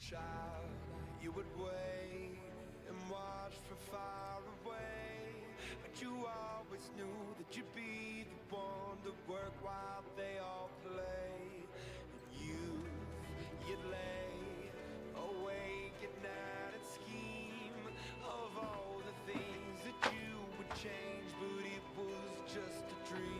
child, you would wait and watch from far away, but you always knew that you'd be the one to work while they all play. And you'd lay awake at night and scheme of all the things that you would change, but it was just a dream.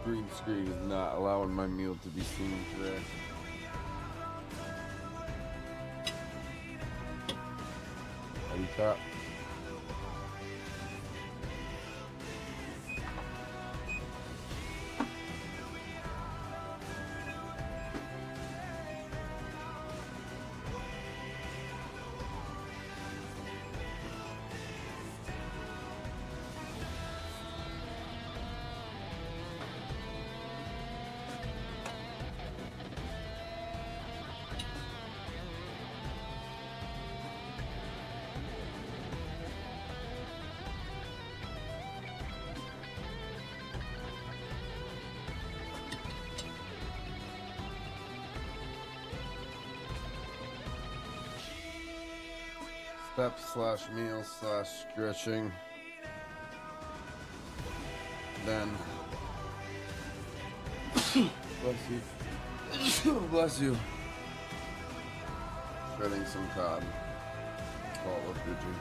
Green screen is not allowing my meal to be seen today. Ready, top? Step/meal/stretching. Then, bless you, bless you. Shredding some cod. Call it what did you?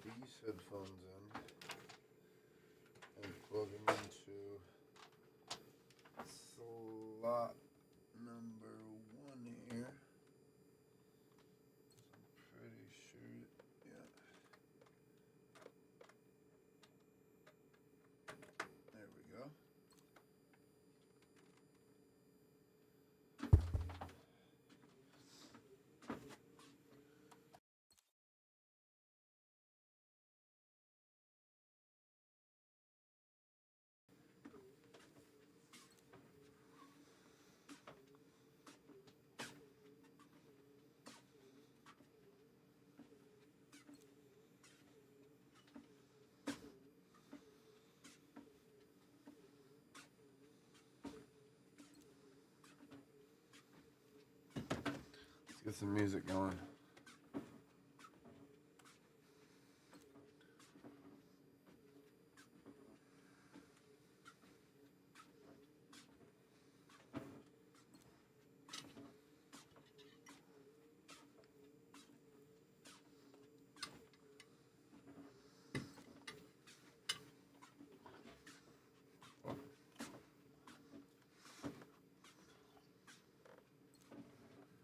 These headphones in and plug them into slot number 1 here. I'm pretty sure, yeah. There we go. Let's get some music going.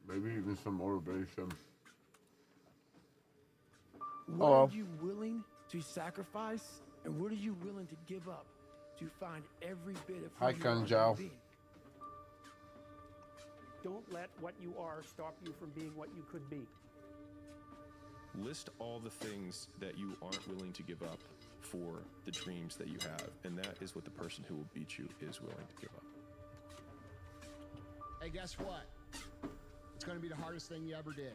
Maybe even some motivation. What are you willing to sacrifice, and what are you willing to give up to find every bit of who Hi, you are Kanjao. being? Don't let what you are stop you from being what you could be. List all the things that you aren't willing to give up for the dreams that you have, and that is what the person who will beat you is willing to give up. Hey, guess what? It's going to be the hardest thing you ever did.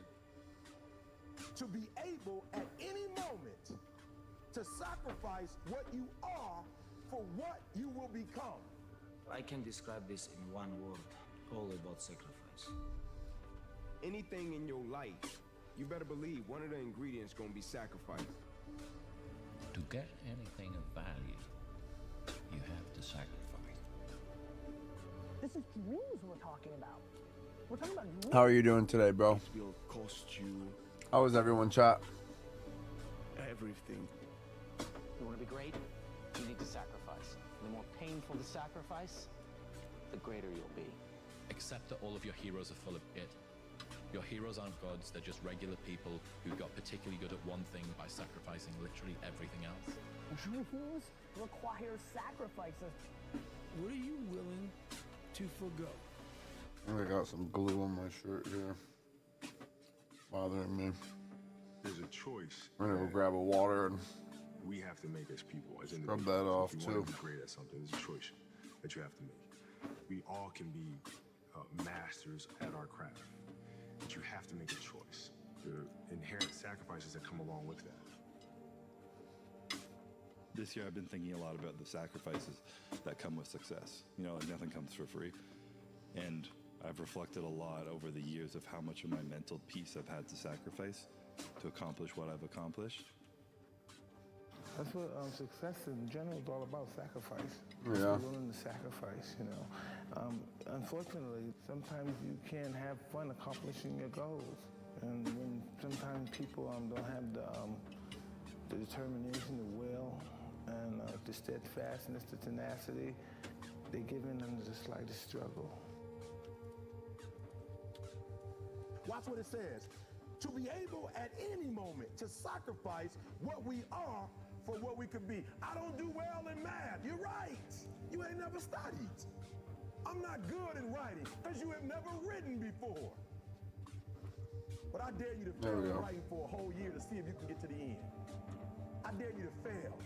To be able at any moment to sacrifice what you are for what you will become. I can describe this in one word, all about sacrifice. Anything in your life, you better believe one of the ingredients gonna be sacrifice. To get anything of value, you have to sacrifice. This is dreams we're talking about. We're talking about dreams. How are you doing today, bro? It will cost you How was everyone, chat? everything. You want to be great? You need to sacrifice. The more painful the sacrifice, the greater you'll be. Accept that all of your heroes are full of it. Your heroes aren't gods, they're just regular people who got particularly good at one thing by sacrificing literally everything else. Dreams require sacrifices. What are you willing to forgo? I got some glue on my shirt here. Bothering me. There's a choice. I'm gonna go grab a water and we have to make as people, as rub individuals. that off if you too. want to be great at something, there's a choice that you have to make. We all can be masters at our craft, but you have to make a choice. There are inherent sacrifices that come along with that. This year I've been thinking a lot about the sacrifices that come with success. You know, like nothing comes for free. And I've reflected a lot over the years of how much of my mental peace I've had to sacrifice to accomplish what I've accomplished. That's what success in general is all about, sacrifice. Yeah. You're willing to sacrifice, you know. Unfortunately, sometimes you can't have fun accomplishing your goals. And when sometimes people don't have the determination, the will, and the steadfastness, the tenacity, they give in under the slightest struggle. Watch what it says. To be able at any moment to sacrifice what we are for what we could be. I don't do well in math. You're right. You ain't never studied. I'm not good in writing because you have never written before. But I dare you to fail in writing for a whole year to see if you can get to the end. I dare you to fail.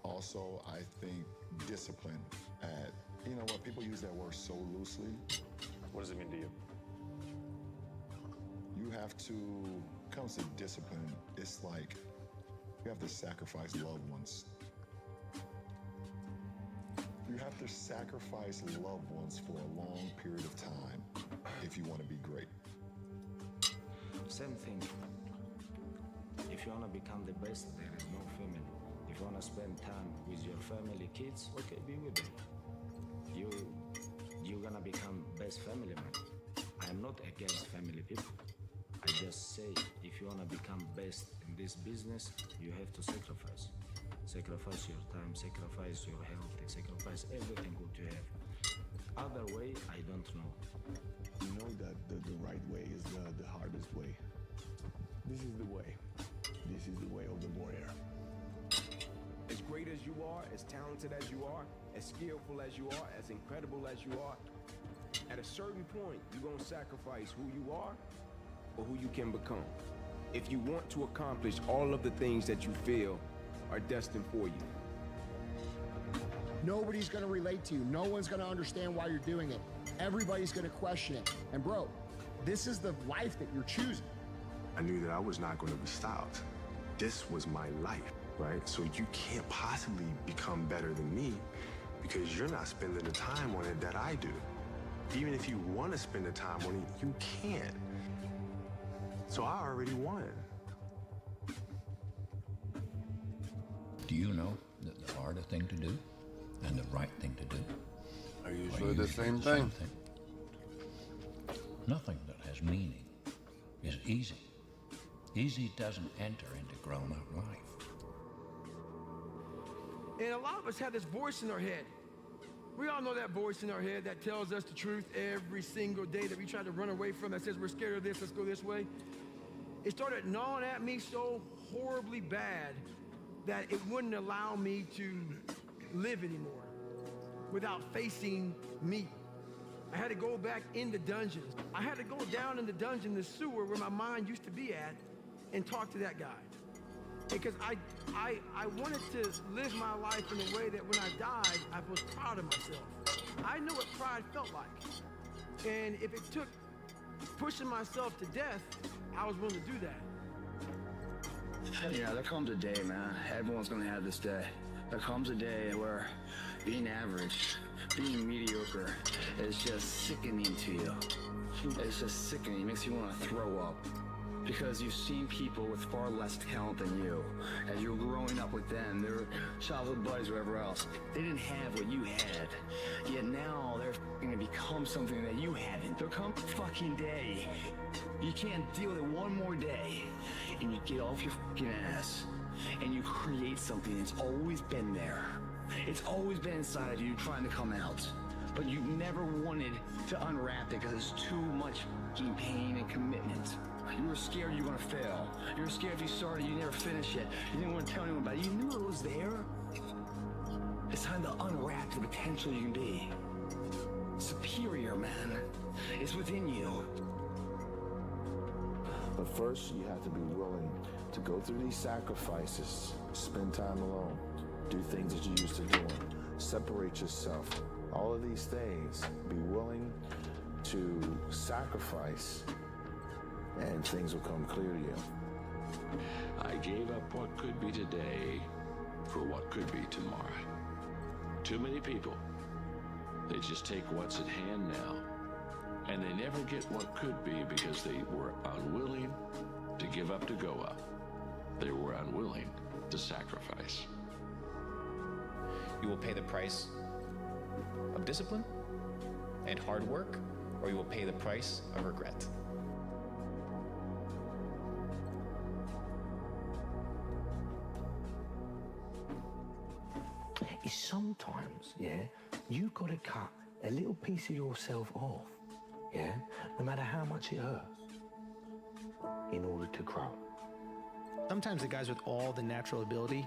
Also, I think discipline. You know what? People use that word so loosely. What does it mean to you? You have to, when it comes to discipline, it's like you have to sacrifice loved ones. You have to sacrifice loved ones for a long period of time if you want to be great. Same thing. If you want to become the best, there is no family. If you want to spend time with your family, kids, okay, be with them. You're gonna become best family man. I'm not against family people. I just say, if you wanna become best in this business, you have to sacrifice. Sacrifice your time, sacrifice your health, sacrifice everything good you have. Other way, I don't know. You know that the right way is the hardest way. This is the way. This is the way of the warrior. As great as you are, as talented as you are, as skillful as you are, as incredible as you are, at a certain point, you're gonna sacrifice who you are or who you can become. If you want to accomplish all of the things that you feel are destined for you. Nobody's going to relate to you. No one's going to understand why you're doing it. Everybody's going to question it. And bro, this is the life that you're choosing. I knew that I was not going to be stopped. This was my life, right? So you can't possibly become better than me because you're not spending the time on it that I do. Even if you want to spend the time on it, you can't. So I already won. Do you know that the harder thing to do and the right thing to do are usually the same thing? Nothing that has meaning is easy. Easy doesn't enter into grown-up life. And a lot of us have this voice in our head. We all know that voice in our head that tells us the truth every single day that we try to run away from, that says we're scared of this, let's go this way. It started gnawing at me so horribly bad that it wouldn't allow me to live anymore without facing me. I had to go back in the dungeons. I had to go down in the dungeon, the sewer where my mind used to be at, and talk to that guy. Because I wanted to live my life in a way that when I died, I was proud of myself. I know what pride felt like. And if it took pushing myself to death, I was willing to do that. You know, there comes a day, man. Everyone's gonna have this day. There comes a day where being average, being mediocre is just sickening to you. It's just sickening. It makes you want to throw up. Because you've seen people with far less talent than you. As you're growing up with them, their childhood buddies, whatever else, they didn't have what you had. Yet now they're going to become something that you haven't. There comes a fucking day. You can't deal with it one more day. And you get off your fucking ass. And you create something that's always been there. It's always been inside of you trying to come out. But you've never wanted to unwrap it because it's too much fucking pain and commitment. You were scared you were gonna fail. You were scared if you started, you never finish it. You didn't want to tell anyone about it. You knew it was there. It's time to unwrap the potential you can be. Superior, man. It's within you. But first, you have to be willing to go through these sacrifices, spend time alone, do things that you used to do, separate yourself. All of these things, be willing to sacrifice, and things will come clear to you. I gave up what could be today for what could be tomorrow. Too many people, they just take what's at hand now, and they never get what could be because they were unwilling to give up to go up. They were unwilling to sacrifice. You will pay the price of discipline and hard work, or you will pay the price of regret. Is sometimes, you've got to cut a little piece of yourself off, no matter how much it hurts, in order to grow. Sometimes the guys with all the natural ability,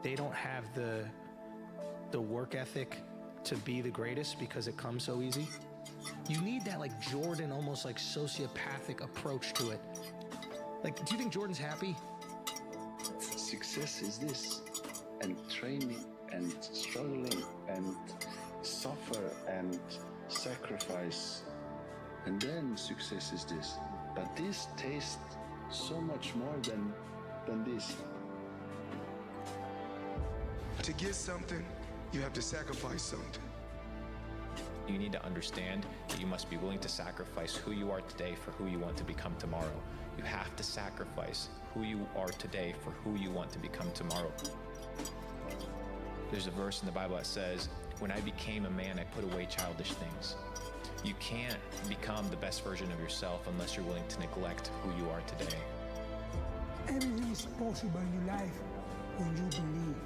they don't have the work ethic to be the greatest because it comes so easy. You need that like Jordan, almost like sociopathic approach to it. Like, do you think Jordan's happy? Success is this, and training and struggling and suffer and sacrifice, and then success is this. But this tastes so much more than this. To get something, you have to sacrifice something. You need to understand that you must be willing to sacrifice who you are today for who you want to become tomorrow. You have to sacrifice who you are today for who you want to become tomorrow. There's a verse in the Bible that says, "When I became a man, I put away childish things." You can't become the best version of yourself unless you're willing to neglect who you are today. Everything is possible in your life when you believe.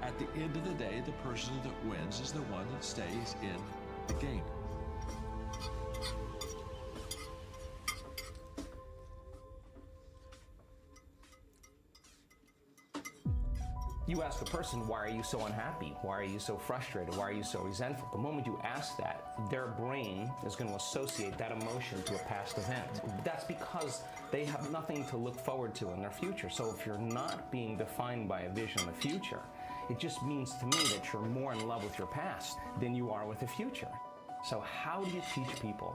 At the end of the day, the person that wins is the one that stays in the game. You ask a person, why are you so unhappy? Why are you so frustrated? Why are you so resentful? The moment you ask that, their brain is going to associate that emotion to a past event. That's because they have nothing to look forward to in their future. So if you're not being defined by a vision of the future, it just means to me that you're more in love with your past than you are with the future. So how do you teach people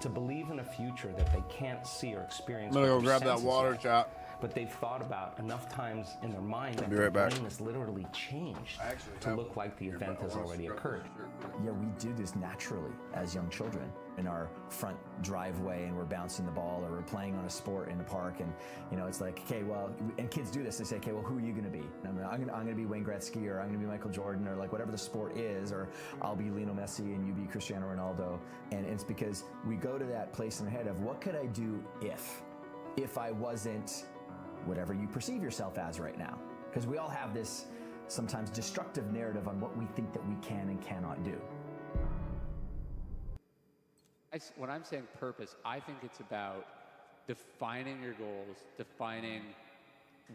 to believe in a future that they can't see or experience? I'm gonna go with their grab that senses water, yet, chat. but they've thought about enough times in their mind that Be their right back. brain has literally changed to look like the event has already occurred. Yeah, we do this naturally as young children in our front driveway, and we're bouncing the ball, or we're playing on a sport in the park, and it's like, okay, well, and kids do this. They say, okay, well, who are you going to be? And I'm going to be Wayne Gretzky, or I'm going to be Michael Jordan, or like whatever the sport is, or I'll be Lionel Messi and you be Cristiano Ronaldo. And it's because we go to that place in our head of, what could I do if I wasn't whatever you perceive yourself as right now? Because we all have this sometimes destructive narrative on what we think that we can and cannot do. When I'm saying purpose, I think it's about defining your goals, defining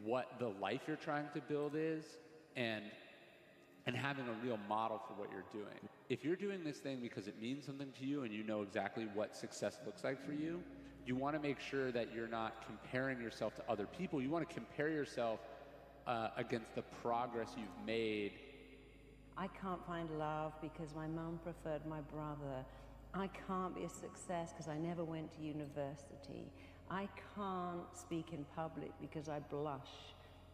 what the life you're trying to build is, and having a real model for what you're doing. If you're doing this thing because it means something to you and you know exactly what success looks like for you, you want to make sure that you're not comparing yourself to other people. You want to compare yourself against the progress you've made. I can't find love because my mum preferred my brother. I can't be a success because I never went to university. I can't speak in public because I blush.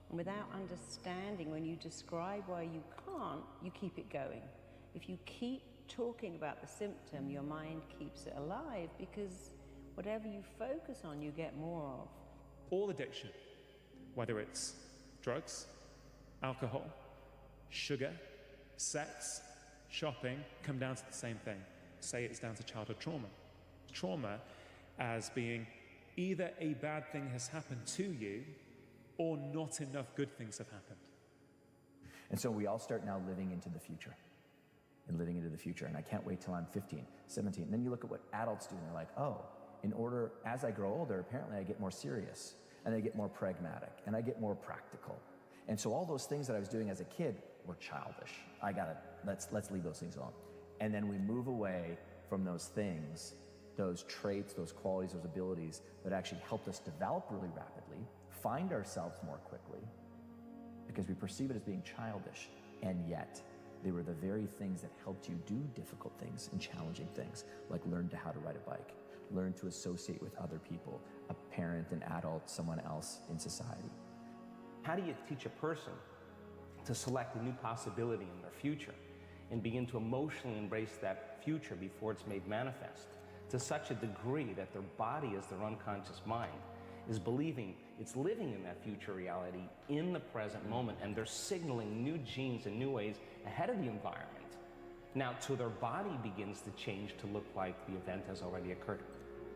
And without understanding, when you describe why you can't, you keep it going. If you keep talking about the symptom, your mind keeps it alive, because whatever you focus on, you get more of. All addiction, whether it's drugs, alcohol, sugar, sex, shopping, come down to the same thing. Say it's down to childhood trauma. Trauma as being either a bad thing has happened to you or not enough good things have happened. And so we all start now living into the future and living into the future. And I can't wait till I'm 15, 17. And then you look at what adults do and they're like, oh, as I grow older, apparently I get more serious and I get more pragmatic and I get more practical. And so all those things that I was doing as a kid were childish. Let's leave those things alone. And then we move away from those things, those traits, those qualities, those abilities that actually helped us develop really rapidly, find ourselves more quickly, because we perceive it as being childish, and yet they were the very things that helped you do difficult things and challenging things, like learn how to ride a bike, learn to associate with other people, a parent, an adult, someone else in society. How do you teach a person to select a new possibility in their future and begin to emotionally embrace that future before it's made manifest to such a degree that their body, as their unconscious mind, is believing it's living in that future reality in the present moment, and they're signaling new genes and new ways ahead of the environment. Now, till their body begins to change to look like the event has already occurred.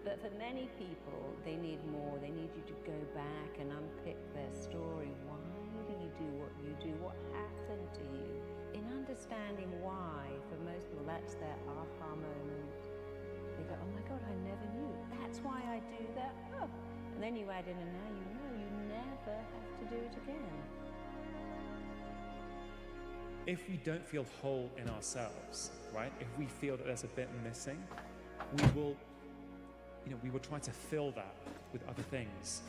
But for many people, they need more. They need you to go back and unpick their story. Why do you do what you do? What happened to you? In understanding why, for most people, that's their aha moment. They go, oh my God, I never knew. That's why I do that. Oh. And then you add in, and now you know you never have to do it again. If we don't feel whole in ourselves, right? If we feel that there's a bit missing, we will try to fill that with other things,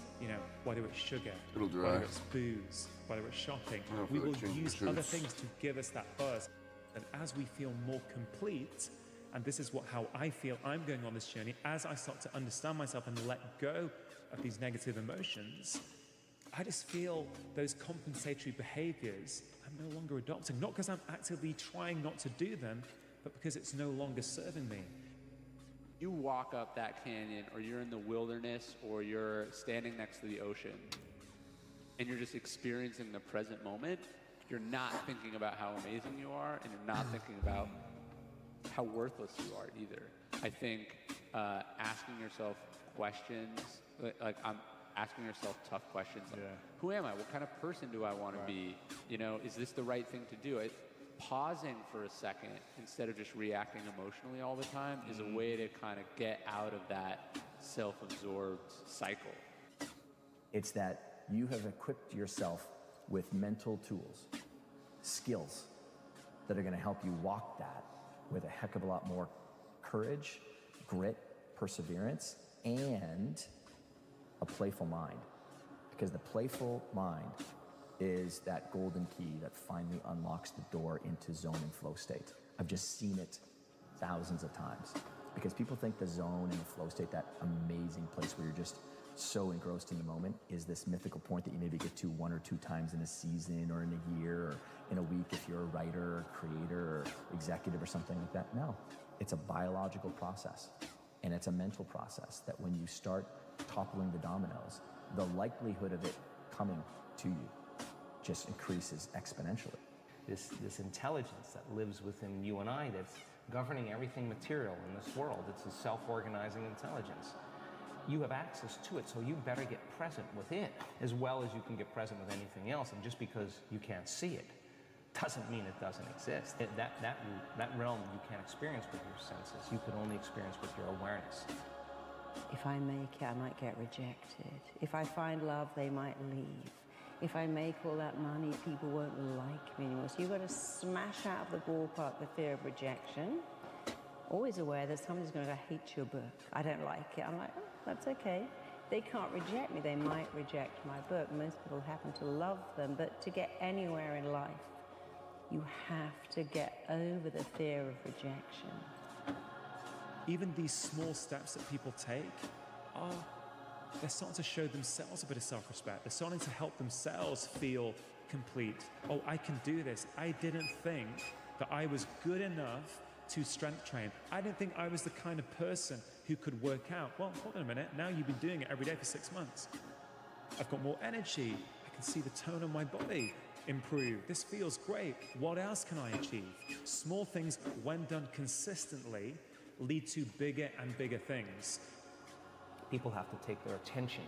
whether it's sugar, whether it's booze, whether it's shopping. We will use other things to give us that buzz. And as we feel more complete, and this is how I feel I'm going on this journey, as I start to understand myself and let go of these negative emotions, I just feel those compensatory behaviors I'm no longer adopting, not because I'm actively trying not to do them, but because it's no longer serving me. You walk up that canyon, or you're in the wilderness, or you're standing next to the ocean, and you're just experiencing the present moment, you're not thinking about how amazing you are, and you're not thinking about how worthless you are either. I think asking yourself questions, like I'm asking yourself tough questions. Like, who am I? What kind of person do I want to be? Is this the right thing to do? Pausing for a second instead of just reacting emotionally all the time is a way to kind of get out of that self-absorbed cycle. It's that you have equipped yourself with mental tools, skills that are going to help you walk that with a heck of a lot more courage, grit, perseverance, and a playful mind. Because the playful mind is that golden key that finally unlocks the door into zone and flow state. I've just seen it thousands of times. Because people think the zone and the flow state, that amazing place where you're just so engrossed in the moment, is this mythical point that you maybe get to 1 or 2 times in a season or in a year or in a week if you're a writer or creator or executive or something like that. No, it's a biological process, and it's a mental process that when you start toppling the dominoes, the likelihood of it coming to you just increases exponentially. This intelligence that lives within you and I that's governing everything material in this world, it's a self-organizing intelligence. You have access to it, so you better get present with it as well as you can get present with anything else. And just because you can't see it doesn't mean it doesn't exist. That realm you can't experience with your senses. You can only experience with your awareness. If I make it, I might get rejected. If I find love, they might leave. If I make all that money, people won't like me anymore. So you've got to smash out of the ballpark the fear of rejection. Always aware that somebody's going to hate your book. I don't like it. I'm like, oh, that's okay. They can't reject me. They might reject my book. Most people happen to love them. But to get anywhere in life, you have to get over the fear of rejection. Even these small steps that people take are they're starting to show themselves a bit of self-respect. They're starting to help themselves feel complete. Oh, I can do this. I didn't think that I was good enough to strength train. I didn't think I was the kind of person who could work out. Well, hold on a minute. Now you've been doing it every day for 6 months. I've got more energy. I can see the tone of my body improve. This feels great. What else can I achieve? Small things, when done consistently, lead to bigger and bigger things. People have to take their attention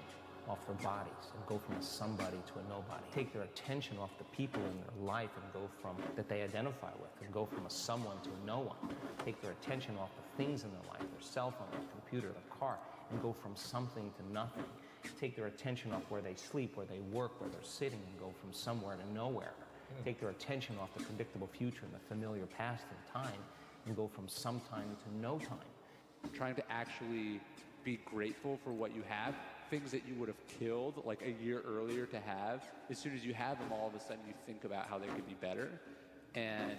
off their bodies and go from a somebody to a nobody. Take their attention off the people in their life and go from that they identify with and go from a someone to a no one. Take their attention off the things in their life, their cell phone, their computer, their car, and go from something to nothing. Take their attention off where they sleep, where they work, where they're sitting, and go from somewhere to nowhere. Take their attention off the predictable future and the familiar past and time, and go from some time to no time. Trying to actually be grateful for what you have, things that you would have killed like a year earlier to have. As soon as you have them, all of a sudden you think about how they could be better. And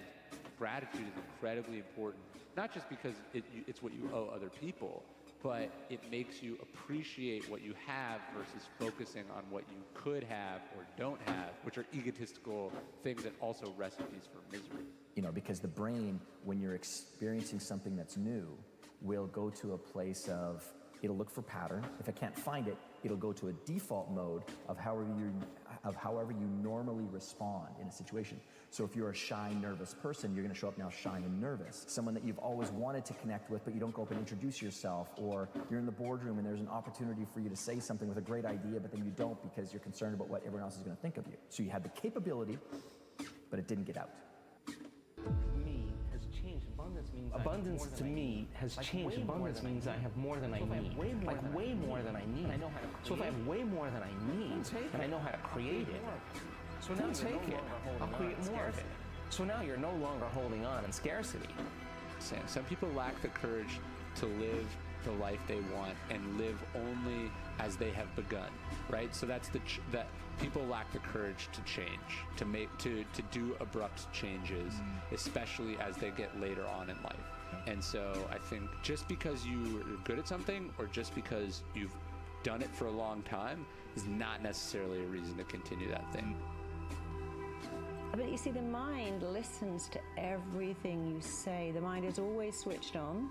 gratitude is incredibly important, not just because it's what you owe other people, but it makes you appreciate what you have versus focusing on what you could have or don't have, which are egotistical things and also recipes for misery. You know, because the brain, when you're experiencing something that's new, will go to a place of, it'll look for pattern. If it can't find it, it'll go to a default mode of however you normally respond in a situation. So if you're a shy, nervous person, you're gonna show up now shy and nervous. Someone that you've always wanted to connect with, but you don't go up and introduce yourself, or you're in the boardroom and there's an opportunity for you to say something with a great idea, but then you don't because you're concerned about what everyone else is gonna think of you. So you had the capability, but it didn't get out. Abundance to me has changed. Abundance means I have more than I need. Like way more than I need. So if I have way more than I need, and I know how to create it, so now take it. I'll create more of it. So now you're no longer holding on in scarcity. Some people lack the courage to live the life they want and live only as they have begun, right? So that's that people lack the courage to change, to do abrupt changes, especially as they get later on in life. And so I think just because you're good at something or just because you've done it for a long time is not necessarily a reason to continue that thing. But you see, the mind listens to everything you say. The mind is always switched on,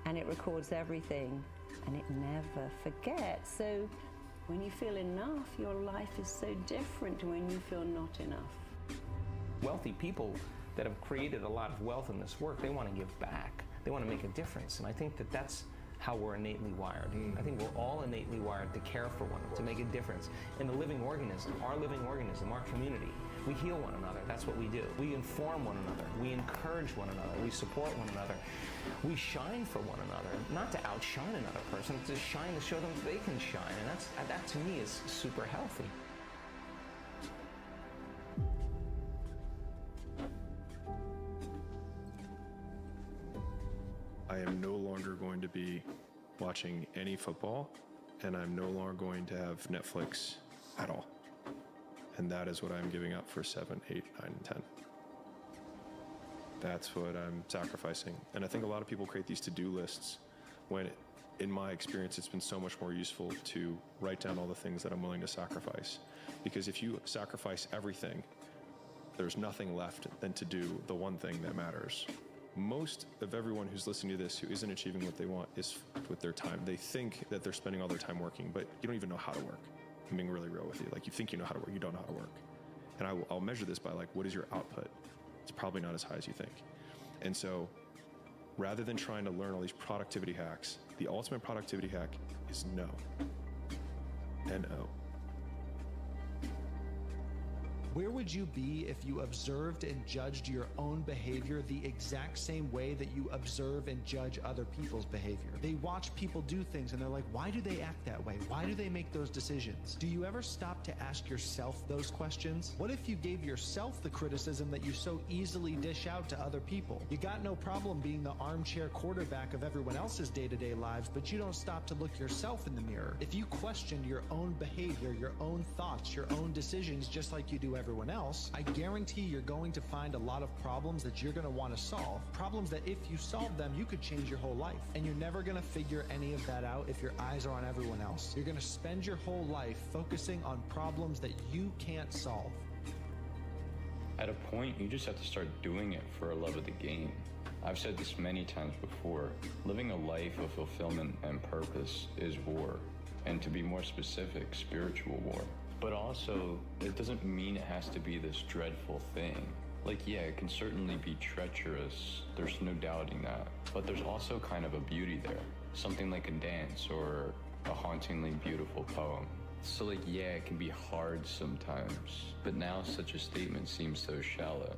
and it records everything, and it never forgets. So when you feel enough, your life is so different to when you feel not enough. Wealthy people that have created a lot of wealth in this work, they want to give back. They want to make a difference. And I think that that's how we're innately wired. I think we're all innately wired to care for one another, to make a difference. In the living organism, our community, we heal one another. That's what we do. We inform one another. We encourage one another. We support one another. We shine for one another, not to outshine another person, to shine to show them they can shine. And that to me is super healthy. I am no longer going to be watching any football, and I'm no longer going to have Netflix at all. And that is what I'm giving up for 7, 8, 9, 10. That's what I'm sacrificing. And I think a lot of people create these to-do lists when, in my experience, it's been so much more useful to write down all the things that I'm willing to sacrifice. Because if you sacrifice everything, there's nothing left than to do the one thing that matters. Most of everyone who's listening to this who isn't achieving what they want is with their time. They think that they're spending all their time working, but you don't even know how to work. I'm being really real with you. Like, you think you know how to work, you don't know how to work. And I'll measure this by, like, what is your output? It's probably not as high as you think. And so rather than trying to learn all these productivity hacks, the ultimate productivity hack is no. N-O. Where would you be if you observed and judged your own behavior the exact same way that you observe and judge other people's behavior? They watch people do things and they're like, why do they act that way? Why do they make those decisions? Do you ever stop to ask yourself those questions? What if you gave yourself the criticism that you so easily dish out to other people? You got no problem being the armchair quarterback of everyone else's day-to-day lives, but you don't stop to look yourself in the mirror. If you questioned your own behavior, your own thoughts, your own decisions, just like you do everyone else, I guarantee you're going to find a lot of problems that you're going to want to solve. Problems that if you solve them, you could change your whole life. And you're never going to figure any of that out if your eyes are on everyone else. You're going to spend your whole life focusing on problems that you can't solve. At a point, you just have to start doing it for a love of the game. I've said this many times before, living a life of fulfillment and purpose is war. And to be more specific, spiritual war. But also, it doesn't mean it has to be this dreadful thing. Like, yeah, it can certainly be treacherous, there's no doubting that. But there's also kind of a beauty there. Something like a dance or a hauntingly beautiful poem. So like, yeah, it can be hard sometimes, but now such a statement seems so shallow.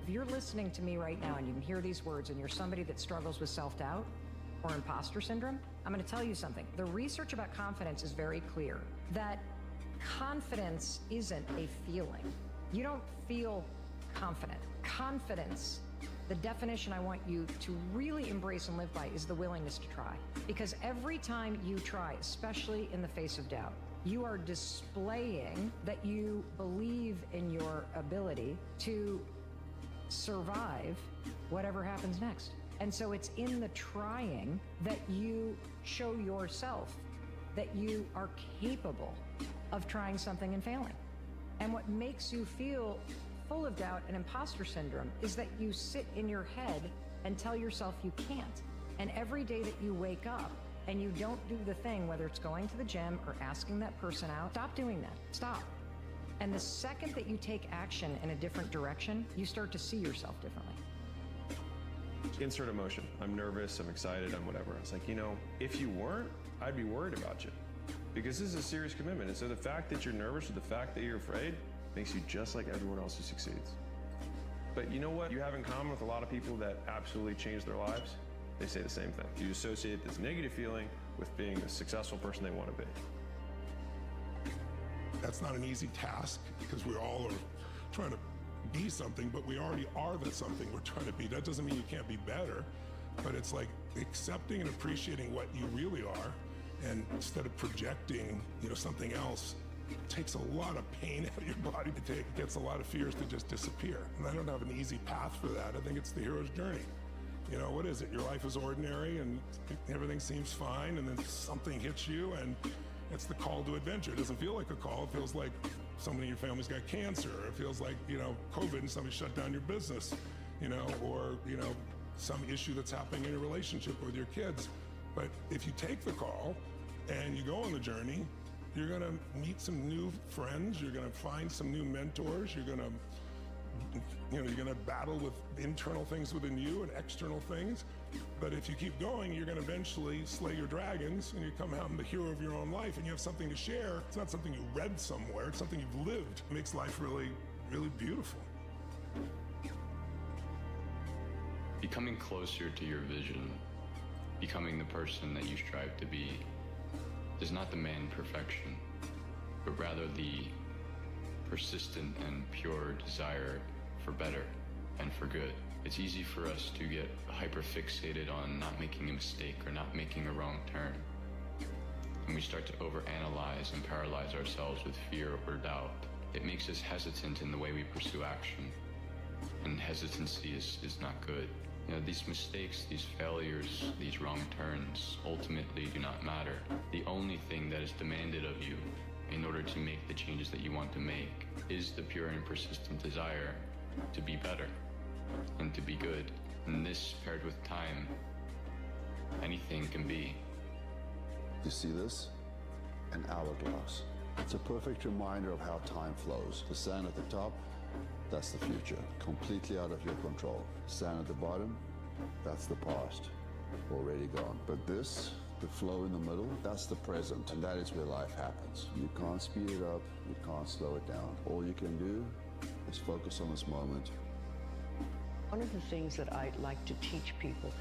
If you're listening to me right now and you can hear these words and you're somebody that struggles with self-doubt or imposter syndrome, I'm going to tell you something. The research about confidence is very clear that confidence isn't a feeling. You don't feel confident. Confidence, the definition I want you to really embrace and live by, is the willingness to try. Because every time you try, especially in the face of doubt, you are displaying that you believe in your ability to survive whatever happens next. And so it's in the trying that you show yourself that you are capable of trying something and failing. And what makes you feel full of doubt and imposter syndrome is that you sit in your head and tell yourself you can't. And every day that you wake up and you don't do the thing, whether it's going to the gym or asking that person out, stop doing that. Stop. And the second that you take action in a different direction, you start to see yourself differently. Insert emotion. I'm nervous, I'm excited, I'm whatever. It's like, you know, if you weren't, I'd be worried about you. Because this is a serious commitment. And so the fact that you're nervous or the fact that you're afraid makes you just like everyone else who succeeds. But you know what you have in common with a lot of people that absolutely change their lives? They say the same thing. You associate this negative feeling with being the successful person they want to be. That's not an easy task because we all are trying to be something, but we already are the something we're trying to be. That doesn't mean you can't be better, but it's like accepting and appreciating what you really are, and instead of projecting, you know, something else. It takes a lot of pain out of your body to take. It gets a lot of fears to just disappear. And I don't have an easy path for that. I think it's the hero's journey. You know, what is it? Your life is ordinary and everything seems fine, and then something hits you, and it's the call to adventure. It doesn't feel like a call. It feels like somebody in your family's got cancer. It feels like, you know, COVID and somebody shut down your business, you know, or, you know, some issue that's happening in your relationship with your kids. But if you take the call and you go on the journey, you're going to meet some new friends. You're going to find some new mentors. You're going to, you know, you're going to battle with internal things within you and external things. But if you keep going, you're going to eventually slay your dragons and you come out the hero of your own life, and you have something to share. It's not something you read somewhere. It's something you've lived. It makes life really, really beautiful. Becoming closer to your vision, becoming the person that you strive to be, does not demand perfection, but rather the persistent and pure desire for better and for good. It's easy for us to get hyper-fixated on not making a mistake or not making a wrong turn. And we start to overanalyze and paralyze ourselves with fear or doubt. It makes us hesitant in the way we pursue action. And hesitancy is not good. You know, these mistakes, these failures, these wrong turns ultimately do not matter. The only thing that is demanded of you in order to make the changes that you want to make is the pure and persistent desire to be better and to be good. And this, paired with time, anything can be. You see this? An hourglass. It's a perfect reminder of how time flows. The sand at the top, that's the future, completely out of your control. Sand at the bottom, that's the past, already gone. But this, the flow in the middle, that's the present, and that is where life happens. You can't speed it up, you can't slow it down. All you can do is focus on this moment. One of the things that I like to teach people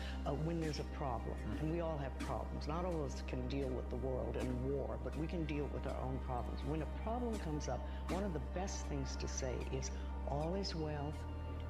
when there's a problem, and we all have problems. Not all of us can deal with the world and war, but we can deal with our own problems. When a problem comes up, one of the best things to say is, all is well,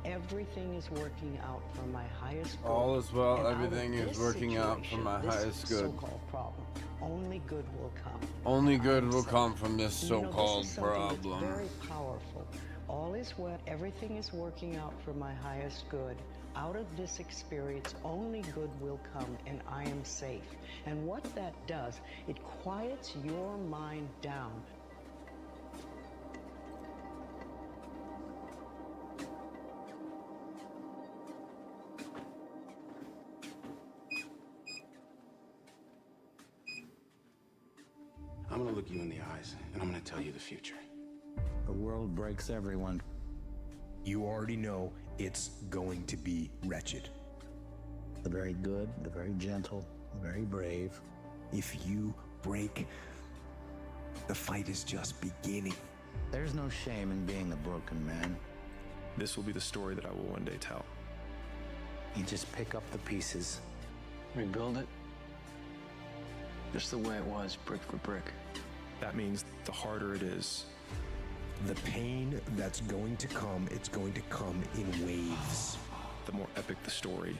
everything is working out for my highest good. All is well, everything is working out for my highest good. So-called problem, only good will come. Only good will come from this You know, so-called this is something that's problem. very powerful. All is well. Everything is working out for my highest good. Out of this experience, only good will come, and I am safe. And what that does, it quiets your mind down. I'm gonna look you in the eyes, and I'm gonna tell you the future. The world breaks everyone. You already know it's going to be wretched. The very good, the very gentle, the very brave. If you break, the fight is just beginning. There's no shame in being a broken man. This will be the story that I will one day tell. You just pick up the pieces. Rebuild it just the way it was, brick for brick. That means the harder it is. The pain that's going to come, it's going to come in waves. The more epic the story.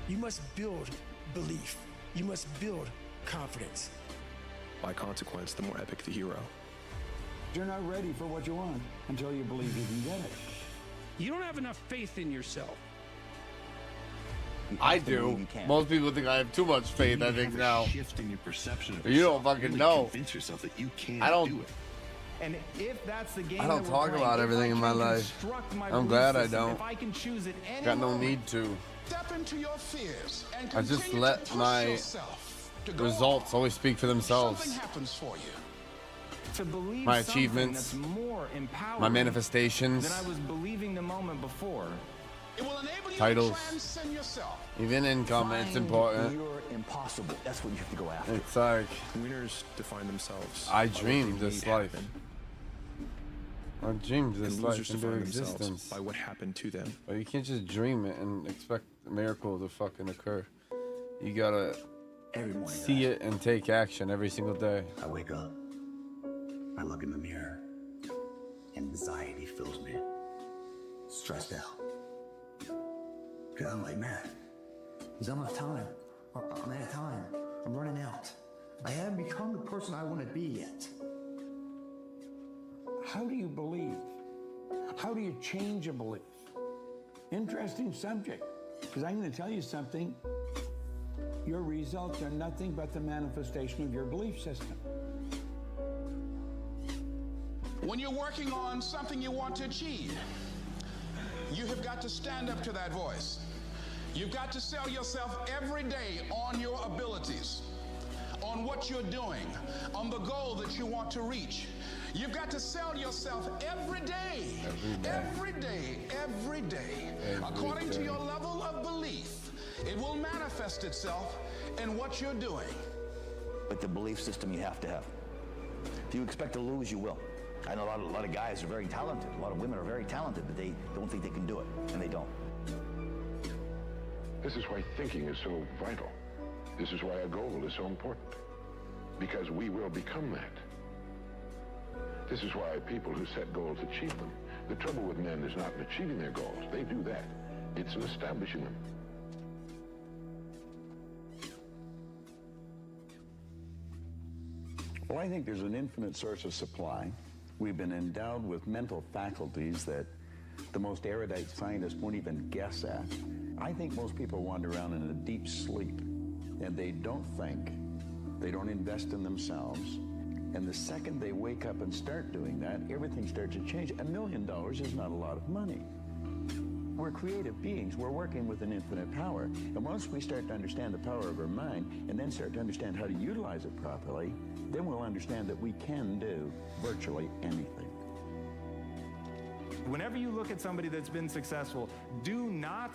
You must build belief. You must build confidence. By consequence, the more epic the hero. You're not ready for what you want until you believe you can get it. You don't have enough faith in yourself. I do. Most people think I have too much faith, I think now. Shift in your perception of You don't fucking really know. Convince yourself that you can I don't do it. And if that's the game I don't that we're talk playing, about if everything I in my can life. construct my I'm belief glad I system, don't. If I can choose at any Got no moment, need to. Step into your fears and I just continue let to push my yourself to go results always speak for themselves. Something happens for you. to believe My something achievements, that's more empowering my manifestations, than I was believing the moment before. It will enable you titles, to transcend yourself. even income, it's important. You're impossible. That's what you have to go after. It's like, Winners define themselves. I by what dreamed they this made life. happen. I dreamed this And life losers into define themselves existence. by what happened to them. But you can't just dream it and expect a miracle to fucking occur. You gotta see it and take action every single day. I wake up. I look in the mirror. Anxiety fills me. Stressed out. Because I'm like, man, there's not enough time. I'm out of time. I'm running out. I haven't become the person I want to be yet. How do you believe? How do you change a belief? Interesting subject. Because I'm going to tell you something. Your results are nothing but the manifestation of your belief system. When you're working on something you want to achieve, you have got to stand up to that voice. You've got to sell yourself every day on your abilities, on what you're doing, on the goal that you want to reach. You've got to sell yourself every day, every day, every day. According to your level of belief, it will manifest itself in what you're doing. But the belief system you have to have. If you expect to lose, you will. I know a lot of guys are very talented. A lot of women are very talented, but they don't think they can do it, and they don't. This is why thinking is so vital. This is why a goal is so important. Because we will become that. This is why people who set goals achieve them. The trouble with men is not in achieving their goals. They do that. It's in establishing them. Well, I think there's an infinite source of supply. We've been endowed with mental faculties that the most erudite scientists won't even guess at. I think most people wander around in a deep sleep, and they don't think, they don't invest in themselves, and the second they wake up and start doing that, everything starts to change. $1 million is not a lot of money. We're creative beings. We're working with an infinite power. And once we start to understand the power of our mind and then start to understand how to utilize it properly, then we'll understand that we can do virtually anything. Whenever you look at somebody that's been successful, do not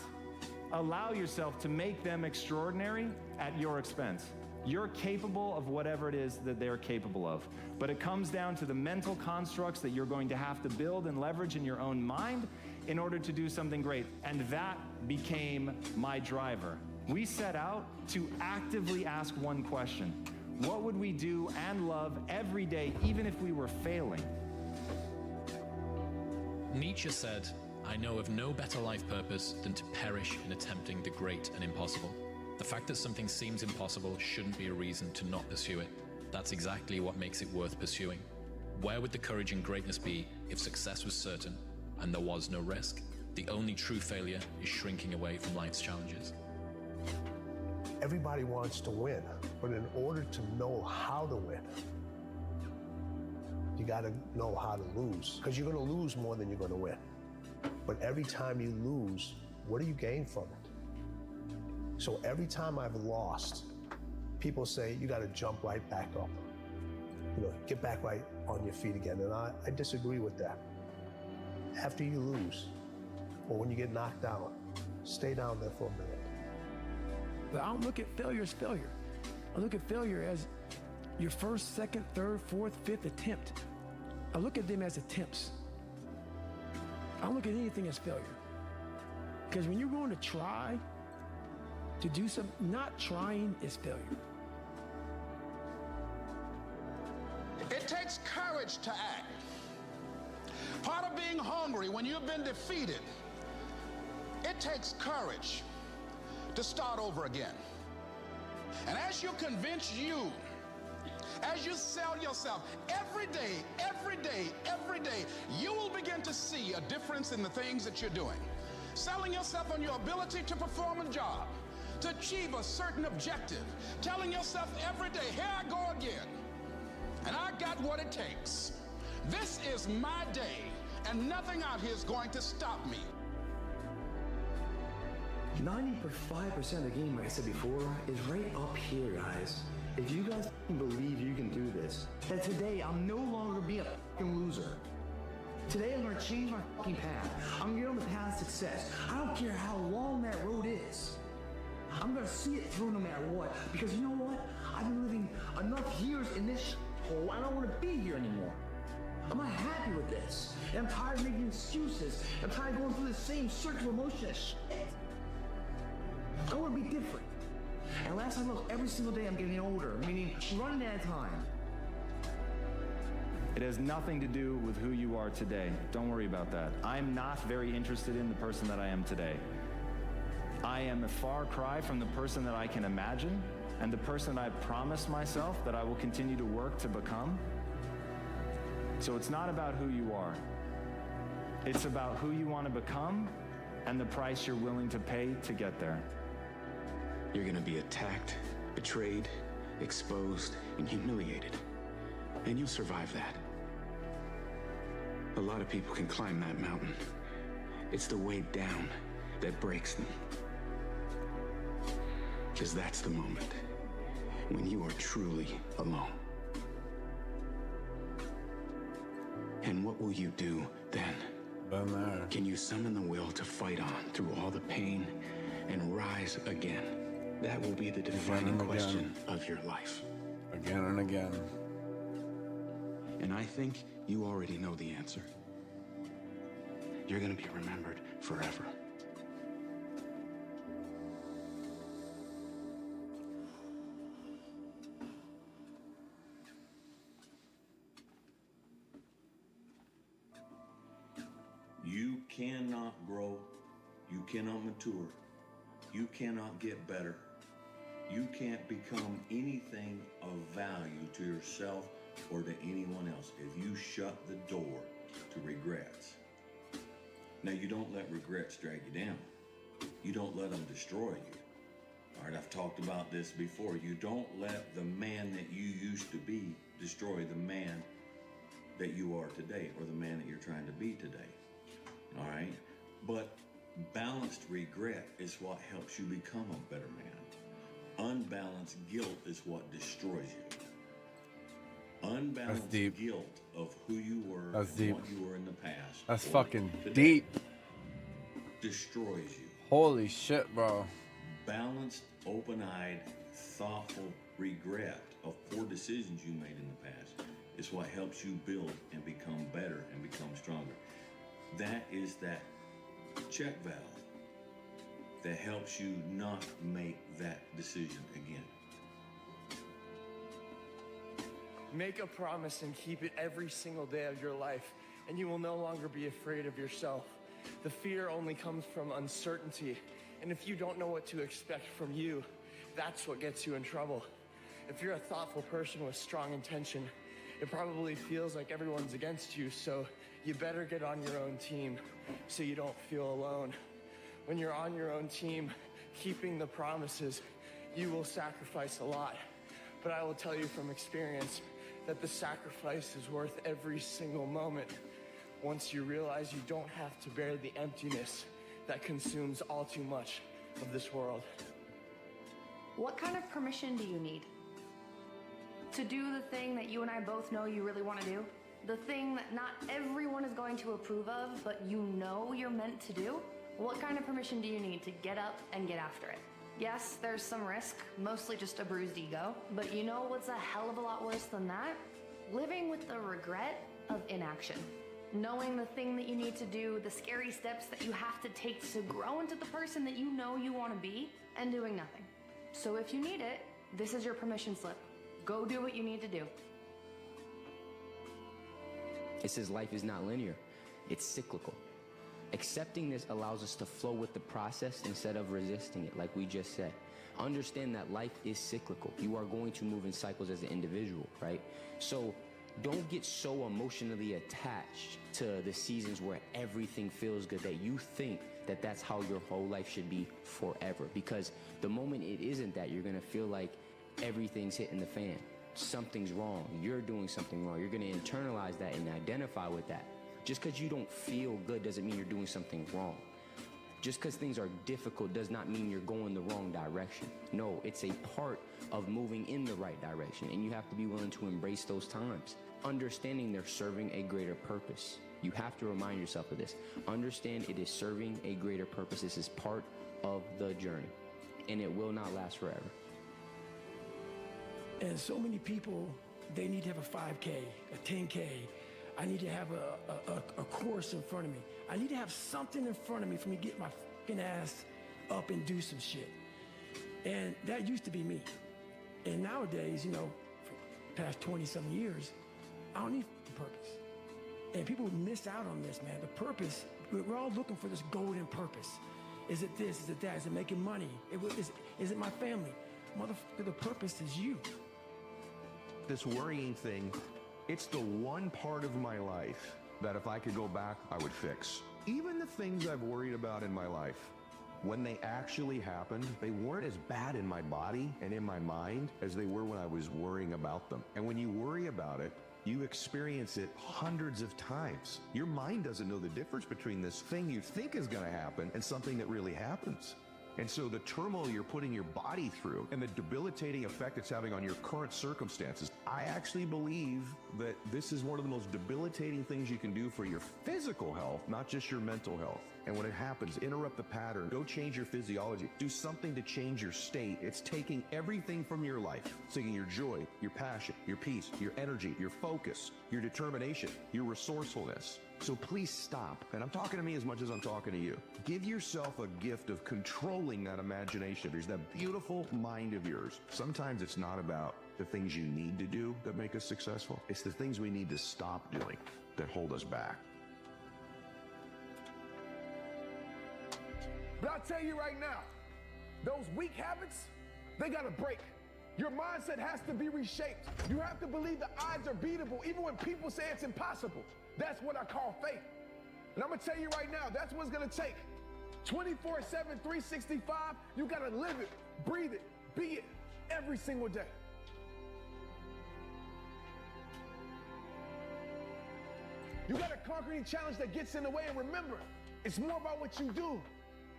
allow yourself to make them extraordinary at your expense. You're capable of whatever it is that they're capable of. But it comes down to the mental constructs that you're going to have to build and leverage in your own mind in order to do something great. And that became my driver. We set out to actively ask one question. What would we do and love every day, even if we were failing? Nietzsche said, "I know of no better life purpose than to perish in attempting the great and impossible." The fact that something seems impossible shouldn't be a reason to not pursue it. That's exactly what makes it worth pursuing. Where would the courage and greatness be if success was certain and there was no risk? The only true failure is shrinking away from life's challenges. Everybody wants to win, but in order to know how to win, you got to know how to lose, because you're going to lose more than you're going to win. But every time you lose, what do you gain from it? So every time I've lost, people say, you got to jump right back up. You know, get back right on your feet again. And I disagree with that. After you lose, or when you get knocked down, stay down there for a minute. But I don't look at failure as failure. I look at failure as your first, second, third, fourth, fifth attempt. I look at them as attempts. I don't look at anything as failure. Because when you're going to try to do something, not trying is failure. It takes courage to act. Part of being hungry when you've been defeated, it takes courage to start over again. And as you convince you, as you sell yourself every day, you will begin to see a difference in the things that you're doing. Selling yourself on your ability to perform a job, to achieve a certain objective, telling yourself every day, here I go again, and I got what it takes. This is my day, and nothing out here is going to stop me. 95% of the game, like I said before, is right up here, guys. If you guys believe you can do this, then today I'm no longer being a fucking loser. Today I'm gonna change my fucking path. I'm gonna get on the path of success. I don't care how long that road is. I'm gonna see it through no matter what. Because you know what? I've been living enough years in this hole. I don't wanna be here anymore. I'm not happy with this. And I'm tired of making excuses. I'm tired of going through the same circle of emotion as shit. I want to be different. And last I looked, every single day I'm getting older, meaning running out of time. It has nothing to do with who you are today. Don't worry about that. I'm not very interested in the person that I am today. I am a far cry from the person that I can imagine and the person that I promised myself that I will continue to work to become. So it's not about who you are. It's about who you want to become and the price you're willing to pay to get there. You're gonna be attacked, betrayed, exposed, and humiliated. And you'll survive that. A lot of people can climb that mountain. It's the way down that breaks them. Because that's the moment when you are truly alone. And what will you do then? Can you summon the will to fight on through all the pain and rise again? That will be the defining question of your life. Again and again. And I think you already know the answer. You're going to be remembered forever. You cannot grow, you cannot mature, you cannot get better, you can't become anything of value to yourself or to anyone else if you shut the door to regrets. Now, you don't let regrets drag you down. You don't let them destroy you. All right, I've talked about this before. You don't let the man that you used to be destroy the man that you are today or the man that you're trying to be today. All right? But balanced regret is what helps you become a better man. Unbalanced guilt is what destroys you. Unbalanced guilt of who you were and what you were in the past. That's fucking today deep. Destroys you. Holy shit, bro. Balanced, open-eyed, thoughtful regret of poor decisions you made in the past is what helps you build and become better and become stronger. That is that check valve that helps you not make that decision again. Make a promise and keep it every single day of your life, and you will no longer be afraid of yourself. The fear only comes from uncertainty, and if you don't know what to expect from you, that's what gets you in trouble. If you're a thoughtful person with strong intention, it probably feels like everyone's against you, so you better get on your own team so you don't feel alone. When you're on your own team, keeping the promises, you will sacrifice a lot. But I will tell you from experience that the sacrifice is worth every single moment once you realize you don't have to bear the emptiness that consumes all too much of this world. What kind of permission do you need? To do the thing that you and I both know you really want to do? The thing that not everyone is going to approve of, but you know you're meant to do? What kind of permission do you need to get up and get after it? Yes, there's some risk, mostly just a bruised ego, but you know what's a hell of a lot worse than that? Living with the regret of inaction. Knowing the thing that you need to do, the scary steps that you have to take to grow into the person that you know you want to be, and doing nothing. So if you need it, this is your permission slip. Go do what you need to do. It says life is not linear, it's cyclical. Accepting this allows us to flow with the process instead of resisting it, like we just said. Understand that life is cyclical. You are going to move in cycles as an individual, right? So don't get so emotionally attached to the seasons where everything feels good that you think that that's how your whole life should be forever. Because the moment it isn't that, you're gonna feel like everything's hitting the fan. Something's wrong. You're doing something wrong. You're gonna internalize that and identify with that. Just because you don't feel good doesn't mean you're doing something wrong. Just because things are difficult does not mean you're going the wrong direction. No, it's a part of moving in the right direction, and you have to be willing to embrace those times. Understanding they're serving a greater purpose. You have to remind yourself of this. Understand it is serving a greater purpose. This is part of the journey, and it will not last forever. And so many people, they need to have a 5K, a 10K. I need to have a course in front of me. I need to have something in front of me for me to get my fucking ass up and do some shit. And that used to be me. And nowadays, you know, for the past 20-something years, I don't need purpose. And people miss out on this, man. The purpose, we're all looking for this golden purpose. Is it this? Is it that? Is it making money? Is it my family? Motherfucker, the purpose is you. This worrying thing, it's the one part of my life that if I could go back, I would fix. Even the things I've worried about in my life, when they actually happened, they weren't as bad in my body and in my mind as they were when I was worrying about them. And when you worry about it, you experience it hundreds of times. Your mind doesn't know the difference between this thing you think is going to happen and something that really happens. And so the turmoil you're putting your body through and the debilitating effect it's having on your current circumstances, I actually believe that this is one of the most debilitating things you can do for your physical health, not just your mental health. And when it happens, interrupt the pattern, go change your physiology, do something to change your state. It's taking everything from your life, taking your joy, your passion, your peace, your energy, your focus, your determination, your resourcefulness. So please stop. And I'm talking to me as much as I'm talking to you. Give yourself a gift of controlling that imagination of yours, that beautiful mind of yours. Sometimes it's not about the things you need to do that make us successful. It's the things we need to stop doing that hold us back. But I'll tell you right now, those weak habits, they gotta break. Your mindset has to be reshaped. You have to believe the odds are beatable, even when people say it's impossible. That's what I call faith. And I'm gonna tell you right now, that's what it's gonna take. 24/7, 365, you gotta live it, breathe it, be it every single day. You gotta conquer any challenge that gets in the way, and remember, it's more about what you do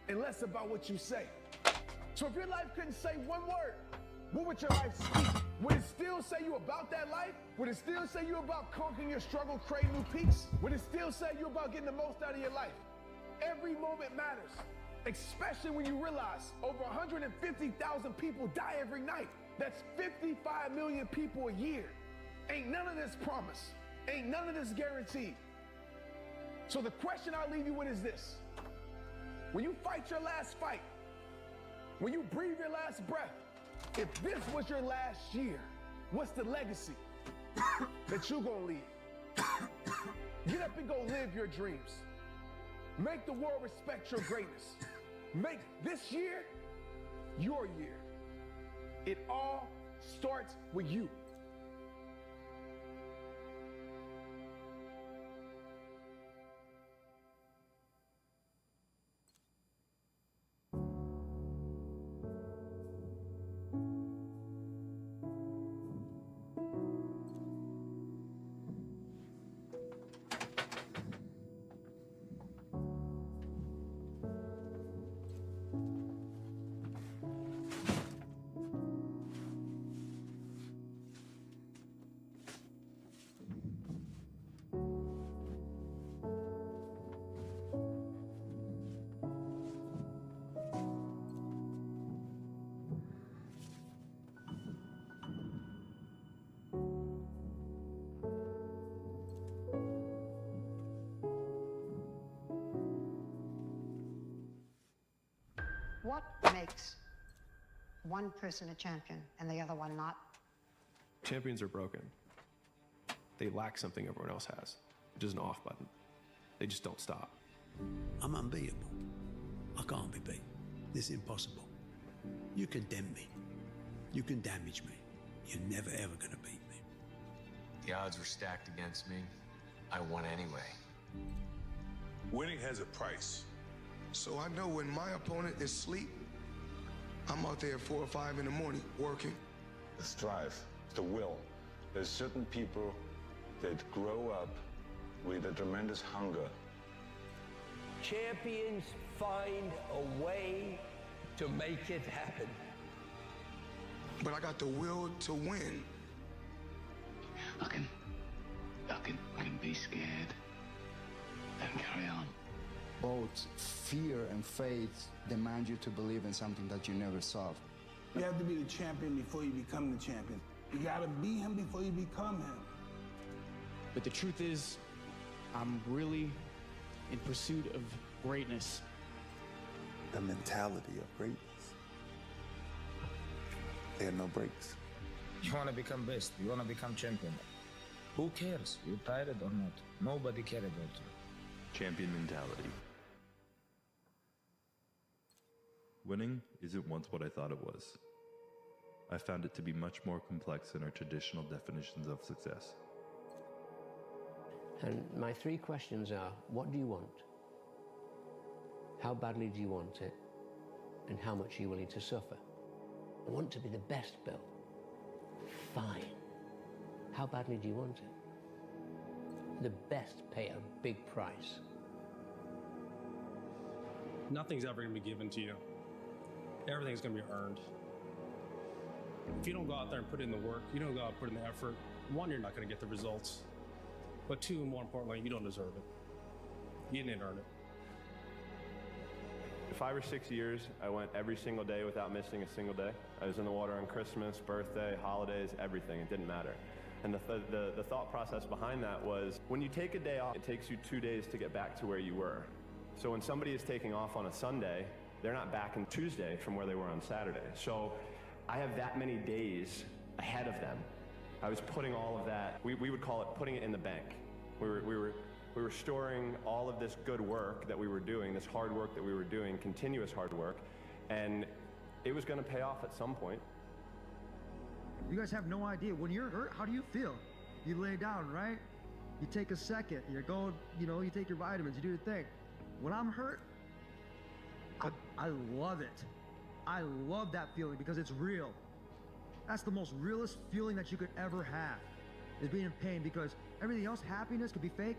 and less about what you say. So if your life couldn't say one word, what would your life speak? Would it still say you about that life? Would it still say you about conquering your struggle, creating new peaks? Would it still say you about getting the most out of your life? Every moment matters, especially when you realize over 150,000 people die every night. That's 55 million people a year. Ain't none of this promised. Ain't none of this guaranteed. So the question I'll leave you with is this. When you fight your last fight, when you breathe your last breath, if this was your last year, what's the legacy that you gonna leave? Get up and go live your dreams. Make the world respect your greatness. Make this year your year. It all starts with you. What makes one person a champion and the other one not? Champions are broken. They lack something everyone else has, which is an off button. They just don't stop. I'm unbeatable. I can't be beat. This is impossible. You condemn me. You can damage me. You're never ever going to beat me. The odds were stacked against me. I won anyway. Winning has a price. So I know when my opponent is asleep, I'm out there at 4 or 5 in the morning working. The strive, the will. There's certain people that grow up with a tremendous hunger. Champions find a way to make it happen. But I got the will to win. I can be scared and carry on. Both fear and faith demand you to believe in something that you never saw. You have to be the champion before you become the champion. You gotta be him before you become him. But the truth is, I'm really in pursuit of greatness. The mentality of greatness. There are no breaks. You want to become best. You want to become champion. Who cares? You're tired or not. Nobody cares about you. Champion mentality. Winning isn't once what I thought it was. I found it to be much more complex than our traditional definitions of success. And my 3 questions are, what do you want? How badly do you want it? And how much are you willing to suffer? I want to be the best, Bill. Fine. How badly do you want it? The best pay a big price. Nothing's ever going to be given to you. Everything's going to be earned. If you don't go out there and put in the work, you don't go out and put in the effort, 1, you're not going to get the results. But 2, more importantly, you don't deserve it. You didn't earn it. 5 or 6 years, I went every single day without missing a single day. I was in the water on Christmas, birthday, holidays, everything. It didn't matter. And the thought process behind that was, when you take a day off, it takes you 2 days to get back to where you were. So when somebody is taking off on a Sunday, they're not back on Tuesday from where they were on Saturday. So I have that many days ahead of them. I was putting all of that, we would call it putting it in the bank. We were storing all of this good work that we were doing, this hard work that we were doing, continuous hard work, and it was going to pay off at some point. You guys have no idea. When you're hurt, how do you feel? You lay down, right? You take a second, you're going, you take your vitamins, you do your thing. When I'm hurt, I love it. I love that feeling because it's real. That's the most realest feeling that you could ever have, is being in pain, because everything else, happiness could be fake,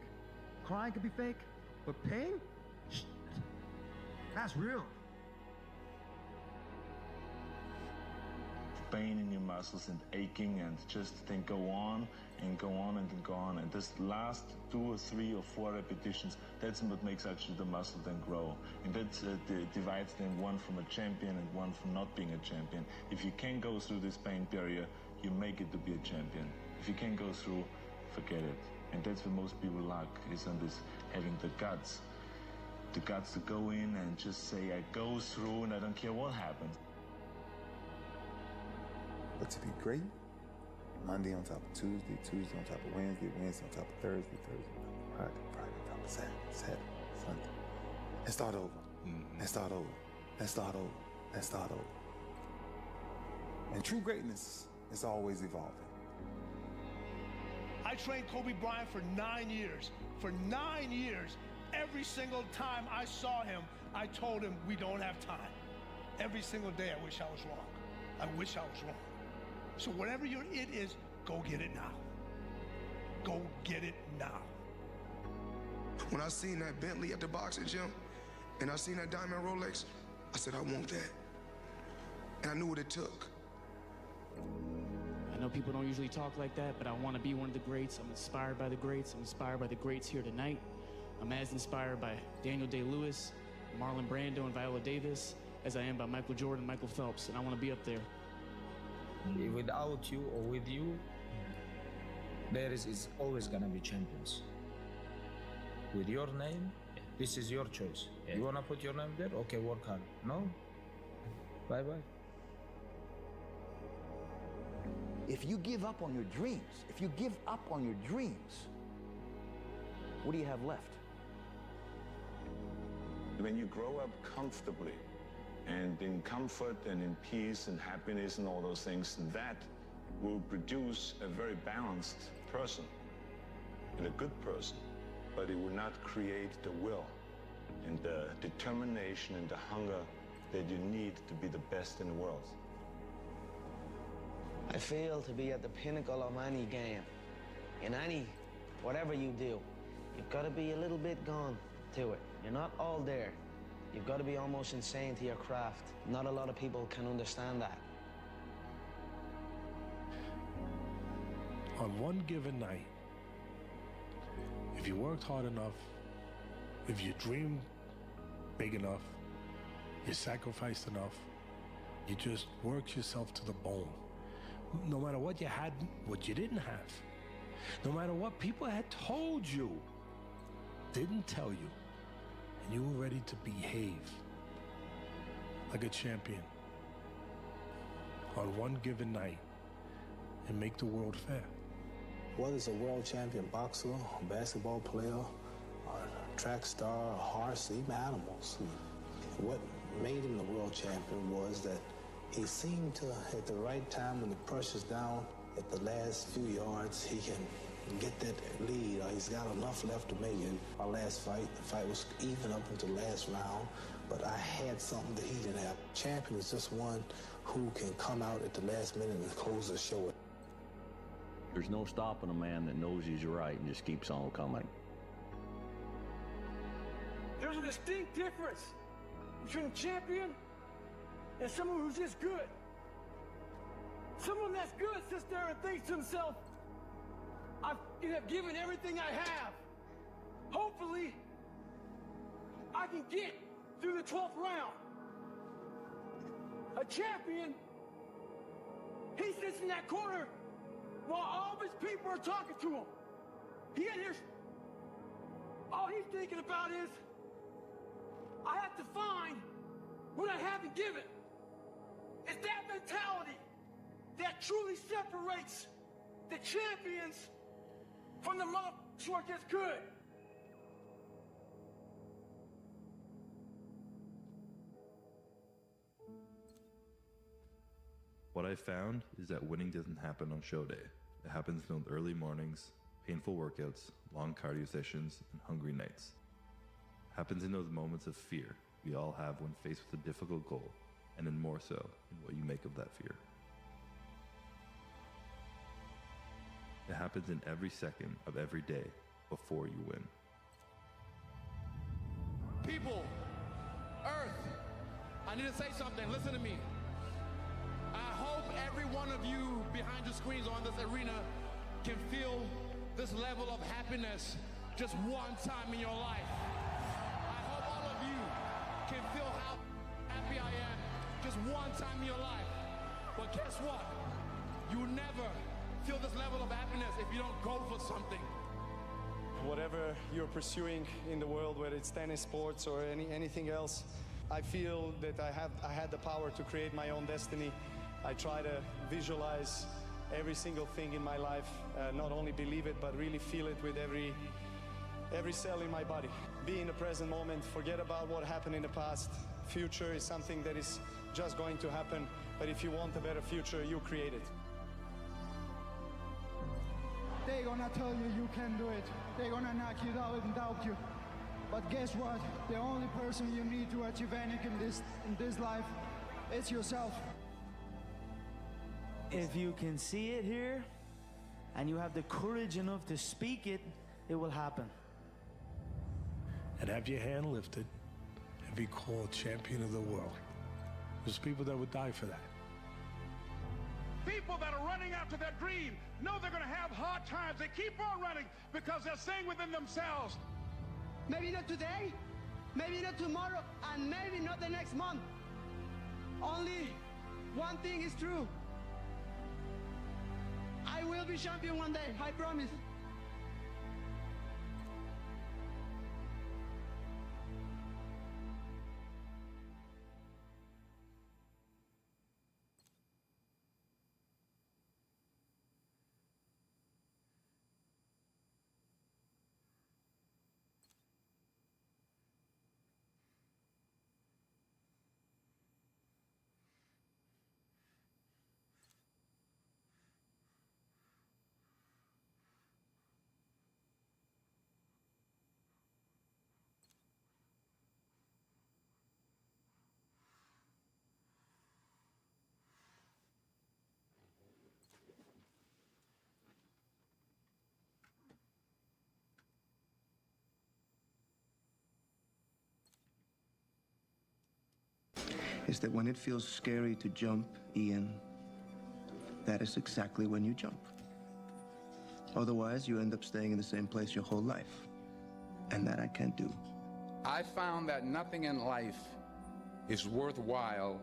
crying could be fake, but pain, that's real. Pain in your muscles and aching, and just then go on and go on and then go on. And this last 2 or 3 or 4 repetitions, that's what makes actually the muscle then grow. And that divides then one from a champion and one from not being a champion. If you can go through this pain barrier, you make it to be a champion. If you can't go through, forget it. And that's what most people lack, is on this, having the guts to go in and just say, I go through and I don't care what happens. But to be great, Monday on top of Tuesday, Tuesday on top of Wednesday, Wednesday on top of Thursday, Thursday on top of Friday, Friday on top of Saturday, Saturday, Sunday. And start over. And start over. And start over. And start over. And true greatness is always evolving. I trained Kobe Bryant for 9 years. For 9 years, every single time I saw him, I told him, we don't have time. Every single day, I wish I was wrong. I wish I was wrong. So whatever your it is, go get it now. Go get it now. When I seen that Bentley at the boxing gym, and I seen that diamond Rolex, I said, I want that. And I knew what it took. I know people don't usually talk like that, but I want to be one of the greats. I'm inspired by the greats. I'm inspired by the greats here tonight. I'm as inspired by Daniel Day-Lewis, Marlon Brando, and Viola Davis as I am by Michael Jordan and Michael Phelps, and I want to be up there. Without you or with you, there is always gonna be champions. With your name, this is your choice. You wanna put your name there? Okay, work hard. No? Bye-bye. If you give up on your dreams, what do you have left? When you grow up comfortably and in comfort and in peace and happiness and all those things, that will produce a very balanced person and a good person, but it will not create the will and the determination and the hunger that you need to be the best in the world. I feel to be at the pinnacle of any game, in whatever you do, you've got to be a little bit gone to it. You're not all there. You've got to be almost insane to your craft. Not a lot of people can understand that. On one given night, if you worked hard enough, if you dreamed big enough, you sacrificed enough, you just worked yourself to the bone. No matter what you had, what you didn't have, no matter what people had told you, didn't tell you, and you were ready to behave like a champion on one given night and make the world fair. Whether it's a world champion boxer, a basketball player, a track star, a horse, even animals, what made him the world champion was that he seemed to, at the right time when the pressure's down, at the last few yards, he can get that lead, or he's got enough left to make it. Our last fight, the fight was even up until the last round, but I had something that he didn't have. Champion is just one who can come out at the last minute and close the show. There's no stopping a man that knows he's right and just keeps on coming. There's a distinct difference between a champion and someone who's just good. Someone that's good sits there and thinks to himself, I have given everything I have. Hopefully, I can get through the 12th round. A champion, he sits in that corner while all of his people are talking to him. He ain't here. All he's thinking about is, I have to find what I haven't given. It's that mentality that truly separates the champions from the motherfuckers who are just good. What I found is that winning doesn't happen on show day. It happens in those early mornings, painful workouts, long cardio sessions, and hungry nights. It happens in those moments of fear we all have when faced with a difficult goal, and then more so in what you make of that fear. It happens in every second of every day before you win. People, Earth, I need to say something. Listen to me. I hope every one of you behind your screens or in this arena can feel this level of happiness just one time in your life. I hope all of you can feel how happy I am just one time in your life. But guess what? You will never feel this level of happiness if you don't go for something. Whatever you're pursuing in the world, whether it's tennis, sports, or anything else, I feel that I had the power to create my own destiny. I try to visualize every single thing in my life, not only believe it, but really feel it with every cell in my body. Be in the present moment, forget about what happened in the past. Future is something that is just going to happen. But if you want a better future, you create it. They're gonna tell you you can do it. They're gonna knock you down and doubt you. But guess what? The only person you need to achieve anything in this life is yourself. If you can see it here, and you have the courage enough to speak it, it will happen. And have your hand lifted and be called champion of the world. There's people that would die for that. People that are running after their dream know they're going to have hard times. They keep on running because they're saying within themselves, Maybe not today, maybe not tomorrow, and maybe not the next month. Only one thing is true. I will be champion one day, I promise. Is that when it feels scary to jump, Ian, that is exactly when you jump. Otherwise, you end up staying in the same place your whole life. And that I can't do. I found that nothing in life is worthwhile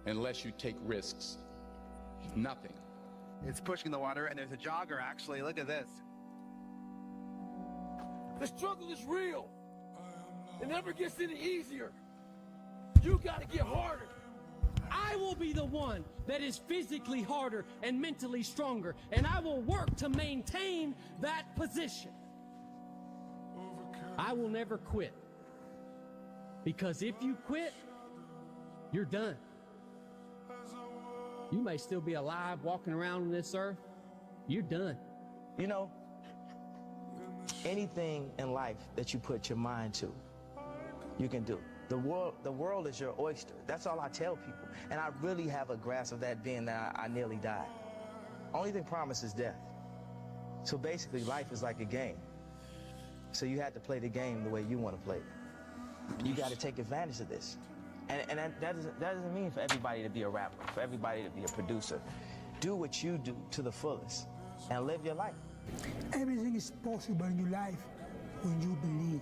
unless you take risks. Nothing. It's pushing the water, and there's a jogger, actually. Look at this. The struggle is real. It never gets any easier. You gotta get harder. I will be the one that is physically harder and mentally stronger, and I will work to maintain that position. I will never quit. Because if you quit, you're done. You may still be alive walking around on this earth. You're done. You know, anything in life that you put your mind to, you can do. The world is your oyster. That's all I tell people. And I really have a grasp of that being that I nearly died. Only thing promised is death. So basically, life is like a game. So you have to play the game the way you want to play it. You got to take advantage of this. And that doesn't mean for everybody to be a rapper, for everybody to be a producer. Do what you do to the fullest and live your life. Everything is possible in your life when you believe.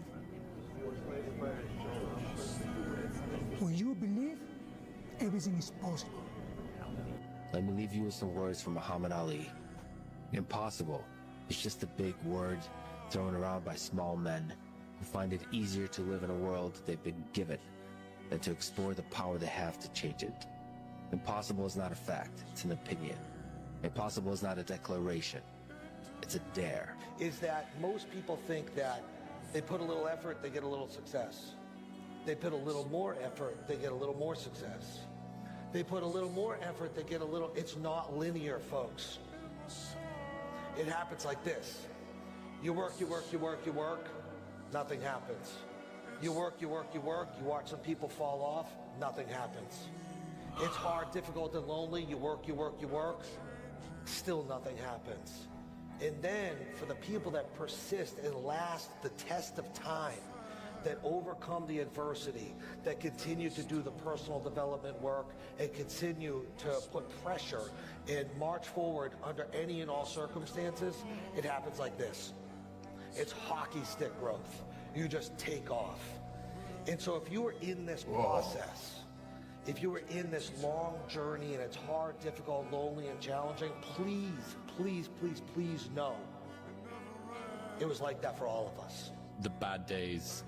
When you believe, everything is possible. Let me leave you with some words from Muhammad Ali. Impossible is just a big word thrown around by small men who find it easier to live in a world they've been given than to explore the power they have to change it. Impossible is not a fact, it's an opinion. Impossible is not a declaration, it's a dare. Is that most people think that they put a little effort, they get a little success. They put a little more effort, they get a little more success. They put a little more effort, they get a little, it's not linear, folks. It happens like this. You work, you work, you work, you work, nothing happens. You work, you work, you work, you watch some people fall off, nothing happens. It's hard, difficult, and lonely, you work, you work, you work, still nothing happens. And then, for the people that persist and last the test of time, that overcome the adversity, that continue to do the personal development work and continue to put pressure and march forward under any and all circumstances, it happens like this. It's hockey stick growth. You just take off. And so if you were in this process, if you were in this long journey and it's hard, difficult, lonely, and challenging, please, please, please, please know it was like that for all of us. The bad days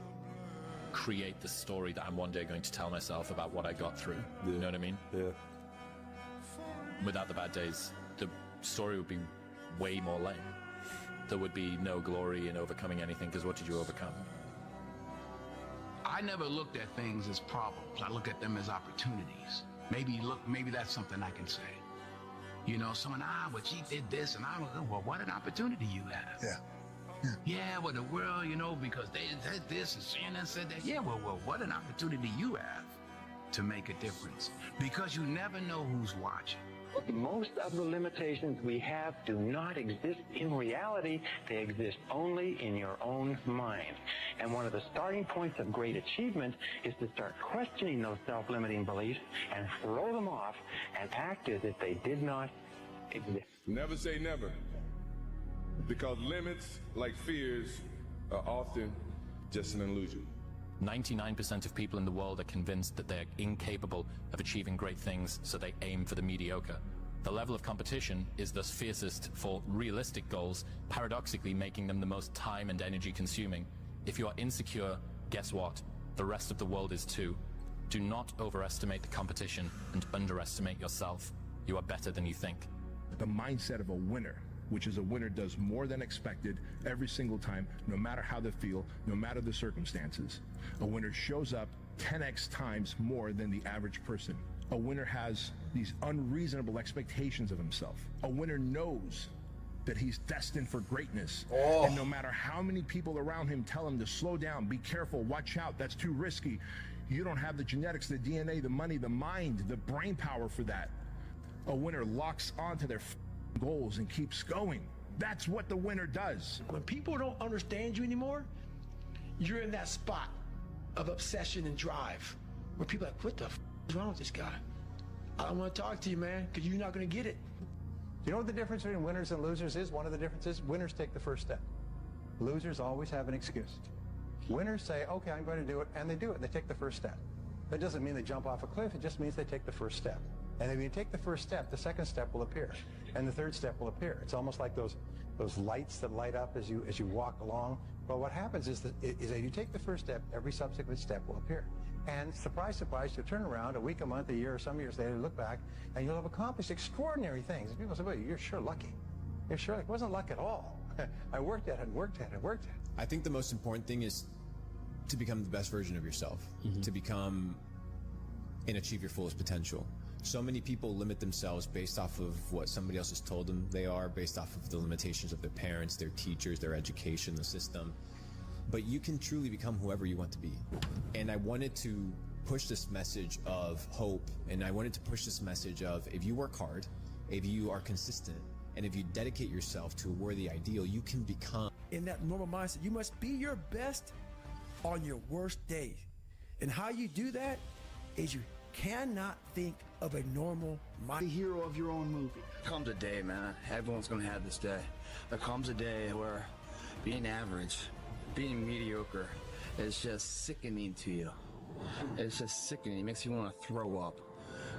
create the story that I'm one day going to tell myself about what I got through. You know what I mean? Yeah. Without the bad days, the story would be way more lame. There would be no glory in overcoming anything, because what did you overcome? I never looked at things as problems. I look at them as opportunities. maybe that's something I can say. You know, someone, well, she did this, and I was, well, what an opportunity you have. Yeah. Yeah, well, the world, you know, because they said this and CNN said that. Yeah, well, what an opportunity you have to make a difference, because you never know who's watching. Most of the limitations we have do not exist in reality. They exist only in your own mind. And one of the starting points of great achievement is to start questioning those self-limiting beliefs and throw them off and act as if they did not exist. Never say never, because limits, like fears, are often just an illusion. 99% of people in the world are convinced that they're incapable of achieving great things, so they aim for the mediocre. The level of competition is thus fiercest for realistic goals, paradoxically making them the most time and energy consuming. If you are insecure, guess what? The rest of the world is too. Do not overestimate the competition and underestimate yourself. You are better than you think. The mindset of a winner, which is a winner does more than expected every single time, no matter how they feel, no matter the circumstances. A winner shows up 10x times more than the average person. A winner has these unreasonable expectations of himself. A winner knows that he's destined for greatness. And no matter how many people around him tell him to slow down, be careful, watch out, that's too risky. You don't have the genetics, the DNA, the money, the mind, the brain power for that. A winner locks onto their goals and keeps going. That's what the winner does. When people don't understand you anymore, you're in that spot of obsession and drive where people are like, what the is wrong with this guy? I don't want to talk to you, man, because you're not going to get it. Do you know what the difference between winners and losers is? One of the differences, winners take the first step. Losers always have an excuse. Winners say, okay, I'm going to do it, and they do it. They take the first step. That doesn't mean they jump off a cliff. It just means they take the first step. And if you take the first step, the second step will appear, and the third step will appear. It's almost like those lights that light up as you walk along. Well, what happens is that you take the first step, every subsequent step will appear. And surprise, surprise, you'll turn around a week, a month, a year, or some years later, look back, and you'll have accomplished extraordinary things. And people say, well, you're sure lucky. You're sure lucky. It wasn't luck at all. I worked at it and worked at it and worked at it. I think the most important thing is to become the best version of yourself, to become and achieve your fullest potential. So many people limit themselves based off of what somebody else has told them they are, based off of the limitations of their parents, their teachers, their education, the system. But you can truly become whoever you want to be. And I wanted to push this message of hope, and I wanted to push this message of, if you work hard, if you are consistent, and if you dedicate yourself to a worthy ideal, you can become. In that normal mindset, you must be your best on your worst day. And how you do that is you cannot think of a normal mind. The hero of your own movie. There comes a day, man. Everyone's gonna have this day. There comes a day where being average, being mediocre is just sickening to you. It's just sickening. It makes you want to throw up.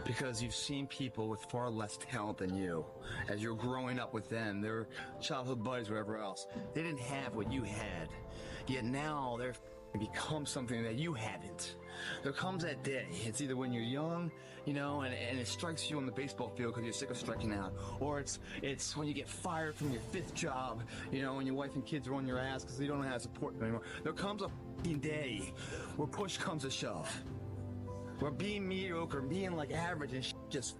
Because you've seen people with far less talent than you. As you're growing up with them, their childhood buddies, whatever else, they didn't have what you had. Yet now they're become something that you haven't. There comes that day. It's either when you're young, you know, and it strikes you on the baseball field because you're sick of striking out, or it's when you get fired from your 5th job, you know, and your wife and kids are on your ass because they don't know how to support you anymore. There comes a day where push comes to shove, where being mediocre, being like average and just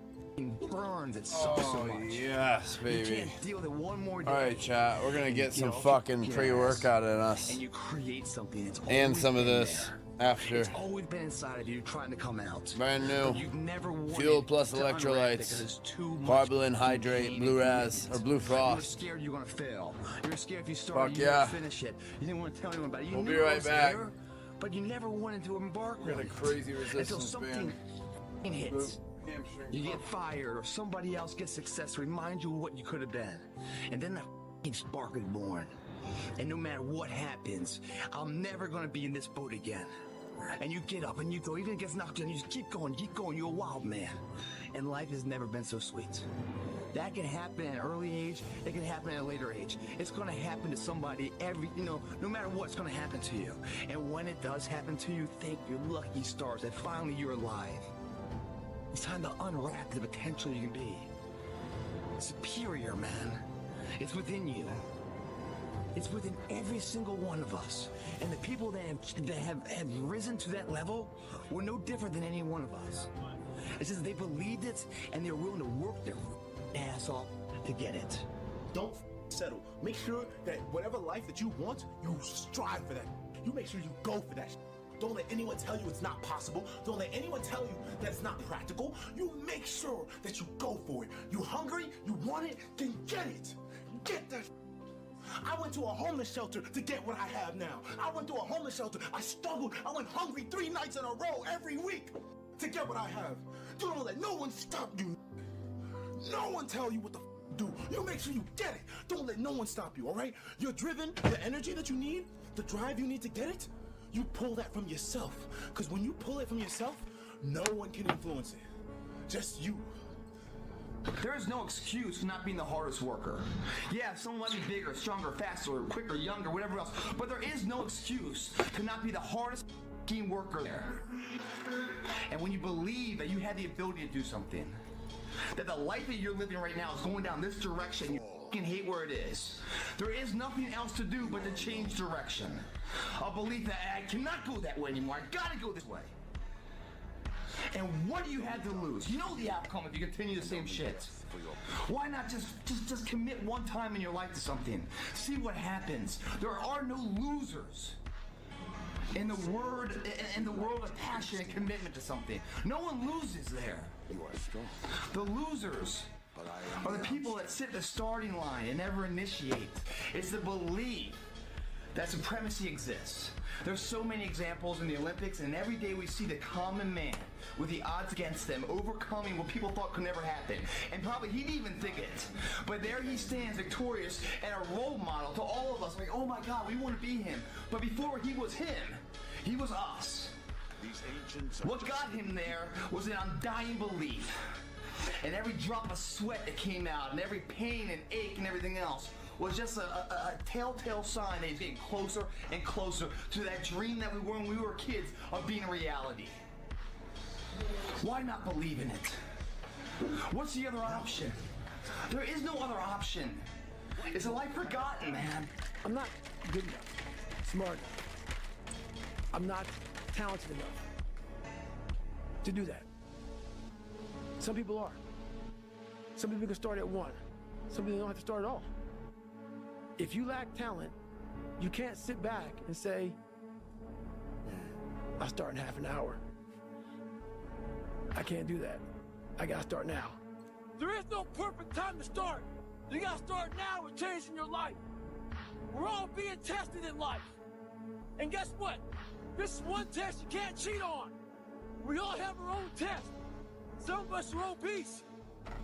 burns. It sucks so much. Yes, baby. You can't deal with it one more day. All right, chat. We're gonna get some fucking pre-workout in us, and you create something that's and some of this there. after. It's always been inside of you, trying to come out. Brand new. You've never Fuel plus electrolytes, Carbolin Hydrate, Blue Raz or Blue Frost. You're scared you're gonna fail. You're scared if you start, Fuck you yeah. won't finish it. You didn't want to tell anyone about it. You We'll knew be it right was back. there, but you never wanted to embark on Got a it. crazy Until resistance something hits. You get fired, or somebody else gets success, remind you of what you could have been. And then the spark is born. And no matter what happens, I'm never gonna be in this boat again. And you get up and you go, even if it gets knocked down, you just keep going, you're a wild man. And life has never been so sweet. That can happen at an early age, it can happen at a later age. It's gonna happen to somebody no matter what, it's gonna happen to you. And when it does happen to you, thank your lucky stars that finally you're alive. It's time to unwrap the potential you can be. Superior, man. It's within you. It's within every single one of us. And the people that have risen to that level were no different than any one of us. It's just they believed it and they're willing to work their ass off to get it. Don't settle. Make sure that whatever life that you want, you strive for that. You make sure you go for that. Don't let anyone tell you it's not possible. Don't let anyone tell you that it's not practical. You make sure that you go for it. You hungry? You want it? Then get it. Get that. I went to a homeless shelter to get what I have now. I went to a homeless shelter. I struggled. I went hungry 3 nights in a row every week to get what I have. Don't let no one stop you. No one tell you what the do. You make sure you get it. Don't let no one stop you, all right? You're driven. The energy that you need, the drive you need to get it, you pull that from yourself. Because when you pull it from yourself, no one can influence it. Just you. There is no excuse for not being the hardest worker. Yeah, someone might be bigger, stronger, faster, quicker, younger, whatever else, but there is no excuse to not be the hardest worker there. And when you believe that you have the ability to do something, that the life that you're living right now is going down this direction, you fucking hate where it is. There is nothing else to do but to change direction. A belief that I cannot go that way anymore, I gotta go this way. And what do you have to lose? You know the outcome if you continue the same shit. Why not just commit one time in your life to something? See what happens. There are no losers in the world of passion and commitment to something. No one loses there. You are strong. The losers are the people that sit at the starting line and never initiate. It's the belief that supremacy exists. There's so many examples in the Olympics, and every day we see the common man with the odds against them overcoming what people thought could never happen. And probably he didn't even think it. But there he stands victorious and a role model to all of us. Like, oh my God, we want to be him. But before he was him, he was us. What got him there was an undying belief. And every drop of sweat that came out, and every pain and ache and everything else was just a telltale sign that he's getting closer and closer to that dream that we were when we were kids of being a reality. Why not believe in it? What's the other option? There is no other option. It's a life forgotten, man. I'm not good enough, smart enough. I'm not talented enough to do that. Some people are. Some people can start at 1. Some people don't have to start at all. If you lack talent, you can't sit back and say, I'll start in half an hour. I can't do that. I gotta start now. There is no perfect time to start. You gotta start now with changing your life. We're all being tested in life. And guess what? This is one test you can't cheat on. We all have our own test. Some of us are obese.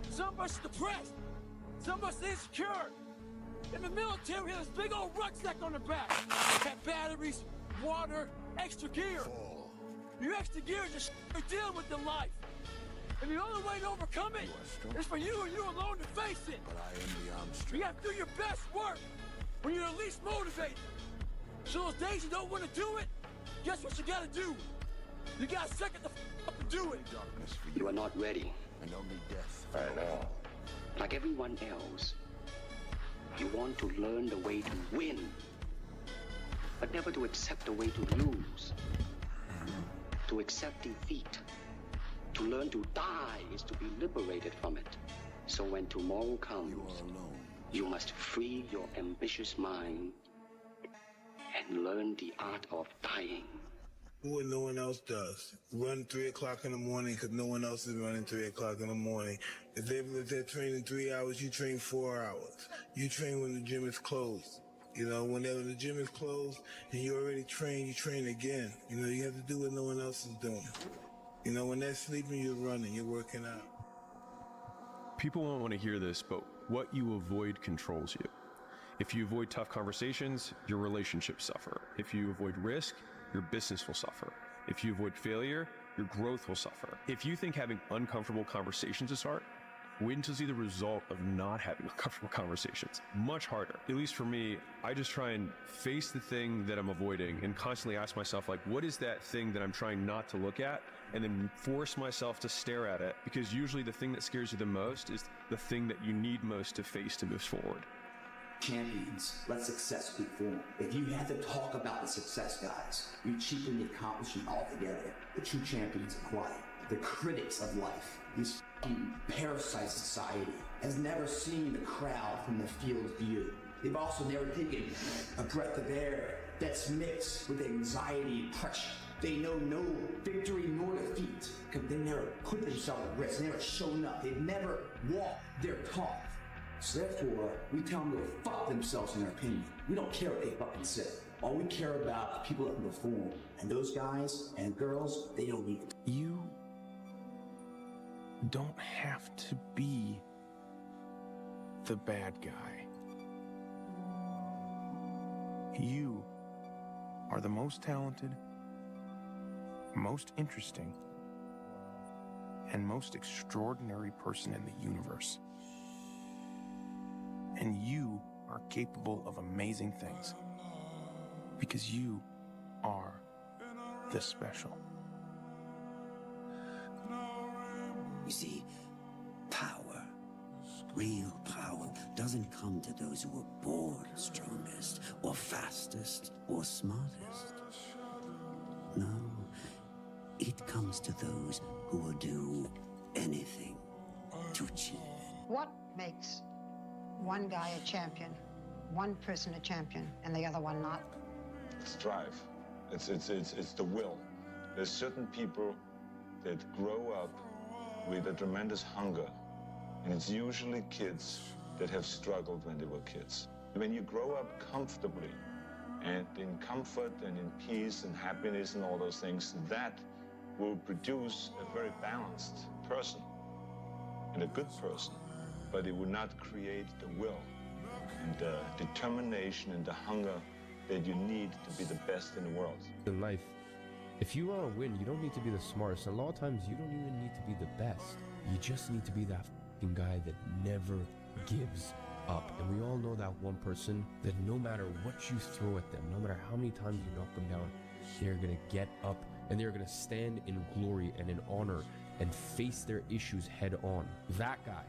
Some of us are depressed. Some of us are insecure. In the military, we have this big old rucksack on the back. Have batteries, water, extra gear. Your extra gear is just you're dealing with in life. And the only way to overcome it is for you and you alone to face it. But I am the Armstrong. You have to do your best work when you're the least motivated. So those days you don't want to do it, guess what you gotta do? You gotta suck it the up and do it. You are not ready. And only death. I know. Like everyone else, you want to learn the way to win, but never to accept the way to lose. To accept defeat, to learn to die is to be liberated from it. So when tomorrow comes, you must free your ambitious mind and learn the art of dying. What no one else does. Run 3 o'clock in the morning because no one else is running 3 o'clock in the morning. If they're training 3 hours, you train 4 hours. You train when the gym is closed. You know, whenever the gym is closed and you already train, you train again. You know, you have to do what no one else is doing. You know, when they're sleeping, you're running, you're working out. People won't want to hear this, but what you avoid controls you. If you avoid tough conversations, your relationships suffer. If you avoid risk, your business will suffer. If you avoid failure, your growth will suffer. If you think having uncomfortable conversations is hard, wait until you see the result of not having uncomfortable conversations. Much harder. At least for me, I just try and face the thing that I'm avoiding and constantly ask myself, like, what is that thing that I'm trying not to look at? And then force myself to stare at it, because usually the thing that scares you the most is the thing that you need most to face to move forward. Champions, let success speak for them. If you have to talk about the success, guys, you cheapen the accomplishment altogether. The true champions are quiet. the critics of life. This fucking parasite society has never seen the crowd from the field of view. They've also never taken a breath of air that's mixed with anxiety and pressure. They know no victory nor defeat because they never put themselves at risk. They never shown up. They've never walked their talk. So therefore, we tell them to go fuck themselves in their opinion. We don't care what they fucking say. All we care about is people that can perform. And those guys and girls, they don't need it. You don't have to be the bad guy. You are the most talented, most interesting, and most extraordinary person in the universe. And you are capable of amazing things because you are the special. You see, power, real power, doesn't come to those who are born strongest, or fastest, or smartest. No, it comes to those who will do anything to achieve it. What makes one guy a champion, one person a champion, and the other one not? It's drive. It's the will. There's certain people that grow up with a tremendous hunger, and it's usually kids that have struggled when they were kids. When you grow up comfortably and in comfort and in peace and happiness and all those things, that will produce a very balanced person and a good person, but it will not create the will and the determination and the hunger that you need to be the best in the world. In life, if you want to win, you don't need to be the smartest. And a lot of times, you don't even need to be the best. You just need to be that f***ing guy that never gives up. And we all know that one person that no matter what you throw at them, no matter how many times you knock them down, they're going to get up and they're going to stand in glory and in honor and face their issues head on. That guy,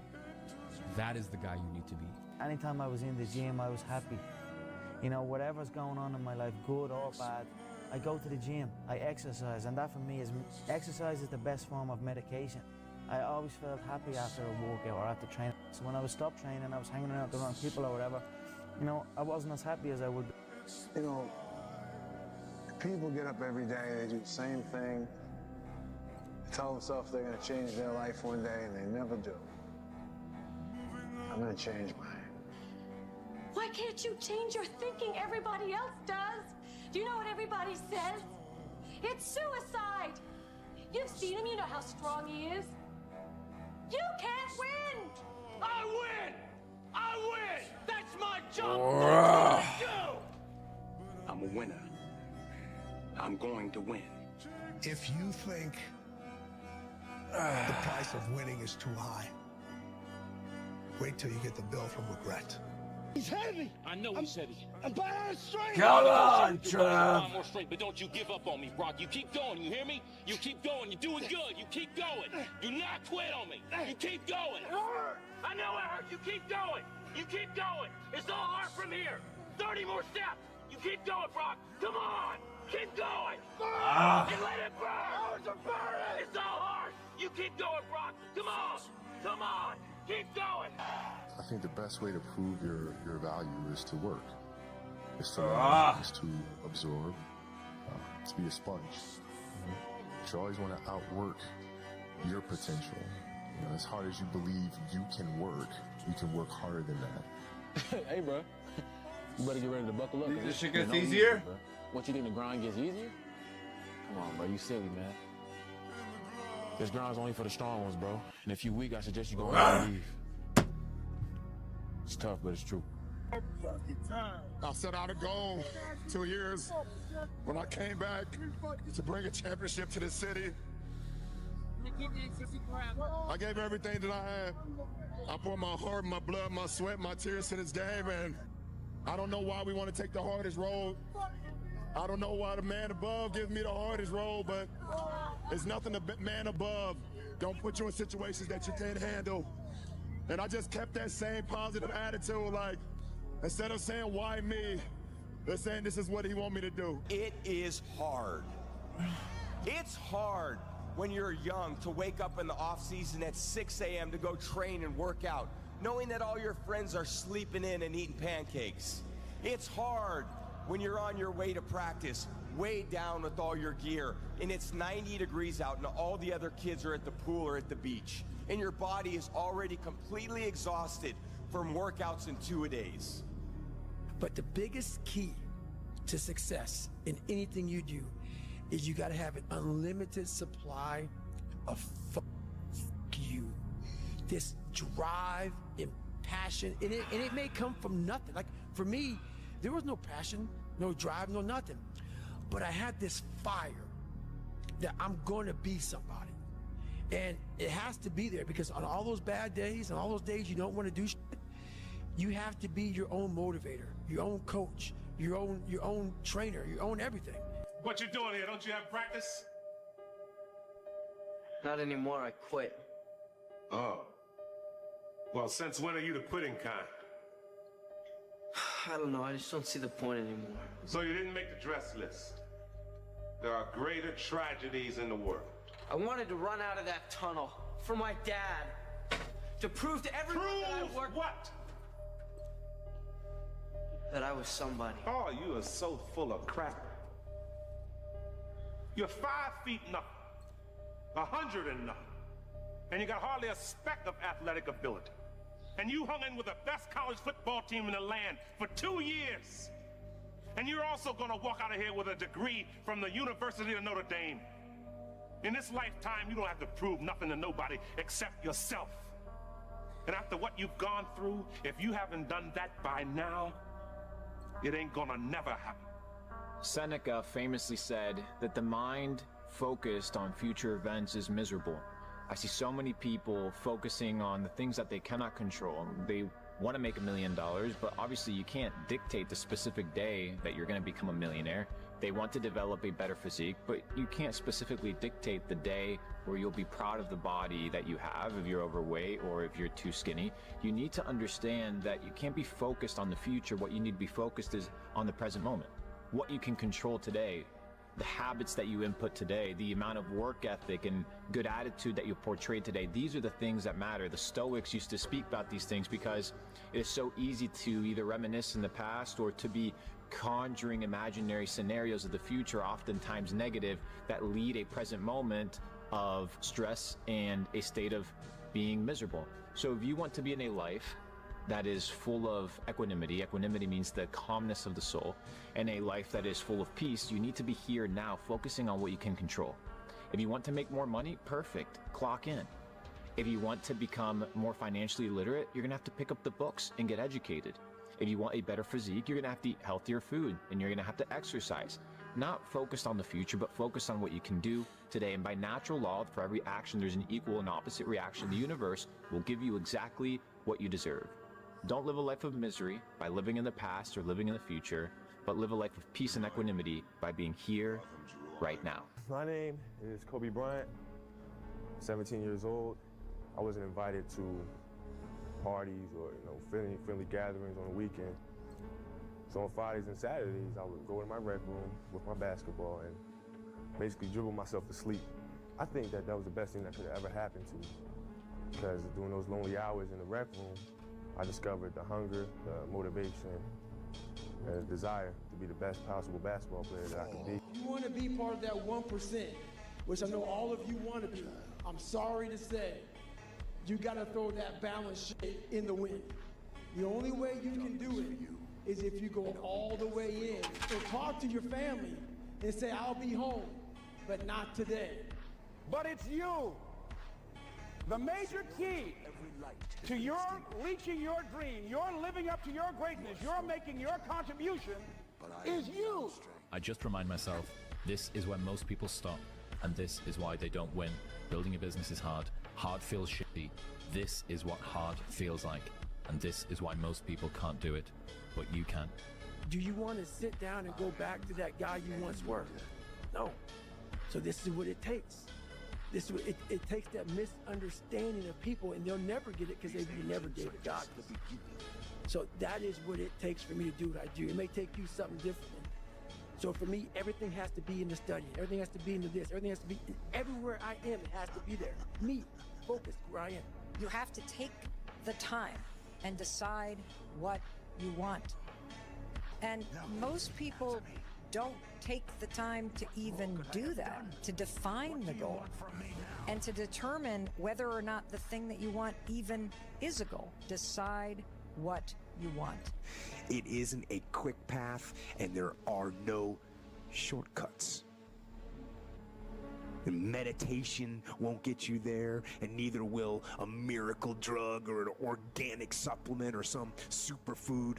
that is the guy you need to be. Anytime I was in the gym, I was happy. You know, whatever's going on in my life, good or bad, I go to the gym, I exercise, and that for me is, exercise is the best form of medication. I always felt happy after a workout or after training. So when I was stopped training, I was hanging around with the wrong people or whatever, you know, I wasn't as happy as I would be. You know, people get up every day, they do the same thing, tell themselves they're gonna change their life one day, and they never do. I'm gonna change mine. Why can't you change your thinking? Everybody else does. Do you know what everybody says? It's suicide. You've seen him. You know how strong he is. You can't win. I win. I win. That's my job. That's what I do. I'm a winner. I'm going to win. If you think the price of winning is too high, wait till you get the bill from regret. He's heavy. I know he's heavy. I'm bad on strength. Come on, Trev. More strength, but don't you give up on me, Brock. You keep going. You hear me? You keep going. You're doing good. You keep going. Do not quit on me. You keep going. It hurt. I know it hurt. You keep going. You keep going. It's all hard from here. 30 more steps. You keep going, Brock. Come on. Keep going. And let it burn. It's burning. It's all hard. You keep going, Brock. Come on. Come on. Keep going. I think the best way to prove your value is to work, is to learn, is to absorb, to be a sponge. You always want to outwork your potential. You know, as hard as you believe you can work harder than that. Hey, bro, you better get ready to buckle up. This shit gets easier? What, you think the grind gets easier? Come on, bro, you silly, man. This grind's only for the strong ones, bro. And if you weak, I suggest you go ahead and leave. It's tough, but it's true. I set out a goal 2 years when I came back to bring a championship to the city. I gave everything that I had. I poured my heart, my blood, my sweat, my tears to this game, and I don't know why we want to take the hardest road. I don't know why the man above gives me the hardest road, but it's nothing the man above don't put you in situations that you can't handle. And I just kept that same positive attitude, like, instead of saying, why me, they're saying this is what he want me to do. It is hard. It's hard when you're young to wake up in the off season at 6 a.m. to go train and work out, knowing that all your friends are sleeping in and eating pancakes. It's hard when you're on your way to practice, weighed down with all your gear, and it's 90 degrees out and all the other kids are at the pool or at the beach, and your body is already completely exhausted from workouts and two-a-days. But the biggest key to success in anything you do is you gotta have an unlimited supply of you. This drive and passion, and it may come from nothing. Like for me, there was no passion, no drive, no nothing. But I had this fire that I'm gonna be somebody. And it has to be there because on all those bad days and all those days you don't wanna do shit, you have to be your own motivator, your own coach, your own trainer, your own everything. What you doing here? Don't you have practice? Not anymore, I quit. Oh. Well, since when are you the quitting kind? I don't know, I just don't see the point anymore. So you didn't make the dress list. There are greater tragedies in the world. I wanted to run out of that tunnel for my dad. To prove to everyone that I worked. What? That I was somebody. Oh, you are so full of crap. You're 5 feet nothing, 100 and nothing, and you got hardly a speck of athletic ability. And you hung in with the best college football team in the land for 2 years. And you're also gonna walk out of here with a degree from the University of Notre Dame. In this lifetime, you don't have to prove nothing to nobody except yourself. And after what you've gone through, if you haven't done that by now, it ain't gonna never happen. Seneca famously said that the mind focused on future events is miserable. I see so many people focusing on the things that they cannot control. They want to make $1 million, but obviously you can't dictate the specific day that you're going to become a millionaire. They want to develop a better physique, but you can't specifically dictate the day where you'll be proud of the body that you have if you're overweight or if you're too skinny. You need to understand that you can't be focused on the future. What you need to be focused is on the present moment. What you can control today, the habits that you input today, the amount of work ethic and good attitude that you portray today, these are the things that matter. The Stoics used to speak about these things because it is so easy to either reminisce in the past or to be conjuring imaginary scenarios of the future, oftentimes negative, that lead a present moment of stress and a state of being miserable. So if you want to be in a life that is full of equanimity. Equanimity means the calmness of the soul. And a life that is full of peace, you need to be here now, focusing on what you can control. If you want to make more money, perfect, clock in. If you want to become more financially literate, you're gonna have to pick up the books and get educated. If you want a better physique, you're gonna have to eat healthier food and you're gonna have to exercise. Not focused on the future, but focused on what you can do today. And by natural law, for every action, there's an equal and opposite reaction. The universe will give you exactly what you deserve. Don't live a life of misery by living in the past or living in the future, but live a life of peace and equanimity by being here, right now. My name is Kobe Bryant, 17 years old. I wasn't invited to parties or friendly gatherings on the weekend. So on Fridays and Saturdays, I would go in my rec room with my basketball and basically dribble myself to sleep. I think that was the best thing that could have ever happened to me, because during those lonely hours in the rec room, I discovered the hunger, the motivation, and the desire to be the best possible basketball player that I could be. You want to be part of that 1%, which I know all of you want to be. I'm sorry to say, you got to throw that balance shit in the wind. The only way you can do it is if you go all the way in and talk to your family and say, I'll be home, but not today. But it's you. The major key to your reaching your dream, your living up to your greatness, your making your contribution is you. I just remind myself, this is where most people stop, and this is why they don't win. Building a business is hard. Hard feels shitty. This is what hard feels like, and this is why most people can't do it, but you can. Do you want to sit down and go back to that guy you once were? No. So this is what it takes. It takes that misunderstanding of people, and they'll never get it because they never gave it God. So that is what it takes for me to do what I do. It may take you something different. So for me, everything has to be in the study. Everything has to be into this. Everything has to be everywhere I am. It has to be there. Me, focused where I am. You have to take the time and decide what you want. And most people don't take the time to even do that, to define the goal and to determine whether or not the thing that you want even is a goal. Decide what you want. It isn't a quick path, and there are no shortcuts. And meditation won't get you there, and neither will a miracle drug or an organic supplement or some superfood.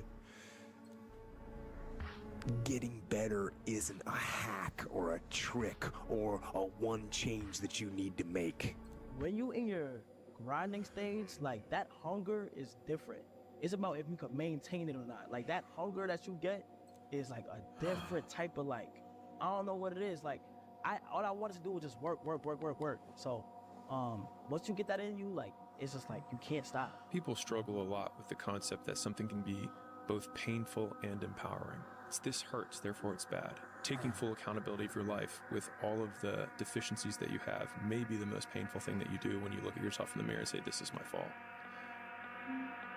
Getting better isn't a hack or a trick or a one change that you need to make. When you in your grinding stage, like that hunger is different. It's about if you can maintain it or not. Like that hunger that you get is like a different type of like, I don't know what it is. Like all I wanted to do was just work. So once you get that in you, like it's just like you can't stop. People struggle a lot with the concept that something can be both painful and empowering. This hurts, therefore it's bad. Taking full accountability of your life with all of the deficiencies that you have may be the most painful thing that you do when you look at yourself in the mirror and say, this is my fault.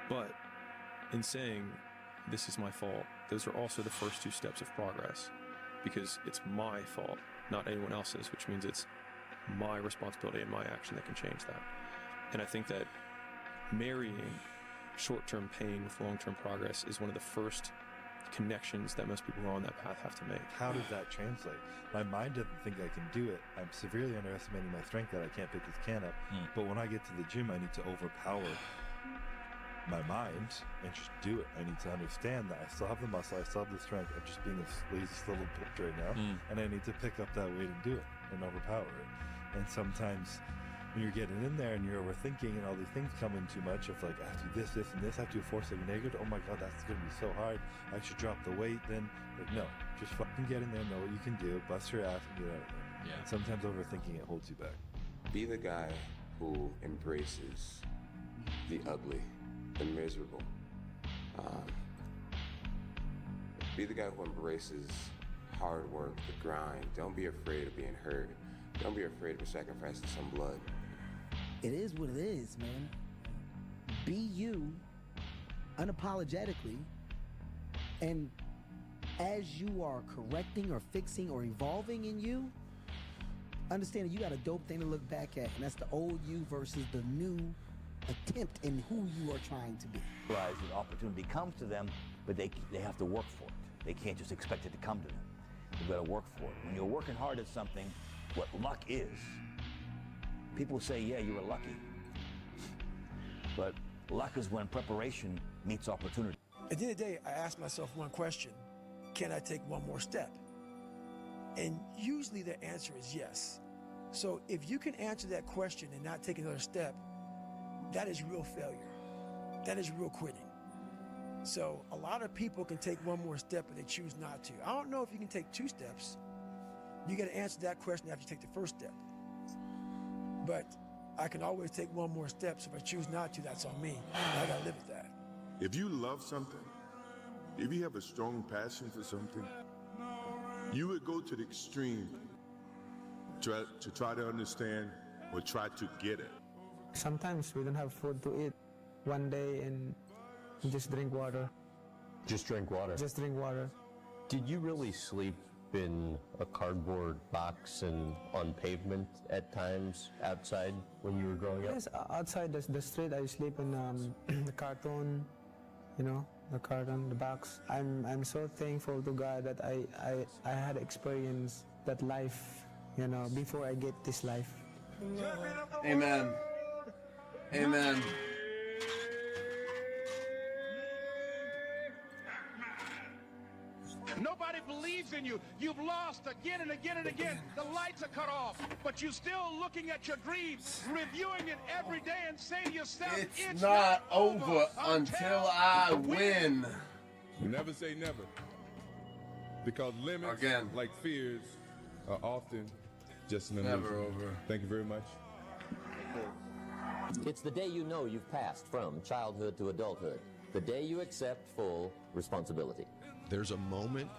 But in saying, this is my fault, those are also the first two steps of progress, because it's my fault, not anyone else's, which means it's my responsibility and my action that can change that. And I think that marrying short-term pain with long-term progress is one of the first connections that most people who are on that path have to make. How does that translate? My mind doesn't think I can do it. I'm severely underestimating my strength that I can't pick this can up. But when I get to the gym, I need to overpower my mind and just do it. I need to understand that I still have the muscle, I still have the strength. I'm just being the laziest little bitch right now. And I need to pick up that weight and do it and overpower it. And sometimes when you're getting in there and you're overthinking and all these things come in too much of like, I have to do this, this, and this, I have to do 4-7 negative. Oh my God, that's going to be so hard. I should drop the weight then. Like, no, just fucking get in there, know what you can do, bust your ass and get out of there. Yeah. And sometimes overthinking it holds you back. Be the guy who embraces the ugly, the miserable. Be the guy who embraces hard work, the grind. Don't be afraid of being hurt. Don't be afraid of sacrificing some blood. It is what it is, man. Be you, unapologetically, and as you are correcting or fixing or evolving in you, understand that you got a dope thing to look back at, and that's the old you versus the new attempt in who you are trying to be. Realize the opportunity comes to them, but they have to work for it. They can't just expect it to come to them. They've got to work for it. When you're working hard at something, what luck is, people say, yeah, you were lucky. But luck is when preparation meets opportunity. At the end of the day, I ask myself one question: can I take one more step? And usually the answer is yes. So if you can answer that question and not take another step, that is real failure. That is real quitting. So a lot of people can take one more step, but they choose not to. I don't know if you can take 2 steps. You got to answer that question after you take the first step. But I can always take one more step, so if I choose not to, that's on me. I got to live with that. If you love something, if you have a strong passion for something, you would go to the extreme to try to understand or try to get it. Sometimes we don't have food to eat one day and we just drink water. Just drink water? Just drink water. Did you really sleep in a cardboard box and on pavement at times outside when you were growing up? Yes, outside the street I sleep in the carton, you know, the carton, the box. I'm so thankful to God that I had experienced that life, you know, before I get this life. Amen. Amen. Nobody believes in you. You've lost again and again and again. The lights are cut off, but you're still looking at your dreams, reviewing it every day and saying to yourself, it's not over until I win. You never say never. Because limits, like fears, are often just an illusion. Never over. Thank you very much. It's the day you know you've passed from childhood to adulthood. The day you accept full responsibility. There's a moment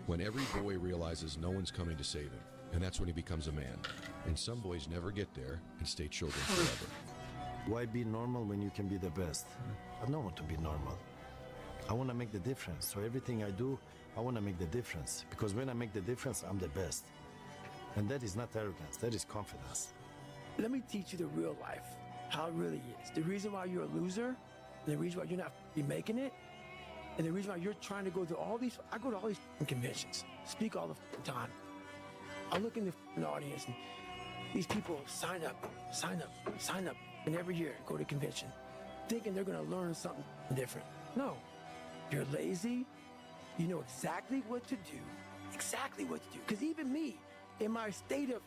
when every boy realizes no one's coming to save him, and that's when he becomes a man. And some boys never get there and stay children forever. Why be normal when you can be the best? I don't want to be normal. I want to make the difference. So everything I do, I want to make the difference. Because when I make the difference, I'm the best. And that is not arrogance, that is confidence. Let me teach you the real life, how it really is. The reason why you're a loser, the reason why you're not making it, and the reason why you're trying to go to all these, I go to all these conventions, speak all the time. I look in the audience and these people sign up, and every year go to convention, thinking they're gonna learn something different. No, you're lazy, you know exactly what to do, Because even me, in my state of,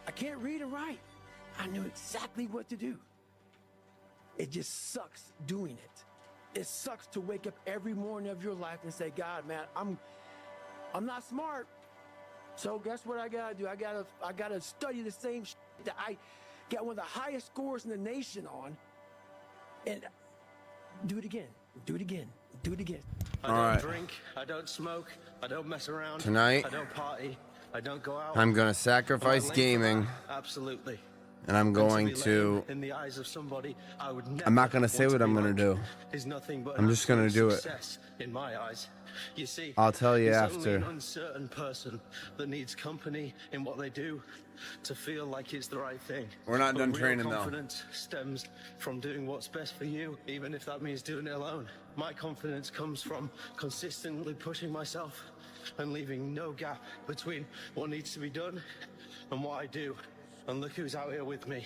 I can't read and write, I knew exactly what to do. It just sucks doing it. It sucks to wake up every morning of your life and say, God, man, I'm not smart. So guess what I gotta do? I gotta study the same shit that I got one of the highest scores in the nation on, and do it again. I don't drink, I don't smoke, I don't mess around. Tonight, I don't party, I don't go out. I'm gonna sacrifice gaming. Absolutely. And I'm going to. In the eyes of somebody, I would never I'm not gonna say what I'm gonna do. Is nothing but I'm just gonna do it. success in my eyes. You see, I'll tell you there's after. only an uncertain person that needs company in what they do to feel like it's the right thing. We're not But done real training, though. confidence stems from doing what's best for you, even if that means doing it alone. My confidence comes from consistently pushing myself and leaving no gap between what needs to be done and what I do. And look who's out here with me.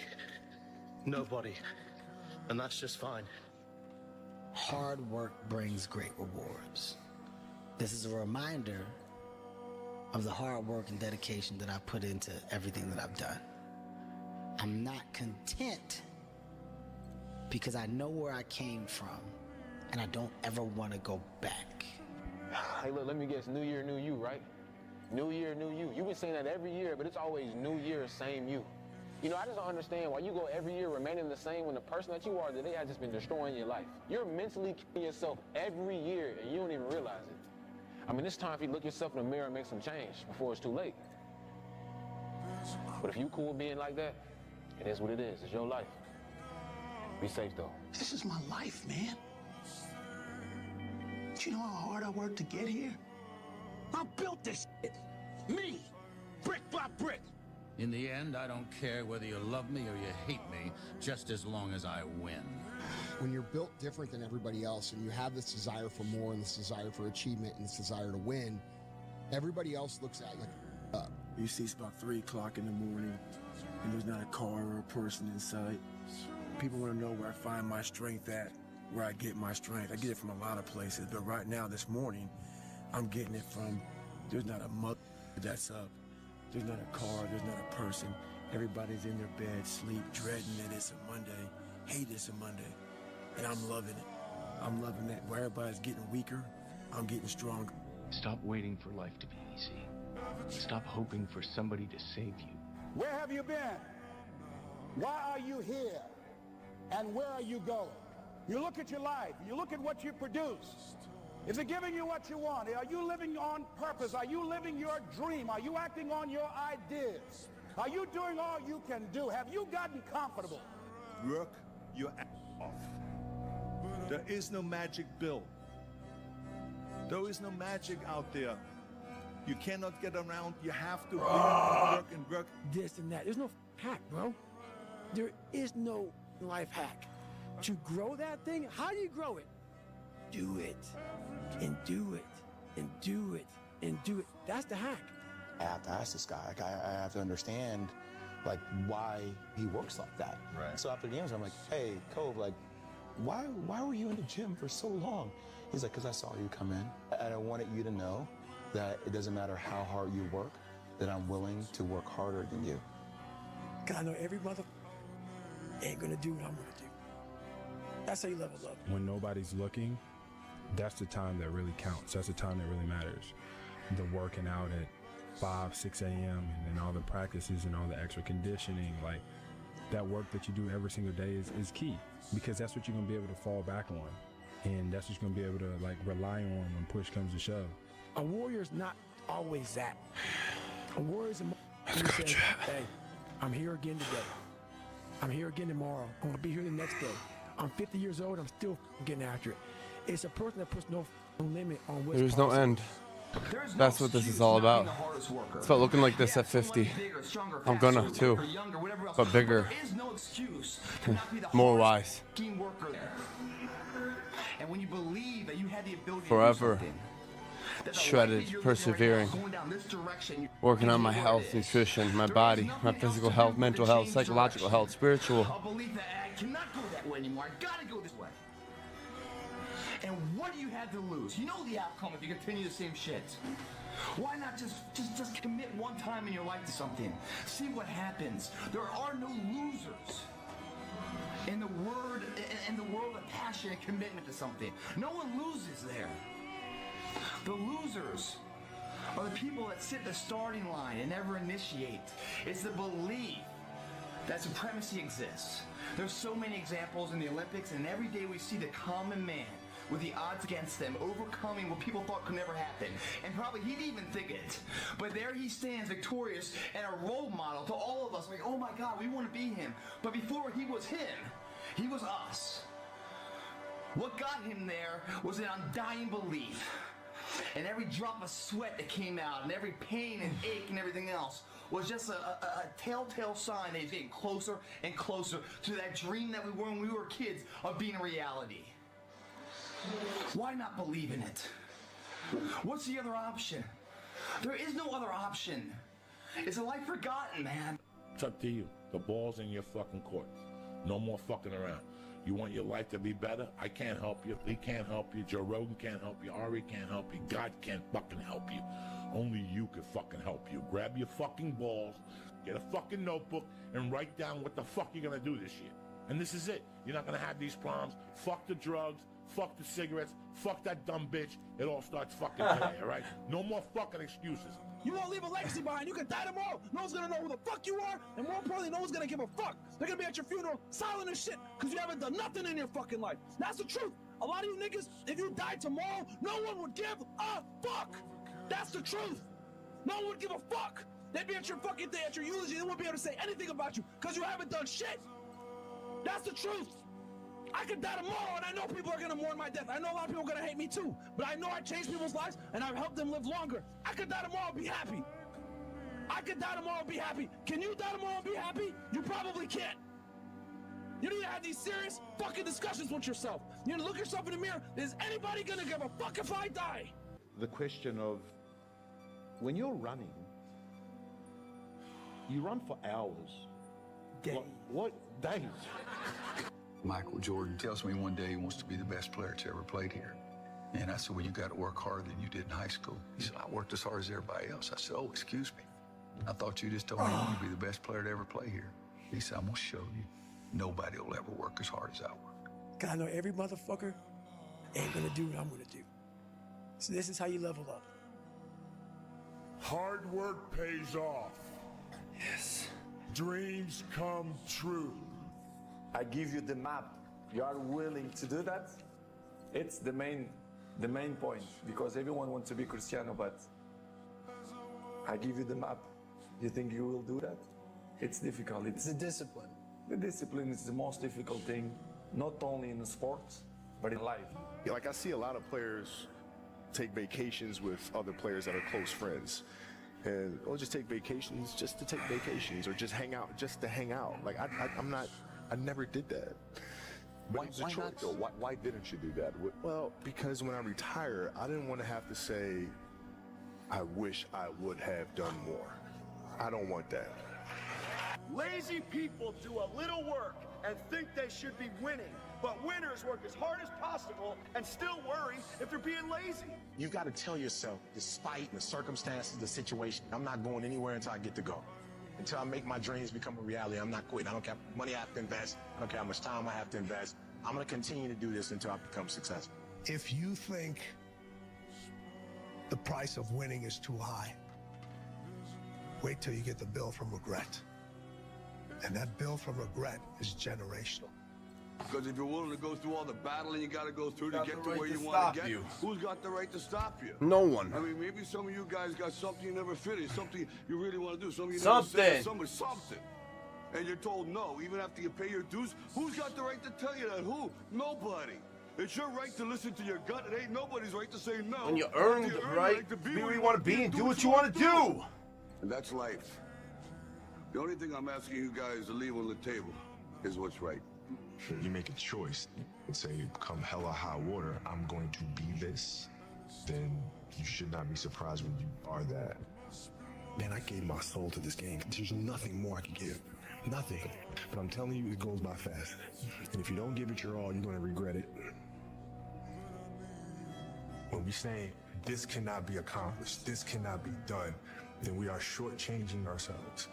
Nobody. And that's just fine. Hard work brings great rewards. This is a reminder of the hard work and dedication that I put into everything that I've done. I'm not content because I know where I came from and I don't ever want to go back. Hey, look, let me guess. New year, new you, right? New year, new you. You've been saying that every year, but it's always new year, same you. You know, I just don't understand why you go every year remaining the same when the person that you are today has just been destroying your life. You're mentally killing yourself every year, and you don't even realize it. I mean, it's time for you to look yourself in the mirror and make some change before it's too late. But if you cool with being like that, it is what it is. It's your life. Be safe, though. This is my life, man. Do you know how hard I worked to get here? I built this shit. Me. Brick by brick. In the end, I don't care whether you love me or you hate me, just as long as I win. When you're built different than everybody else and you have this desire for more and this desire for achievement and this desire to win, everybody else looks at you like up. You see it's about 3 o'clock in the morning and there's not a car or a person in sight. People want to know where I find my strength at, where I get my strength. I get it from a lot of places, but right now, this morning, I'm getting it from, there's not a mother that's up. There's not a car, there's not a person. Everybody's in their bed, sleep, dreading that it's a Monday, hate it's a Monday. And I'm loving it. I'm loving it. Where everybody's getting weaker, I'm getting stronger. Stop waiting for life to be easy. Stop hoping for somebody to save you. Where have you been? Why are you here? And where are you going? You look at your life. You look at what you produce. Is it giving you what you want? Are you living on purpose? Are you living your dream? Are you acting on your ideas? Are you doing all you can do? Have you gotten comfortable? Work your ass off. There is no magic bill. There is no magic out there. You cannot get around. You have to work and work. This and that. There's no hack, bro. There is no life hack. To grow that thing, how do you grow it? Do it. And do it. And do it. And do it. That's the hack. I have to ask this guy. Like, I have to understand, like, why he works like that. Right. So after games, I'm like, hey, Cove, like, why were you in the gym for so long? He's like, because I saw you come in. And I wanted you to know that it doesn't matter how hard you work, that I'm willing to work harder than you. God, I know every mother ain't gonna do what I'm gonna do. That's how you level up. When nobody's looking, that's the time that really counts. That's the time that really matters. The working out at 5, 6 a.m. and then all the practices and all the extra conditioning, like that work that you do every single day is key, because that's what you're gonna be able to fall back on. And that's what you're gonna be able to like rely on when push comes to shove. A warrior's not always that. A warrior's a who says, hey, I'm here again today. I'm here again tomorrow. I'm gonna be here the next day. I'm 50 years old, I'm still getting after it. It's a person that puts no limit on what's There's no possible. end. That's what this is all about. It's about looking like this at 50. I'm gonna too, but bigger, more wise, And when you believe that you had the ability forever to do something, that the shredded, life that you're living right now persevering, is going down this direction, working on my health, nutrition, my body, my physical health, mental health, psychological health, spiritual. a belief that I cannot go that way anymore. I gotta go this way. And what do you have to lose? You know the outcome if you continue the same shit. Why not just commit one time in your life to something? See what happens. There are no losers in the world of passion and commitment to something. No one loses there. The losers are the people that sit the starting line and never initiate. It's the belief that supremacy exists. There's so many examples in the Olympics, and every day we see the common man with the odds against them, overcoming what people thought could never happen. And probably he didn't even think it. But there he stands victorious and a role model to all of us. Like, oh my God, we want to be him. But before he was him, he was us. What got him there was an undying belief. And every drop of sweat that came out, and every pain and ache and everything else was just a telltale sign that he's getting closer and closer to that dream that we were when we were kids of being a reality. Why not believe in it? What's the other option? There is no other option. It's a life forgotten, man. It's up to you. The ball's in your fucking court. No more fucking around. You want your life to be better? I can't help you. Lee can't help you. Joe Rogan can't help you. Ari can't help you. God can't fucking help you. Only you can fucking help you. Grab your fucking balls, get a fucking notebook, and write down what the fuck you're gonna do this year. And this is it. You're not gonna have these problems. Fuck the drugs. Fuck the cigarettes. Fuck that dumb bitch. It all starts fucking today, all right? No more fucking excuses. You won't leave a legacy behind. You can die tomorrow. No one's gonna know who the fuck you are, and more importantly, no one's gonna give a fuck. They're gonna be at your funeral silent as shit because you haven't done nothing in your fucking life. That's the truth. A lot of you niggas, if you died tomorrow, no one would give a fuck. That's the truth. No one would give a fuck. They'd be at your fucking day, at your eulogy. They wouldn't be able to say anything about you because you haven't done shit. That's the truth. I could die tomorrow, and I know people are gonna mourn my death. I know a lot of people are gonna hate me too, but I know I changed people's lives, and I've helped them live longer. I could die tomorrow and be happy. I could die tomorrow and be happy. Can you die tomorrow and be happy? You probably can't. You need to have these serious fucking discussions with yourself. You need to look yourself in the mirror. Is anybody gonna give a fuck if I die? The question of when you're running, you run for hours. Days. What days? Michael Jordan tells me one day he wants to be the best player that's ever played here. And I said, well, you got to work harder than you did in high school. He said, I worked as hard as everybody else. I said, oh, excuse me. I thought you just told me you want to be the best player to ever play here. He said, I'm going to show you. Nobody will ever work as hard as I work. Because I know every motherfucker ain't gonna do what I'm gonna do. So this is how you level up. Hard work pays off. Yes. Dreams come true. I give you the map. You are willing to do that? It's the main point, because everyone wants to be Cristiano, but I give you the map. You think you will do that? It's difficult. It's the discipline. The discipline is the most difficult thing, not only in the sports, but in life. Yeah, like I see a lot of players take vacations with other players that are close friends. And or just take vacations just to take vacations, or just hang out just to hang out. Like I never did that. But why not though? Why didn't you do that? Well, because when I retire, I didn't want to have to say, I wish I would have done more. I don't want that. Lazy people do a little work and think they should be winning, but winners work as hard as possible and still worry if they're being lazy. You've got to tell yourself, despite the circumstances, the situation, I'm not going anywhere until I get to go. Until I make my dreams become a reality, I'm not quitting. I don't care how much money I have to invest. I don't care how much time I have to invest. I'm going to continue to do this until I become successful. If you think the price of winning is too high, wait till you get the bill from regret. And that bill from regret is generational. Because if you're willing to go through all the battling you got to go through to Got get the to right where to you want stop to get, you. who's got the right to stop you? No one. I mean, maybe some of you guys got something you never finished, something you really want to do, something you Something. never said to somebody, something. And you're told no, even after you pay your dues. Who's got the right to tell you that? Who? Nobody. It's your right to listen to your gut. It ain't nobody's right to say no. When you earned the right to be where you want to be and do what you want to do. And that's life. The only thing I'm asking you guys to leave on the table is what's right. If you make a choice and say, come hell or high water, I'm going to be this, then you should not be surprised when you are that. Man, I gave my soul to this game. There's nothing more I can give. Nothing. But I'm telling you, it goes by fast. And if you don't give it your all, you're going to regret it. When we say this cannot be accomplished, this cannot be done, then we are shortchanging ourselves.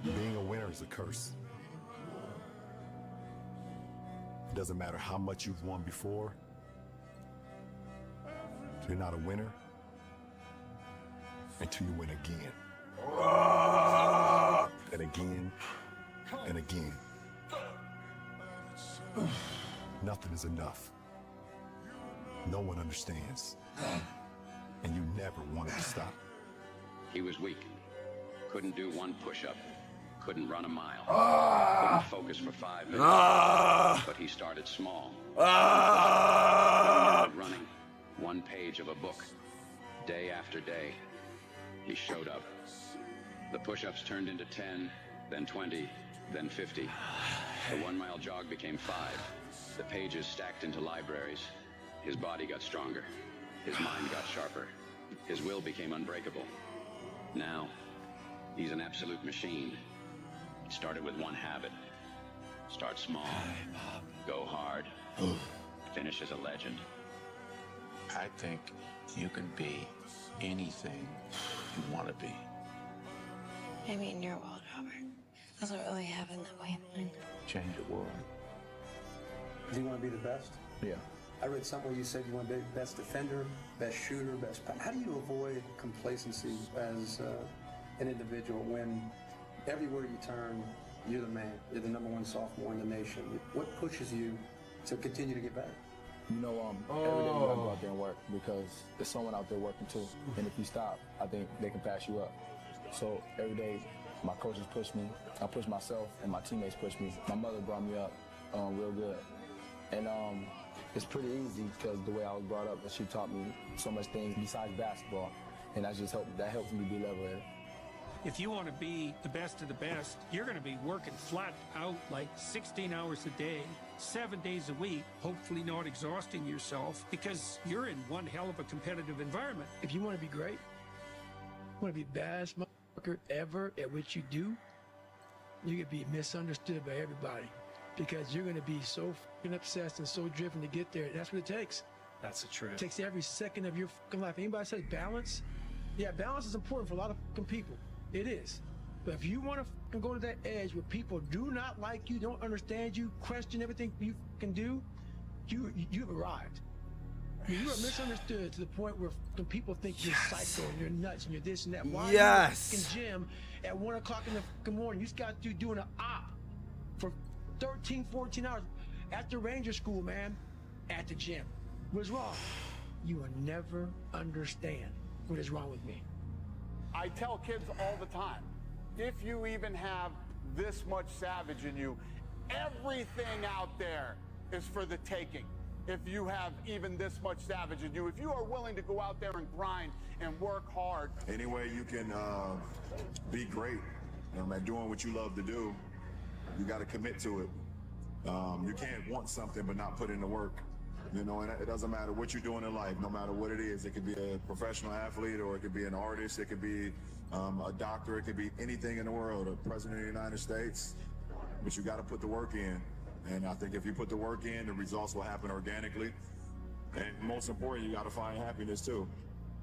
Being a winner is a curse. It doesn't matter how much you've won before. You're not a winner until you win again. And again, and again. Nothing is enough. No one understands. And you never wanted to stop. He was weak. Couldn't do one push-up. Couldn't run a mile. Couldn't focus for 5 minutes. But he started small. Running 1 page of a book. Day after day, he showed up. The push-ups turned into 10, then 20, then 50. The 1 mile jog became 5. The pages stacked into libraries. His body got stronger. His mind got sharper. His will became unbreakable. Now, he's an absolute machine. It started with 1 habit. Start small. Go hard. Finish as a legend. I think you can be anything you want to be. Maybe in your world, Robert, it doesn't really happen that way in mine. Change the world. Do you want to be the best? Yeah. I read somewhere you said you want to be best defender, best shooter, best. How do you avoid complacency as an individual when everywhere you turn, you're the man, you're the #1 sophomore in the nation? What pushes you to continue to get better? You know, every day you gotta go out there and work because there's someone out there working too. And if you stop, I think they can pass you up. So every day, my coaches push me, I push myself, and my teammates push me. My mother brought me up real good. And it's pretty easy because the way I was brought up, and she taught me so much things besides basketball. And that helps me be level-headed. If you want to be the best of the best, you're going to be working flat out like 16 hours a day, 7 days a week, hopefully not exhausting yourself because you're in one hell of a competitive environment. If you want to be great, you want to be the baddest motherfucker ever at what you do, you're going to be misunderstood by everybody because you're going to be so fucking obsessed and so driven to get there. That's what it takes. That's the truth. It takes every second of your fucking life. Anybody says balance? Yeah, balance is important for a lot of fucking people. It is. But if you want to fucking go to that edge where people do not like you, don't understand you, question everything you can do, you've arrived. You are misunderstood to the point where people think you're psycho and you're nuts and you're this and that. Why are you in the fucking gym at 1 o'clock in the fucking morning? You just got to doing an op for 13, 14 hours after Ranger School, man, at the gym. What's wrong? You will never understand what is wrong with me. I tell kids all the time, if you even have this much savage in you, everything out there is for the taking. If you have even this much savage in you, if you are willing to go out there and grind and work hard. Any way you can be great, and doing what you love to do, you got to commit to it. You can't want something but not put in the work. And it doesn't matter what you're doing in life, no matter what it is. It could be a professional athlete, or it could be an artist, it could be a doctor, it could be anything in the world, a president of the United States. But you got to put the work in. And I think if you put the work in, the results will happen organically. And most important, you got to find happiness too.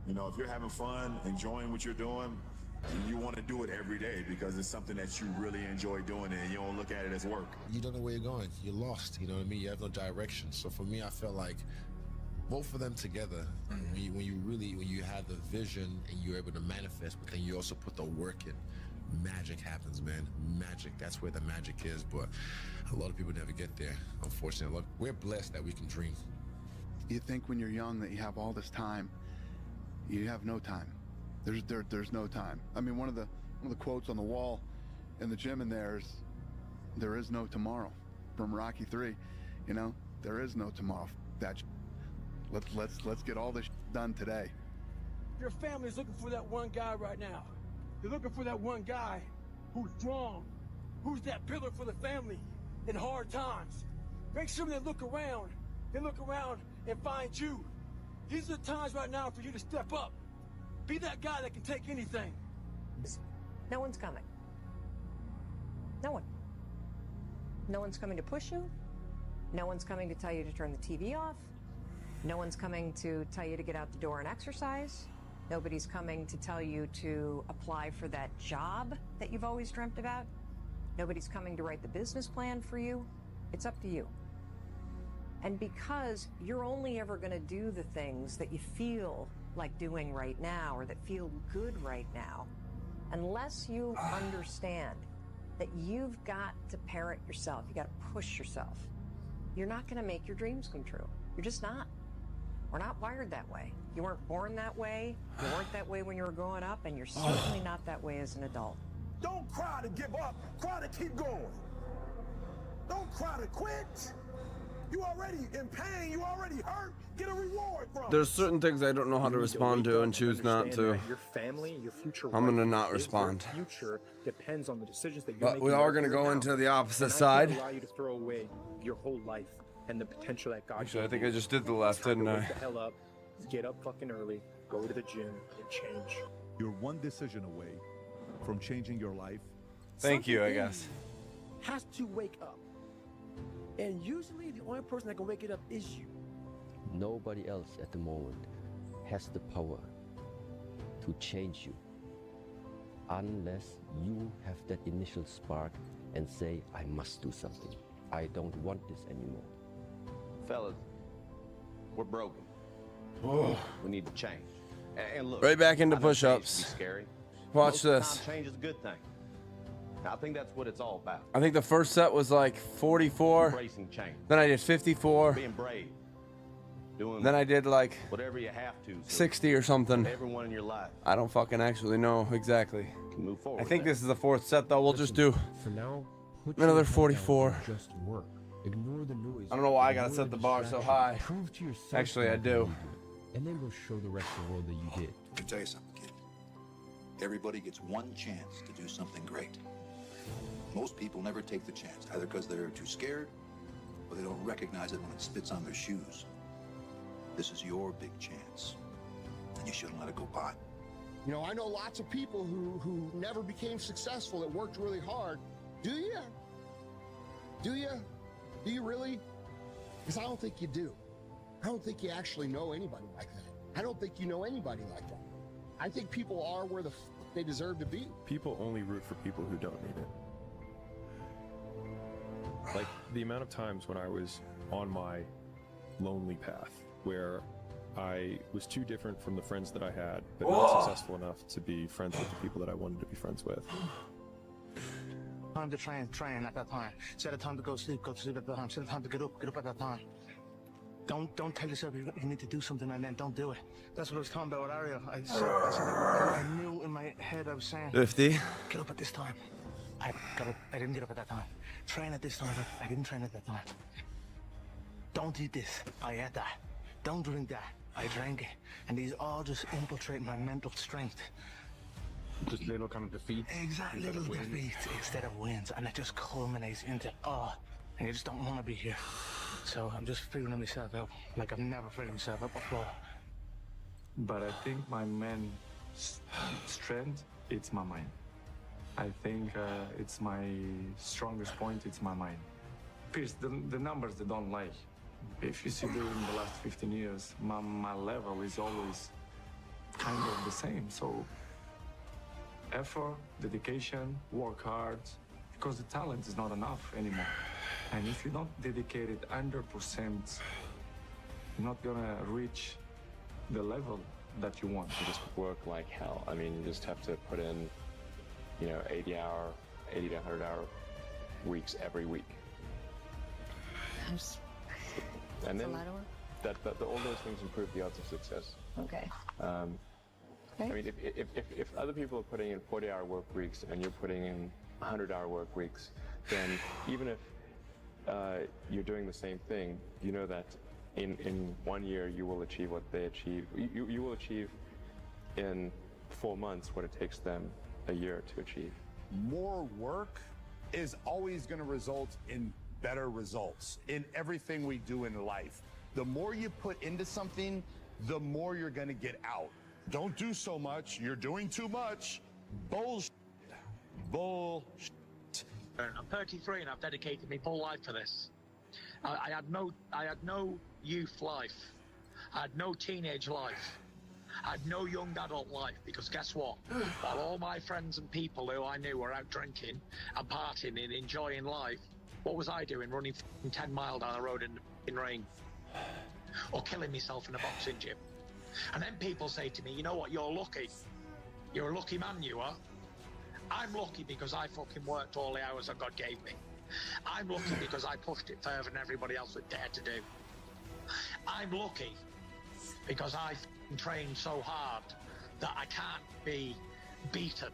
If you're having fun, enjoying what you're doing, you want to do it every day because it's something that you really enjoy doing, and you don't look at it as work. You don't know where you're going. You're lost. You know what I mean? You have no direction. So for me, I felt like both of them together, when you have the vision and you're able to manifest, but then you also put the work in, magic happens, man. Magic, that's where the magic is, but a lot of people never get there, unfortunately. Look, we're blessed that we can dream. You think when you're young that you have all this time. You have no time. There's no time. I mean, one of the quotes on the wall in the gym in there is no tomorrow, from Rocky 3. You know, there is no tomorrow. Let's get all this done today. Your family's looking for that one guy right now. They're looking for that one guy who's strong, who's that pillar for the family in hard times. Make sure they look around and find you. These are the times right now for you to step up. Be that guy that can take anything. No one's coming. No one. No one's coming to push you. No one's coming to tell you to turn the TV off. No one's coming to tell you to get out the door and exercise. Nobody's coming to tell you to apply for that job that you've always dreamt about. Nobody's coming to write the business plan for you. It's up to you. And because you're only ever going to do the things that you feel like doing right now or that feel good right now, unless you understand that you've got to parent yourself, you got to push yourself, you're not going to make your dreams come true. You're just not. We're not wired that way. You weren't born that way. You weren't that way when you were growing up, and you're certainly not that way as an adult. Don't cry to give up. Cry to keep going. Don't cry to quit. You already in pain. You already hurt. Get a reward from it. There's certain things I don't know how to respond to and choose not to. Your family, your future. I'm gonna not respond. Your future depends on the decisions that you're But making. we are gonna go into the opposite side. Allow you to throw away your whole life and the potential that God. Actually, I think I just did the left, didn't I? Wake the hell up. Get up fucking early. Go to the gym and change. You're one decision away from changing your life. Thank you, I guess. Has to wake up. And usually the only person that can wake it up is you. Nobody else at the moment has the power to change you unless you have that initial spark and say, I must do something. I don't want this anymore. Fellas, we're broken. Oh. We need to change. And look, Right back into I know change push-ups. can be scary. Watch Most of the this. time, change is a good thing. I think that's what it's all about. I think the first set was like 44. Embracing change. Then I did 54. Being brave. Doing Then I did like whatever you have to. So 60 or something. everyone in your life I don't fucking actually know exactly. can move forward. I think this is the fourth set though. We'll just do For now, put another your head down 44. and just work. Ignore the noise. I don't know why I gotta Ignore set the bar so distraction. high. Prove to yourself Actually, I that do. you can it. And then go show the rest of the world that you did. I can tell you something, kid. Everybody gets one chance to do something great. Most people never take the chance, either because they're too scared or they don't recognize it when it spits on their shoes. This is your big chance, and you shouldn't let it go by. You know, I know lots of people who never became successful that worked really hard. Do you? Do you? Do you really? Because I don't think you do. I don't think you actually know anybody like that. I don't think you know anybody like that. I think people are where they deserve to be. People only root for people who don't need it. Like the amount of times when I was on my lonely path where I was too different from the friends that I had, but not successful enough to be friends with the people that I wanted to be friends with. Time to train at that time. Set a time to go to sleep at that time. Set a time to get up at that time. Don't tell yourself you need to do something and then don't do it. That's what I was talking about with Ariel. I knew in my head I was saying 50. Get up at this time. I didn't get up at that time. Train at this time. I didn't train at that time. Don't eat this. I ate that. Don't drink that. I drank it. And these all just infiltrate my mental strength. Just little kind of defeats. Exactly, little defeats instead of wins. And it just culminates into, and you just don't want to be here. So I'm just figuring myself out like I've never figured myself out before. But I think my main strength, it's my mind. I think it's my strongest point, it's my mind. Pierce, the numbers they don't lie. If you see during the last 15 years, my level is always kind of the same. So effort, dedication, work hard, because the talent is not enough anymore. And if you don't dedicate it 100%, you're not gonna reach the level that you want. You just work like hell. I mean, you just have to put in 80 to 100 hour weeks every week. And then a lot of work. all those things improve the odds of success. Okay. I mean, if other people are putting in 40-hour work weeks and you're putting in 100-hour work weeks, then even if you're doing the same thing, you know that in 1 year you will achieve what they achieve. You will achieve in 4 months what it takes them a year to achieve. More work is always going to result in better results in everything we do in life. The more you put into something, the more you're going to get out. Don't do so much. You're doing too much. Bullshit. Bullshit. I'm 33 and I've dedicated my whole life to this. I had no youth life. I had no teenage life. I had no young adult life, because guess what? While all my friends and people who I knew were out drinking and partying and enjoying life, what was I doing? Running 10 miles down the road in the rain, or killing myself in a boxing gym. And then people say to me, you know what, you're lucky. You're a lucky man, you are. I'm lucky because I fucking worked all the hours that God gave me. I'm lucky because I pushed it further than everybody else would dare to do. I'm lucky because I trained so hard that I can't be beaten.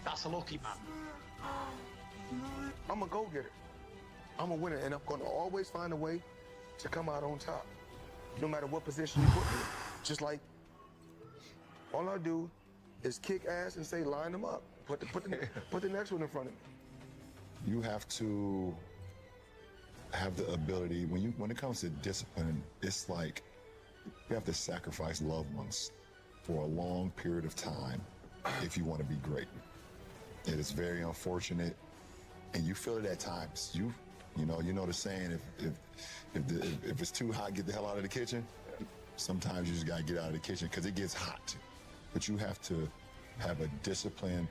That's a lucky man. I'm a go-getter. I'm a winner, and I'm going to always find a way to come out on top, no matter what position you put me in. Just like, all I do is kick ass and say, line them up. Put the next one in front of me. You have to have the ability, when it comes to discipline, it's like you have to sacrifice loved ones for a long period of time if you want to be great. It is very unfortunate, and you feel it at times. You know the saying, if it's too hot, get the hell out of the kitchen. Sometimes you just gotta get out of the kitchen because it gets hot. But you have to have a discipline.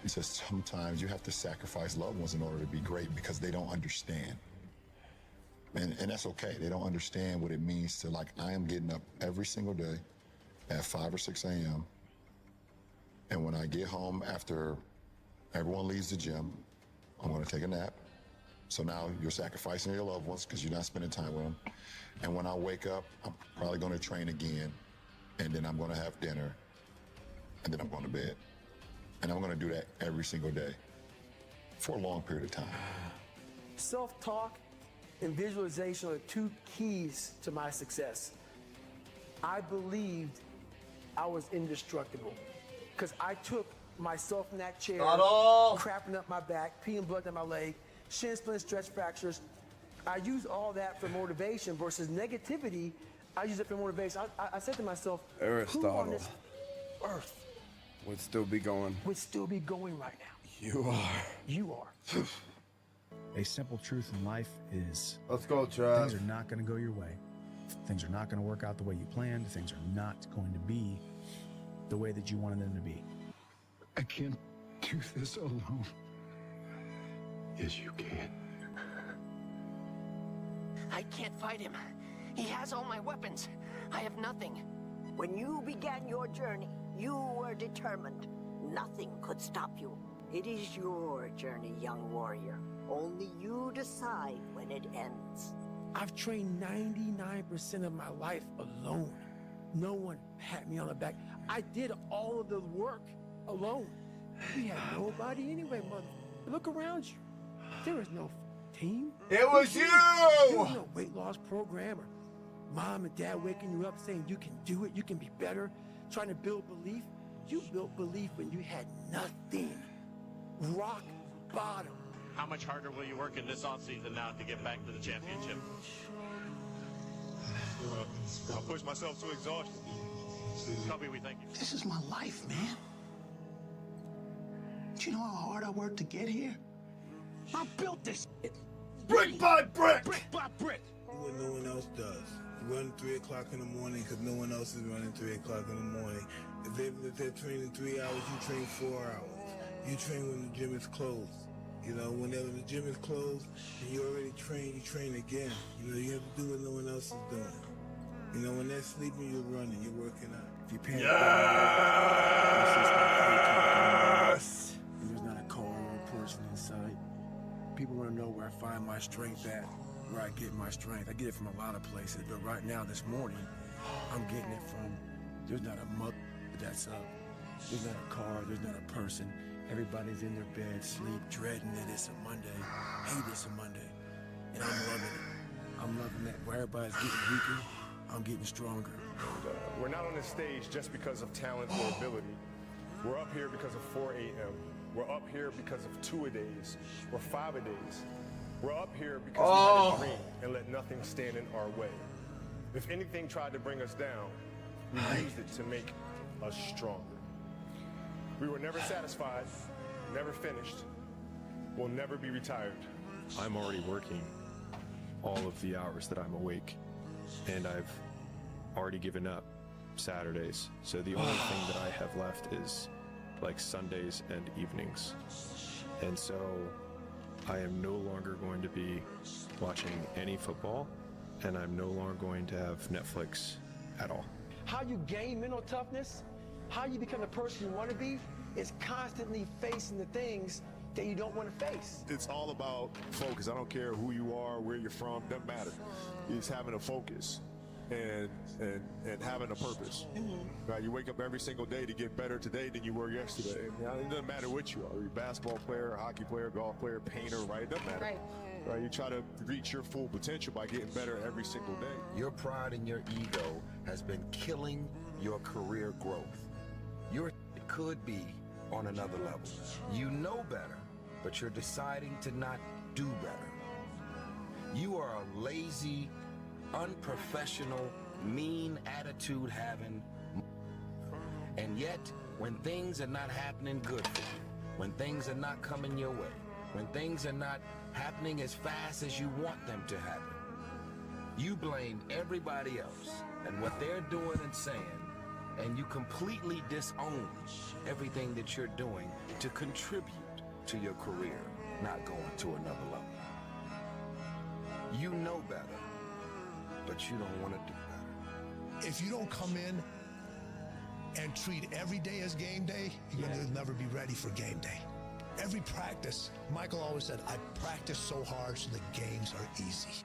It's just sometimes you have to sacrifice loved ones in order to be great, because they don't understand. And that's okay. They don't understand what it means to, like, I am getting up every single day at 5 or 6 a.m. And when I get home after everyone leaves the gym, I'm gonna take a nap. So now you're sacrificing your loved ones because you're not spending time with them. And when I wake up, I'm probably gonna train again, and then I'm gonna have dinner, and then I'm going to bed. And I'm gonna do that every single day for a long period of time. Self-talk and visualization are 2 keys to my success. I believed I was indestructible because I took myself in that chair, crapping up my back, peeing blood down my leg, shin splints, stretch fractures. I use all that for motivation versus negativity. I use it for motivation. I said to myself, who on this earth would still be going right now? You are. You are. A simple truth in life is, let's go, Trav. Things are not going to go your way. Things are not going to work out the way you planned. Things are not going to be the way that you wanted them to be. I can't do this alone. Yes, you can. I can't fight him. He has all my weapons. I have nothing. When you began your journey, you were determined. Nothing could stop you. It is your journey, young warrior. Only you decide when it ends. I've trained 99% of my life alone. No one pat me on the back. I did all of the work alone. We had nobody anyway, mother. Look around you. There is no team. It was you! There was no weight loss program or mom and dad waking you up saying you can do it, you can be better, trying to build belief. You built belief when you had nothing. Rock bottom. How much harder will you work in this offseason now to get back to the championship? I'll push myself to exhaustion. Kobe, we thank you. This is my life, man. Do you know how hard I worked to get here? I built this brick by brick. Brick by brick. What no one else does. You run 3 o'clock in the morning because no one else is running 3 o'clock in the morning. If they're training 3 hours, you train 4 hours. You train when the gym is closed. You know, whenever the gym is closed and you already trained, you train again. You know, you have to do what no one else is doing. You know, when they're sleeping, you're running, you're working out. If your parents my strength at where I get my strength. I get it from a lot of places, but right now, this morning, I'm getting it from, there's not a mother that's up. There's not a car, there's not a person. Everybody's in their bed, sleep, dreading that it's a Monday, hate it's a Monday. And I'm loving it. I'm loving that. Where everybody's getting weaker, I'm getting stronger. We're not on this stage just because of talent or ability. We're up here because of 4 a.m. We're up here because of 2-a-days or 5-a-days. We're up here because we had a dream and let nothing stand in our way. If anything tried to bring us down, we used it to make us stronger. We were never satisfied, never finished. We'll never be retired. I'm already working all of the hours that I'm awake, and I've already given up Saturdays. So the only thing that I have left is like Sundays and evenings. And so I am no longer going to be watching any football, and I'm no longer going to have Netflix at all. How you gain mental toughness, how you become the person you want to be, is constantly facing the things that you don't want to face. It's all about focus. I don't care who you are, where you're from, doesn't matter. It's having a focus and having a purpose. Right? You wake up every single day to get better today than you were yesterday. It doesn't matter what you are. You're a basketball player, a hockey player, golf player, painter, right? It doesn't matter. Right? You try to reach your full potential by getting better every single day. Your pride and your ego has been killing your career growth. You could be on another level. You know better, but you're deciding to not do better. You are a lazy, unprofessional, mean attitude having, and yet when things are not happening good for you, when things are not coming your way, when things are not happening as fast as you want them to happen, you blame everybody else and what they're doing and saying, and you completely disown everything that you're doing to contribute to your career not going to another level. You know better, but you don't want to do better. If you don't come in and treat every day as game day, you'll never be ready for game day. Every practice, Michael always said, I practice so hard so the games are easy.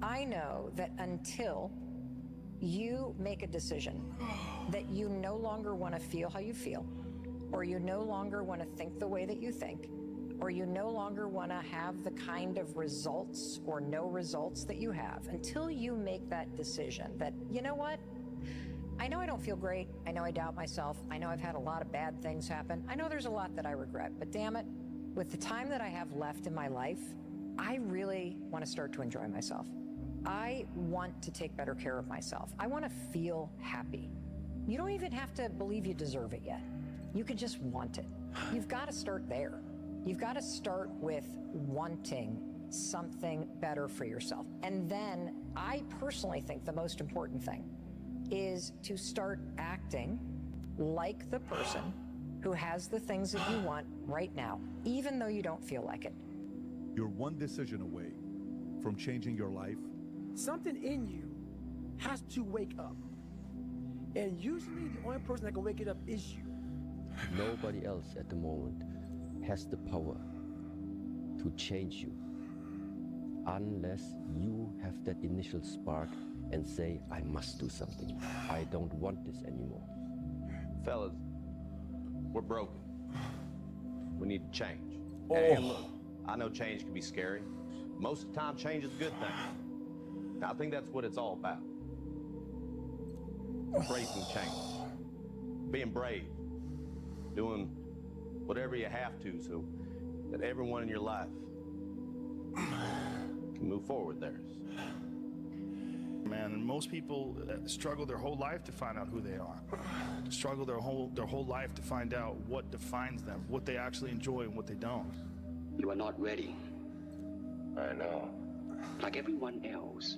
I know that until you make a decision that you no longer want to feel how you feel, or you no longer want to think the way that you think, or you no longer want to have the kind of results or no results that you have, until you make that decision that, you know what? I know I don't feel great. I know I doubt myself. I know I've had a lot of bad things happen. I know there's a lot that I regret, but damn it, with the time that I have left in my life, I really want to start to enjoy myself. I want to take better care of myself. I want to feel happy. You don't even have to believe you deserve it yet. You can just want it. You've got to start there. You've got to start with wanting something better for yourself. And then I personally think the most important thing is to start acting like the person who has the things that you want right now, even though you don't feel like it. You're one decision away from changing your life. Something in you has to wake up. And usually the only person that can wake it up is you. Nobody else at the moment has the power to change you unless you have that initial spark and say, I must do something. I don't want this anymore. Fellas, we're broken. We need to change. And look, I know change can be scary. Most of the time, change is a good thing. I think that's what it's all about. Embracing change. Being brave. Doing whatever you have to so that everyone in your life can move forward theirs. Man, and most people struggle their whole life to find out who they are. Struggle their whole life to find out what defines them, what they actually enjoy and what they don't. You are not ready. I know. Like everyone else.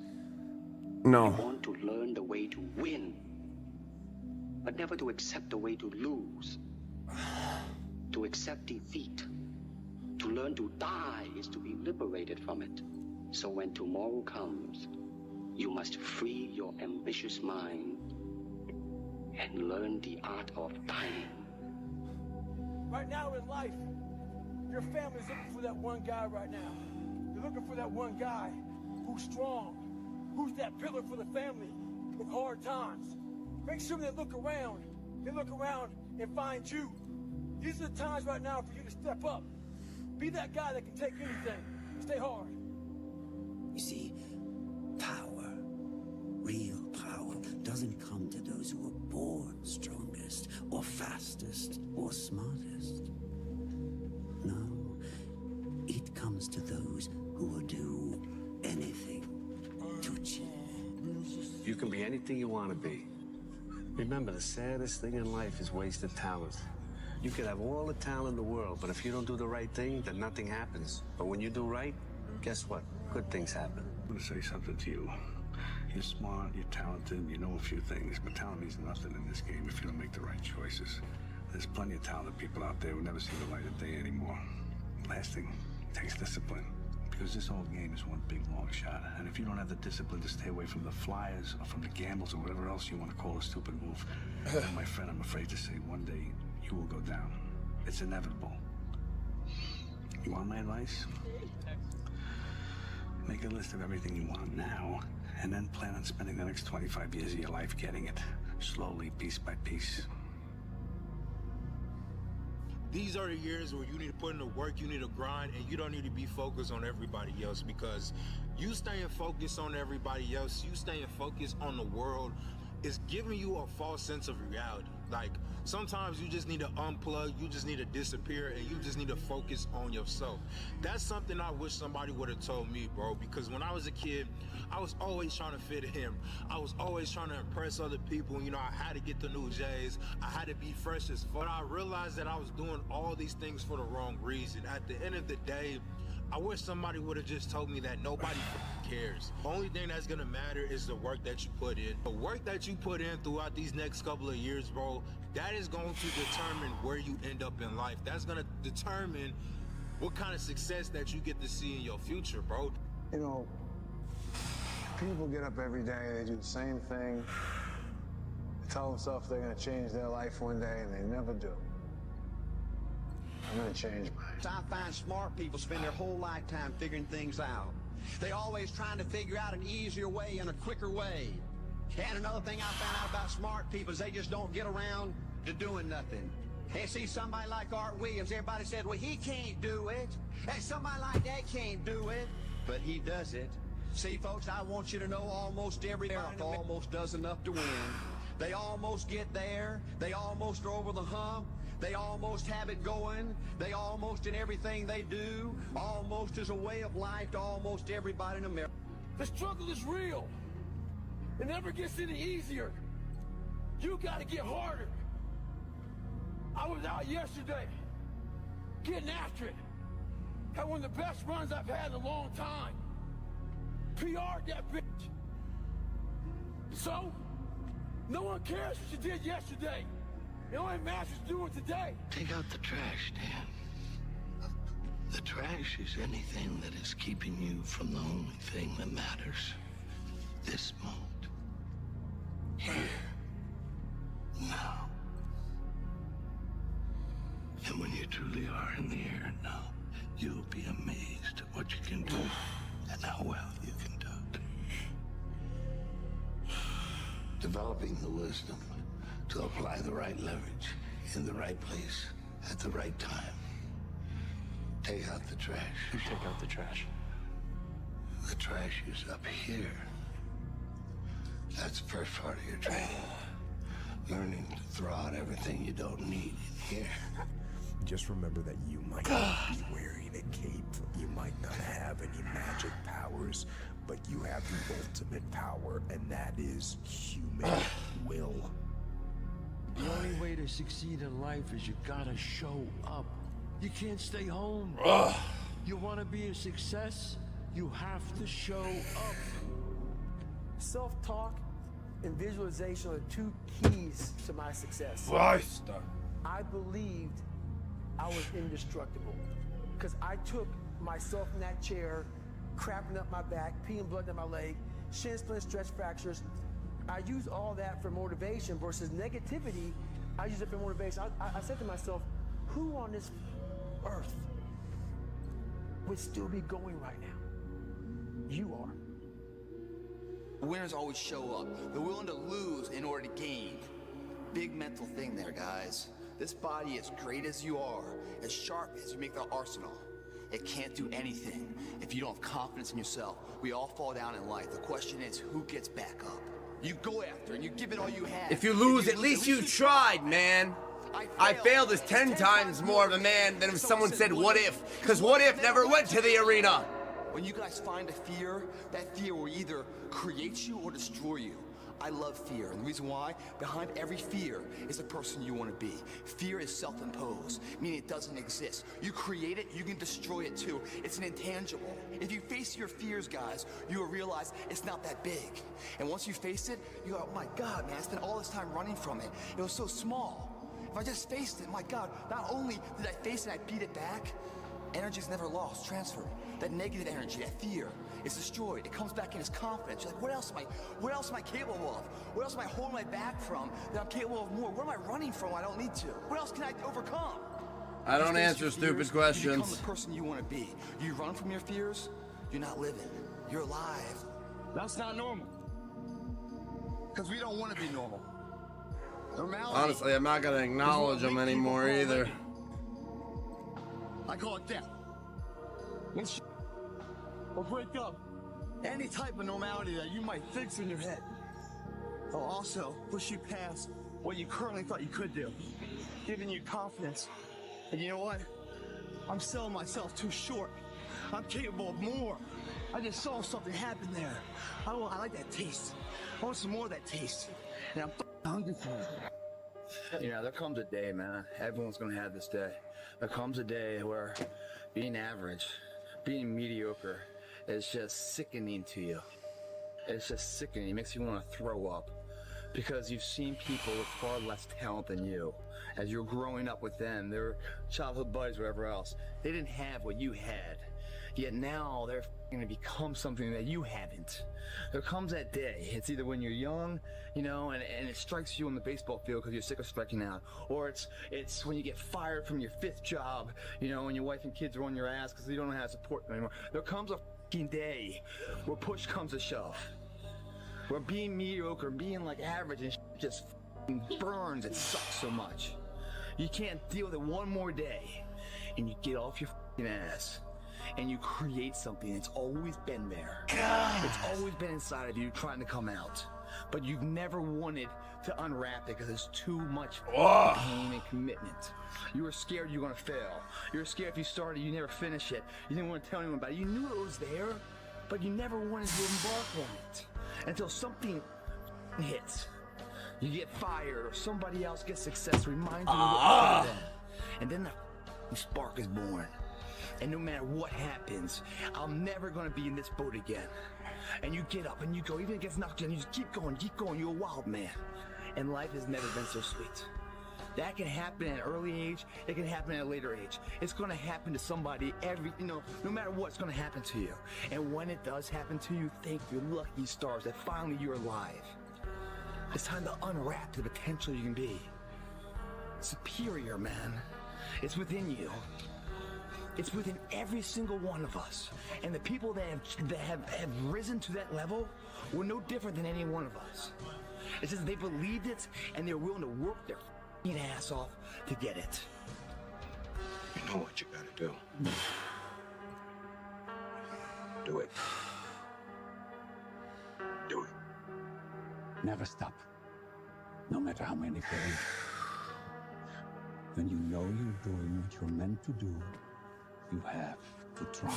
No. You want to learn the way to win, but never to accept the way to lose. To accept defeat. To learn to die is to be liberated from it. So when tomorrow comes, you must free your ambitious mind and learn the art of dying. Right now in life, your family's looking for that one guy right now. They're looking for that one guy who's strong, who's that pillar for the family in hard times. Make sure they look around and find you. These are the times right now for you to step up. Be that guy that can take anything. Stay hard. You see, power, real power, doesn't come to those who are born strongest or fastest or smartest. No, it comes to those who will do anything to achieve. You can be anything you want to be. Remember, the saddest thing in life is wasted talent. You could have all the talent in the world, but if you don't do the right thing, then nothing happens. But when you do right, guess what? Good things happen. I'm going to say something to you. You're smart, you're talented, you know a few things, but talent means nothing in this game if you don't make the right choices. There's plenty of talented people out there who never see the light of day anymore. Last thing, takes discipline. Because this whole game is one big long shot. And if you don't have the discipline to stay away from the flyers or from the gambles or whatever else you want to call a stupid move, then my friend, I'm afraid to say one day you will go down. It's inevitable. You want my advice? Make a list of everything you want now, and then plan on spending the next 25 years of your life getting it. Slowly, piece by piece. These are the years where you need to put in the work, you need to grind, and you don't need to be focused on everybody else, because you staying focused on everybody else, you staying focused on the world, is giving you a false sense of reality. Like, sometimes you just need to unplug, you just need to disappear, and you just need to focus on yourself. That's something I wish somebody would have told me, bro, because when I was a kid, I was always trying to fit in. I was always trying to impress other people. You know, I had to get the new J's. I had to be fresh as fuck. But I realized that I was doing all these things for the wrong reason. At the end of the day, I wish somebody would have just told me that nobody cares. The only thing that's gonna matter is the work that you put in. The work that you put in throughout these next couple of years, bro, that is going to determine where you end up in life. That's gonna determine what kind of success that you get to see in your future, bro. You know, people get up every day, they do the same thing. They tell themselves they're gonna change their life one day, and they never do. I'm gonna change mine. I find smart people spend their whole lifetime figuring things out. They always trying to figure out an easier way and a quicker way. And another thing I found out about smart people is they just don't get around to doing nothing. They see somebody like Art Williams, everybody said, well, he can't do it. And somebody like that can't do it, but he does it. See, folks, I want you to know almost every marathon almost does enough to win. They almost get there. They almost are over the hump. They almost have it going. They almost in everything they do. Almost is a way of life to almost everybody in America. The struggle is real. It never gets any easier. You gotta get harder. I was out yesterday, getting after it. Had one of the best runs I've had in a long time. PR'd that bitch. So, no one cares what you did yesterday. It only matters what you're doing today. Take out the trash, Dan. The trash is anything that is keeping you from the only thing that matters. This moment. Here. Now. And when you truly are in the here and now, you'll be amazed at what you can do and how well you can do it. Developing the wisdom to apply the right leverage in the right place at the right time. Take out the trash. Take out the trash. The trash is up here. That's the first part of your training. Learning to throw out everything you don't need in here. Just remember that you might not be wearing a cape. You might not have any magic powers, but you have the ultimate power, and that is human will. The only way to succeed in life is you gotta show up. You can't stay home. You wanna be a success? You have to show up. Self-talk and visualization are two keys to my success. I believed I was indestructible because I took myself in that chair, crapping up my back, peeing blood down my leg, shin splints, stretch fractures. I use all that for motivation versus negativity. I use it for motivation. I said to myself, who on this earth would still be going right now? you are. Winners always show up. They're willing to lose in order to gain. Big mental thing there, guys. This body, as great as you are, as sharp as you make the arsenal, it can't do anything if you don't have confidence in yourself. We all fall down in life. The question is, who gets back up? You go after and you give it all you have. If you lose, at least you tried, man. I failed is 10 times more of a man than if someone said what if. Because what if never went to the arena. When you guys find a fear, that fear will either create you or destroy you. I love fear, and the reason why, behind every fear is the person you want to be. Fear is self-imposed, meaning it doesn't exist. You create it, you can destroy it too. It's an intangible. If you face your fears, guys, you will realize it's not that big. And once you face it, you go, oh my God, man, I spent all this time running from it. It was so small. If I just faced it, my God, not only did I face it, I beat it back, energy's never lost, transferred. That negative energy, that fear, is destroyed. It comes back in as confidence. You're like, what else am I capable of? What else am I holding my back from that I'm capable of more? What am I running from I don't need to? What else can I overcome? I don't answer stupid questions. You become the person you want to be. You run from your fears, you're not living. You're alive. That's not normal. Because we don't want to be normal. Normality. Honestly, I'm not gonna acknowledge them anymore either. I call it death. Or break up. Any type of normality that you might fix in your head. They'll also push you past what you currently thought you could do. Giving you confidence. And you know what? I'm selling myself too short. I'm capable of more. I just saw something happen there. I like that taste. I want some more of that taste. And I'm hungry for it. You know, there comes a day, man. Everyone's gonna have this day. There comes a day where being average, being mediocre, is just sickening to you. It's just sickening. It makes you want to throw up. Because you've seen people with far less talent than you. As you're growing up with them, their childhood buddies, whatever else, they didn't have what you had. Yet now they're going to become something that you haven't. There comes that day. It's either when you're young, you know, and it strikes you on the baseball field because you're sick of striking out, or it's when you get fired from your 5th job, you know, and your wife and kids are on your ass because you don't know how to support them anymore. There comes a day where push comes to shove, where being mediocre, being like average and just burns and sucks so much. You can't deal with it one more day, and you get off your ass. And you create something that's always been there. God. It's always been inside of you trying to come out. But you've never wanted to unwrap it because it's too much pain and commitment. You were scared you were going to fail. You were scared if you started, you never finish it. You didn't want to tell anyone about it. You knew it was there, but you never wanted to embark on it. Until something hits. You get fired or somebody else gets success, reminds you of what you did. And then the spark is born. And no matter what happens, I'm never gonna be in this boat again. And you get up and you go, even if it gets knocked down, you just keep going, you're a wild man. And life has never been so sweet. That can happen at an early age, it can happen at a later age. It's gonna happen to somebody no matter what, it's gonna happen to you. And when it does happen to you, thank your lucky stars that finally you're alive. It's time to unwrap the potential you can be. Superior, man. It's within you. It's within every single one of us. And the people that have risen to that level were no different than any one of us. It's just they believed it and they're willing to work their ass off to get it. You know what you gotta do. Do it. Do it. Never stop. No matter how many fail. When you know you're doing what you're meant to do, you have to try.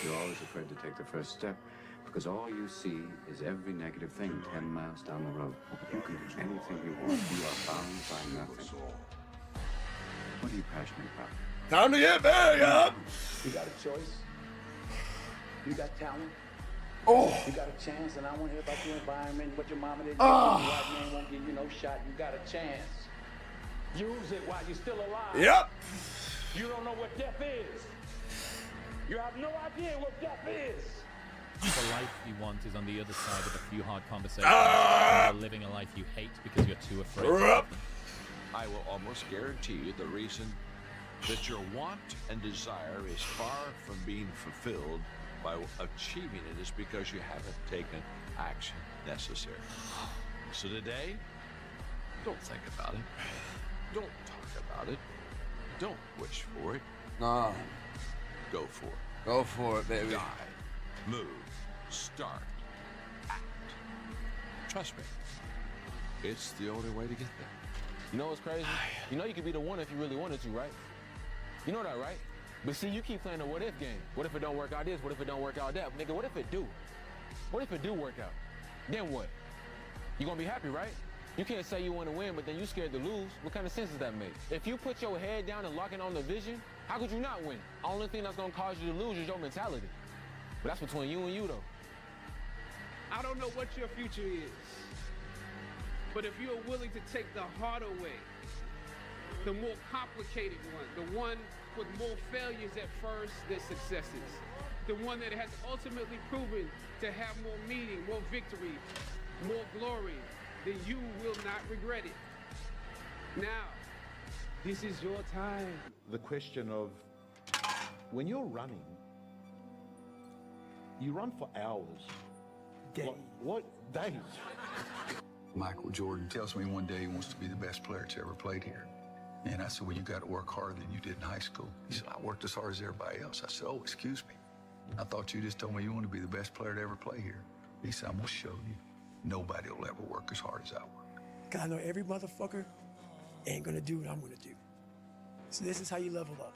You're always afraid to take the first step because all you see is every negative thing 10 miles down the road. You can do anything you want. You are bound by nothing. What are you passionate about? Time to get back up! You got a choice. You got talent. Oh! You got a chance, and I want to hear about your environment, what your mama did. Oh. Your white man won't give you no shot. You got a chance. Use it while you're still alive. Yep. You don't know what death is. You have no idea what death is. The life you want is on the other side of a few hard conversations. You're living a life you hate because you're too afraid. I will almost guarantee you the reason that your want and desire is far from being fulfilled by achieving it is because you haven't taken action necessary. So today, don't think about it. Don't talk about it. Don't wish for it. No. Go for it. Go for it, baby. Die. Move. Start. Act. Trust me. It's the only way to get there. You know what's crazy? You know you could be the one if you really wanted to, right? You know that, right? But see, you keep playing the what if game. What if it don't work out this? What if it don't work out that? Nigga, what if it do? What if it do work out? Then what? You gonna be happy, right? You can't say you want to win, but then you scared to lose. What kind of sense does that make? If you put your head down and lock in on the vision, how could you not win? Only thing that's gonna cause you to lose is your mentality. But that's between you and you, though. I don't know what your future is, but if you're willing to take the harder way, the more complicated one, the one with more failures at first than successes, the one that has ultimately proven to have more meaning, more victory, more glory, then you will not regret it. Now, this is your time. The question of when you're running, you run for hours. Days. What days? Michael Jordan tells me one day he wants to be the best player that's ever played here. And I said, well, you got to work harder than you did in high school. He said, I worked as hard as everybody else. I said, oh, excuse me. I thought you just told me you want to be the best player to ever play here. He said, I'm going to show you. Nobody will ever work as hard as I work. Cause I know every motherfucker ain't gonna do what I'm gonna do. So this is how you level up.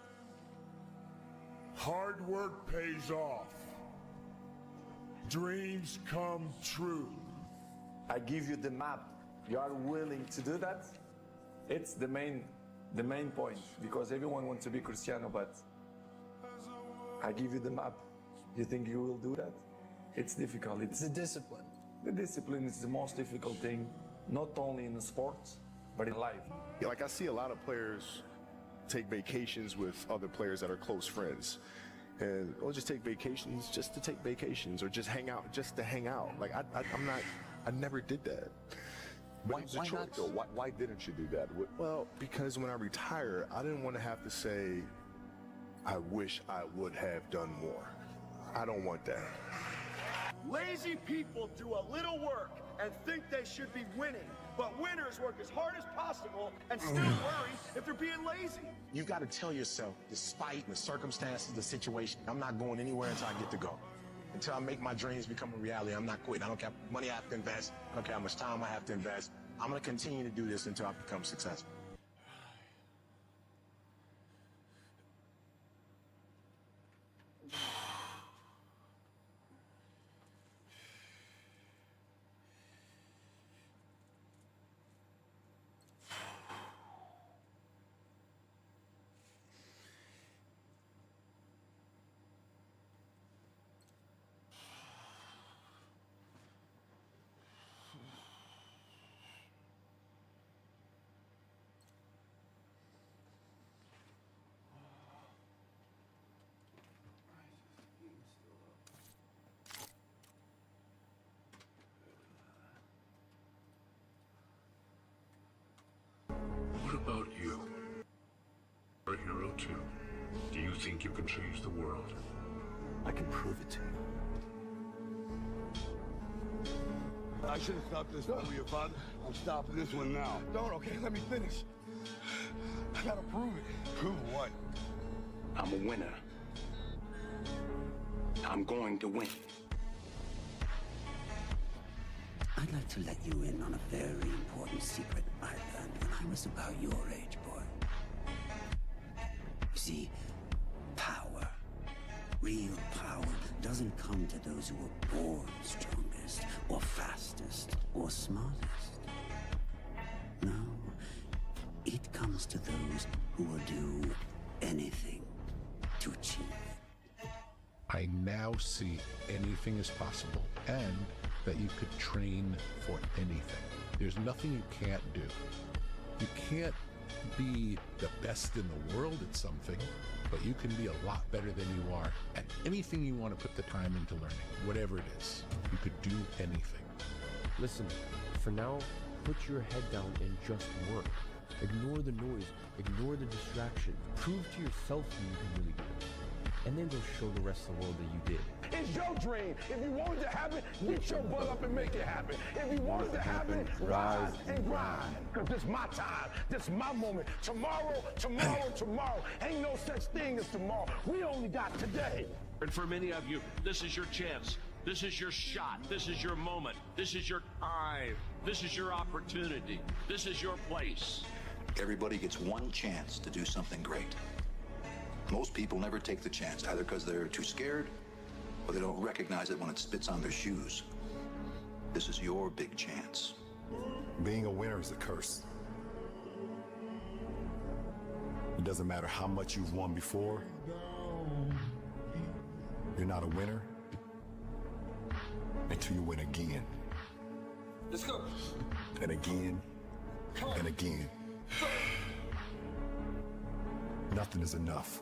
Hard work pays off. Dreams come true. I give you the map. You are willing to do that? It's the main point, because everyone wants to be Cristiano, but I give you the map. You think you will do that? It's difficult. It's the discipline. The discipline is the most difficult thing, not only in the sports, but in life. Yeah, like I see a lot of players take vacations with other players that are close friends. And or just take vacations just to take vacations, or just hang out just to hang out. Like I never did that. But it's a choice. Not though? Why didn't you do that? Well, because when I retire, I didn't want to have to say, I wish I would have done more. I don't want that. Lazy people do a little work and think they should be winning, but winners work as hard as possible and still worry if they're being lazy. You've got to tell yourself, despite the circumstances, the situation, I'm not going anywhere until I get to go. Until I make my dreams become a reality, I'm not quitting. I don't care how much money I have to invest. I don't care how much time I have to invest. I'm going to continue to do this until I become successful. What about you? You're a hero too. Do you think you can change the world? I can prove it to you. I should have stopped this one with your father. I'm stopping this one now. Don't, okay, let me finish. I gotta prove it. Prove what? I'm a winner. I'm going to win. I'd like to let you in on a very important secret I learned when I was about your age, boy. You see, power, real power, doesn't come to those who were born strongest, or fastest, or smartest. No, it comes to those who will do anything to achieve it. I now see anything is possible, and that you could train for anything. There's nothing you can't do. You can't be the best in the world at something, but you can be a lot better than you are at anything you want to put the time into learning, whatever it is. You could do anything. Listen, for now, put your head down and just work. Ignore the noise, ignore the distraction. Prove to yourself that you can really do it. and then go show the rest of the world that you did. It's your dream. If you want it to happen, get your butt up and make it happen. If you want it to happen, rise and grind. Because this is my time. This is my moment. Tomorrow, tomorrow, tomorrow. Ain't no such thing as tomorrow. We only got today. And for many of you, this is your chance. This is your shot. This is your moment. This is your time. This is your opportunity. This is your place. Everybody gets one chance to do something great. Most people never take the chance, either because they're too scared or they don't recognize it when it spits on their shoes. This is your big chance. Being a winner is a curse. It doesn't matter how much you've won before. You're not a winner until you win again. Let's go. And again, and again. Nothing is enough.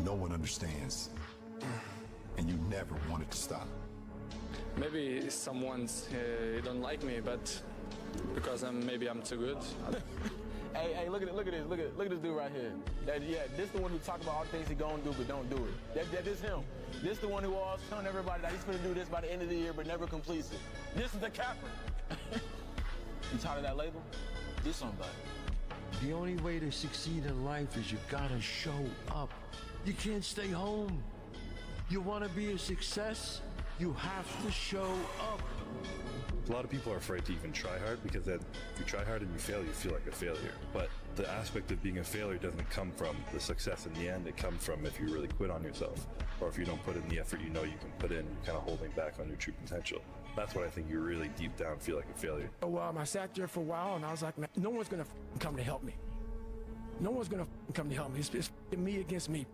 No one understands. And you never want it to stop. Maybe someone's don't like me, but because maybe I'm too good. Hey, look at this. Look at this dude right here. This the one who talk about all the things he gonna do but don't do it. That is him. This the one who always telling everybody that he's gonna do this by the end of the year but never completes it. This is the capper. You tired of that label? Do something about it. The only way to succeed in life is you gotta show up. You can't stay home. You wanna be a success? You have to show up. A lot of people are afraid to even try hard because then if you try hard and you fail, you feel like a failure. But the aspect of being a failure doesn't come from the success in the end. It comes from if you really quit on yourself, or if you don't put in the effort you know you can put in, you're kind of holding back on your true potential. That's what I think you really deep down feel like a failure. So I sat there for a while and I was like, man, no one's gonna come to help me. No one's gonna come to help me. It's me against me.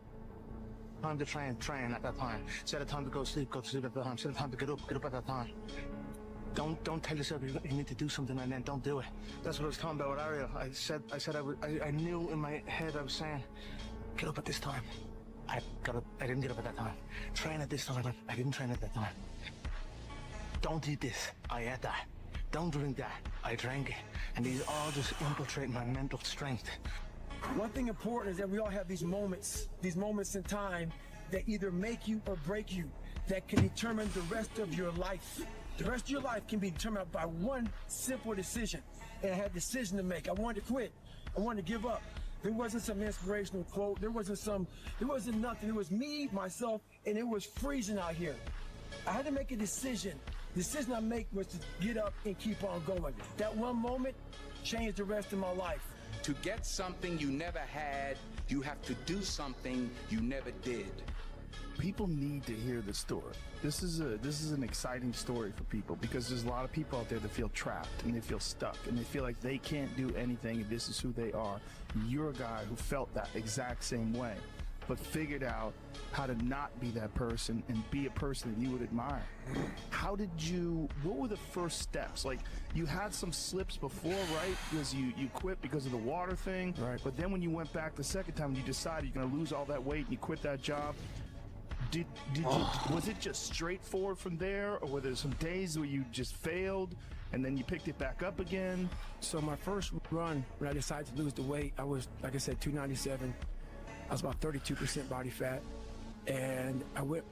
Time to train at that time. Set a time to go sleep at that time. Set a time to get up at that time. Don't tell yourself you need to do something and then don't do it. That's what I was talking about with Ariel. I knew in my head I was saying, get up at this time. I didn't get up at that time. Train at this time. I didn't train at that time. Don't eat this. I ate that. Don't drink that. I drank it. And these all just infiltrate my mental strength. One thing important is that we all have these moments in time that either make you or break you, that can determine the rest of your life. The rest of your life can be determined by one simple decision. And I had a decision to make. I wanted to quit. I wanted to give up. There wasn't some inspirational quote. There wasn't nothing. It was me, myself, and it was freezing out here. I had to make a decision. The decision I made was to get up and keep on going. That one moment changed the rest of my life. To get something you never had, you have to do something you never did. People need to hear the story. This is an exciting story for people because there's a lot of people out there that feel trapped and they feel stuck and they feel like they can't do anything if this is who they are. You're a guy who felt that exact same way, but figured out how to not be that person and be a person that you would admire. What were the first steps? Like, you had some slips before, right? Because you quit because of the water thing. Right. But then when you went back the second time, you decided you're gonna lose all that weight and you quit that job. Was it just straightforward from there, or were there some days where you just failed and then you picked it back up again? So my first run, when I decided to lose the weight, I was, like I said, 297. I was about 32% body fat. And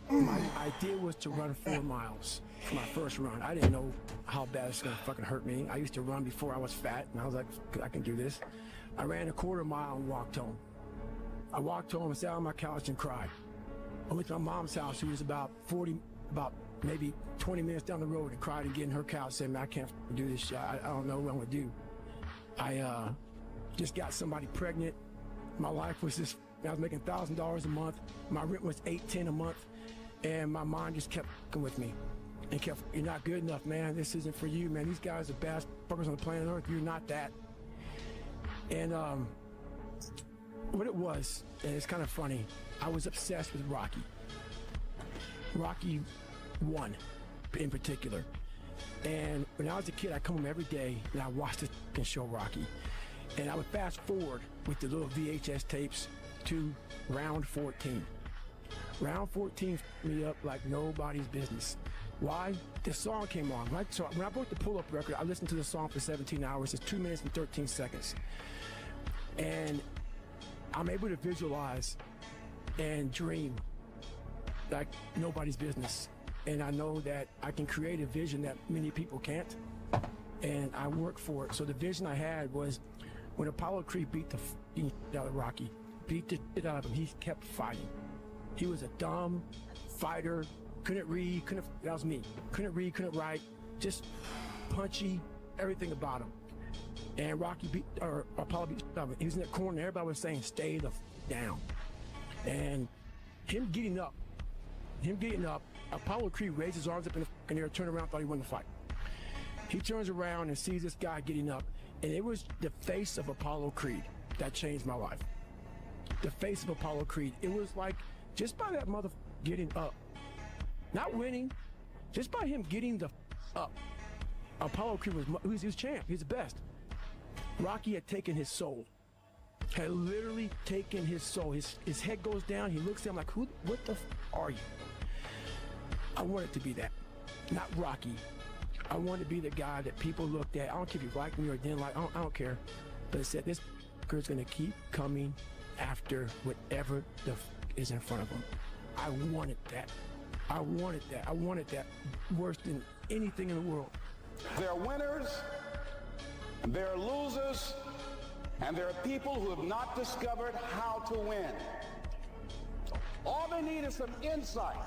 my idea was to run 4 miles for my first run. I didn't know how bad it's gonna fucking hurt me. I used to run before I was fat, and I was like, I can do this. I ran a quarter mile and walked home. I walked home and sat on my couch and cried. I went to my mom's house, who was about maybe 20 minutes down the road, and cried again in her couch, saying, man, I can't do this shit. I don't know what I'm gonna do. I just got somebody pregnant. My life was just, I was making $1,000 a month. My rent was $810 a month. And my mind just kept fucking with me. And kept, you're not good enough, man. This isn't for you, man. These guys are best fuckers on the planet Earth. You're not that. And what it was, and it's kind of funny, I was obsessed with Rocky. Rocky 1 in particular. And when I was a kid, I'd come home every day and I watched the fucking show Rocky. And I would fast forward with the little VHS tapes to round 14. Round 14 f***ed me up like nobody's business. Why? The song came on, right? So when I bought the pull-up record, I listened to the song for 17 hours. It's 2 minutes and 13 seconds. And I'm able to visualize and dream like nobody's business. And I know that I can create a vision that many people can't, and I work for it. So the vision I had was when Apollo Creed beat the f***ing out of Rocky, beat the shit out of him, he kept fighting. He was a dumb fighter, couldn't read, that was me. Couldn't read, couldn't write, just punchy, everything about him. And Rocky beat, or Apollo beat the shit out of him. He was in that corner, everybody was saying, stay the f*** down. And him getting up, Apollo Creed raised his arms up in the f***ing air, turned around, thought he won the fight. He turns around and sees this guy getting up, and it was the face of Apollo Creed that changed my life. The face of Apollo Creed. It was like, just by that mother getting up, not winning, just by him getting the up, Apollo Creed was champ. He was the best. Rocky had taken his soul. Had literally taken his soul. His head goes down. He looks at him like, what the f are you? I wanted to be that, not Rocky. I wanted to be the guy that people looked at. I don't care if you like me or didn't like. I don't care. But it said this is gonna keep coming after whatever the f is in front of him. I wanted that. I wanted that. I wanted that worse than anything in the world. There are winners, there are losers, and there are people who have not discovered how to win. All they need is some insight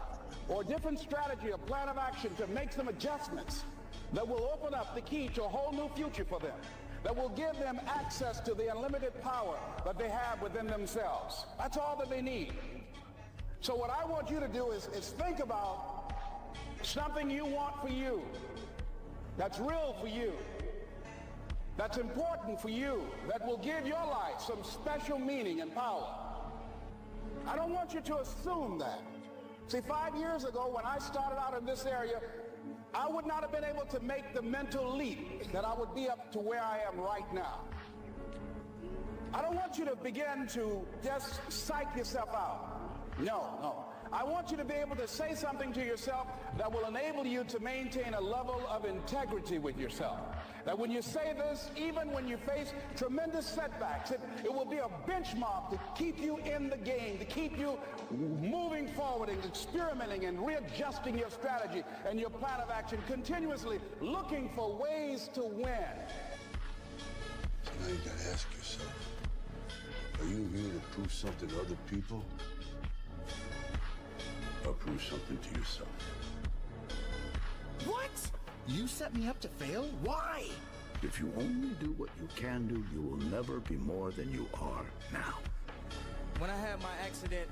or a different strategy, a plan of action to make some adjustments that will open up the key to a whole new future for them, that will give them access to the unlimited power that they have within themselves. That's all that they need. So what I want you to do is think about something you want for you, that's real for you, that's important for you, that will give your life some special meaning and power. I don't want you to assume that. See, 5 years ago when I started out in this area, I would not have been able to make the mental leap that I would be up to where I am right now. I don't want you to begin to just psych yourself out. No. I want you to be able to say something to yourself that will enable you to maintain a level of integrity with yourself. That when you say this, even when you face tremendous setbacks, it will be a benchmark to keep you in the game, to keep you moving forward and experimenting and readjusting your strategy and your plan of action, continuously looking for ways to win. So now you gotta ask yourself, are you here to prove something to other people? Or prove something to yourself? What? You set me up to fail? Why? If you only do what you can do, you will never be more than you are now. When I had my accident,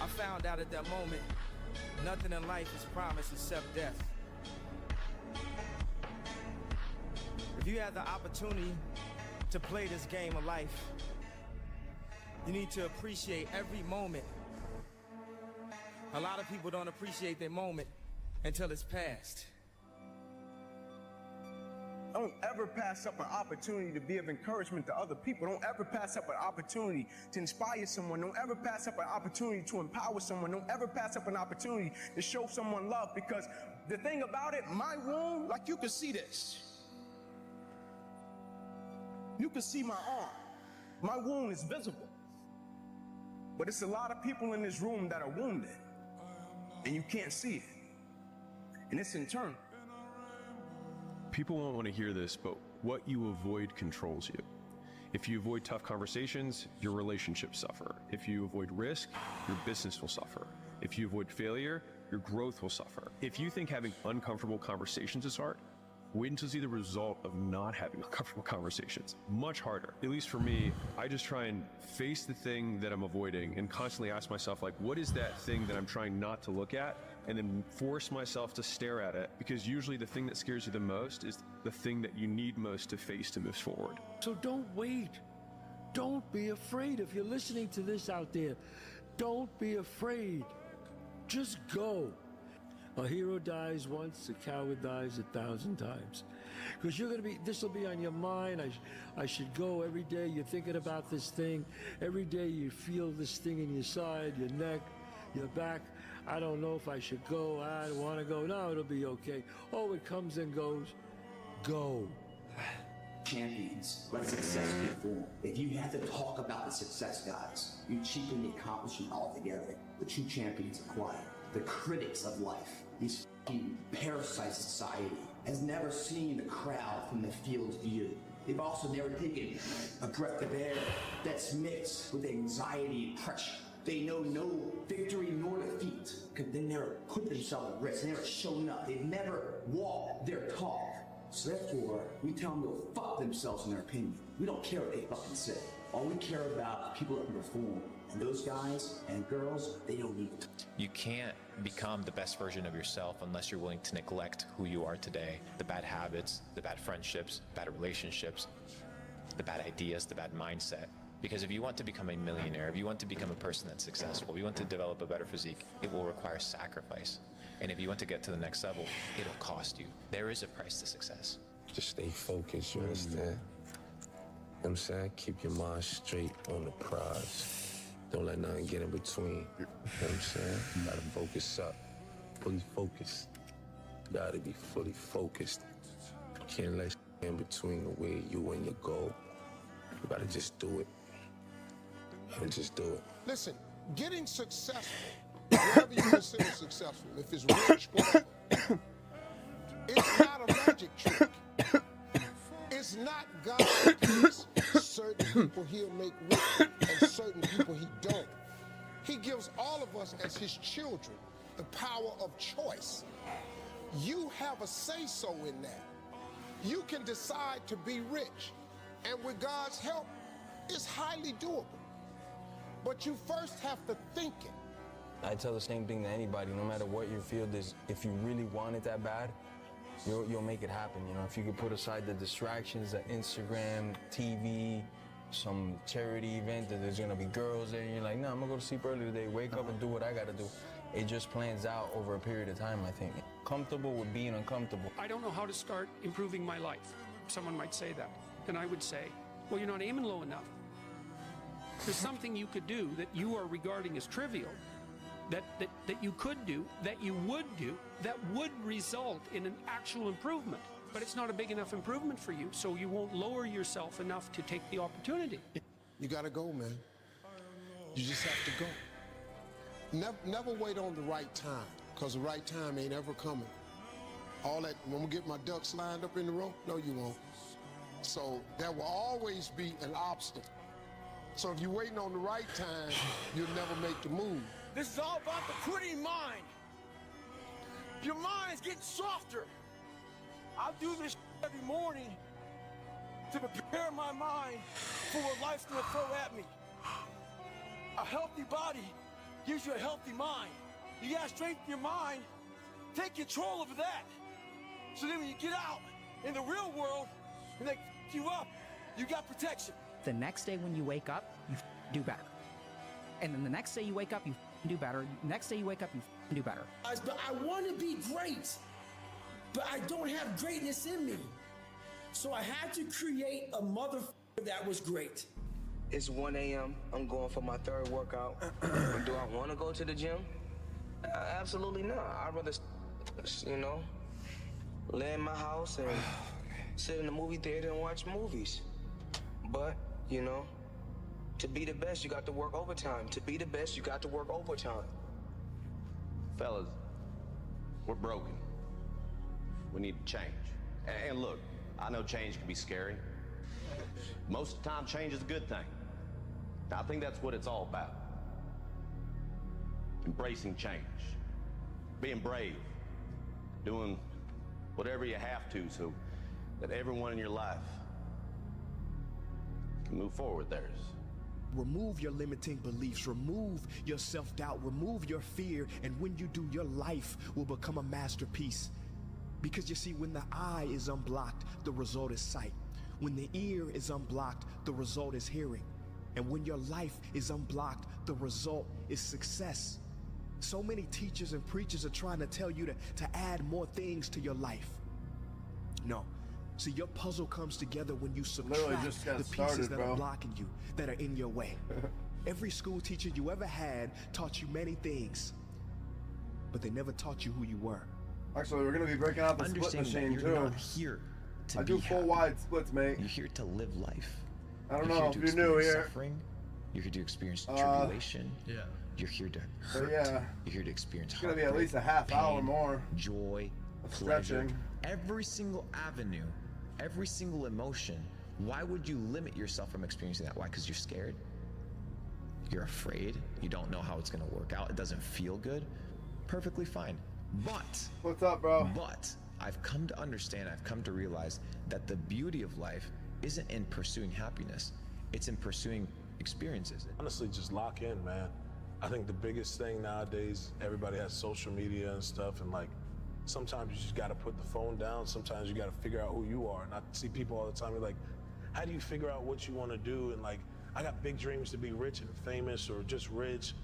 I found out at that moment, nothing in life is promised except death. If you have the opportunity to play this game of life, you need to appreciate every moment. A lot of people don't appreciate their moment until it's past. Don't ever pass up an opportunity to be of encouragement to other people. Don't ever pass up an opportunity to inspire someone. Don't ever pass up an opportunity to empower someone. Don't ever pass up an opportunity to show someone love, because the thing about it, my wound, like you can see this. You can see my arm. My wound is visible. But it's a lot of people in this room that are wounded, and you can't see it. And it's internal. People won't want to hear this, but what you avoid controls you. If you avoid tough conversations, your relationships suffer. If you avoid risk, your business will suffer. If you avoid failure, your growth will suffer. If you think having uncomfortable conversations is hard, wait until you see the result of not having uncomfortable conversations. Much harder. At least for me, I just try and face the thing that I'm avoiding and constantly ask myself, like, what is that thing that I'm trying not to look at? And then force myself to stare at it, because usually the thing that scares you the most is the thing that you need most to face to move forward. So don't wait. Don't be afraid. If you're listening to this out there, don't be afraid. Just go. A hero dies once, a coward dies 1,000 times. Because you're going to be, this will be on your mind. I should go every day. You're thinking about this thing. Every day you feel this thing in your side, your neck, your back. I don't know if I should go. I don't want to go. No, it'll be okay. Oh, it comes and goes. Go. champions, let success be formed. If you have to talk about the success guys, you cheapen the accomplishment altogether. The true champions are quiet. The critics of life, these fucking parasites of society, has never seen the crowd from the field's view. They've also never taken a breath of air that's mixed with anxiety and pressure. They know no victory nor defeat, because they never put themselves at risk. They never shown up. They've never walked their talk. So therefore, we tell them to go fuck themselves in their opinion. We don't care what they fucking say. All we care about is people that can perform. And those guys and girls, they don't need it. You can't become the best version of yourself unless you're willing to neglect who you are today. The bad habits, the bad friendships, bad relationships, the bad ideas, the bad mindset. Because if you want to become a millionaire, if you want to become a person that's successful, if you want to develop a better physique, it will require sacrifice. And if you want to get to the next level, it'll cost you. There is a price to success. Just stay focused, you understand? You know what I'm saying? Keep your mind straight on the prize. Don't let nothing get in between. You know what I'm saying? You gotta focus up. Fully focused. You gotta be fully focused. You can't let in between the way you and your goal. You gotta just do it. And just do it. Listen, getting successful, whatever you consider successful, if it's rich, whatever, it's not a magic trick. It's not God gives certain people he'll make rich and certain people he don't. He gives all of us as his children the power of choice. You have a say-so in that. You can decide to be rich, and with God's help, it's highly doable. But you first have to think it. I tell the same thing to anybody, no matter what your field is, if you really want it that bad, you'll make it happen. You know, if you could put aside the distractions, the Instagram, TV, some charity event that there's gonna be girls there, and you're like, no, I'm gonna go to sleep early today, wake up and do what I gotta do. It just plans out over a period of time, I think. Comfortable with being uncomfortable. I don't know how to start improving my life. Someone might say that. And I would say, well, you're not aiming low enough. There's something you could do that you are regarding as trivial, that you could do, that you would do, that would result in an actual improvement. But it's not a big enough improvement for you, so you won't lower yourself enough to take the opportunity. You gotta go, man. You just have to go. Never wait on the right time, because the right time ain't ever coming. All that, when we get my ducks lined up in the row, no, you won't. So there will always be an obstacle. So if you're waiting on the right time, you'll never make the move. This is all about the quitting mind. Your mind's getting softer. I do this every morning to prepare my mind for what life's gonna throw at me. A healthy body gives you a healthy mind. You gotta strengthen your mind, take control of that. So then when you get out in the real world and they f you up, you got protection. The next day when you wake up, you do better. And then the next day you wake up, you do better. Next day you wake up, you do better. But I want to be great, but I don't have greatness in me. So I had to create a motherfucker that was great. It's 1 a.m. I'm going for my third workout. Do I want to go to the gym? Absolutely not. I'd rather, you know, lay in my house and sit in the movie theater and watch movies. But, you know, to be the best, you got to work overtime. To be the best, you got to work overtime. Fellas, we're broken. We need to change. And look, I know change can be scary. Most of the time, change is a good thing. I think that's what it's all about. Embracing change. Being brave. Doing whatever you have to so that everyone in your life can move forward theirs. Remove your limiting beliefs, remove your self-doubt, remove your fear, and when you do, your life will become a masterpiece. Because you see, when the eye is unblocked, the result is sight. When the ear is unblocked, the result is hearing. And when your life is unblocked, the result is success. So many teachers and preachers are trying to tell you to add more things to your life. No. See, your puzzle comes together when you subtract the pieces that are blocking you, that are in your way. Every school teacher you ever had taught you many things, but they never taught you who you were. Actually, we're going to be breaking out the split machine too. You're not here I do full wide splits, mate. You're here to live life. I don't You're know here if to you're new experience here. Suffering. You're here to experience tribulation. Yeah. You're here to But hurt. yeah. You're here to experience It's gonna be at heartbreak, least a half hour pain, more joy, of pleasure. stretching. Every single avenue, every single emotion. Why would you limit yourself from experiencing that? Why? Because you're scared. You're afraid. You don't know how it's gonna work out. It doesn't feel good. Perfectly fine. But what's up, bro? But I've come to understand, I've come to realize that the beauty of life isn't in pursuing happiness. It's in pursuing experiences. Honestly, just lock in, man. I think the biggest thing nowadays, everybody has social media and stuff, and like, sometimes you just gotta put the phone down. Sometimes you gotta figure out who you are. And I see people all the time, they're like, how do you figure out what you wanna do? And like, I got big dreams to be rich and famous or just rich,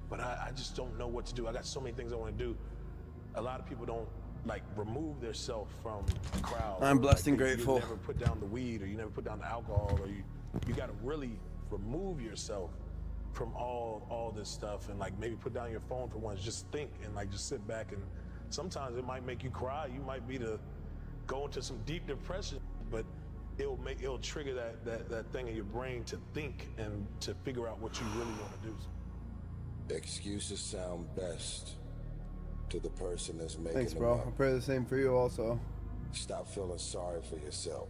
but I just don't know what to do. I got so many things I wanna do. A lot of people don't like remove themselves from the crowd. I'm blessed Like, and grateful. You never put down the weed, or you never put down the alcohol, or you got to really remove yourself from all this stuff, and like maybe put down your phone for once, just think and like just sit back. And sometimes it might make you cry. You might be to go into some deep depression, but it'll trigger that thing in your brain to think and to figure out what you really want to do. Excuses sound best to the person that's making Thanks, them bro. up. I pray the same for you also. Stop feeling sorry for yourself.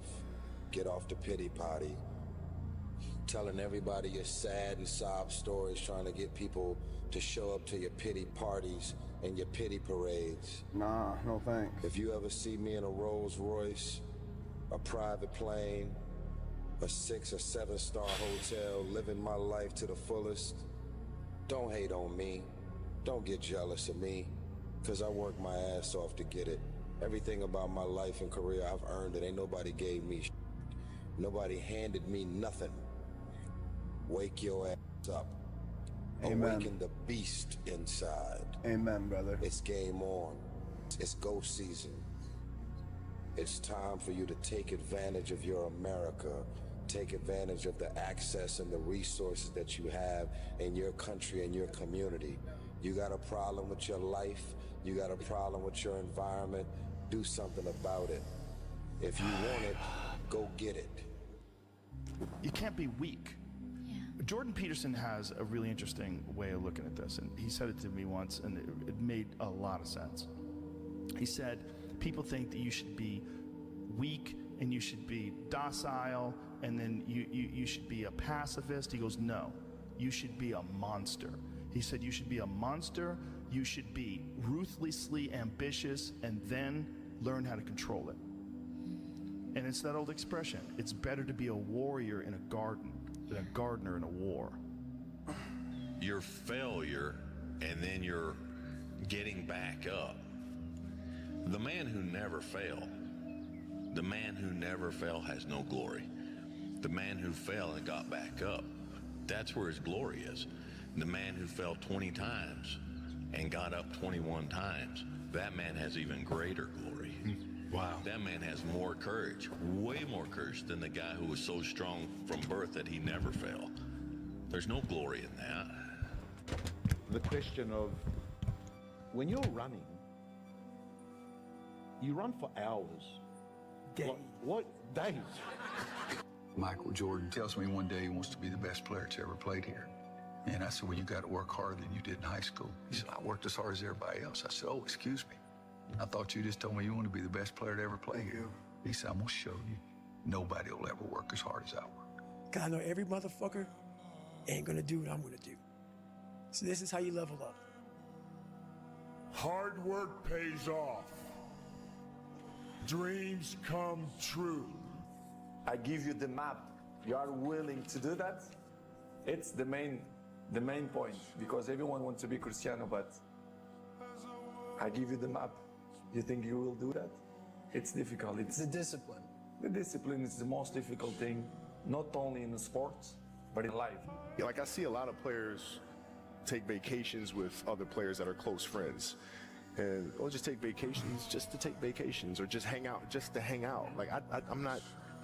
Get off the pity potty. Telling everybody your sad and sob stories, trying to get people to show up to your pity parties and your pity parades. Nah, no thanks. If you ever see me in a Rolls Royce, a private plane, a 6 or 7 star hotel, living my life to the fullest, don't hate on me. Don't get jealous of me, because I worked my ass off to get it. Everything about my life and career, I've earned it. Ain't nobody gave me shit. Nobody handed me nothing. Wake your ass up. Amen. Awaken the beast inside. Amen, brother. It's game on. It's go season. It's time for you to take advantage of your America. Take advantage of the access and the resources that you have in your country and your community. You got a problem with your life, you got a problem with your environment, do something about it. If you want it, go get it. You can't be weak. Jordan Peterson has a really interesting way of looking at this, and he said it to me once, and it made a lot of sense. He said, people think that you should be weak and you should be docile, and then you should be a pacifist. He goes, no, you should be a monster. He said you should be a monster, you should be ruthlessly ambitious, and then learn how to control it. And it's that old expression, it's better to be a warrior in a garden than a gardener in a war. Your failure, and then you're getting back up. The man who never failed, the man who never fell has no glory. The man who fell and got back up, that's where his glory is. The man who fell 20 times and got up 21 times, that man has even greater glory. Wow. That man has more courage, way more courage than the guy who was so strong from birth that he never fell. There's no glory in that. The question of when you're running, you run for hours. Days. What days? Michael Jordan tells me one day he wants to be the best player that's ever played here. And I said, well, you got to work harder than you did in high school. He said, I worked as hard as everybody else. I said, oh, excuse me. I thought you just told me you want to be the best player to ever play here. He said, I'm going to show you. Nobody will ever work as hard as I work. Because I know every motherfucker ain't going to do what I'm going to do. So this is how you level up. Hard work pays off. Dreams come true. I give you the map. You are willing to do that? It's the main point, because everyone wants to be Cristiano, but I give you the map. You think you will do that? It's difficult. It's the discipline. The discipline is the most difficult thing, not only in the sports, but in life. Yeah, like I see a lot of players take vacations with other players that are close friends. And or just take vacations just to take vacations, or just hang out just to hang out. Like I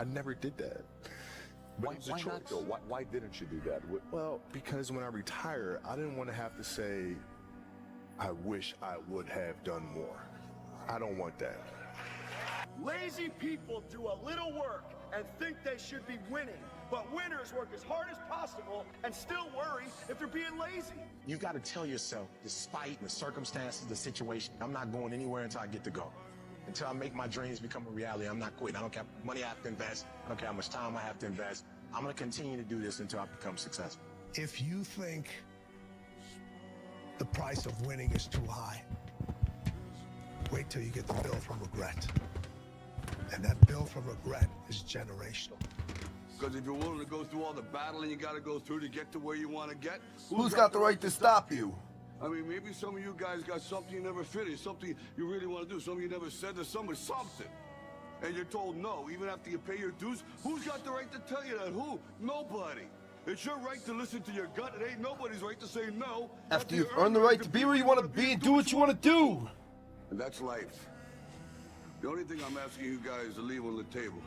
never did that. Why not though? Why didn't you do that? Well, because when I retire, I didn't want to have to say, I wish I would have done more. I don't want that. Lazy people do a little work and think they should be winning. But winners work as hard as possible and still worry if they're being lazy. You got to tell yourself, despite the circumstances, the situation, I'm not going anywhere until I get to go. Until I make my dreams become a reality, I'm not quitting. I don't care how much money I have to invest. I don't care how much time I have to invest. I'm going to continue to do this until I become successful. If you think the price of winning is too high, wait till you get the bill from regret. And that bill from regret is generational. Because if you're willing to go through all the battling you got to go through to get to where you want to get, Who's got the right to stop you? I mean, maybe some of you guys got something you never finished, something you really want to do, something you never said to somebody, something. And you're told no, even after you pay your dues. Who's got the right to tell you that? Who? Nobody. It's your right to listen to your gut. It ain't nobody's right to say no. After you've earned the right to be where you want to be and do what you want to do. And that's life. The only thing I'm asking you guys to leave on the table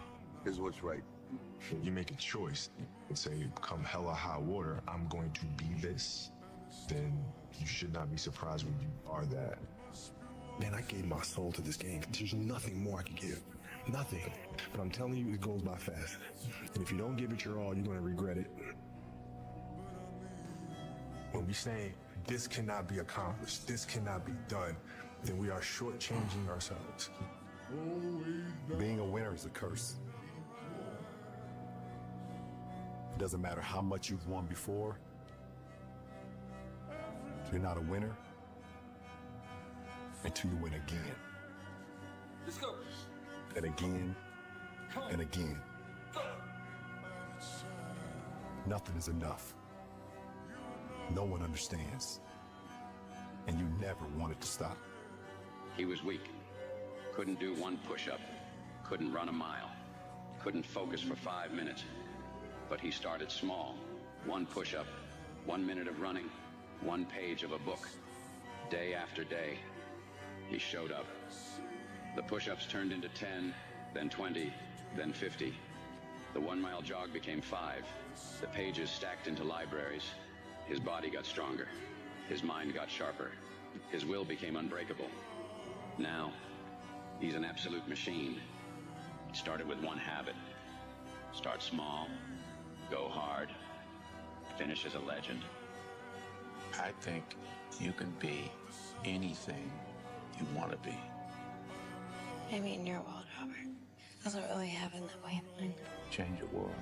is what's right. You make a choice and say, come hell or high water, I'm going to be this, then you should not be surprised when you are that. Man, I gave my soul to this game. There's nothing more I can give. Nothing. But I'm telling you, it goes by fast. And if you don't give it your all, you're going to regret it. When we say this cannot be accomplished, this cannot be done, then we are shortchanging ourselves. Being a winner is a curse. It doesn't matter how much you've won before. You're not a winner until you win again. Let's go. And again, and again. Nothing is enough. No one understands. And you never want it to stop. He was weak. Couldn't do one push-up. Couldn't run a mile. Couldn't focus for 5 minutes. But he started small. 1 push-up, 1 minute of running, 1 page of a book. Day after day, he showed up. The push-ups turned into 10, then 20, then 50. The 1 mile jog became 5. The pages stacked into libraries. His body got stronger. His mind got sharper. His will became unbreakable. Now, he's an absolute machine. He started with 1 habit. Start small, go hard, finish as a legend. I think you can be anything you want to be. Maybe in your world, Robert. It doesn't really happen that way in mine. Change the world.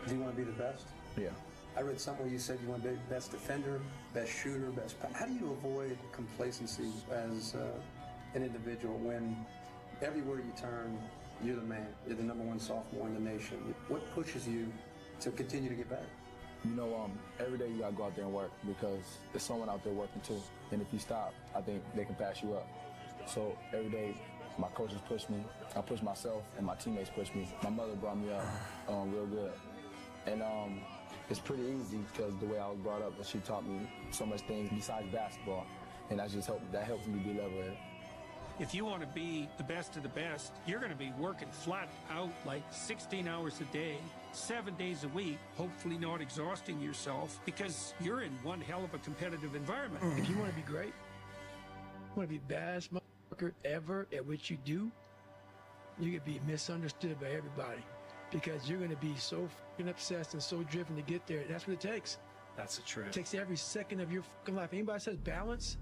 Do you want to be the best? Yeah. I read somewhere you said you want to be best defender, best shooter, best. How do you avoid complacency as an individual when everywhere you turn, you're the man, you're the #1 sophomore in the nation? What pushes you to continue to get better? You know, every day you gotta go out there and work because there's someone out there working too. And if you stop, I think they can pass you up. So every day, my coaches push me, I push myself, and my teammates push me. My mother brought me up real good. And it's pretty easy because the way I was brought up, and she taught me so much things besides basketball. And that helps me be level-headed. If you want to be the best of the best, you're going to be working flat out like 16 hours a day, 7 days a week, hopefully not exhausting yourself because you're in one hell of a competitive environment. If you want to be great, you want to be the baddest motherfucker ever at what you do, you're going to be misunderstood by everybody because you're going to be so fucking obsessed and so driven to get there. That's what it takes. That's a trip. It takes every second of your fucking life. Anybody says balance?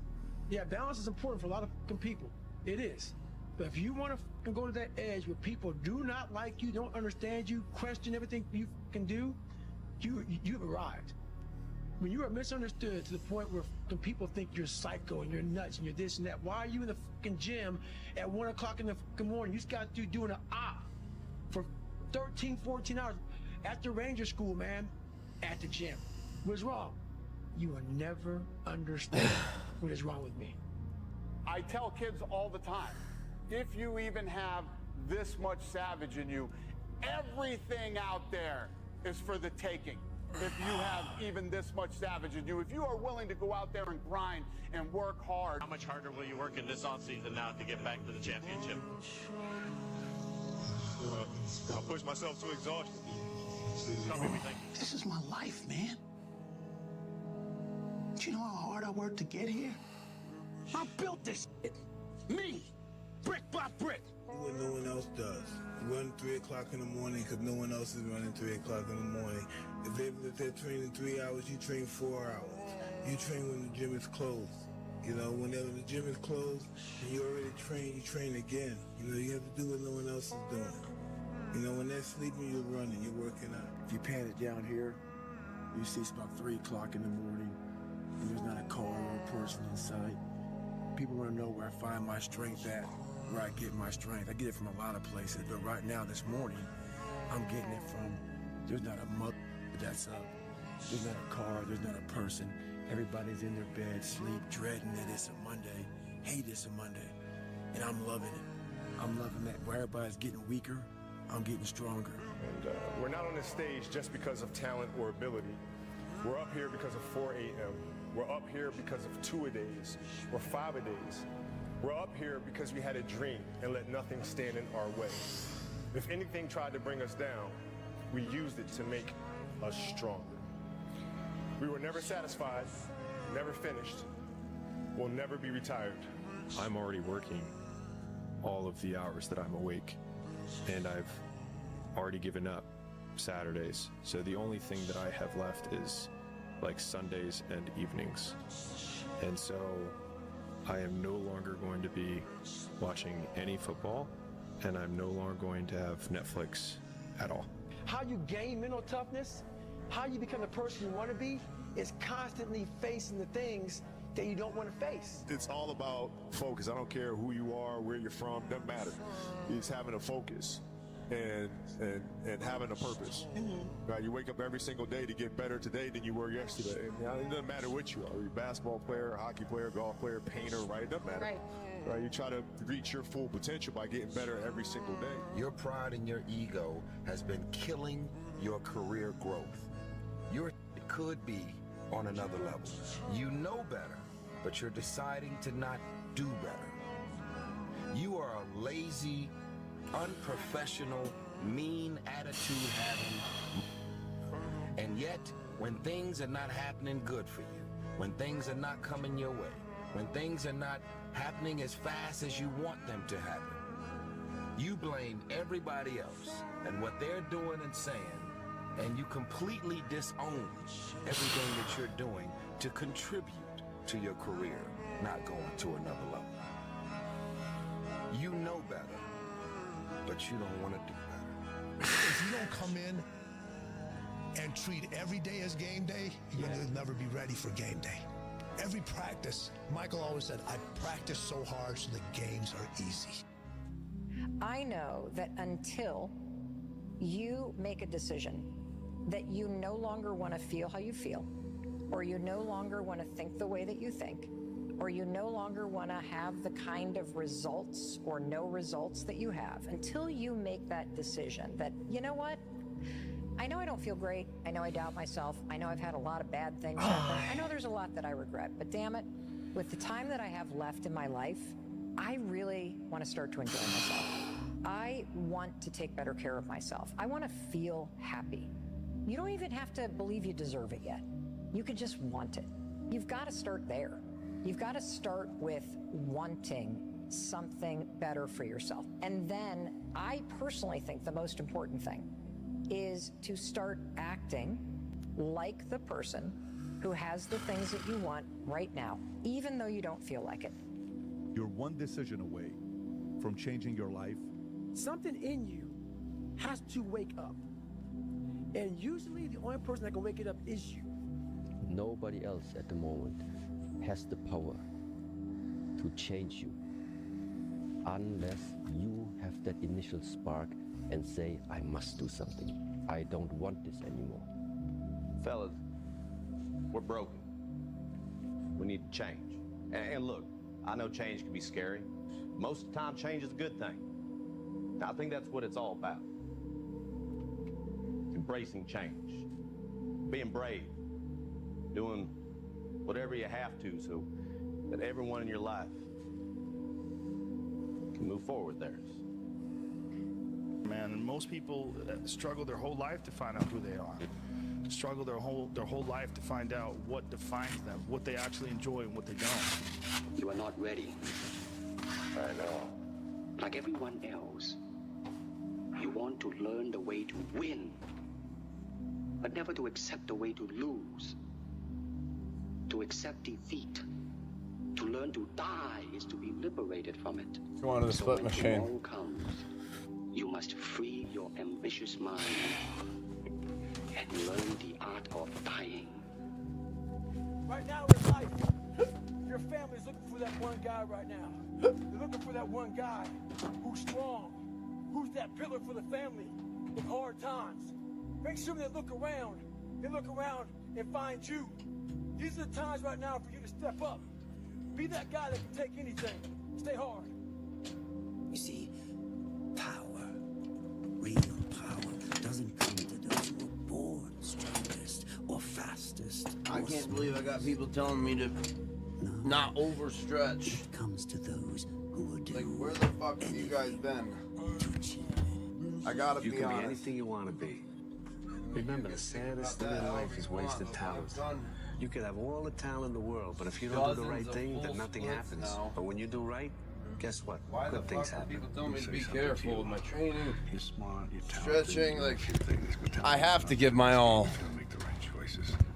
Yeah, balance is important for a lot of fucking people. It is. But if you want to go to that edge where people do not like you, don't understand you, question everything you can do, you've arrived. When you are misunderstood to the point where fucking people think you're psycho and you're nuts and you're this and that, why are you in the fucking gym at 1 o'clock in the fucking morning? You just got to doing an op for 13, 14 hours after Ranger School, man, at the gym. What's wrong? You will never understand what is wrong with me. I tell kids all the time, if you even have this much savage in you, everything out there is for the taking. If you have even this much savage in you, if you are willing to go out there and grind and work hard. How much harder will you work in this offseason now to get back to the championship? I'll push myself to exhaustion. Tell me everything. This is my life, man. Do you know how hard I worked to get here? I built this shit. Me. Brick by brick. what no one else does. Run 3 o'clock in the morning because no one else is running 3 o'clock in the morning. If they're training 3 hours, you train 4 hours. You train when the gym is closed. You know, whenever the gym is closed and you already train, you train again. You know, you have to do what no one else is doing. You know, when they're sleeping, you're running, you're working out. If you pan it down here, you see it's about 3 o'clock in the morning, and there's not a car or a person in sight. People want to know where I find my strength at, where I get my strength. I get it from a lot of places, but right now, this morning, I'm getting it from, there's not a mother that's up. There's not a car, there's not a person. Everybody's in their bed, sleep, dreading that it's a Monday, hate it's a Monday, and I'm loving it. I'm loving that. Where everybody's getting weaker, I'm getting stronger. And we're not on this stage just because of talent or ability. We're up here because of 4 a.m. We're up here because of 2-a-days or 5-a-days. We're up here because we had a dream and let nothing stand in our way. If anything tried to bring us down, we used it to make us stronger. We were never satisfied, never finished, we'll never be retired. I'm already working all of the hours that I'm awake, and I've already given up Saturdays. So the only thing that I have left is like Sundays and evenings. And so I am no longer going to be watching any football, and I'm no longer going to have Netflix at all. How you gain mental toughness, how you become the person you want to be, is constantly facing the things that you don't want to face. It's all about focus. I don't care who you are, where you're from, doesn't matter. It's having a focus and having a purpose. Right? You wake up every single day to get better today than you were yesterday. And it doesn't matter what you are. You're a basketball player, a hockey player, golf player, painter, right? It doesn't matter. Right? You try to reach your full potential by getting better every single day. Your pride and your ego has been killing your career growth. You could be on another level. You know better, but you're deciding to not do better. You are a lazy, unprofessional, mean attitude having. And yet, when things are not happening good for you, when things are not coming your way, when things are not happening as fast as you want them to happen, you blame everybody else and what they're doing and saying, and you completely disown everything that you're doing to contribute to your career not going to another level. You know better, but you don't want to do better. If you don't come in and treat every day as game day, you'll never be ready for game day. Every practice, Michael always said, I practice so hard so the games are easy. I know that until you make a decision that you no longer want to feel how you feel, or you no longer want to think the way that you think, or you no longer want to have the kind of results or no results that you have, until you make that decision that, you know what, I know I don't feel great, I know I doubt myself, I know I've had a lot of bad things happen, I know there's a lot that I regret, but damn it, with the time that I have left in my life, I really want to start to enjoy myself. I want to take better care of myself. I want to feel happy. You don't even have to believe you deserve it yet. You can just want it. You've got to start there. You've got to start with wanting something better for yourself. And then I personally think the most important thing is to start acting like the person who has the things that you want right now, even though you don't feel like it. You're one decision away from changing your life. Something in you has to wake up. And usually the only person that can wake it up is you. Nobody else at the moment has the power to change you unless you have that initial spark and say, I must do something. I don't want this anymore. Fellas, we're broken. We need to change. And look, I know change can be scary. Most of the time, change is a good thing. I think that's what it's all about. Embracing change. Being brave. Doing whatever you have to so that everyone in your life can move forward there. Man, and most people struggle their whole life to find out who they are. Struggle their whole life to find out what defines them, what they actually enjoy and what they don't. You are not ready. I know. Like everyone else, you want to learn the way to win, but never to accept the way to lose. To accept defeat, to learn to die is to be liberated from it. Go on to the split machine. When tomorrow comes, you must free your ambitious mind and learn the art of dying. Right now in life, your family's looking for that one guy right now. They're looking for that one guy who's strong, who's that pillar for the family in hard times. Make sure they look around and find you. These are the times right now for you to step up. Be that guy that can take anything. Stay hard. You see, power, real power, doesn't come to those who are born strongest or fastest. I can't believe I got people telling me to not overstretch. It comes to those who are doomed. Like, where the fuck have you guys been? I gotta be honest. You can be anything you want to be. Remember, the saddest thing in life is wasted talent. You could have all the talent in the world, but if you don't do the right thing, then nothing happens. But when you do right, guess what? Good things happen. People tell me to be careful with my training. You're smart, you're talented. Stretching, like, I have to give my all.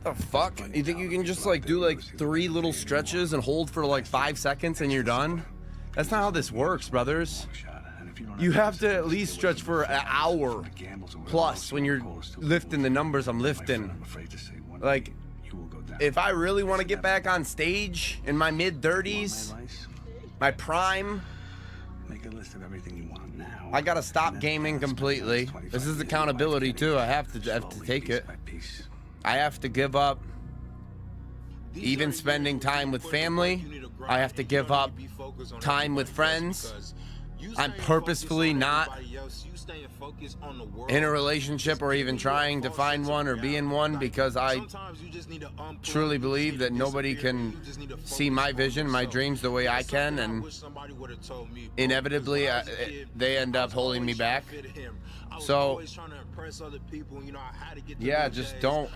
The fuck? You think you can just like do like 3 little stretches and hold for like 5 seconds and you're done? That's not how this works, brothers. You have to at least stretch for an hour plus when you're lifting the numbers I'm lifting. Like, if I really want to get back on stage in my mid-30s, my prime, Make a list of everything you want now. I gotta stop gaming completely. This is accountability too. I have to take it. I have to give up even spending time with family. I have to give up time with friends. I'm purposefully not in a relationship or even trying to find one or be in one because I truly believe that nobody can see my vision, my dreams the way I can, and inevitably they end up holding me back. So yeah, just don't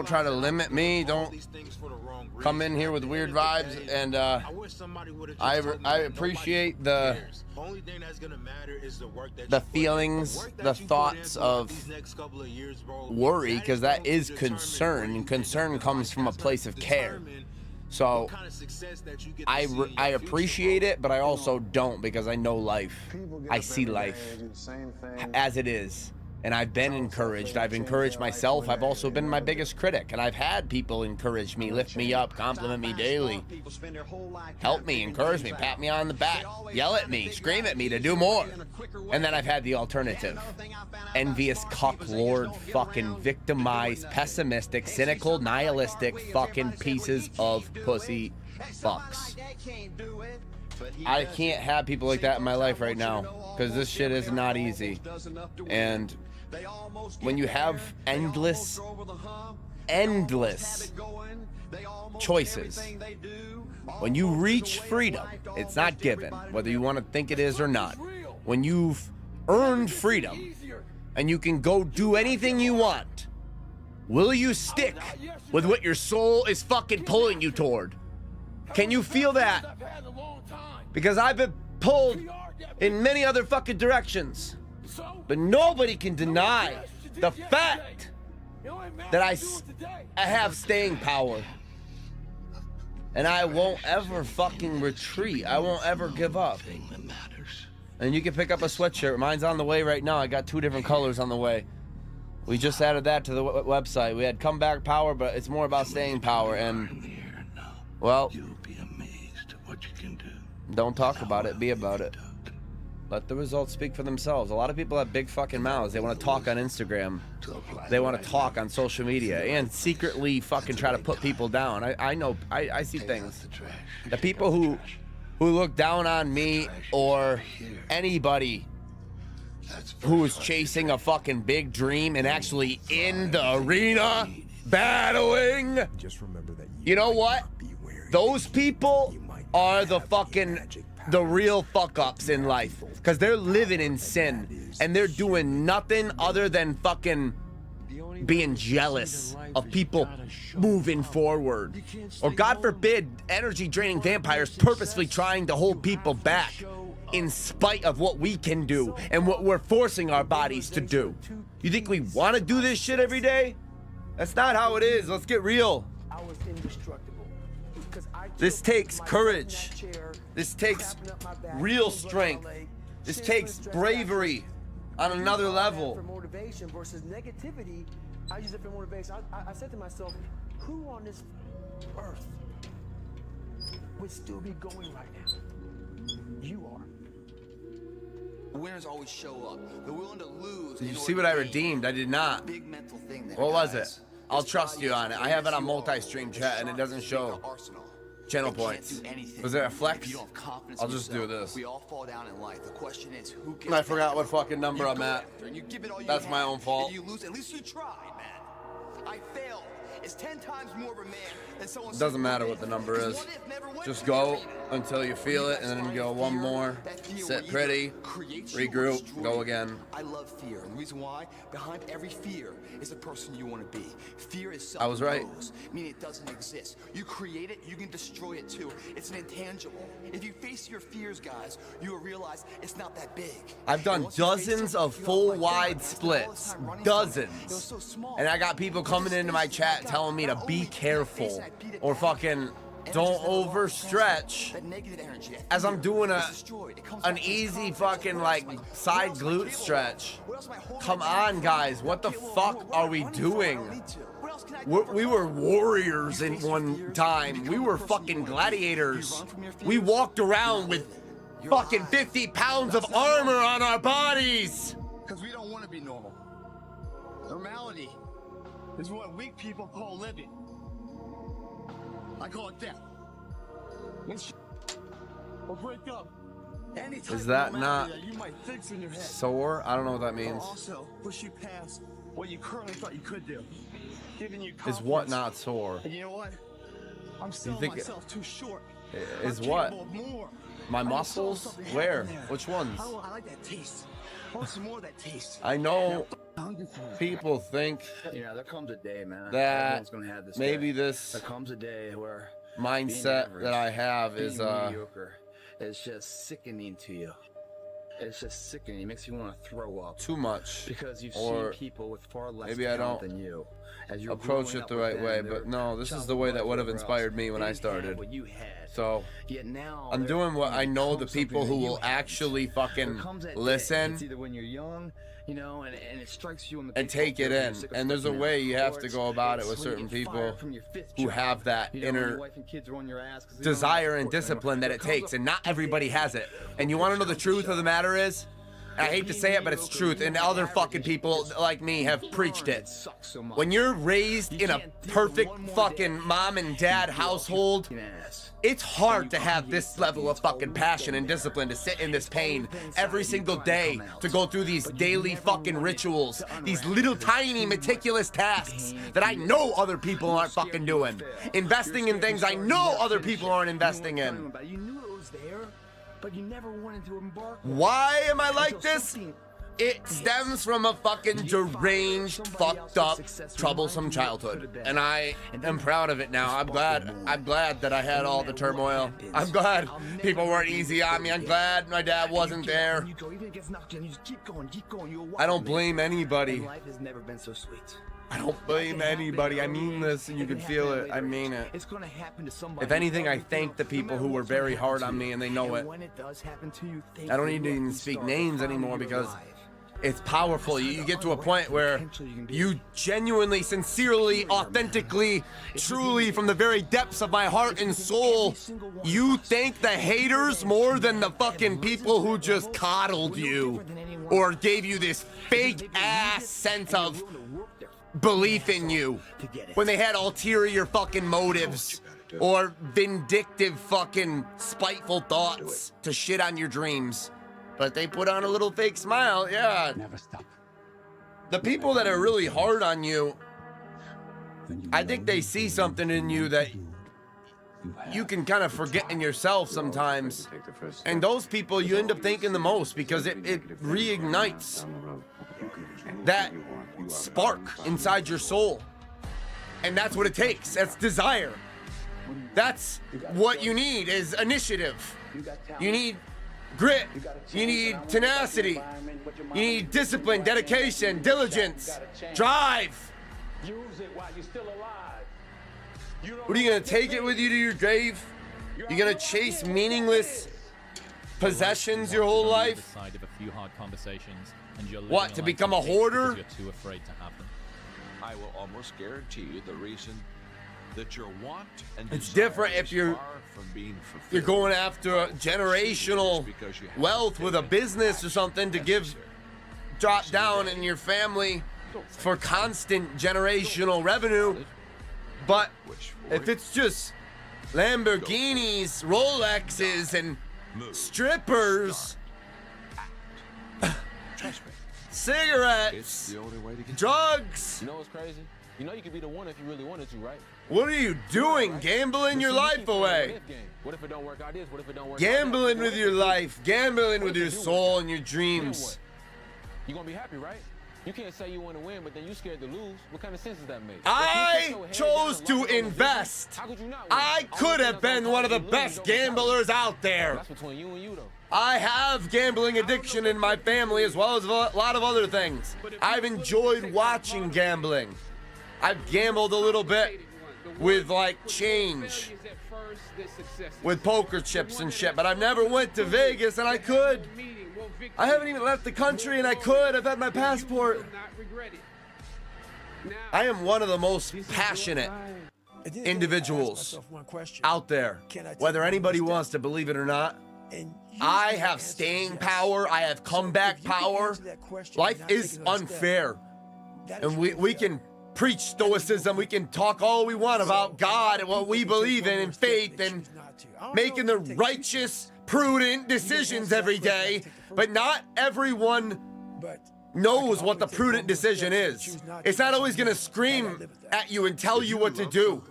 try to limit me. Don't come in here with weird vibes. And I appreciate the feelings, the thoughts of worry, because that is concern, and concern comes from a place of care. So I appreciate it, but I also don't, because I know life. I see life as it is. And I've been encouraged. I've encouraged myself. I've also been my biggest critic. And I've had people encourage me, lift me up, compliment me daily, help me, encourage me, pat me on the back, yell at me, scream at me to do more. And then I've had the alternative. Envious, cucklord, fucking victimized, pessimistic, cynical, nihilistic fucking pieces of pussy fucks. I can't have people like that in my life right now, because this shit is not easy. And when you have endless choices, when you reach freedom, it's not given, whether you want to think it is or not. When you've earned freedom and you can go do anything you want, will you stick with what your soul is fucking pulling you toward? Can you feel that? Because I've been pulled in many other fucking directions. But nobody can deny the fact that I have staying power. And I won't ever fucking retreat. I won't ever give up. And you can pick up a sweatshirt. Mine's on the way right now. I got 2 different colors on the way. We just added that to the website. We had comeback power, but it's more about staying power. And, well, don't talk about it, be about it. Let the results speak for themselves. A lot of people have big fucking mouths. They want to talk on Instagram. They want to talk on social media and secretly fucking try to put people down. I know, I see things. The people who look down on me or anybody who is chasing a fucking big dream and actually in the arena battling. Just remember that. You know what? Those people are the real fuck-ups in life, because they're living in sin and they're doing nothing other than fucking being jealous of people moving forward. Or God forbid, energy draining vampires purposefully trying to hold people back in spite of what we can do and what we're forcing our bodies to do. You think we want to do this shit every day? That's not how it is. Let's get real. This takes courage. This takes real strength. This takes bravery on another level. For motivation versus negativity, I use it for motivation. I said to myself, who on this earth would still be going right now? You are. Winners always show up. They're willing to lose. Did you see what I redeemed? I did not. Big mental thing there, What was guys. it? I'll trust you on it. I have it on multi-stream chat and it doesn't show channel points. Was there a flex? I'll just do this. We all fall down in life. The question is, who gets I forgot what fucking number I'm at. That's my own fault. You lose, at least you tried, man. I failed. It's 10 times more of a man than someone. It doesn't matter what the number is. Just go until you feel it, and then go one more, sit pretty, regroup, go again. I love fear, and the reason why, behind every fear is the person you want to be. Fear is I was right. self-imposed, meaning it doesn't exist. You create it, you can destroy it too. It's an intangible. If you face your fears, guys, you will realize it's not that big. I've done dozens of full wide splits. Dozens. And I got people coming into my chat telling me to be careful or fucking don't overstretch as I'm doing an easy fucking like side glute stretch. Come on, guys. What the fuck are we doing? We were warriors in one time. We were fucking gladiators. We walked around with fucking 50 pounds of armor on our bodies. Because we don't want to be normal. Normality is what weak people call living. I call it death. Or break up. Any type Is that of not normality that you might fix in your head. sore? I don't know what that Or means. also push you past what you currently thought you could do. Giving you Is what not sore? And you know what? I'm selling think it- myself too short. Is I'm what? capable of more. My I just saw muscles? something Where? happen there. Which ones? I like that taste. I want some more of that taste. I know people think You know, there comes a day, man. that Everyone's gonna have this maybe day. this There comes a day where mindset being that I average, have being is mediocre. It's just sickening to you. It's just sickening. It makes you want to throw up. too much. Because you've Or seen people with far less maybe I talent don't than you. As you're approach growing it up the with right them, way, they but were no, this is child the way of that would have whatever inspired else. me when They I didn't have started. what you had. So Yet now I'm they're doing what I know the become people something who that you will haven't. actually There fucking comes that day. listen It's either when you're young, you know, and it strikes you on the and big take it picture, you're in. sick of And there's a freaking way out. you have Or to it's- go about it it's with when you certain get people fired from your fifth who job. have that You know, when your inner wife and kids are on your ass 'cause they don't have desire and support anymore. discipline that There it comes takes, a and not everybody has it. And you want to know the truth of the matter is? I hate to say it, but it's truth, and other fucking people like me have preached it. When you're raised in a perfect fucking mom and dad household, it's hard to have this level of fucking passion and discipline to sit in this pain every single day, to go through these daily fucking rituals, these little tiny meticulous tasks that I know other people aren't fucking doing. Investing in things I know other people aren't investing in. You knew it was there, but you never wanted to embark. Why am I like this? It stems from a fucking deranged, fucked up, troublesome childhood. And I am proud of it now. I'm glad that I had all the turmoil. I'm glad people weren't easy on me. I'm glad my dad wasn't there. You go, even if it gets knocked down, you just keep going, You're I don't wild, blame man. anybody. And life has never been so sweet. I don't blame anybody. I mean this, and you can feel it. I mean it. It's gonna happen to somebody. If anything, I thank the people who were very hard on me, and they know it. When it does happen to you, I don't need to even speak names anymore because it's powerful. You get to a point where you genuinely, sincerely, authentically, truly, from the very depths of my heart and soul, you thank the haters more than the fucking people who just coddled you or gave you this fake ass sense of belief in you when they had ulterior fucking motives or vindictive fucking spiteful thoughts to shit on your dreams. But they put on a little fake smile, yeah. Never stop. The people that are really hard on you, I think they see something in you that you can kind of forget in yourself sometimes. And those people you end up thinking the most because it reignites that spark inside your soul. And that's what it takes. That's desire. That's what you need is initiative. You need grit. You need tenacity. You need discipline, dedication, diligence, drive. Use it while you're still alive. What are you going to take it with you to your grave? You're going to chase meaningless possessions your whole life? Side of a few hard conversations, and you're what, to become a hoarder? You're too afraid to have them. I will almost guarantee you the reason that your want and it's different if you're going after a generational wealth with a business or something to drop down in your family for constant generational revenue. But if it's just Lamborghinis, Rolexes, and strippers, cigarettes, drugs. You know what's crazy? You know you could be the one if you really wanted to, right? What are you doing? Gambling your life away. What if it don't work out this? What if it don't work Gambling with your life, gambling with your soul and your dreams. You're gonna be happy, right? You can't say you want to win, but then you scared to lose. What kind of sense does that make? I chose to invest. I could have been one of the best gamblers out there. That's between you and you, though. I have gambling addiction in my family as well as a lot of other things. I've enjoyed watching gambling. I've gambled a little bit with like change, with poker chips and shit, but I've never went to Vegas, and I could. I haven't even left the country, and I could. I've had my passport. I am one of the most passionate individuals out there, whether anybody wants to believe it or not. I have staying power. I have comeback power. Life is unfair, and we can preach stoicism. We can talk all we want about God and what we believe in and faith and making the righteous, prudent decisions every day, but not everyone knows what the prudent decision is. It's not always going to scream at you and tell you what to do.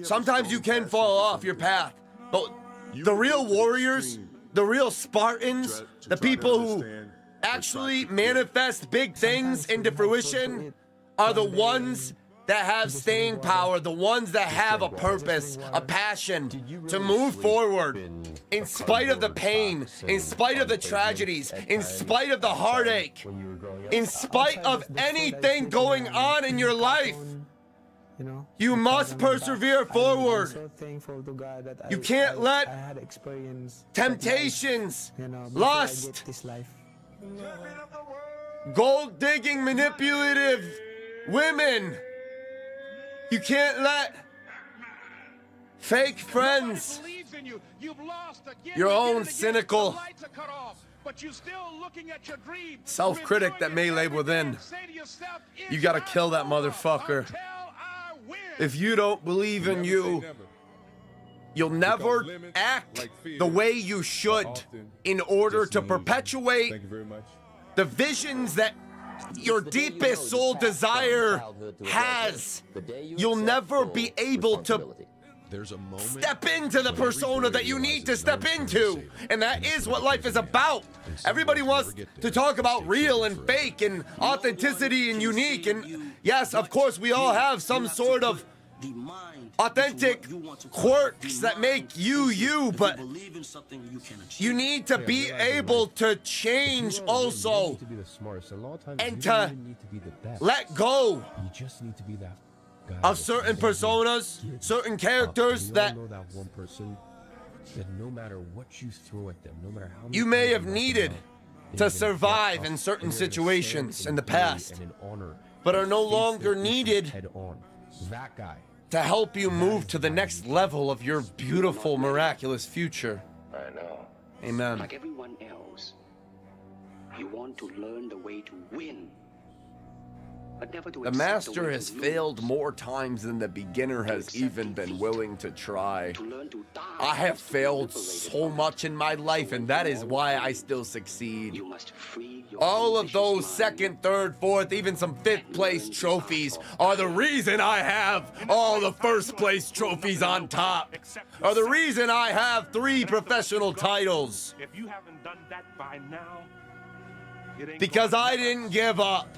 Sometimes you can fall off your path, but the real warriors, the real Spartans, the people who actually manifest big things into fruition are the ones that have staying power, the ones that have a purpose, a passion to move forward in spite of the pain, in spite of the tragedies, in spite of the heartache, in spite of anything going on in your life. You must persevere forward. You can't let temptations, lust, gold-digging, manipulative women. You can't let fake friends, your own cynical self-critic that may lay within. You gotta kill that motherfucker. If you don't believe in you, you'll never act the way you should in order to perpetuate the visions that your deepest soul desire has. You'll never be able to step into the persona that you need to step into. And that is what life is about. Everybody wants to talk about real and fake and authenticity and unique. And yes, of course, we all have some sort of authentic quirks that make you you, but you need to be able to change also and to let go of certain personas, certain characters that no matter what you throw at them, no matter how you may have needed to survive in certain situations in the past, but are no longer needed that guy to help you move to the next level of your beautiful, miraculous future. I know. Amen. Like everyone else, you want to learn the way to win, but never to The accept master way has to failed more times than the beginner has even been willing to try. I have failed so much in my life, and that is why I still succeed. All of those second, third, fourth, even some fifth place trophies are the reason I have all the first place trophies on top. Are the reason I have 3 professional titles. If you haven't done that by now, it ain't Because I didn't give up.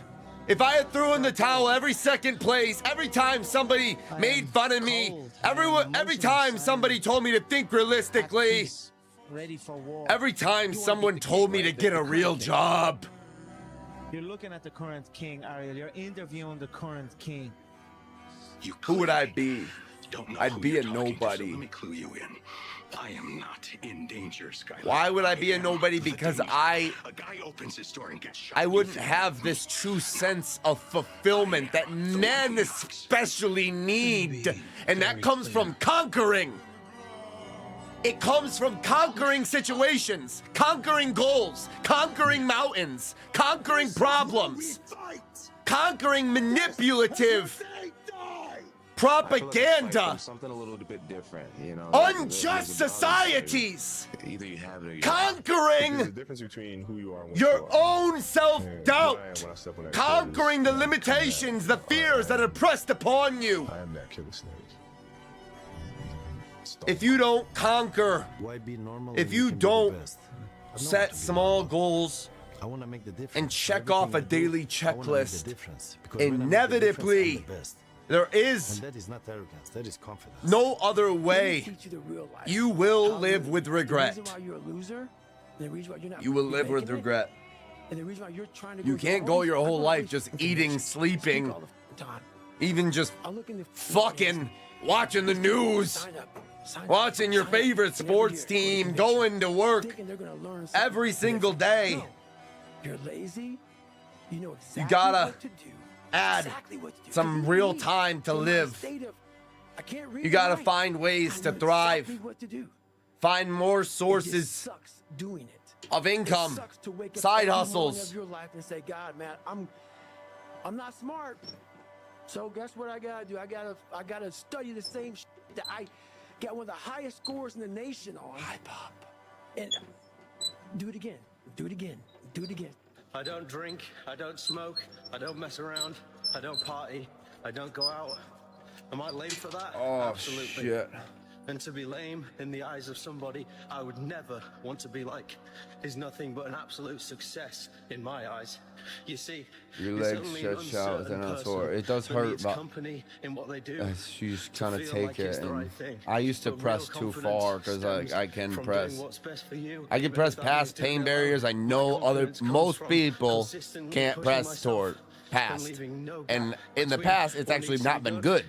If I had thrown in the towel every second place, every time somebody made fun of me, every time somebody told me to think realistically, Ready for war. every time someone told me to get a real job, You're looking at the current king, Ariel. You're interviewing the current king. who would I be? I'd be a nobody. Let me clue you in. I am not in danger, Skylar. Why would I be a nobody? Because a guy opens his door and gets shot. I wouldn't have this true sense of fulfillment that men especially need. And that comes from conquering. It comes from conquering situations, conquering goals, conquering mountains, conquering problems, conquering manipulative propaganda, Something a little bit different, you know. unjust societies, Either you have it or you conquering There's a difference between who you are and what your you are. own self-doubt, When I step on that conquering the limitations, the fears that are pressed upon you. I am that killer snake. If you don't conquer, Why be normal if when you can be the don't best? I know set what to be small goals I want to make the difference. and check Everything off a I do, daily I wanna make the checklist, difference, because when I make the difference, I'm inevitably the best. there is And that is not arrogance, that is confidence. no other Let me way. teach you the real life. You will How live you- with The regret. reason why you're a loser, and the reason why you're not You will live with making it, regret. and the reason why you're trying to You go can't through go all these your whole life preparations just and eating, conditions, sleeping, speak all the time. even just I'm looking to fucking watching the news, sign up, watching your sign up. favorite And every sports year, team, conviction. going to work Thinking they're gonna learn something every single day. No. You're lazy. You know exactly You gotta what to do. add Exactly what to do. some You real need time to in my live. state of, I can't read You and gotta write. find ways I to know thrive, exactly what to do. find more It just sources sucks doing it. of income, It sucks to wake up side every morning hustles. of your life and say, God, man, I'm not smart. So guess what I gotta do? I gotta study the same shit that I got one of the highest scores in the nation on. High pop. And do it again. Do it again. Do it again. I don't drink, I don't smoke, I don't mess around, I don't party, I don't go out. Am I lame for that? Oh, Absolutely. shit. And to be lame in the eyes of somebody I would never want to be like is nothing but an absolute success in my eyes. You see, Your it's legs only an stretch out uncertain within a person tour. It does who hurt, needs but company in what they do you just kind of feel take like it's it. the And right thing. I used to But press real too confidence far because stems I can from press. doing what's best for you, I can even press if that means past doing pain it barriers. I alone. know My other confidence comes most from people consistently can't pushing press myself toward and past. leaving no gap And in the between past, it's what actually needs to not be been done good.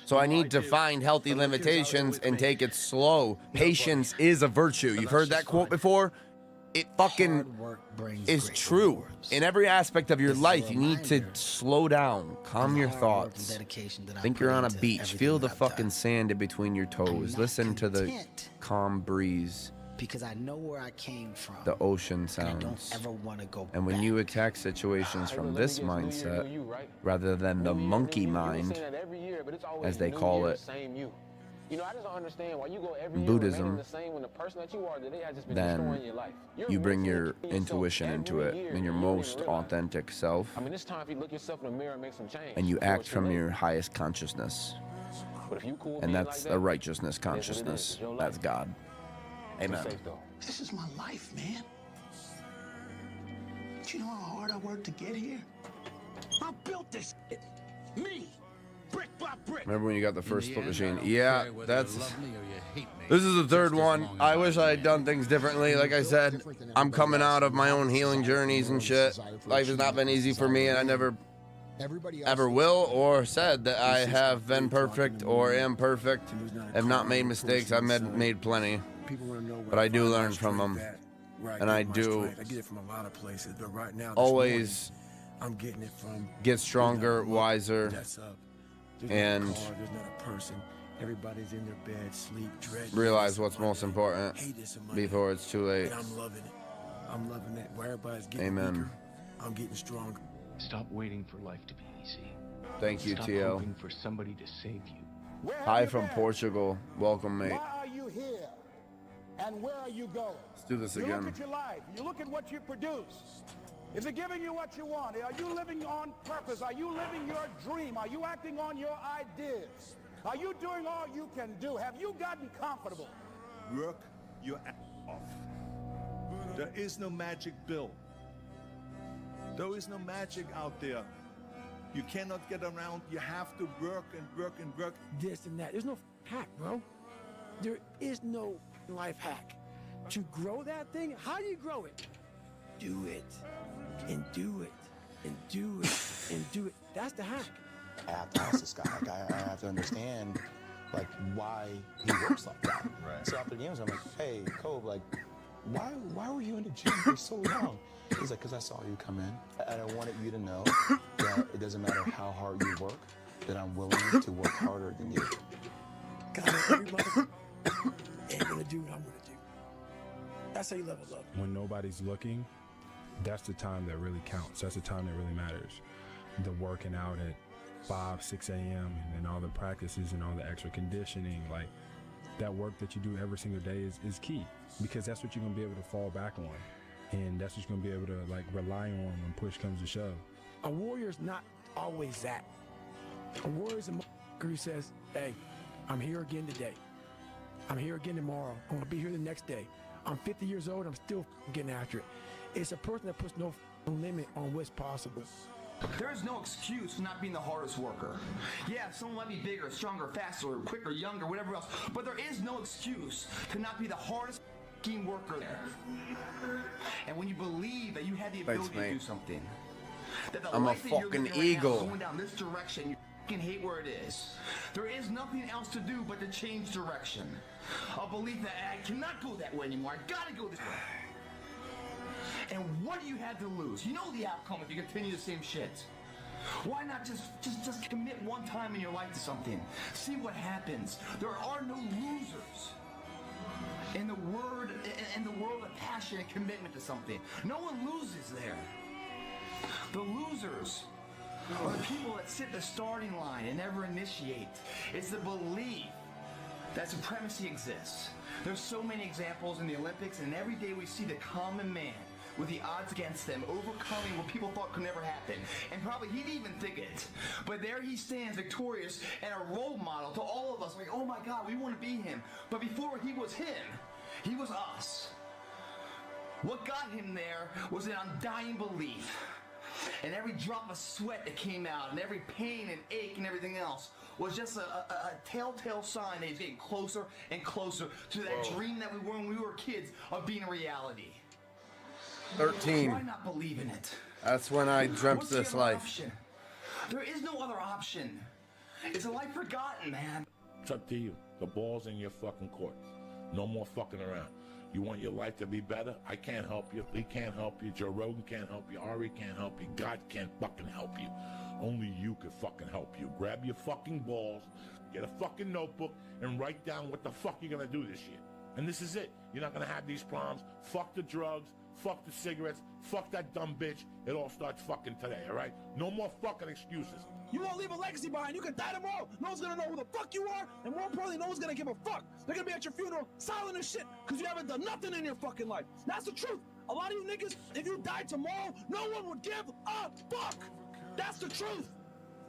So I and what need to do. find healthy And look who's out there limitations with and me. take it slow. Patience is a virtue. You've heard that quote before? It fucking is true. In every aspect of your life, you need to slow down, calm your thoughts. Think you're on a beach. Feel the fucking sand in between your toes. Listen to the calm breeze, because I know where I came from. the ocean and I don't sounds. ever want to go And when you attack situations from this mindset, rather than the monkey mind, as they call it, You know, I just don't understand why you go every in year Buddhism, remaining the same when the person that you are today has just been then destroying your life. you bring your intuition into it and your most authentic self, I mean, it's time for you to look yourself in the mirror and make some change. and you before act it's too from late. your highest consciousness. But if you cool And being that's like a that, righteousness it is what it is. consciousness. It's your life. That's God. Amen. Be safe, though. This is my life, man. Do you know how hard I worked to get here? I built this. Me. Brick by brick. Remember when you got the first split machine? Yeah, that's. This is the third one. I wish I had done things differently. Like I said, I'm coming out of my own healing journeys and shit. Life has not been easy for me, and I never ever will or said that I have been perfect or am perfect. Have not made mistakes. I've made plenty. But I do learn from them. And I do I get it from a lot of places, but right now, this always morning, I'm getting it from get stronger, wiser, that's up. There's and not a car, there's not a person. Everybody's in their bed, sleep, dread. realize what's most important before it's too late. And I'm loving it. I'm loving it. Where everybody's getting Amen. weaker, I'm getting stronger. Stop waiting for life to be easy. Thank you, Stop TL. hoping for somebody to save you. Hi from Portugal. Welcome, mate. Why are you here? And where are you going? Let's do this You again. look at your life. You look at what you produce. Is it giving you what you want? Are you living on purpose? Are you living your dream? Are you acting on your ideas? Are you doing all you can do? Have you gotten comfortable? Work your ass off. There is no magic bill. There is no magic out there You cannot get around. You have to work and work and work. This and that. There's no hack, bro. There is no life hack. To grow that thing, how do you grow it? Do it, and do it, and do it, and do it. That's the hack. I have to ask this guy. Like, I have to understand, like, why he works like that. Right. So after the games, I'm like, hey, Kobe, like, why were you in the gym for so long? He's like, because I saw you come in. And I wanted you to know that it doesn't matter how hard you work, that I'm willing to work harder than you. God, everybody ain't gonna do what I'm gonna do. That's how you level up. When nobody's looking, that's the time that really counts. That's the time that really matters. The working out at 5, 6 a.m. and then all the practices and all the extra conditioning, like that work that you do every single day is key, because that's what you're gonna be able to fall back on. And that's what you're gonna be able to like rely on when push comes to shove. A warrior's not always that. A warrior's a motherfucker who says, hey, I'm here again today. I'm here again tomorrow. I'm gonna be here the next day. I'm 50 years old, I'm still getting after it. It's a person that puts no limit on what's possible. There is no excuse for not being the hardest worker. Yeah, someone might be bigger, stronger, faster, quicker, younger, whatever else, but there is no excuse to not be the hardest worker there. And when you believe that you have the ability to do something, that the I'm a life that you're fucking living right now eagle. is going down this direction, you fucking hate where it is. There is nothing else to do but to change direction. A belief that I cannot go that way anymore. I gotta go this way. And what do you have to lose? You know the outcome if you continue the same shit. Why not just commit one time in your life to something? See what happens. There are no losers in the world of passion and commitment to something. No one loses there. The losers are the people that sit the starting line and never initiate. It's the belief that supremacy exists. There's so many examples in the Olympics, and every day we see the common man with the odds against them, overcoming what people thought could never happen. And probably he didn't even think it. But there he stands victorious and a role model to all of us. Like, oh my God, we want to be him. But before he was him, he was us. What got him there was an undying belief. And every drop of sweat that came out, and every pain and ache and everything else was just a telltale sign that he's getting closer and closer to that dream that we were when we were kids of being a reality. 13. Why not believe in it? That's when I dreamt What's the this other life. option? There is no other option. It's a life forgotten, man. It's up to you. The ball's in your fucking court. No more fucking around. You want your life to be better? I can't help you. Lee can't help you. Joe Rogan can't help you. Ari can't help you. God can't fucking help you. Only you can fucking help you. Grab your fucking balls, get a fucking notebook, and write down what the fuck you're gonna do this year. And this is it. You're not gonna have these problems. Fuck the drugs. Fuck the cigarettes. Fuck that dumb bitch. It all starts fucking today, all right? No more fucking excuses. You won't leave a legacy behind. You can die tomorrow. No one's gonna know who the fuck you are, and more importantly, no one's gonna give a fuck. They're gonna be at your funeral silent as shit because you haven't done nothing in your fucking life. That's the truth. A lot of you niggas, if you died tomorrow, no one would give a fuck. That's the truth.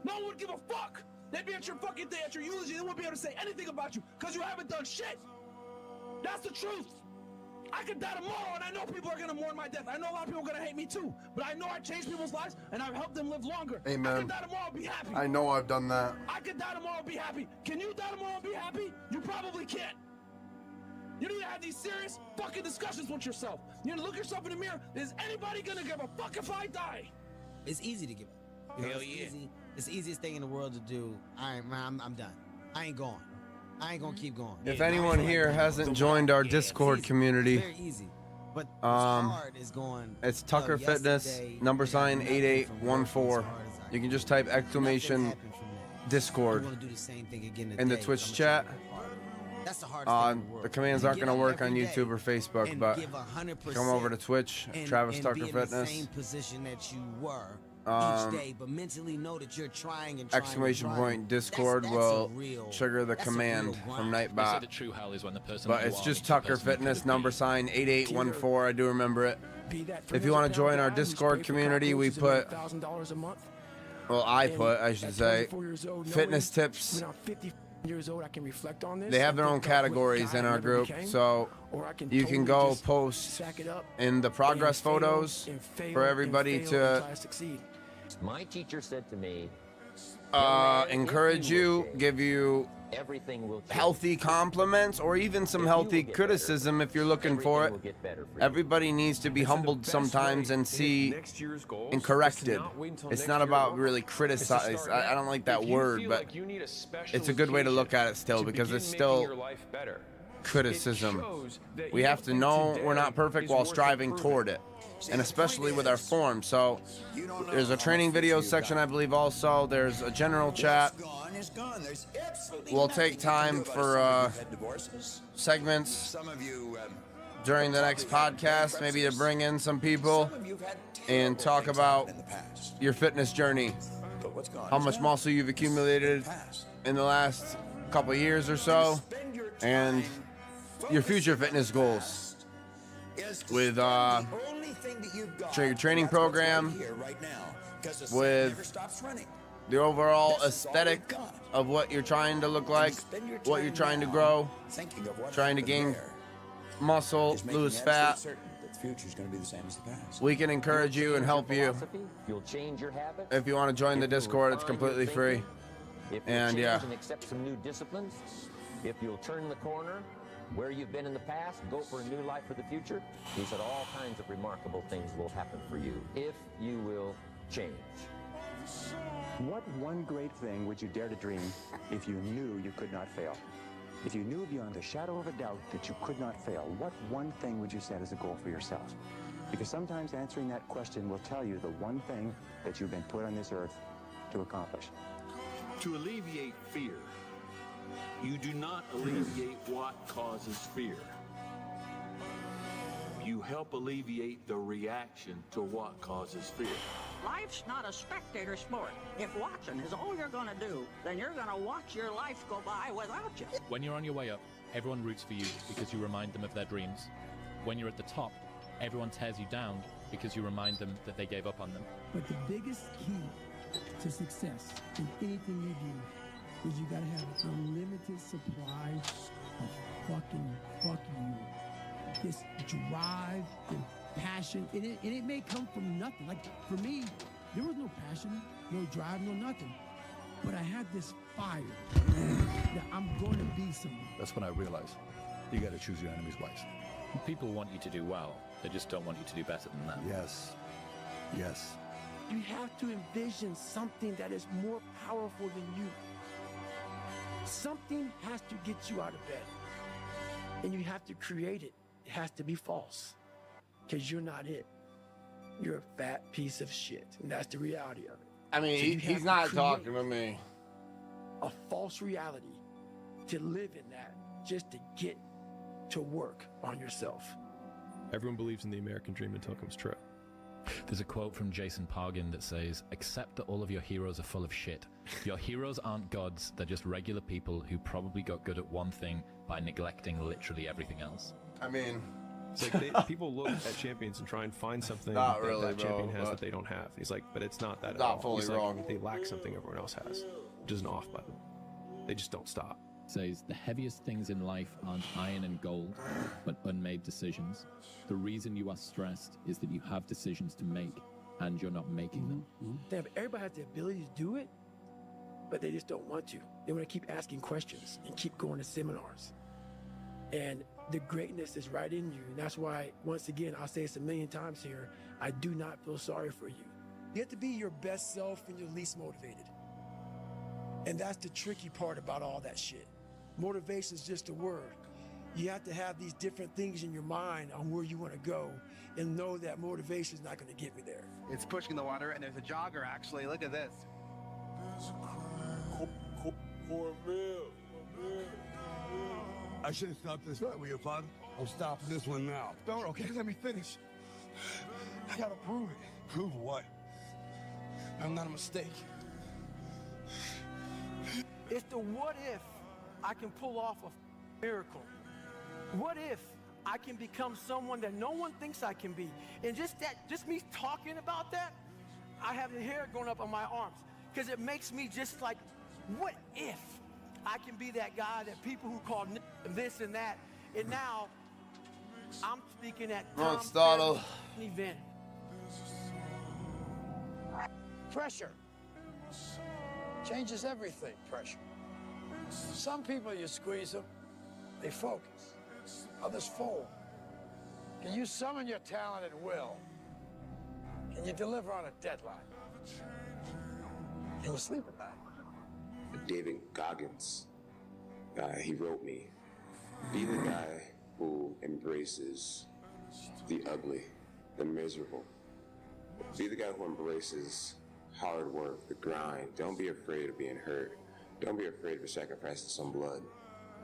No one would give a fuck. They'd be at your fucking day, at your eulogy. They wouldn't be able to say anything about you because you haven't done shit. That's the truth. I could die tomorrow, and I know people are gonna mourn my death. I know a lot of people are gonna hate me too, but I know I changed people's lives, and I've helped them live longer. I Amen. could die tomorrow and be happy. I know I've done that. I could die tomorrow and be happy. Can you die tomorrow and be happy? You probably can't. You need to have these serious fucking discussions with yourself. You need to look yourself in the mirror. Is anybody gonna give a fuck if I die? It's easy to give up. Hell it's yeah. Easy. It's the easiest thing in the world to do. I'm done. I ain't going. I ain't gonna keep going. If anyone here hasn't joined our Discord community, Very easy. But what's hard is going. it's Tucker of Fitness, yesterday, number sign 8814. You can just type exclamation Discord I'm gonna do the same thing again in the today, Twitch so I'm chat. gonna try to work harder. That's the hardest thing in the world. The commands To aren't get going to up work on every day YouTube or Facebook, and but give 100% come over to Twitch, Travis and Tucker be in Fitness. the same position that you were Um, each day, but mentally know that you're trying and trying. Exclamation and point trying. Discord That's will a real, trigger the that's a command real from grind. They say Nightbot. the true hell is when the person But you it's are just is the Tucker person you Fitness, could number be. sign 8814. I do remember it. If you want to join our Discord community, we put, $1,000 a month. well, I put, I should At say, 24 years old, fitness knowing tips. When I'm 50 years old, I can reflect on this. They have and their own think about what categories God in I our never group, became, so or I can you can totally go just post sack it up in the progress and fail, photos and fail, for everybody and fail and to try to succeed. My teacher said to me, encourage you, give you everything will change. healthy compliments or even some healthy criticism if you're looking for it. Everybody needs to be humbled sometimes and see and corrected. It's not about really criticize. I don't like that word, but it's a good way to look at it still, because it's still criticism. We have to know we're not perfect while striving toward it, and especially with our form. So there's a training video section, I believe. Also there's a general chat. We'll take time for segments during the next podcast, maybe to bring in some people and talk about your fitness journey, how much muscle you've accumulated in the last couple of years or so, and your future fitness goals with your training program, with the overall aesthetic of what you're trying to look like, what you're trying to grow, trying to gain muscle, lose fat. We can encourage you and help you. If you want to join the Discord, it's completely free. And yeah. And accept some new disciplines, if you'll turn the corner where you've been in the past, go for a new life for the future, he said all kinds of remarkable things will happen for you if you will change. What one great thing would you dare to dream if you knew you could not fail? If you knew beyond a shadow of a doubt that you could not fail, what one thing would you set as a goal for yourself? Because sometimes answering that question will tell you the one thing that you've been put on this earth to accomplish. To alleviate fear, you do not alleviate what causes fear. You help alleviate the reaction to what causes fear. Life's not a spectator sport. If watching is all you're gonna do, then you're gonna watch your life go by without you. When you're on your way up, everyone roots for you because you remind them of their dreams. When you're at the top, everyone tears you down because you remind them that they gave up on them. But the biggest key to success in anything you do is you gotta have an unlimited supply of fucking fuck you. This drive and passion, and it may come from nothing. Like for me, there was no passion, no drive, no nothing. But I had this fire that I'm going to be someone. That's when I realized you got to choose your enemies wisely. People want you to do well. They just don't want you to do better than that. Yes. Yes. You have to envision something that is more powerful than you. Something has to get you out of bed. And you have to create it. It has to be false. Because you're not it. You're a fat piece of shit. And that's the reality of it. I mean, So he's not talking to me. A false reality to live in that just to get to work on yourself. Everyone believes in the American dream until it comes true. There's a quote from Jason Pargin that says, "Accept that all of your heroes are full of shit. Your heroes aren't gods, they're just regular people who probably got good at one thing by neglecting literally everything else." I mean, it's like people look at champions and try and find something Not that really, that champion bro, has but- that they don't have. He's like, but it's not that at Not all. fully He's like, wrong. they lack something everyone else has, which is an off button. They just don't stop. Says the heaviest things in life aren't iron and gold, but unmade decisions. The reason you are stressed is that you have decisions to make and you're not making them. Damn, everybody has the ability to do it, but they just don't want to. They want to keep asking questions and keep going to seminars. And the greatness is right in you. And that's why, once again, I'll say this a million times here, I do not feel sorry for you. You have to be your best self when you're least motivated. And that's the tricky part about all that shit. Motivation is just a word. You have to have these different things in your mind on where you want to go and know that motivation is not going to get me there. It's pushing the water, and there's a jogger actually. Look at this. I should have stopped this right with your father. I'm stopping this one now. No, okay, let me finish. I gotta prove it. Prove what? I'm not a mistake. It's the what if I can pull off a miracle. What if I can become someone that no one thinks I can be? And just me talking about that, I have the hair going up on my arms. Because it makes me just like, what if I can be that guy that people who call this and that, and now I'm speaking at Tom Startle. event. Pressure changes everything, pressure. Some people, you squeeze them, they focus. Others fold. Can you summon your talent at will? Can you deliver on a deadline? Can you sleep at night? David Goggins, he wrote me, be the guy who embraces the ugly, the miserable. Be the guy who embraces hard work, the grind. Don't be afraid of being hurt. Don't be afraid of sacrificing some blood.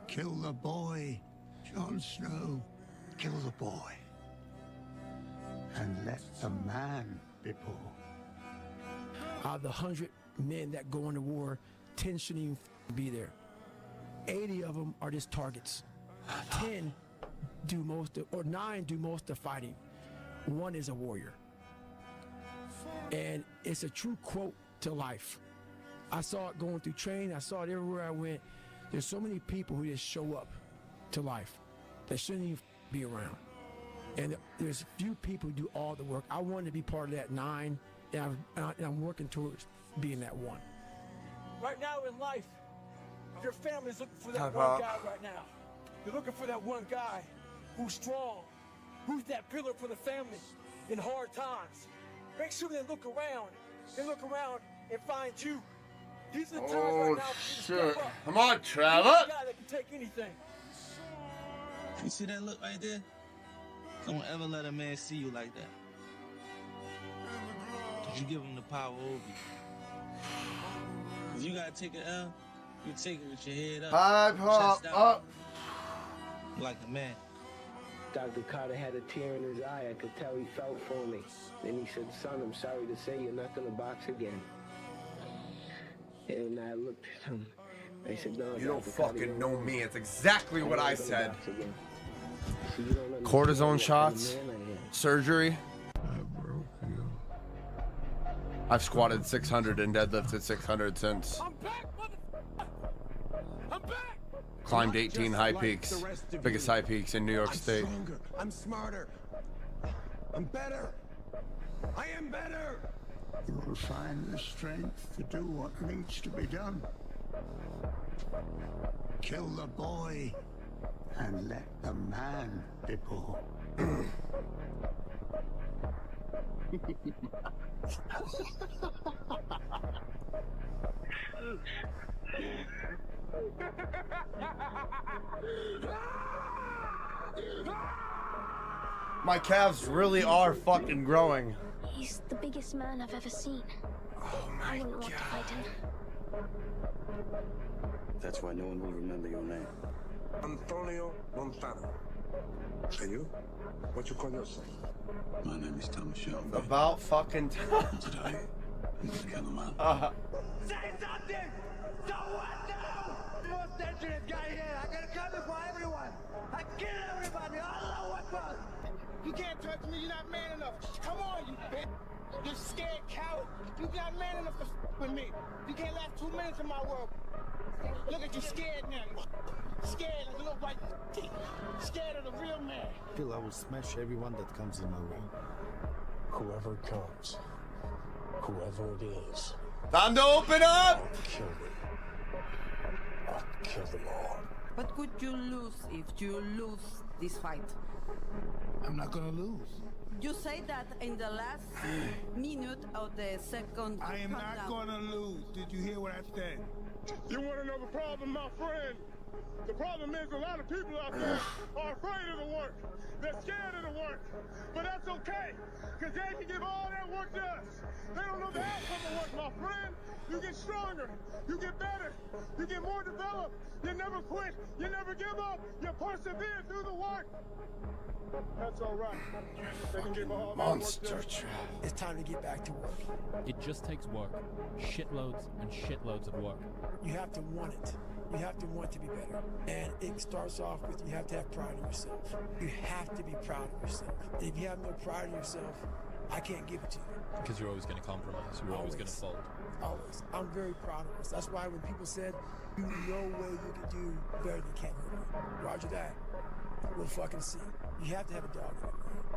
Kill the boy, Jon Snow. Kill the boy. And let the man be born. Out of the 100 men that go into war, 10 shouldn't even be there. 80 of them are just targets. 10 do most of, or 9 do most of the fighting. 1 is a warrior. And it's a true quote to life. I saw it going through training. I saw it everywhere I went. There's so many people who just show up to life that shouldn't even be around. And there's few people who do all the work. I wanted to be part of that 9, and I'm working towards being that 1. Right now in life, your family's looking for that one guy right now. You're looking for that one guy who's strong, who's that pillar for the family in hard times. Make sure they look around. They look around and find you. These are the times right now for you to step up. Come on, Trevor. You're the guy that can take anything. You see that look right there? Don't ever let a man see you like that. You give him the power over you. If you gotta take an L, you take it with your head up. Chest up. Like a man. Dr. Carter had a tear in his eye. I could tell he felt for me. Then he said, son, I'm sorry to say you're not going to box again. And I looked at him. I said, no, You don't Dr. Carter, fucking you know me. It's exactly what I said. box again. So you don't understand Cortisone what kind of shots, man I am. surgery. I've squatted 600 and deadlifted 600 since. I'm back, motherfucker! I'm back! Climbed 18 high peaks, biggest high peaks in New York State. Stronger. I'm smarter. I'm better. I am better. You will find the strength to do what needs to be done. Kill the boy and let the man be born. My calves really are fucking growing. He's the biggest man I've ever seen. Oh my I wouldn't want to fight him. That's why no one will remember your name. Antonio Montano. And you? What you call yourself? My name is Thomas Shelby. About fucking time. Today, I'm gonna kill a man. Say something! So what now? The most dangerous guy here. I'm gonna come before everyone. I kill everybody. All the weapons. You can't touch me. You're not man enough. Come on, you bitch. You scared coward. You're not man enough to with me. You can't last 2 minutes in my world. Look at you scared now. Scared like a little white teeth. Scared of the real man. Phil, I will smash everyone that comes in my way. Whoever comes, whoever it is, Time to open up! I'll kill them. I'll kill them all. But could you lose if you lose this fight? I'm not gonna lose. You say that in the last minute of the second. I am not countdown. gonna lose. Did you hear what I said? You want to know the problem, my friend? The problem is a lot of people out there are afraid of the work. They're scared of the work. But that's okay, because they can give all that work to us. They don't know the outcome of work, my friend. You get stronger. You get better. You get more developed. You never quit. You never give up. You persevere through the work. That's all right. They can give all that work to us. It's time to get back to work. It just takes work. Shitloads and shitloads of work. You have to want it. You have to want to be better. And it starts off with you have to have pride in yourself. You have to be proud of yourself. And if you have no pride in yourself, I can't give it to you. Because you're always going to compromise. You're always going to fold. Always. I'm very proud of us. That's why when people said, "You no way you can do better than Ken Hood," Roger that. We'll fucking see. You have to have a dog in it.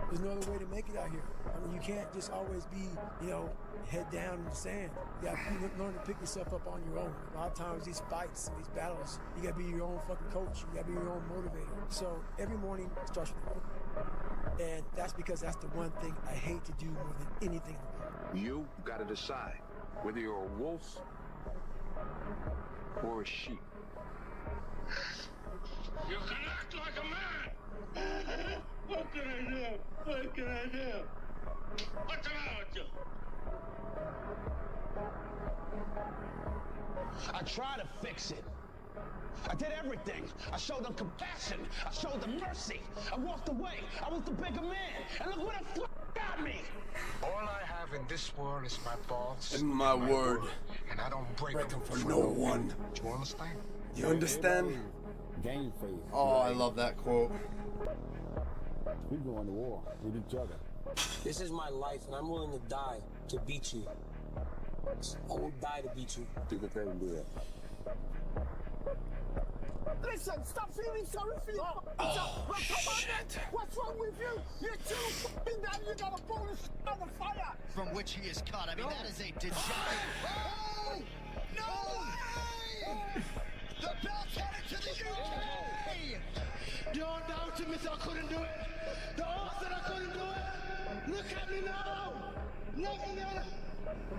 There's no other way to make it out here. I mean, you can't just always be, you know, head down in the sand. You gotta learn to pick yourself up on your own. A lot of times these fights and these battles, you gotta be your own fucking coach. You gotta be your own motivator. So every morning starts with the work. And that's because that's the one thing I hate to do more than anything in the world. You gotta decide whether you're a wolf or a sheep. You can act like a man! What can I do? What can I do? What's the matter with you? I tried to fix it. I did everything. I showed them compassion. I showed them mercy. I walked away. I was the bigger man. And look what the fuck got me. All I have in this world is my balls. And my word. And I don't break them for no one. Do you understand? You understand? Game faith. Oh, I love that quote. We go to war with each other. This is my life, and I'm willing to die to beat you. I will die to beat you. You can tell him to do that. Listen, stop feeling sorry for yourself. Oh, shit. What's wrong with you? You're too f***ing down. You got a bonus on the fire. From which he is caught. I mean, that is a degenerate. Oh! No way! The belt's headed to the UK! Don't doubt me, I couldn't do it. The odds that I couldn't do it. Look at me now. Nothing else.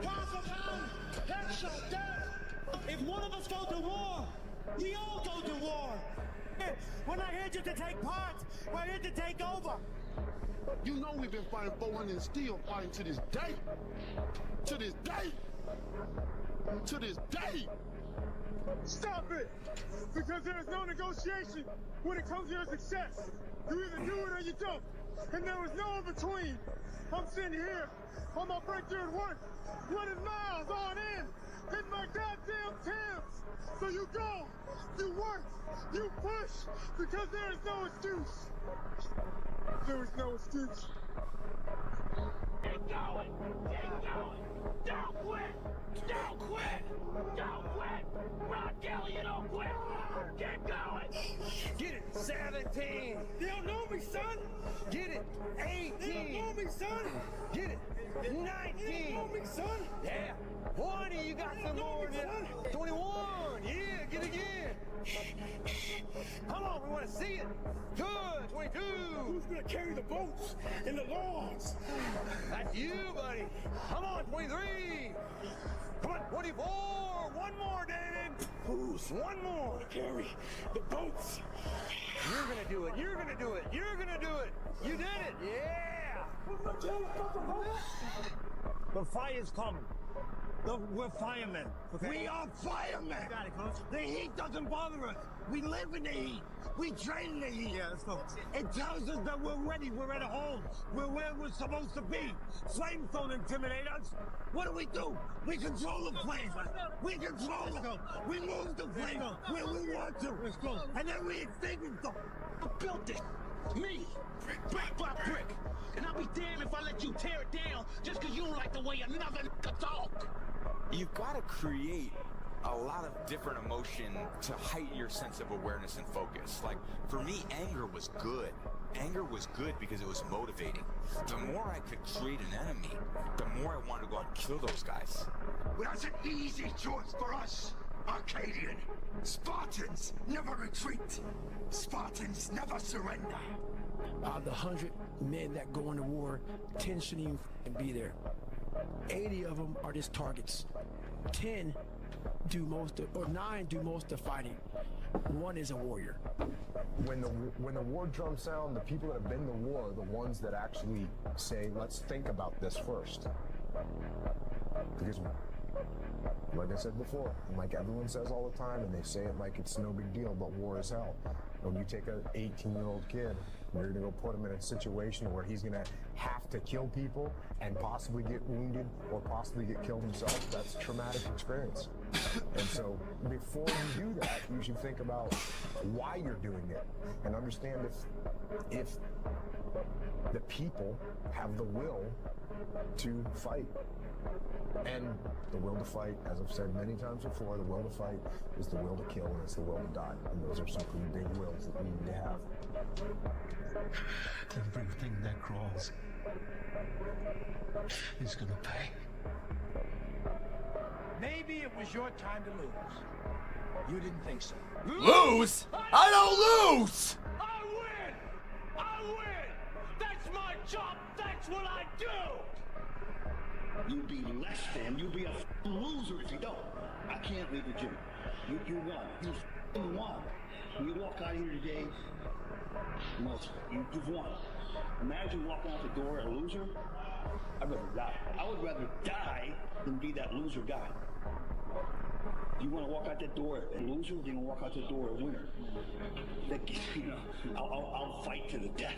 Pound for pound. Headshot, death. If one of us go to war, we all go to war. We're not here just to take part. We're here to take over. You know we've been fighting 400 and still fighting to this day. To this day. To this day. Stop it! Because there is no negotiation when it comes to your success. You either do it or you don't. And there is no in between. I'm sitting here on my breakthrough at work, running miles on in, hitting my goddamn Timbs. So you go, you work, you push, because there is no excuse. There is no excuse. Keep going! Keep going! Don't quit! Don't quit! Don't quit! Ron Kelly, you don't quit! Keep going! Get it! 17! They don't know me, son! Get it! 18! They don't know me, son! Get it! 19! They don't know me, son! Yeah! 20! You got some more than 21! Yeah! Get it again! Come on, we want to see it! Good! 22! Who's gonna carry the boats and the logs? That's you, buddy! Come on, 23! Come on, 24! One more, David! Who's one more? Carry the boats! You're gonna do it! You're gonna do it! You're gonna do it! You did it! Yeah! The fire's coming. We're firemen. Okay. We are firemen! Got it, Coach. The heat doesn't bother us. We live in the heat. We train in the heat. Yeah, let's go. It tells us that we're ready. We're at home. We're where we're supposed to be. Flames don't intimidate us. What do? We control the flames. We control them. We move the flames where we want to. Let's go. And then we extinguish them. I built this. Me. Brick by brick. And I'll be damned if I let you tear it down just because you don't like the way another nigga talk. You've got to create a lot of different emotion to heighten your sense of awareness and focus. Like, for me, anger was good. Anger was good because it was motivating. The more I could create an enemy, the more I wanted to go out and kill those guys. Well, that's an easy choice for us, Arcadian. Spartans never retreat. Spartans never surrender. Out of the 100 men that go into war, 10 shouldn't even be there. 80 of them are just targets. 10 do most of, or 9 do most of the fighting. 1 is a warrior. When the war drums sound, the people that have been to war are the ones that actually say, let's think about this first. Because, like I said before, and like everyone says all the time, and they say it like it's no big deal, but war is hell. When you take an 18-year-old kid, and you're gonna go put him in a situation where he's gonna have to kill people and possibly get wounded or possibly get killed himself, that's a traumatic experience. And so before you do that, you should think about why you're doing it and understand if the people have the will to fight. And the will to fight, as I've said many times before, the will to fight is the will to kill and it's the will to die. And those are some pretty big wills that we need to have. Everything that crawls is gonna pay. Maybe it was your time to lose. You didn't think so. Lose? I don't lose! I win! I win! That's my job! That's what I do! You'll be less than. You'll be a loser if you don't. I can't leave the gym. You won. You won. When you walk out of here today, you've won. Imagine walking out the door a loser. I'd rather die. I would rather die than be that loser guy. You want to walk out that door a loser, or do you want to walk out the door a winner? I'll fight to the death.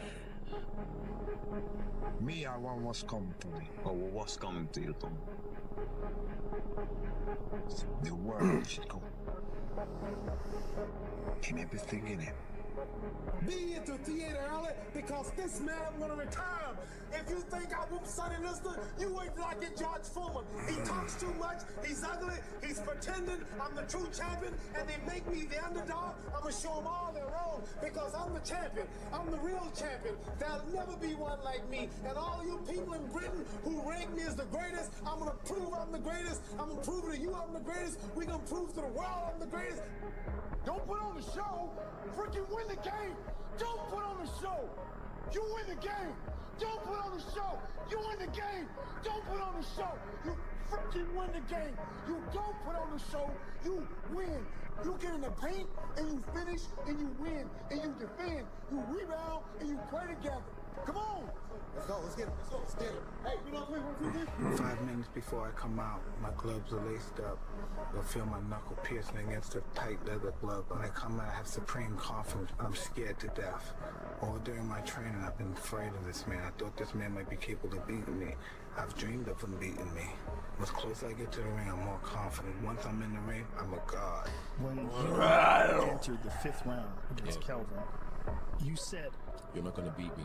Me, I want what's coming to me. Oh, well, what's coming to you, Tom? The world should go. And everything in it. Be at the theater early because this man gonna retire. If you think I whoop Sonny Liston, you wait till I get George Foreman. He talks too much, he's ugly, he's pretending I'm the true champion, and they make me the underdog. I'm gonna show them all they're wrong because I'm the champion. I'm the real champion. There'll never be one like me. And all you people in Britain who rank me as the greatest, I'm gonna prove I'm the greatest. I'm gonna prove to you I'm the greatest. We're gonna prove to the world I'm the greatest. Don't put on the show. Freaking win the game. Don't put on the show. You win the game. Don't put on the show. You win the game. Don't put on the show. You freaking win the game. You don't put on the show. You win. You get in the paint and you finish and you win and you defend. You rebound and you play together. Come on. Let's go. Let's get it. Let's go. Let's get it. Hey, you know what? 5 minutes before I come out, my gloves are laced up. You'll feel my knuckle piercing against a tight leather glove. When I come out, I have supreme confidence. I'm scared to death. All during my training, I've been afraid of this man. I thought this man might be capable of beating me. I've dreamed of him beating me. As close I get to the ring, I'm more confident. Once I'm in the ring, I'm a god. When you entered the 5th round against Kelvin, you said, "You're not gonna beat me.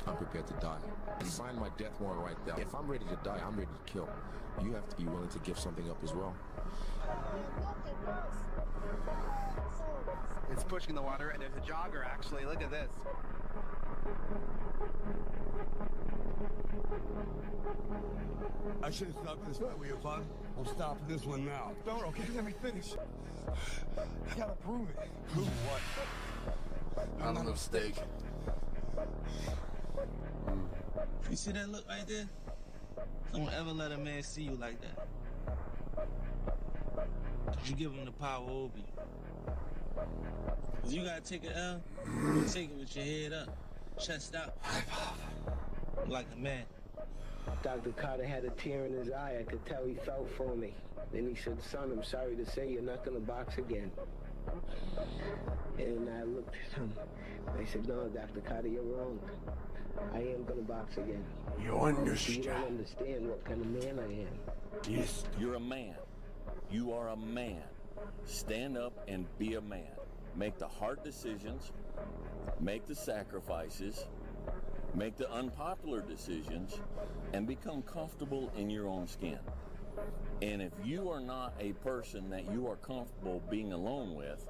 I'm prepared to die." And sign my death warrant right there. If I'm ready to die, I'm ready to kill. You have to be willing to give something up as well. It's pushing the water, and there's a jogger, actually. Look at this. I should have stopped this fight with you, bud. I'm stopping this one now. Don't, okay, let me finish. I gotta prove it. Prove what? I'm not a mistake. You see that look right there? Don't ever let a man see you like that. You give him the power over you. If you gotta take an L, you take it with your head up, chest out, like a man. Dr. Carter had a tear in his eye. I could tell he felt for me. Then he said, "Son, I'm sorry to say you're not gonna box again." And I looked at him. I said, "No, Dr. Carter, you're wrong. I am gonna box again." You understand? You don't understand what kind of man I am. Yes. You're a man. You are a man. Stand up and be a man. Make the hard decisions. Make the sacrifices. Make the unpopular decisions. And become comfortable in your own skin. And if you are not a person that you are comfortable being alone with,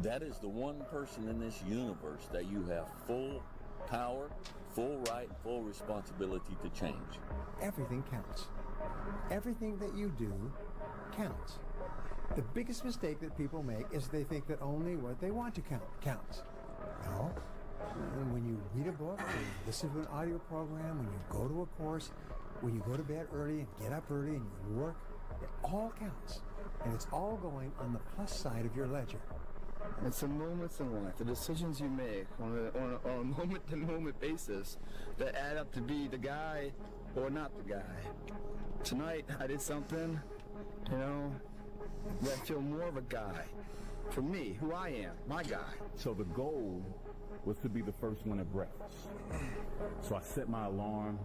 that is the one person in this universe that you have full power, full right, full responsibility to change. Everything counts. Everything that you do counts. The biggest mistake that people make is they think that only what they want to count counts. No. And when you read a book, when you listen to an audio program, when you go to a course, when you go to bed early and get up early and you work, it all counts. And it's all going on the plus side of your ledger. It's the moments in life, the decisions you make on a moment-to-moment basis that add up to be the guy or not the guy. Tonight, I did something, that I feel more of a guy. For me, who I am, my guy. So the goal was to be the first one at breakfast. So I set my alarm,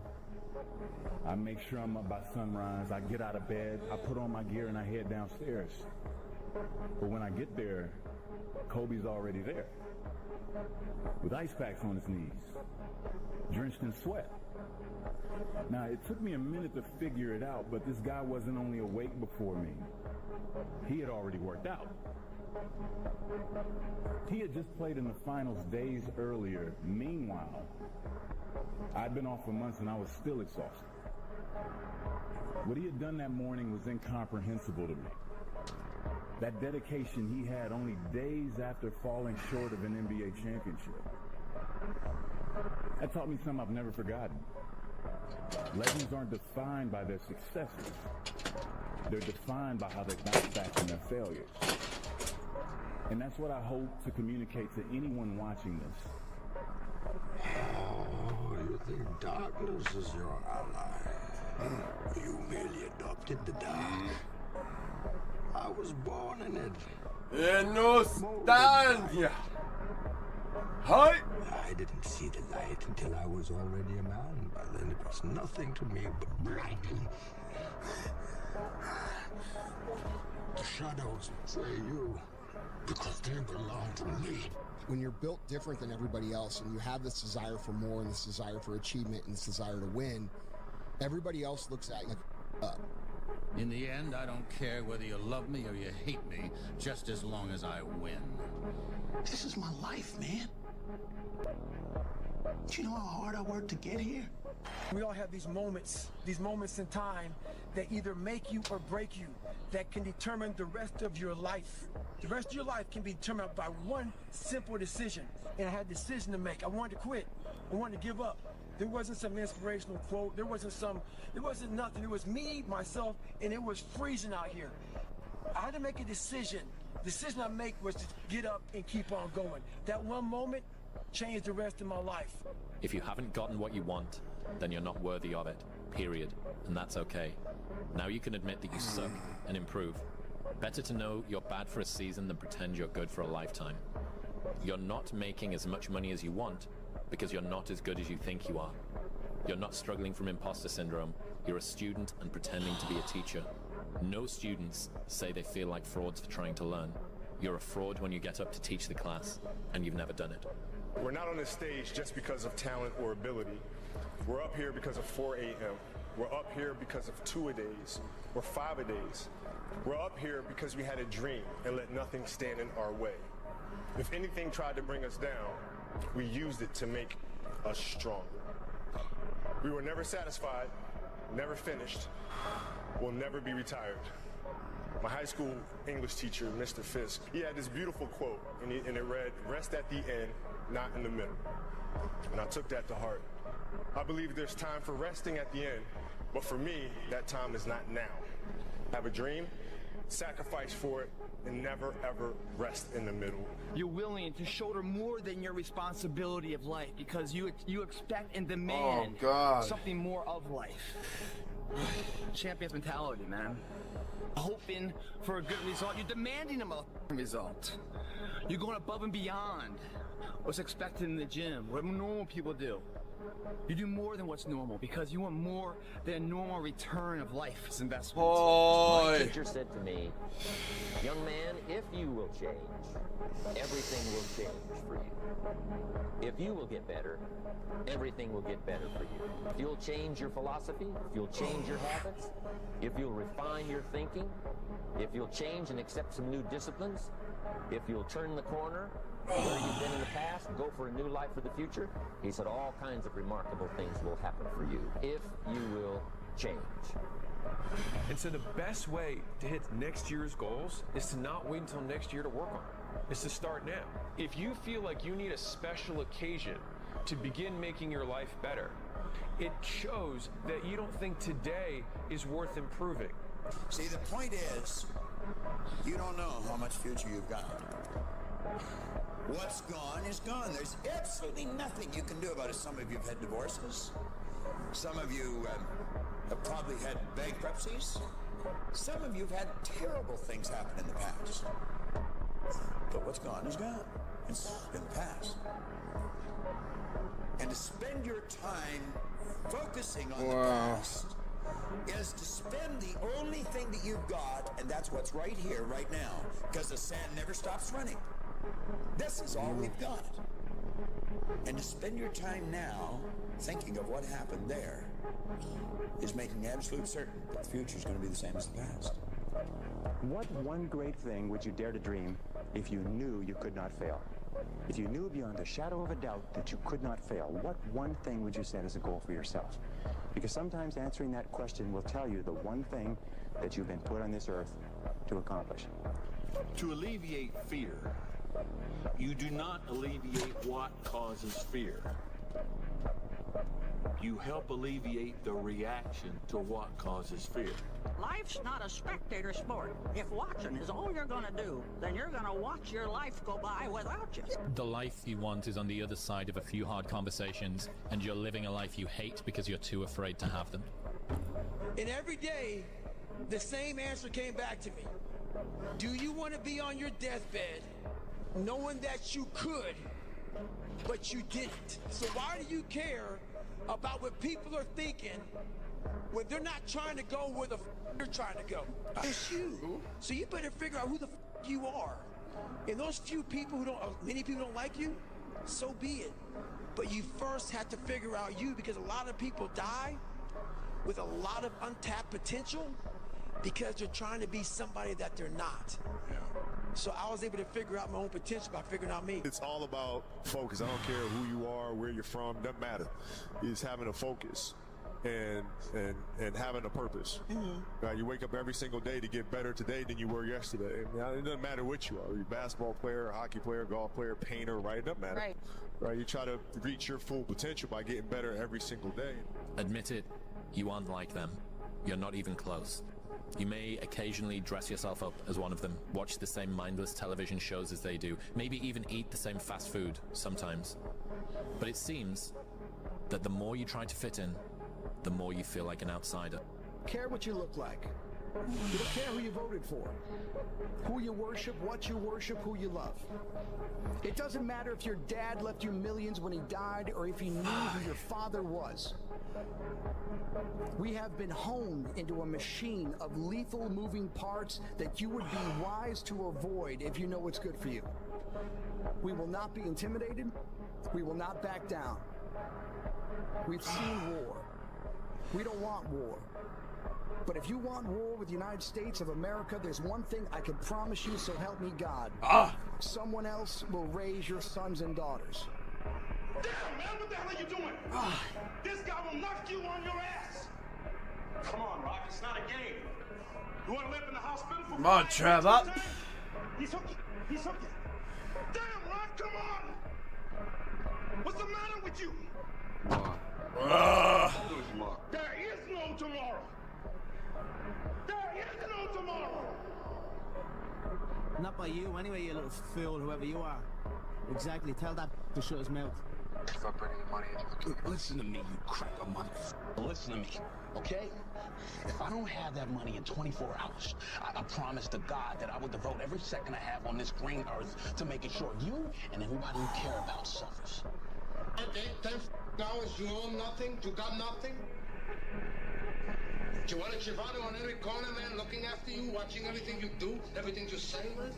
I make sure I'm up by sunrise. I get out of bed, I put on my gear, and I head downstairs. But when I get there, Kobe's already there, with ice packs on his knees, drenched in sweat. Now, it took me a minute to figure it out, but this guy wasn't only awake before me. He had already worked out. He had just played in the finals days earlier. Meanwhile, I'd been off for months and I was still exhausted. What he had done that morning was incomprehensible to me. That dedication he had only days after falling short of an NBA championship. That taught me something I've never forgotten. Legends aren't defined by their successes. They're defined by how they bounce back from their failures. And that's what I hope to communicate to anyone watching this. Oh, you think darkness is your ally? You merely adopted the dark. I was born in it. Hi. I didn't see the light until I was already a man. By then it was nothing to me but blinding. The shadows say you, because they belong to me. When you're built different than everybody else and you have this desire for more and this desire for achievement and this desire to win, everybody else looks at you like up. In the end, I don't care whether you love me or you hate me, just as long as I win. This is my life, man. Do you know how hard I worked to get here? We all have these moments in time that either make you or break you, that can determine the rest of your life. The rest of your life can be determined by one simple decision. And I had a decision to make. I wanted to quit. I wanted to give up. There wasn't some inspirational quote. There wasn't nothing. It was me, myself, and it was freezing out here. I had to make a decision. The decision I make was to get up and keep on going. That one moment changed the rest of my life. If you haven't gotten what you want, then you're not worthy of it, period. And that's okay. Now you can admit that you suck and improve. Better to know you're bad for a season than pretend you're good for a lifetime. You're not making as much money as you want because you're not as good as you think you are. You're not struggling from imposter syndrome. You're a student and pretending to be a teacher. No students say they feel like frauds for trying to learn. You're a fraud when you get up to teach the class, and you've never done it. We're not on this stage just because of talent or ability. We're up here because of 4 a.m. We're up here because of 2-a-days or 5-a-days. We're up here because we had a dream and let nothing stand in our way. If anything tried to bring us down, we used it to make us stronger. We were never satisfied, never finished, will never be retired. My high school English teacher, Mr. Fisk, he had this beautiful quote, and it read, "Rest at the end, not in the middle." And I took that to heart. I believe there's time for resting at the end, but for me, that time is not now. Have a dream, sacrifice for it, and never ever rest in the middle. You're willing to shoulder more than your responsibility of life because you expect and demand something more of life. Champion's mentality, man. Hoping for a good result. You're demanding a result. You're going above and beyond what's expected in the gym, what normal people do. You do more than what's normal because you want more than a normal return of life's investment. My teacher said to me, "Young man, if you will change, everything will change for you. If you will get better, everything will get better for you. If you'll change your philosophy, if you'll change your habits, if you'll refine your thinking, if you'll change and accept some new disciplines, if you'll turn the corner where you've been in the past and go for a new life for the future," he said, "all kinds of remarkable things will happen for you if you will change." And so the best way to hit next year's goals is to not wait until next year to work on it. It's to start now. If you feel like you need a special occasion to begin making your life better, it shows that you don't think today is worth improving. See, the point is, you don't know how much future you've got. What's gone is gone. There's absolutely nothing you can do about it. Some of you have had divorces. Some of you have probably had bankruptcies. Some of you have had terrible things happen in the past. But what's gone is gone. It's in the past. And to spend your time Focusing on the past is to spend the only thing that you've got, and that's what's right here, right now, because the sand never stops running. This is all we've got. And to spend your time now thinking of what happened there is making absolute certain that the future is going to be the same as the past. What one great thing would you dare to dream if you knew you could not fail? If you knew beyond a shadow of a doubt that you could not fail, what one thing would you set as a goal for yourself? Because sometimes answering that question will tell you the one thing that you've been put on this earth to accomplish. To alleviate fear, you do not alleviate what causes fear. You help alleviate the reaction to what causes fear. Life's not a spectator sport. If watching is all you're gonna do, then you're gonna watch your life go by without you. The life you want is on the other side of a few hard conversations, and you're living a life you hate because you're too afraid to have them. And every day, the same answer came back to me. Do you want to be on your deathbed knowing that you could, but you didn't? So why do you care about what people are thinking when they're not trying to go where the you're trying to go? It's you. So you better figure out who the you are. And those few people who don't, many people don't like you, so be it. But you first have to figure out you, because a lot of people die with a lot of untapped potential because they're trying to be somebody that they're not. So I was able to figure out my own potential by figuring out me. It's all about focus. I don't care who you are, where you're from, doesn't matter. It's having a focus and having a purpose. Right? You wake up every single day to get better today than you were yesterday. And it doesn't matter what you are. You're a basketball player, a hockey player, golf player, painter, right? It doesn't matter. Right? You try to reach your full potential by getting better every single day. Admit it, you aren't like them. You're not even close. You may occasionally dress yourself up as one of them, watch the same mindless television shows as they do, maybe even eat the same fast food sometimes. But it seems that the more you try to fit in, the more you feel like an outsider. Care what you look like. You don't care who you voted for, who you worship, what you worship, who you love. It doesn't matter if your dad left you millions when he died or if he knew who your father was. We have been honed into a machine of lethal moving parts that you would be wise to avoid if you know what's good for you. We will not be intimidated. We will not back down. We've seen war. We don't want war. But if you want war with the United States of America, there's one thing I can promise you, so help me God. Someone else will raise your sons and daughters. Damn, man, what the hell are you doing? This guy will knock you on your ass. Come on, Rock, it's not a game. You want to live in the hospital for Come on, Trevor. He's hooked. He's hooked. Damn, Rock, come on. What's the matter with you? There is no tomorrow. There is no tomorrow. Not by you, anyway, you little fool, whoever you are. Exactly, tell that to shut his mouth. Stop bringing money into the Listen to me, you cracker motherfucker. Listen to me, okay? If I don't have that money in 24 hours, I promise to God that I will devote every second I have on this green earth to making sure you and everybody you care about suffers. Okay, 10 hours, you own nothing, you got nothing? You want a Chivano on every corner, man, looking after you, watching everything you do, everything you say, man?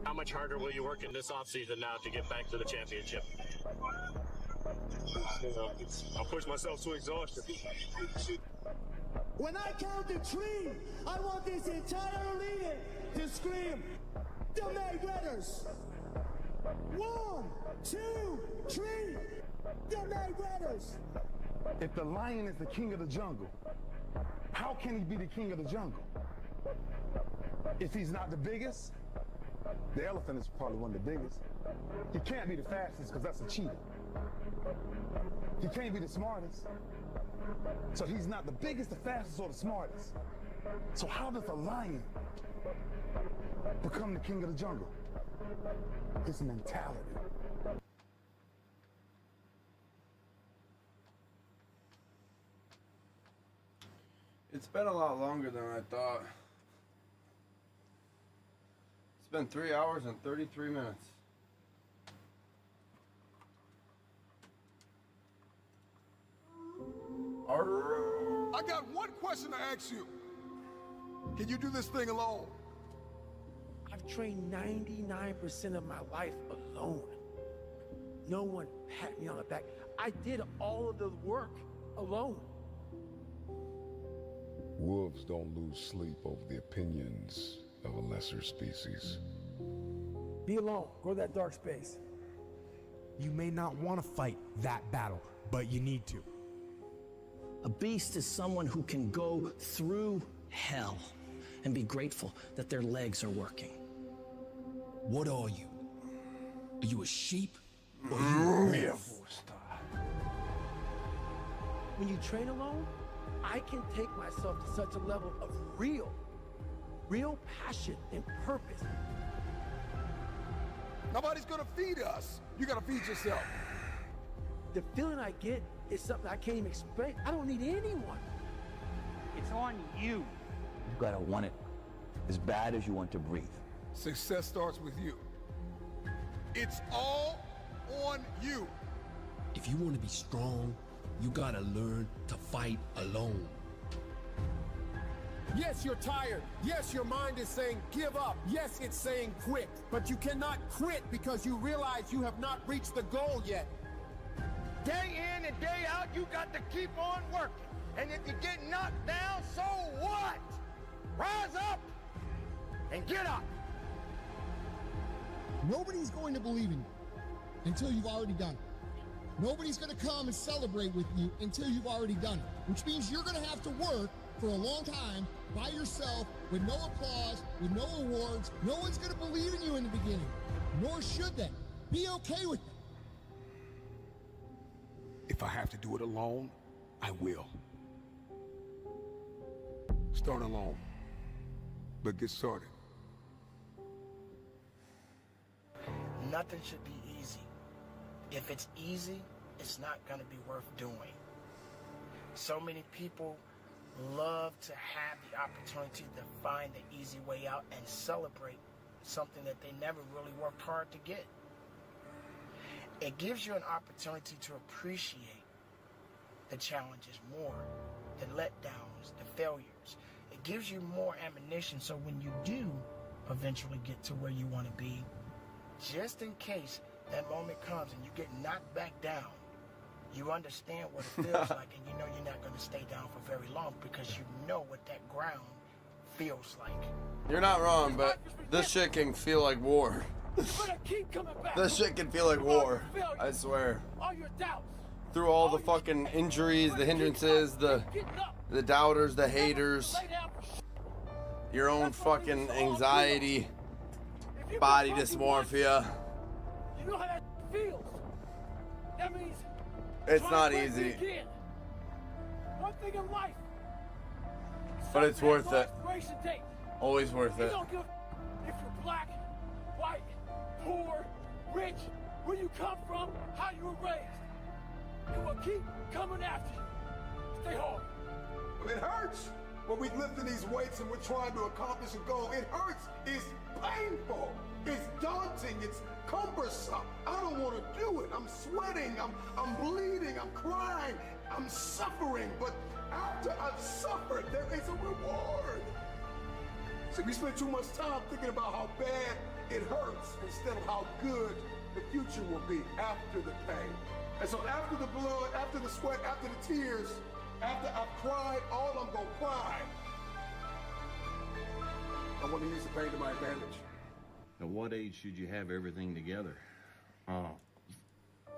How much harder will you work in this offseason now to get back to the championship? I'll push myself to exhaustion. When I count to 3, I want this entire arena to scream, the Mayweathers! 1, 2, 3, the Mayweathers! If the lion is the king of the jungle, how can he be the king of the jungle? If he's not the biggest, the elephant is probably one of the biggest. He can't be the fastest because that's a cheetah. He can't be the smartest. So he's not the biggest, the fastest, or the smartest. So how does a lion become the king of the jungle? His mentality. It's been a lot longer than I thought. It's been 3 hours and 33 minutes. ask you, can you do this thing alone? I've trained 99% of my life alone. No one pat me on the back. I did all of the work alone. Wolves don't lose sleep over the opinions of a lesser species. Be alone. Go to that dark space. You may not want to fight that battle, but you need to. A beast is someone who can go through hell and be grateful that their legs are working. What are you? Are you a sheep? Or are you a wolf? When you train alone, I can take myself to such a level of real passion and purpose. Nobody's gonna feed us. You gotta feed yourself. The feeling I get is something I can't even explain. I don't need anyone. It's on you. You gotta want it as bad as you want to breathe. Success starts with you. It's all on you. If you want to be strong, you gotta learn to fight alone. Yes, you're tired. Yes, your mind is saying give up. Yes, it's saying quit. But you cannot quit because you realize you have not reached the goal yet. Day in and day out, you got to keep on working. And if you get knocked down, so what? Rise up and get up. Nobody's going to believe in you until you've already done it. Nobody's going to come and celebrate with you until you've already done it, which means you're going to have to work for a long time by yourself with no applause, with no awards. No one's going to believe in you in the beginning, nor should they. Be okay with it. If I have to do it alone, I will. Start alone, but get started. Nothing should be easy. If it's easy, it's not going to be worth doing. So many people love to have the opportunity to find the easy way out and celebrate something that they never really worked hard to get. It gives you an opportunity to appreciate the challenges more, the letdowns, the failures. It gives you more ammunition so when you do eventually get to where you want to be, just in case that moment comes and you get knocked back down, you understand what it feels like, and you know you're not going to stay down for very long because you know what that ground feels like. You're not wrong, but this shit can feel like war. This shit can feel like war, I swear. All your doubts. Through all the fucking injuries, the hindrances, the doubters, the haters, your own fucking anxiety, body dysmorphia. You know how that feels. That means it's not easy. One thing in life. But it's worth it. Always worth it. You don't give if you're black, white, poor, rich, where you come from, how you were raised. It will keep coming after you. Stay hard. It hurts when we're lifting these weights and we're trying to accomplish a goal. It hurts. It's painful. It's daunting. It's cumbersome. I don't want to do it. I'm sweating. I'm bleeding. I'm crying. I'm suffering. But after I've suffered, there is a reward. So we spend too much time thinking about how bad it hurts instead of how good the future will be after the pain. And so after the blood, after the sweat, after the tears, after I've cried all I'm gonna cry, I want to use the pain to my advantage. At what age should you have everything together?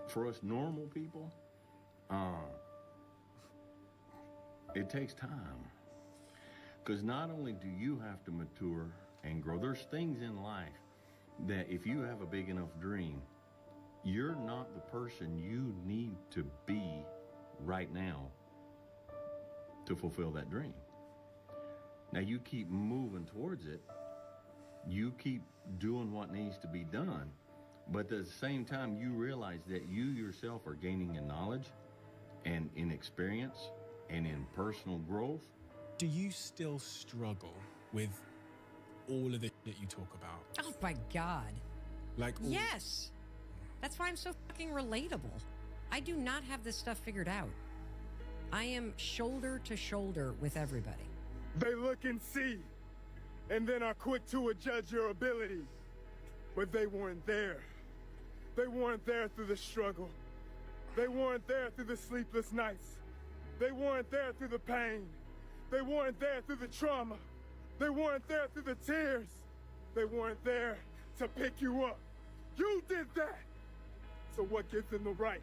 For us normal people, it takes time. Because not only do you have to mature and grow, there's things in life that if you have a big enough dream, you're not the person you need to be right now to fulfill that dream. Now you keep moving towards it. You keep doing what needs to be done. But at the same time, you realize that you yourself are gaining in knowledge and in experience and in personal growth. Do you still struggle with all of the shit you talk about? Oh my God. Like yes. That's why I'm so fucking relatable. I do not have this stuff figured out. I am shoulder to shoulder with everybody. They look and see, and then are quick to judge your ability. But they weren't there. They weren't there through the struggle. They weren't there through the sleepless nights. They weren't there through the pain. They weren't there through the trauma. They weren't there through the tears. They weren't there to pick you up. You did that. So what gives them the right?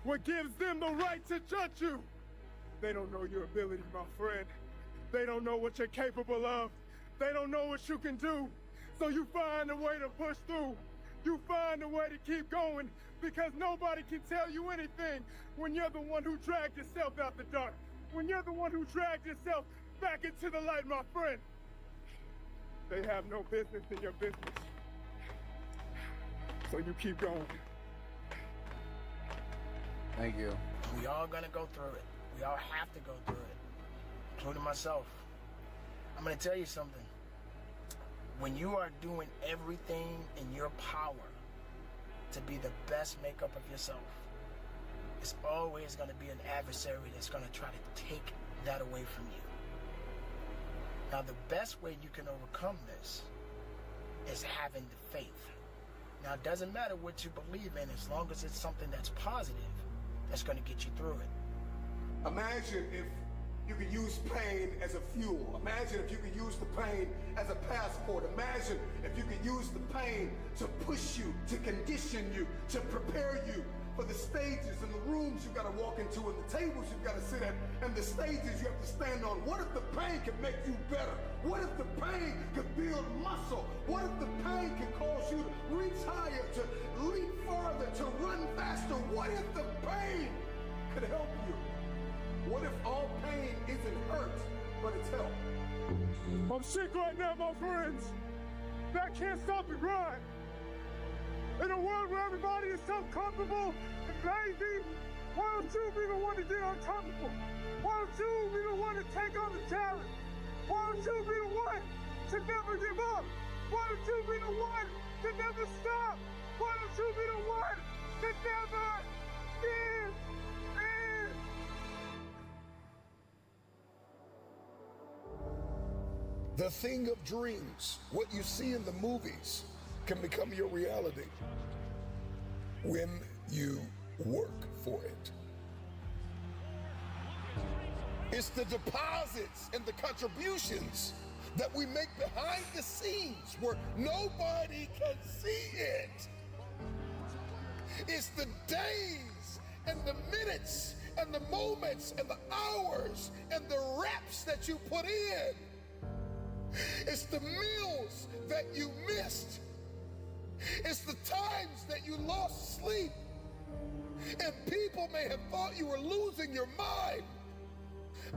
What gives them the right to judge you? They don't know your ability, my friend. They don't know what you're capable of. They don't know what you can do. So you find a way to push through. You find a way to keep going because nobody can tell you anything when you're the one who dragged yourself out the dark. When you're the one who dragged yourself back into the light, my friend. They have no business in your business. So you keep going. Thank you. We all gonna go through it. We all have to go through it, including myself. I'm gonna tell you something. When you are doing everything in your power to be the best makeup of yourself, it's always gonna be an adversary that's gonna try to take that away from you. Now, the best way you can overcome this is having the faith. Now, it doesn't matter what you believe in as long as it's something that's positive that's going to get you through it. Imagine if you could use pain as a fuel. Imagine if you could use the pain as a passport. Imagine if you could use the pain to push you, to condition you, to prepare you for the stages and the rooms you got to walk into and the tables you got to sit at and the stages you have to stand on. What if the pain could make you better? What if the pain could build muscle? What if the pain could cause you to reach higher, to leap farther, to run faster? What if the pain could help you? What if all pain isn't hurt, but it's help? I'm sick right now, my friends. That can't stop the grind. In a world where everybody is so comfortable and lazy, why don't you be the one to get uncomfortable? Why don't you be the one to take on the challenge? Why don't you be the one to never give up? Why don't you be the one to never stop? Why don't you be the one to never give in? The thing of dreams, what you see in the movies, can become your reality when you work for it. It's the deposits and the contributions that we make behind the scenes where nobody can see it. It's the days and the minutes and the moments and the hours and the reps that you put in. It's the meals that you missed. It's the times that you lost sleep. And people may have thought you were losing your mind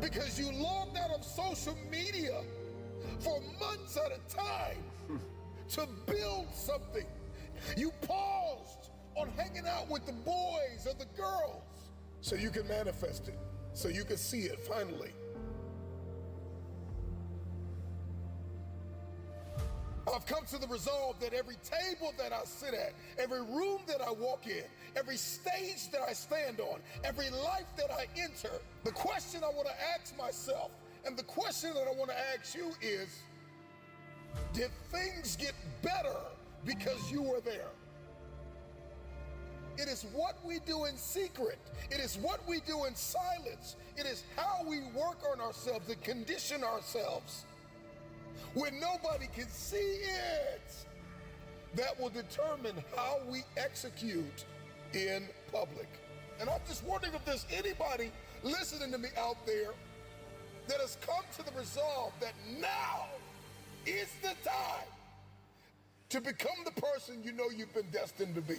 because you logged out of social media for months at a time to build something. You paused on hanging out with the boys or the girls so you can manifest it, so you can see it finally. I've come to the resolve that every table that I sit at, every room that I walk in, every stage that I stand on, every life that I enter, the question I want to ask myself and the question that I want to ask you is, did things get better because you were there? It is what we do in secret. It is what we do in silence. It is how we work on ourselves and condition ourselves when nobody can see it, that will determine how we execute in public. And I'm just wondering if there's anybody listening to me out there that has come to the resolve that now is the time to become the person you know you've been destined to be.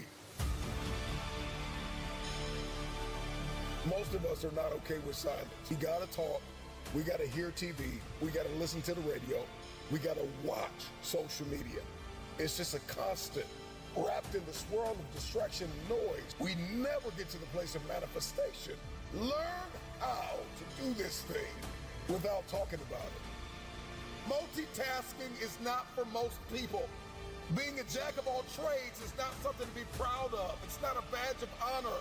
Most of us are not okay with silence. We gotta talk, we gotta hear TV, we gotta listen to the radio, we gotta watch social media. It's just a constant, wrapped in the swirl of distraction and noise. We never get to the place of manifestation. Learn how to do this thing without talking about it. Multitasking is not for most people. Being a jack of all trades is not something to be proud of. It's not a badge of honor.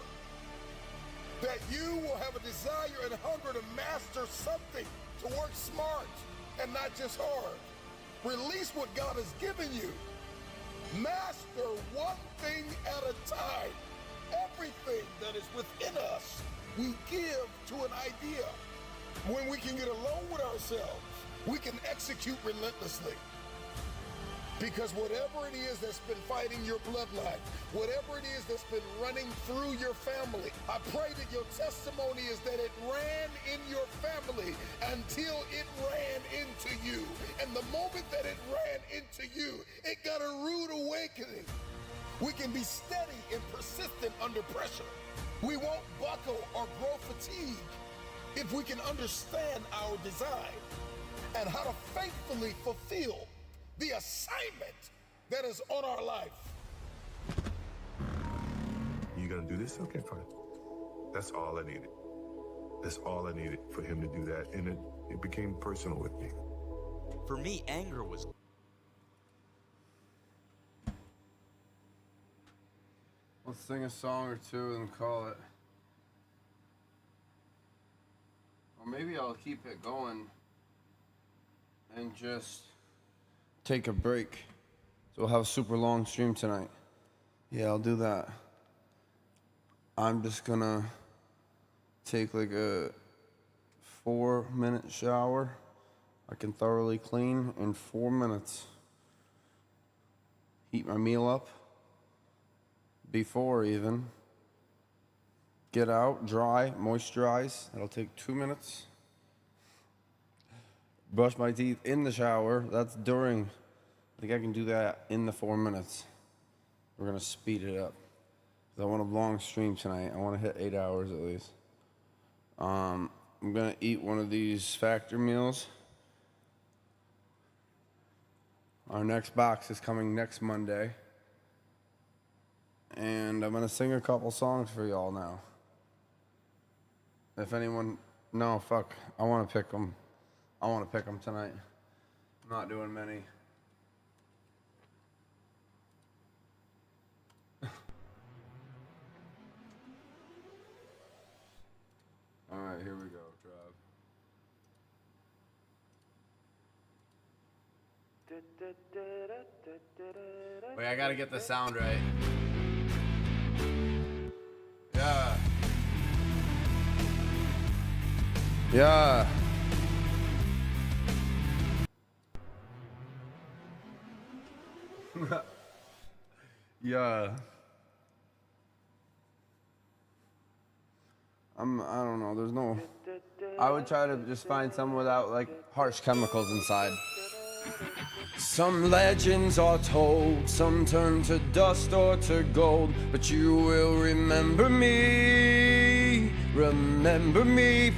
That you will have a desire and hunger to master something to work smart and not just hard. Release what God has given you. Master one thing at a time. Everything that is within us, we give to an idea. When we can get alone with ourselves, we can execute relentlessly. Because whatever it is that's been fighting your bloodline, whatever it is that's been running through your family, I pray that your testimony is that it ran in your family until it ran into you. And the moment that it ran into you, it got a rude awakening. We can be steady and persistent under pressure. We won't buckle or grow fatigue if we can understand our design and how to faithfully fulfill the assignment that is on our life. You gonna do this? Okay, fine. That's all I needed. That's all I needed for him to do that. And it became personal with me. For me, anger was... Let's sing a song or two and call it. Or maybe I'll keep it going and just take a break. So we'll have a super long stream tonight. Yeah, I'll do that. I'm just gonna take like a 4-minute shower. I can thoroughly clean in 4 minutes. Heat my meal up. Before even. Get out, dry, moisturize. That'll take 2 minutes. Brush my teeth in the shower. That's during. I think I can do that in the 4 minutes. We're gonna speed it up. I want a long stream tonight. I want to hit 8 hours at least. I'm gonna eat one of these factor meals. Our next box is coming next Monday. And I'm gonna sing a couple songs for y'all now. If anyone, no, fuck, I wanna pick them. I wanna pick them tonight. I'm not doing many. All right, here we go, Trav. Wait, I gotta get the sound right. Yeah. Yeah. Yeah. I don't know, there's no... I would try to just find some without, like, harsh chemicals inside. Some legends are told, some turn to dust or to gold, but you will remember me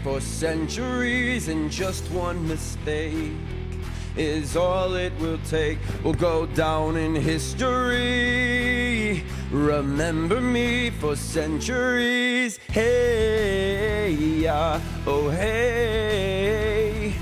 for centuries, and just one mistake is all it will take. We'll go down in history. Remember me for centuries. Hey, yeah, oh hey,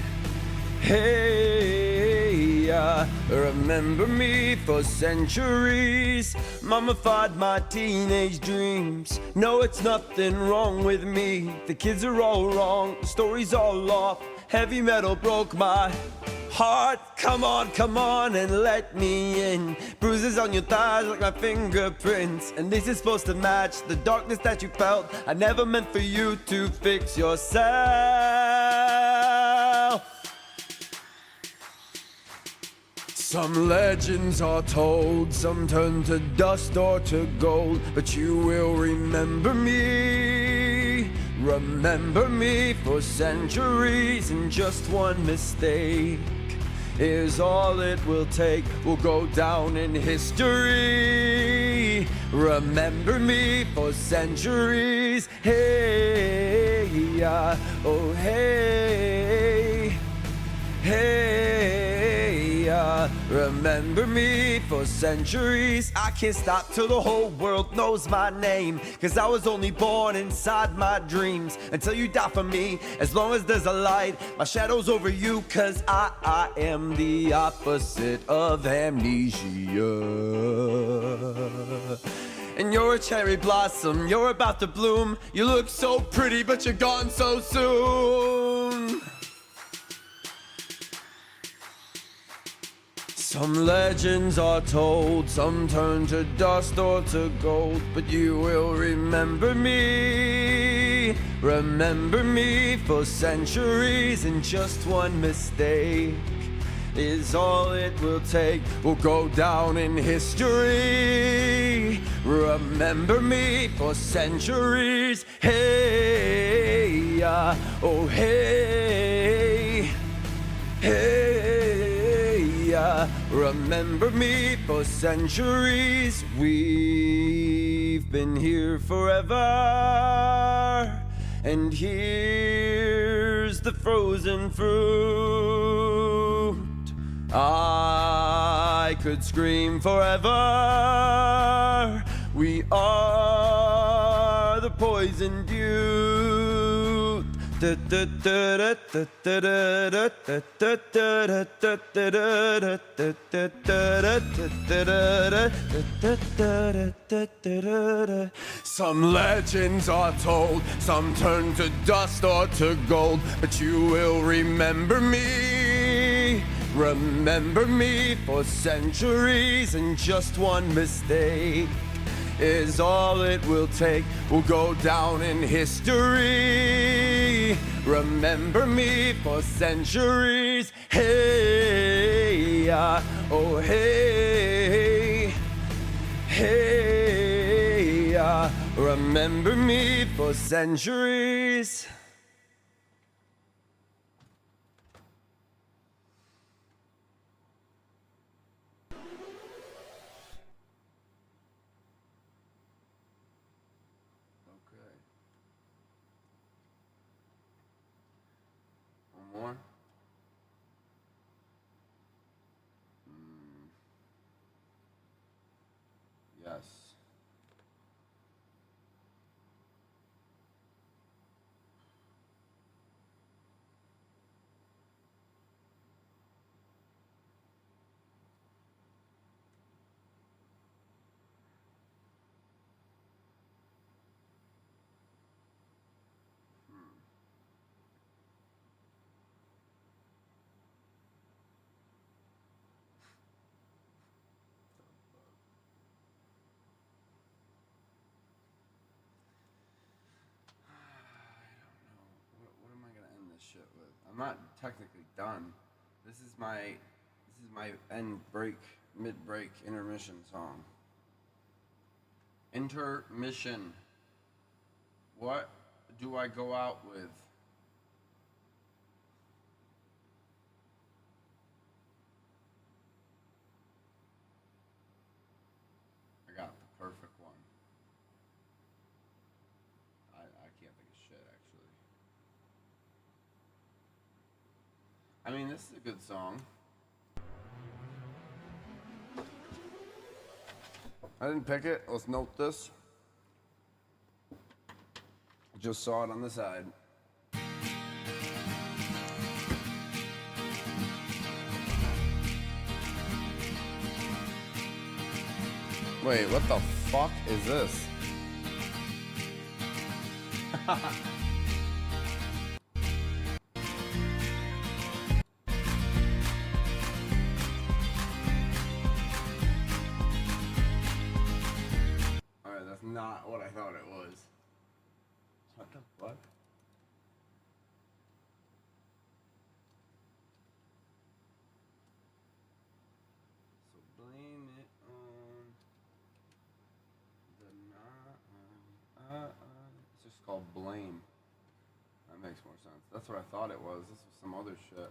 hey, yeah. Remember me for centuries. Mummified my teenage dreams. No, it's nothing wrong with me. The kids are all wrong, the story's all off. Heavy metal broke my heart. Come on and let me in. Bruises on your thighs like my fingerprints, and this is supposed to match the darkness that you felt. I never meant for you to fix yourself. Some legends are told, some turn to dust or to gold, but you will remember me for centuries, and just one mistake is all it will take. We'll go down in history. Remember me for centuries. Hey, yeah, oh hey, hey, yeah. Remember me for centuries. I can't stop till the whole world knows my name, 'cause I was only born inside my dreams. Until you die for me, as long as there's a light, my shadow's over you, 'cause I am the opposite of amnesia. And you're a cherry blossom, you're about to bloom. You look so pretty, but you're gone so soon. Some legends are told, some turn to dust or to gold, but you will remember me for centuries, and just one mistake is all it will take. We'll go down in history. Remember me for centuries. Hey, oh hey, hey, remember me for centuries. We've been here forever, and here's the frozen fruit. I could scream forever. We are the poisoned youth. Some legends are told, some turn to dust or to gold, but you will remember me. Remember me for centuries, and just one mistake is all it will take. We'll go down in history. Remember me for centuries. Hey, oh hey, hey, remember me for centuries. More? Yes. Shit with. I'm not technically done. This is my mid-break intermission song. Intermission. What do I go out with? I got the perfect one. I can't think of shit, actually. I mean, this is a good song. I didn't pick it. Let's note this. Just saw it on the side. Wait, what the fuck is this? Not what I thought it was. What the fuck? So blame it on the it's just called Blame. That makes more sense. That's what I thought it was. This was some other shit.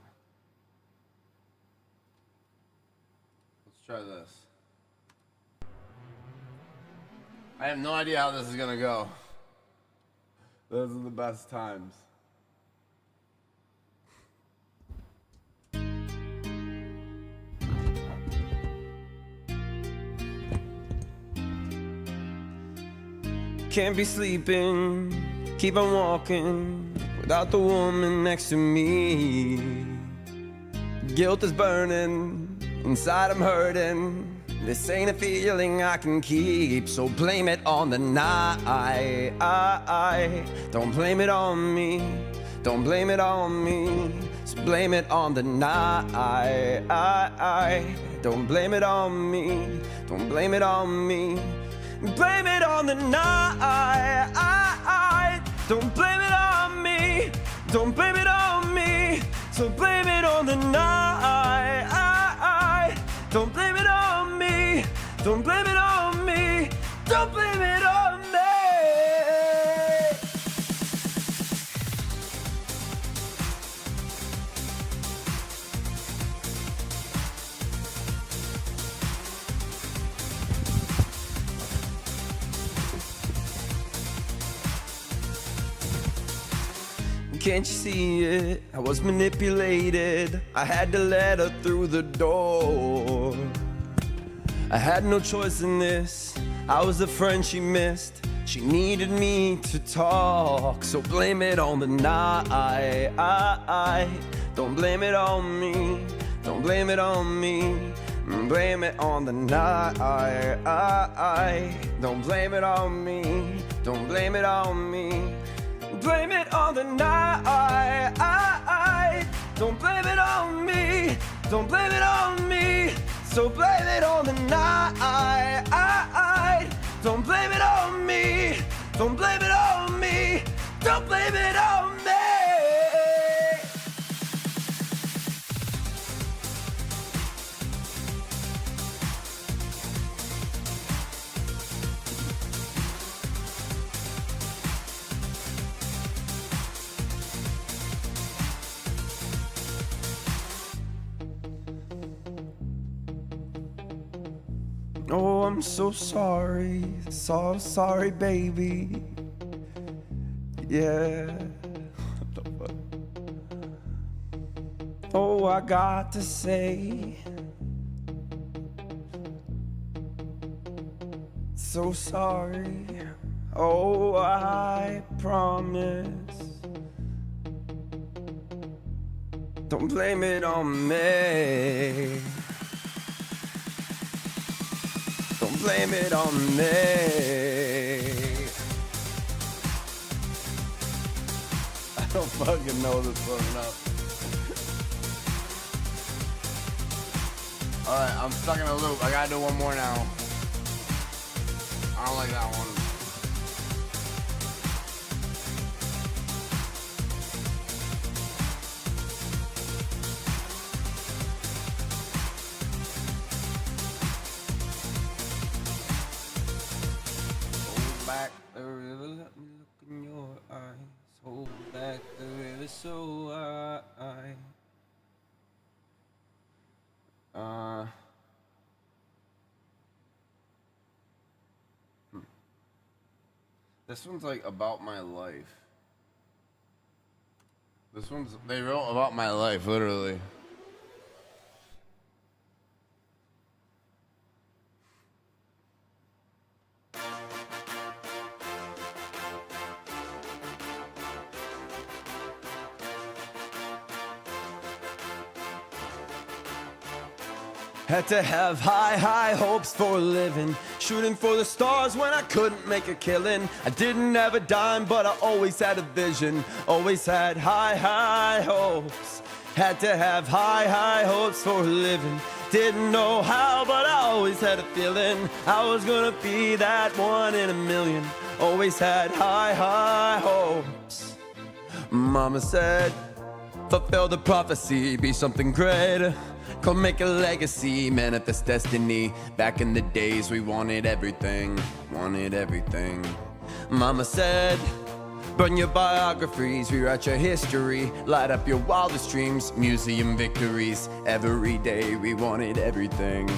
Let's try this. I have no idea how this is gonna go. Those are the best times. Can't be sleeping, keep on walking without the woman next to me. Guilt is burning, inside I'm hurting. This ain't a feeling I can keep, so blame it on the night. Don't blame it on me, don't blame it on me. So Just blame it on the night. Don't blame it on me. Don't blame it on me. Blame it on the night. Don't blame it on me. Don't blame it on me. So blame it on the night. Don't blame it on me. Don't blame it on me. Don't blame it on me. Can't you see it? I was manipulated. I had to let her through the door. I had no choice in this. I was a friend she missed. She needed me to talk. So blame it on the night. Don't blame it on me. Don't blame it on me. Blame it on the night. Don't blame it on me. Don't blame it on me. Blame it on the night. Don't blame it on me. Don't blame it on me. So blame it on the night. Don't blame it on me. Don't blame it on me. Don't blame it on me. Oh, I'm so sorry, so sorry, baby. Yeah. What the fuck? Oh, I got to say, so sorry. Oh, I promise. Don't blame it on me. Don't blame it on me. I don't fucking know this one enough. Alright, I'm stuck in a loop. I gotta do one more now. I don't like that one. Back the river, let me look in your eyes. Hold back the river so This one's like about my life. They wrote about my life, literally. Had to have high hopes for a living, shooting for the stars when I couldn't make a killing. I didn't have a dime, but I always had a vision, always had high hopes. Had to have high hopes for a living, didn't know how, but I always had a feeling I was gonna be that one in a million. Always had high hopes. Mama said, fulfill the prophecy, be something great. Come make a legacy, manifest destiny. Back in the days we wanted everything, Mama said, burn your biographies, rewrite your history, light up your wildest dreams, museum victories. Every day we wanted everything,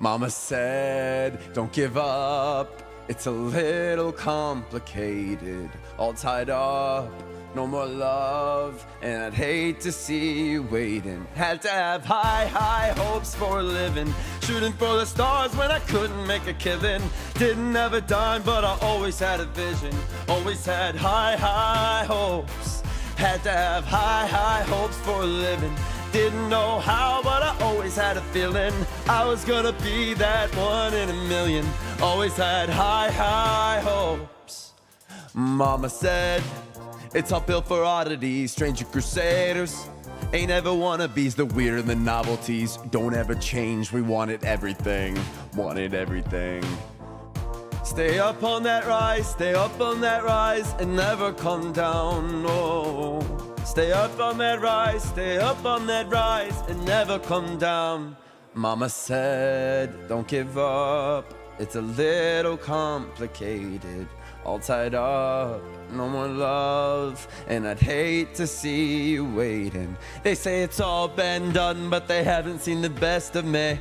Mama said, don't give up, it's a little complicated, all tied up. No more love, and I'd hate to see you waiting. Had to have high hopes for a living, shooting for the stars when I couldn't make a killing. Didn't have a dime, but I always had a vision, always had high hopes. Had to have high hopes for a living, didn't know how, but I always had a feeling I was gonna be that one in a million. Always had high hopes. Mama said, It's uphill for oddities, stranger crusaders. Ain't ever wannabes, the weird and the novelties. Don't ever change, we wanted everything. Wanted everything. Stay up on that rise, stay up on that rise, and never come down, no. Stay up on that rise, stay up on that rise, and never come down. Mama said, don't give up, it's a little complicated. All tied up, no more love, and I'd hate to see you waiting. They say it's all been done, but they haven't seen the best of me.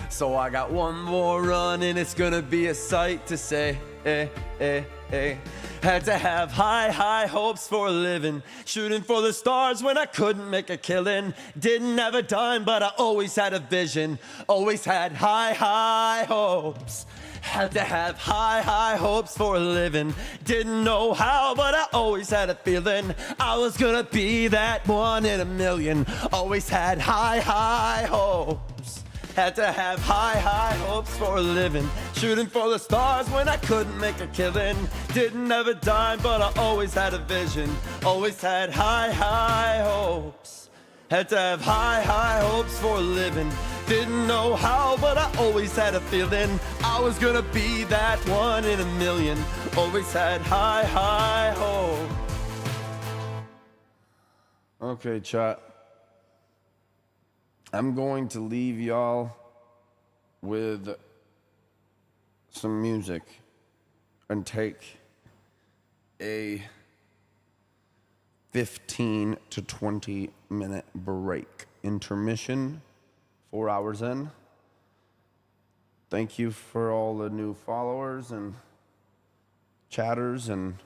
So I got one more run, and it's gonna be a sight to say. Had to have high hopes for a living, shooting for the stars when I couldn't make a killing. Didn't have a dime, but I always had a vision. Always had high hopes. Had to have high hopes for a living. Didn't know how, but I always had a feeling I was gonna be that one in a million. Always had high hopes. Had to have high hopes for a living. Shooting for the stars when I couldn't make a killing. Didn't have a dime, but I always had a vision. Always had high hopes. Had to have high hopes for a living. Didn't know how, but I always had a feeling I was gonna be that one in a million. Always had high hopes. Okay, chat. I'm going to leave y'all with some music and take a 15 to 20 minute break. Intermission, 4 hours in. Thank you for all the new followers and chatters, and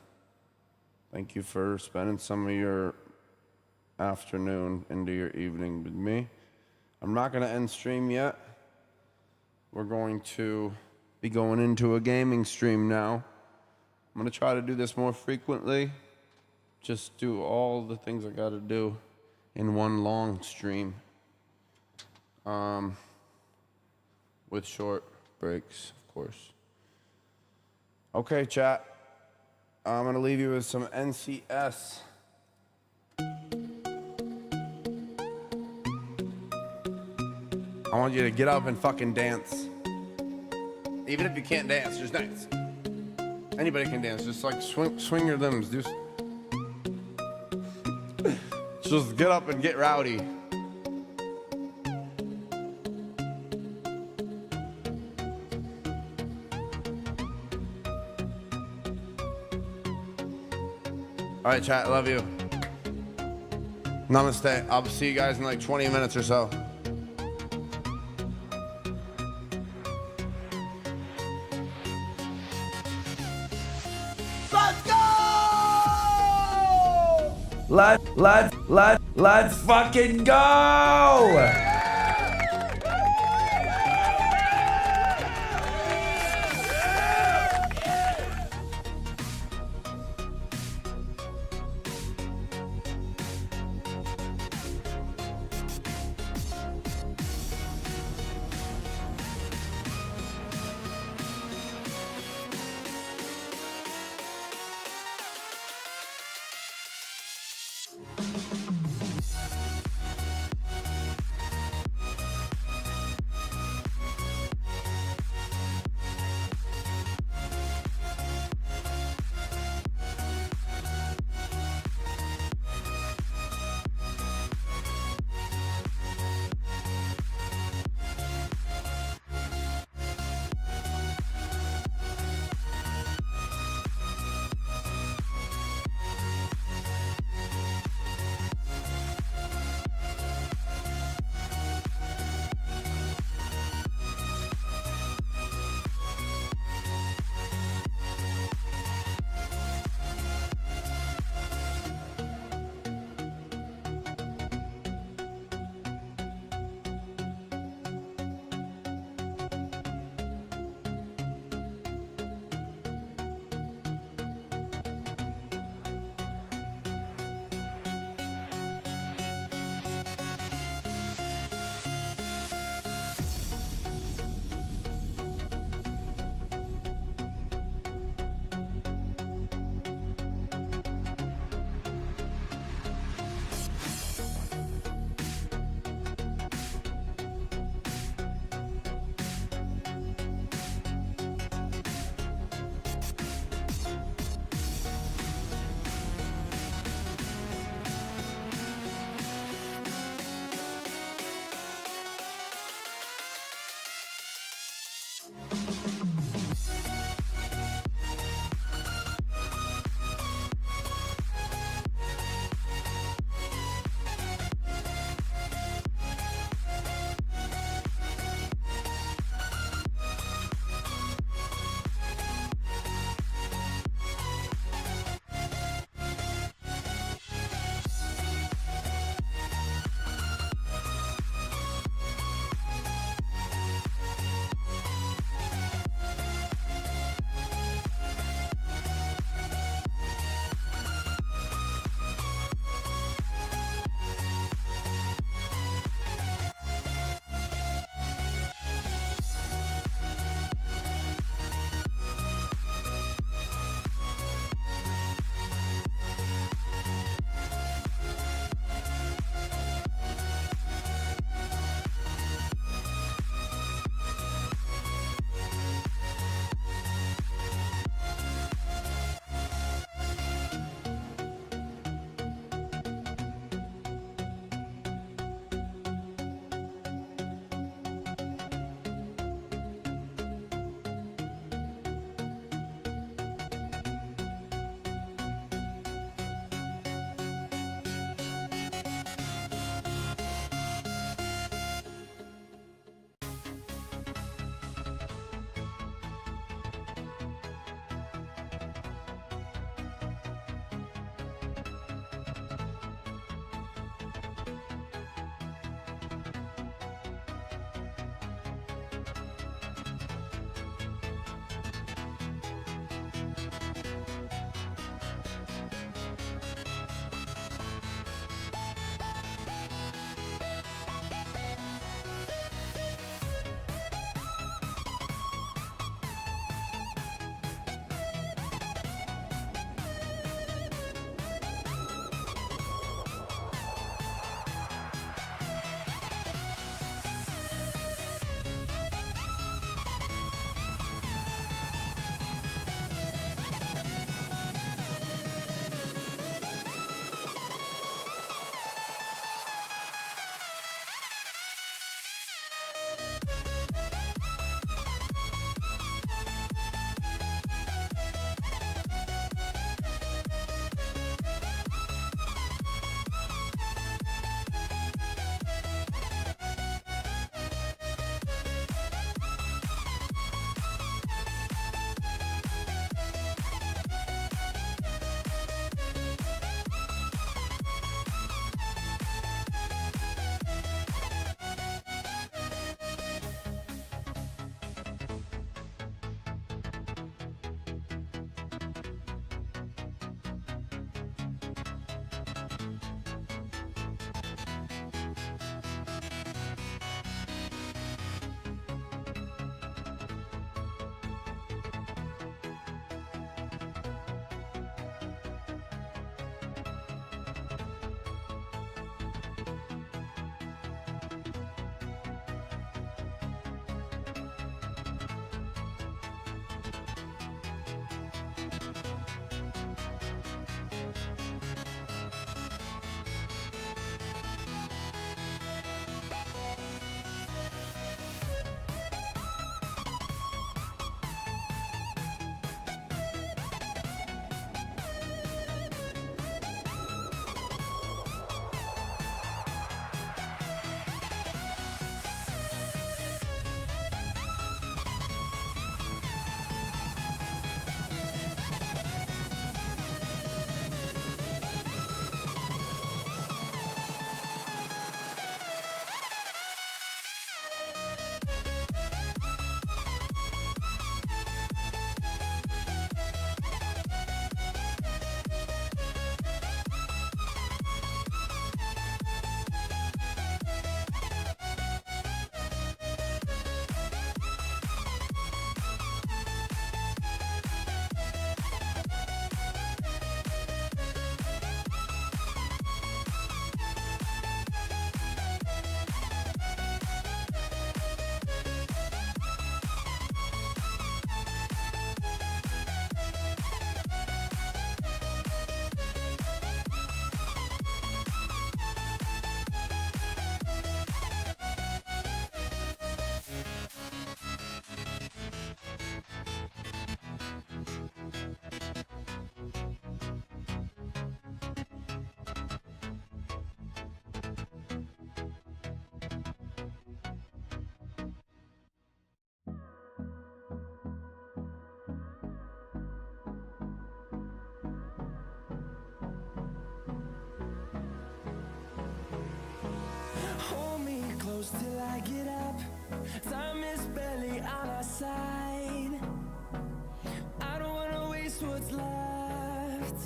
thank you for spending some of your afternoon into your evening with me. I'm not going to end stream yet. We're going to be going into a gaming stream now. I'm going to try to do this more frequently. Just do all the things I got to do in one long stream. With short breaks, of course. Okay, chat. I'm going to leave you with some NCS. I want you to get up and fucking dance. Even if you can't dance, just dance. Anybody can dance. Just like swing your limbs. Just get up and get rowdy. All right, chat. Love you. Namaste. I'll see you guys in like 20 minutes or so. Let's fucking go!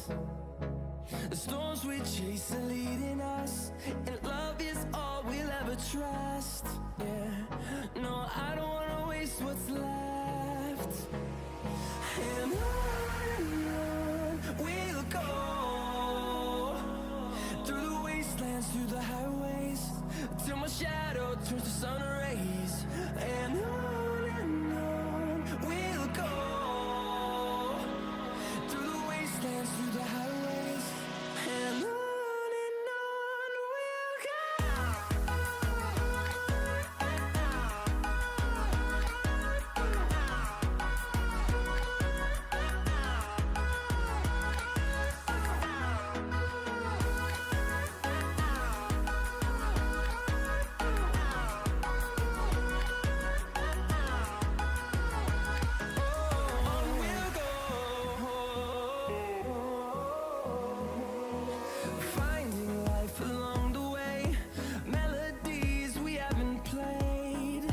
The storms we chase are leading us, and love is all we'll ever trust. Yeah, no, I don't wanna waste what's left. And on we'll go, through the wastelands, through the highways, till my shadow turns to sun rays. And on we'll go, through the wastelands, through the highways, and on we'll go. Finding life along the way, melodies we haven't played.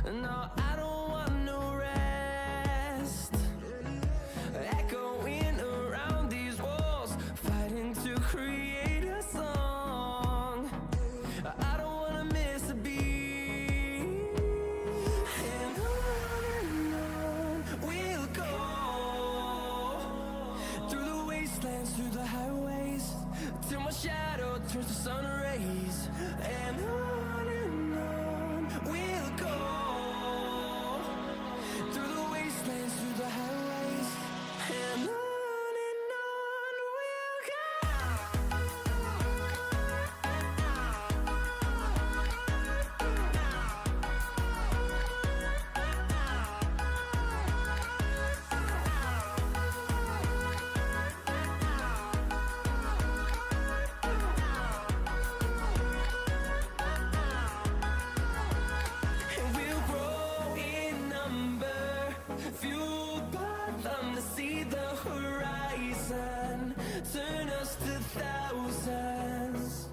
No, I don't want no rest. Echoing around these walls, fighting to create a song. I don't wanna miss a beat. And on we'll go, through the wastelands, through the highways, till my shadow turns to sun rays. And on we'll go, through the wastelands, through the highways, and on we'll go. And we'll grow in number, fueled by them to see the horizon, turn us to thousands.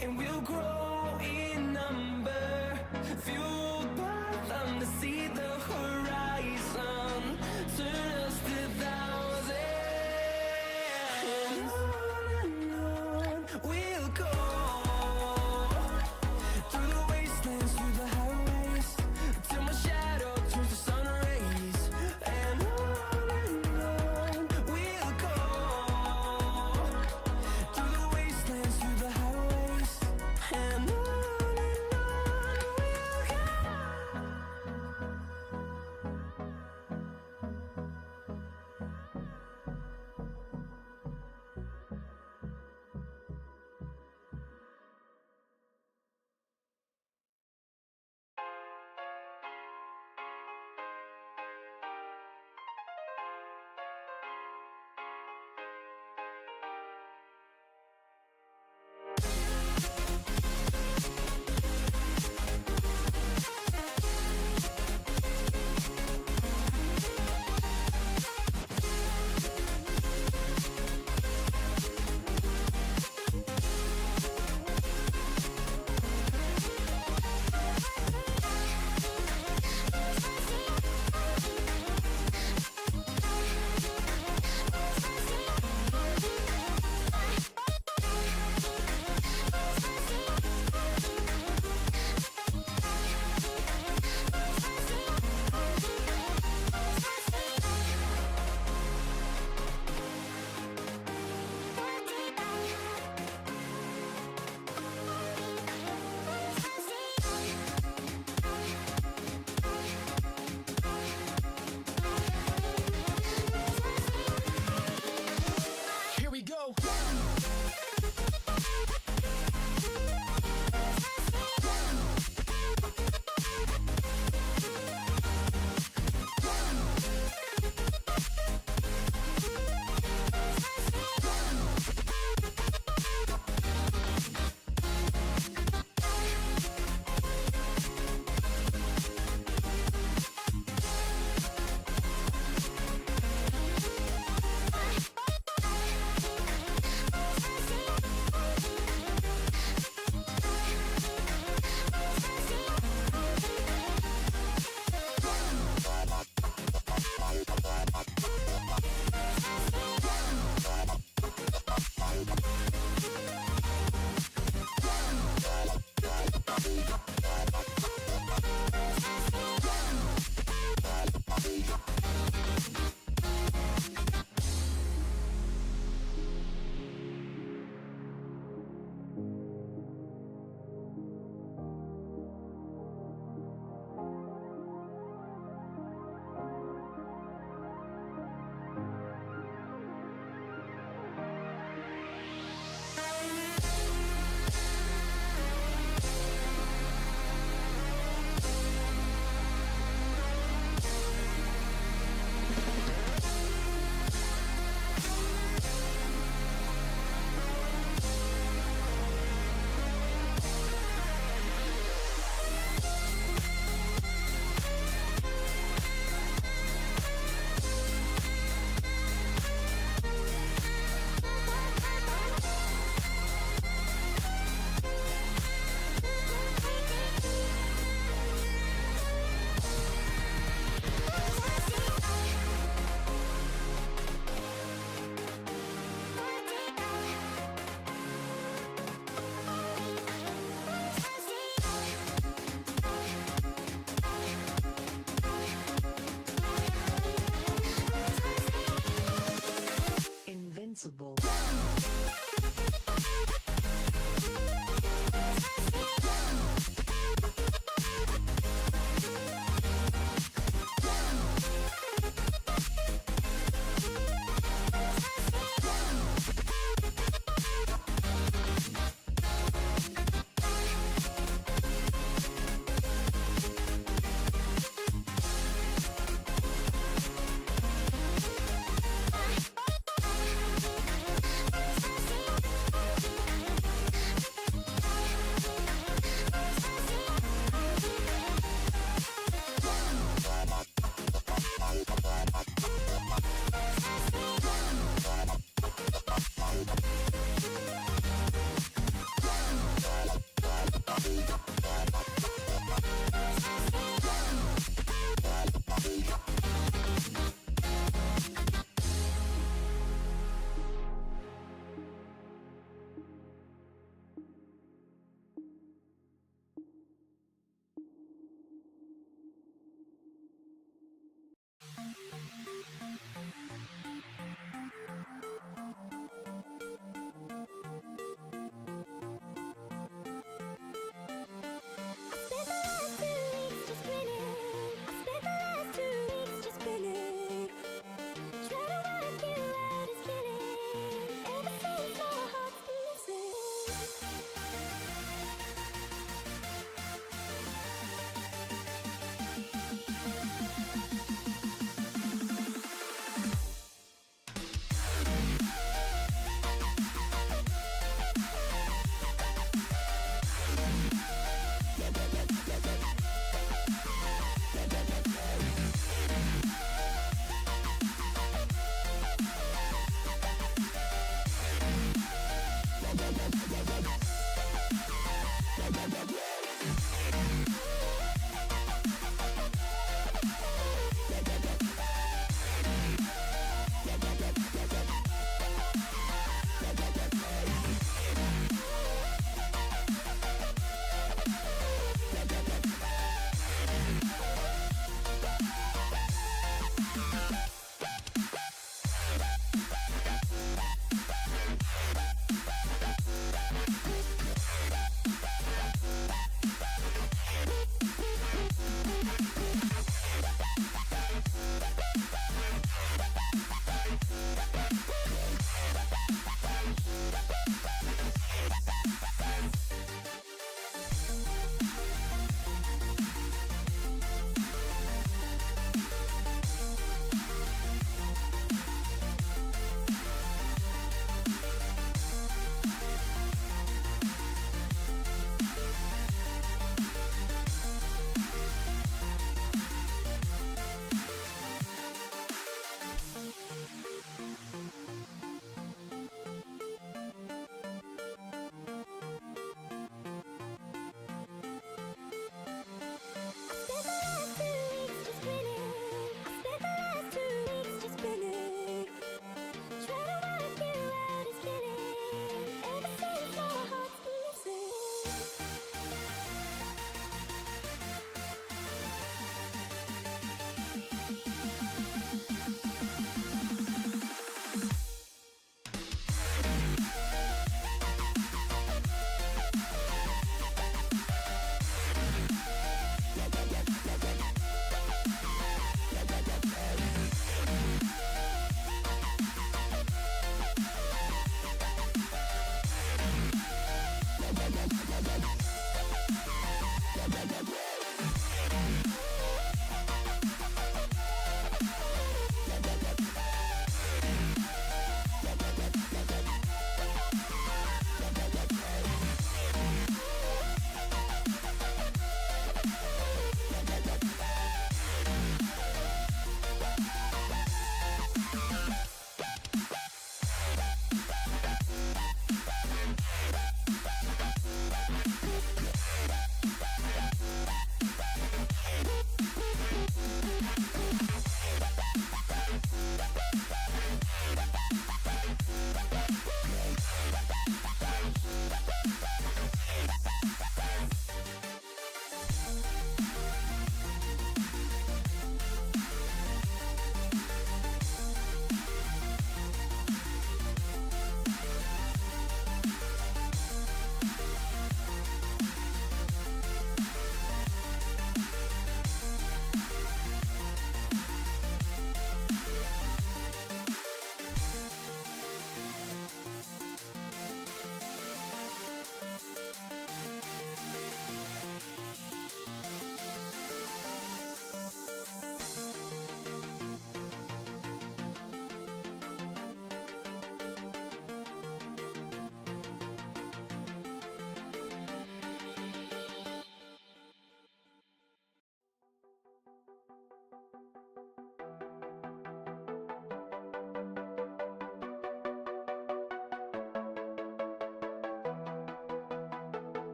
And we'll grow in number, fueled by them to see the horizon, turn us to thousands. And on we'll go, through the wastelands, through the highways, till my shadow turns to sun rays. And on we'll go, through the wastelands, through the highways, and on we'll go. Here we go. Invincible.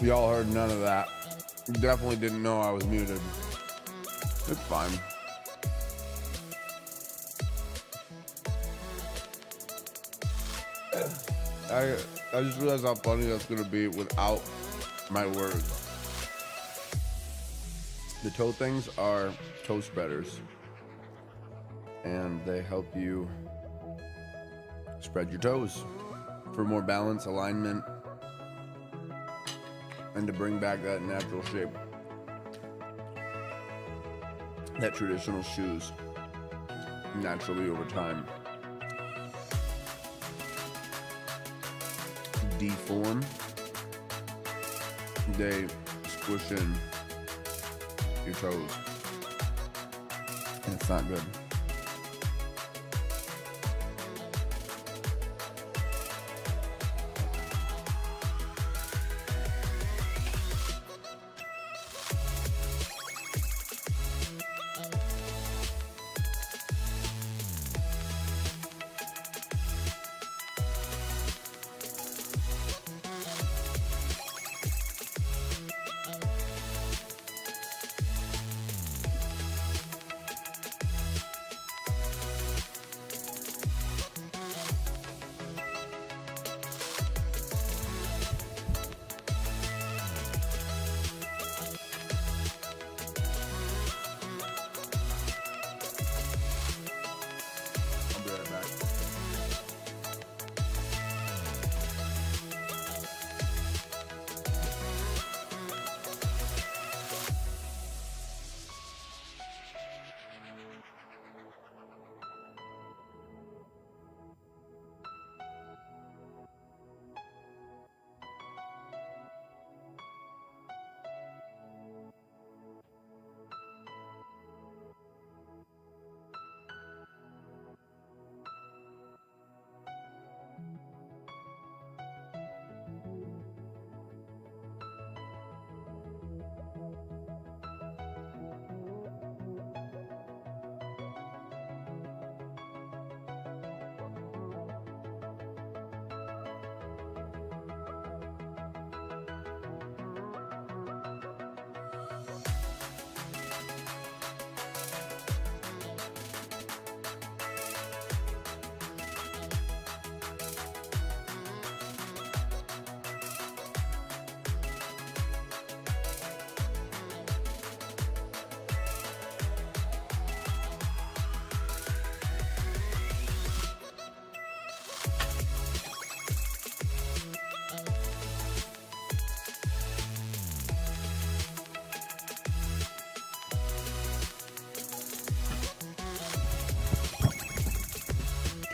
Y'all heard none of that. Definitely didn't know I was muted. It's fine. I just realized how funny that's gonna be without my words. The toe things are toe spreaders, and they help you spread your toes for more balance, alignment, and to bring back that natural shape that traditional shoes naturally over time deform. They squish in your toes, and it's not good.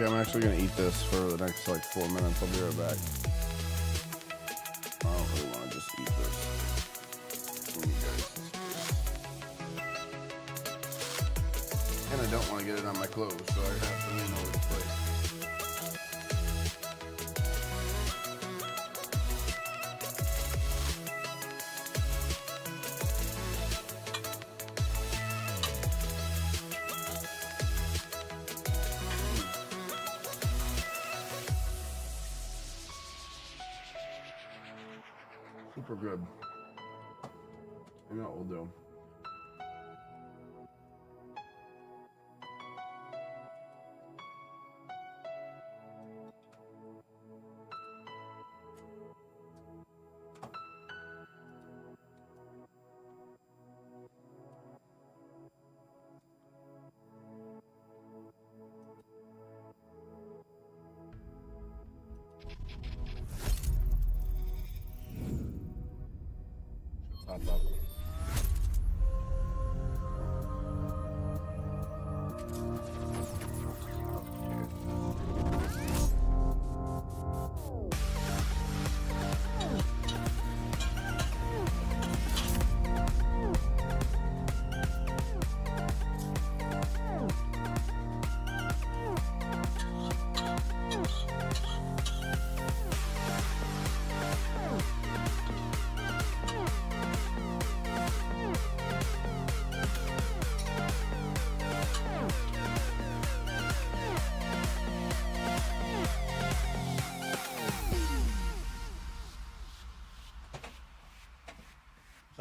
Okay, I'm actually gonna eat this for the next like 4 minutes. I'll be right back. I don't really want to just eat this. And I don't want to get it on my clothes, so I have to lean over the plate. Super good. You know what we'll do? Up.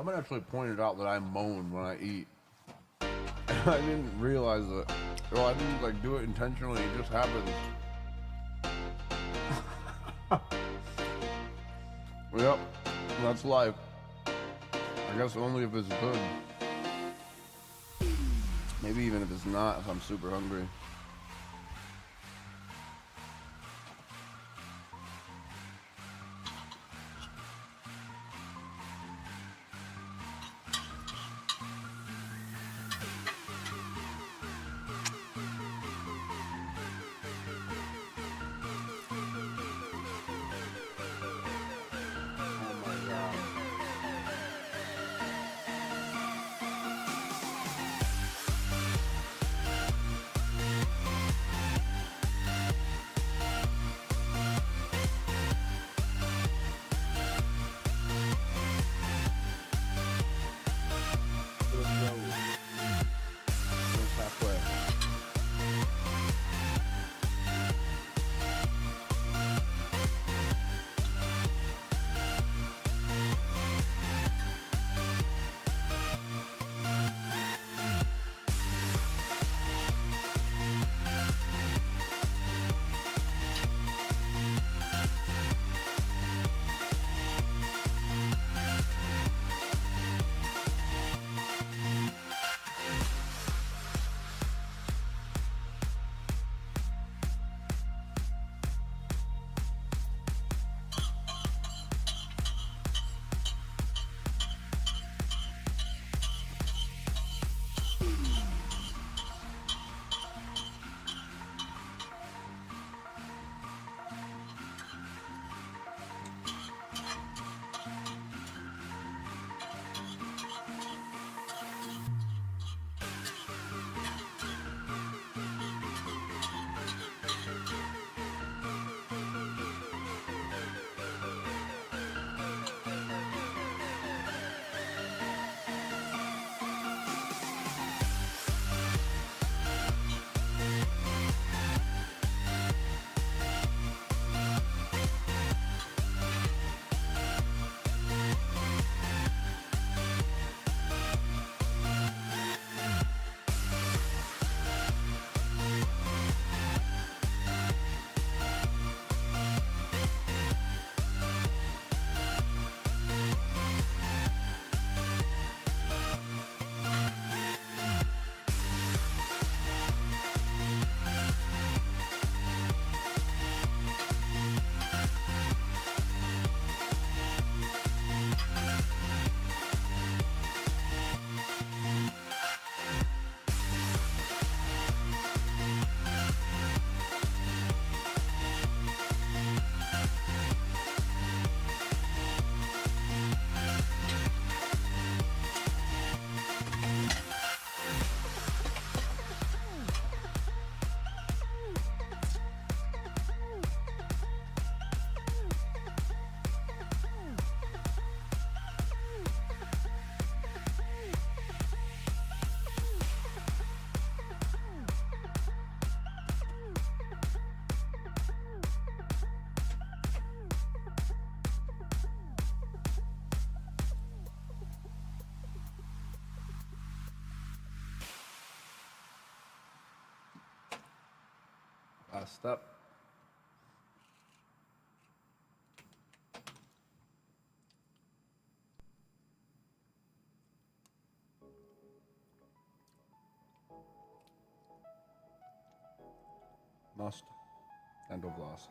Someone actually pointed out that I moan when I eat. I didn't realize it. Well, I didn't like do it intentionally. It just happens. Yep, that's life. I guess only if it's good. Maybe even if it's not, if I'm super hungry. Last up. Must. Endogloss.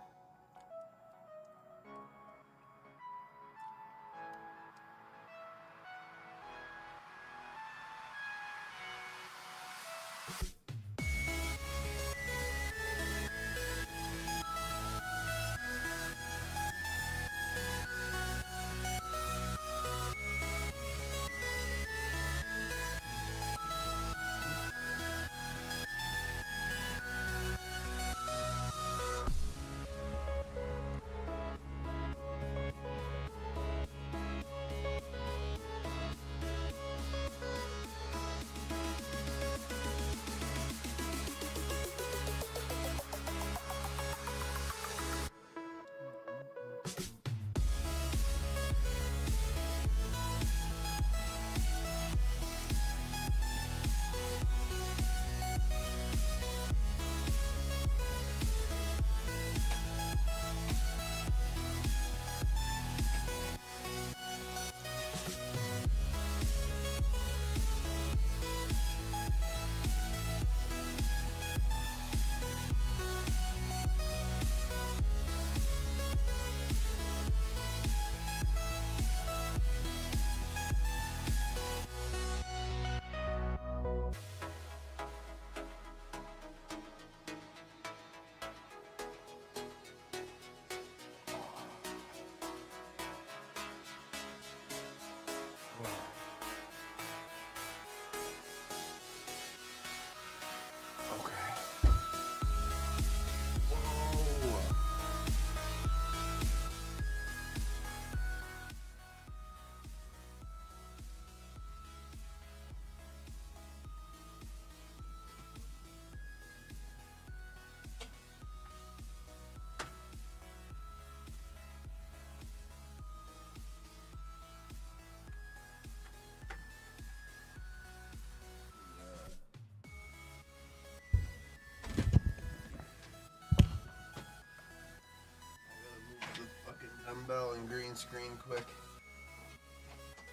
dumbbell and green screen quick.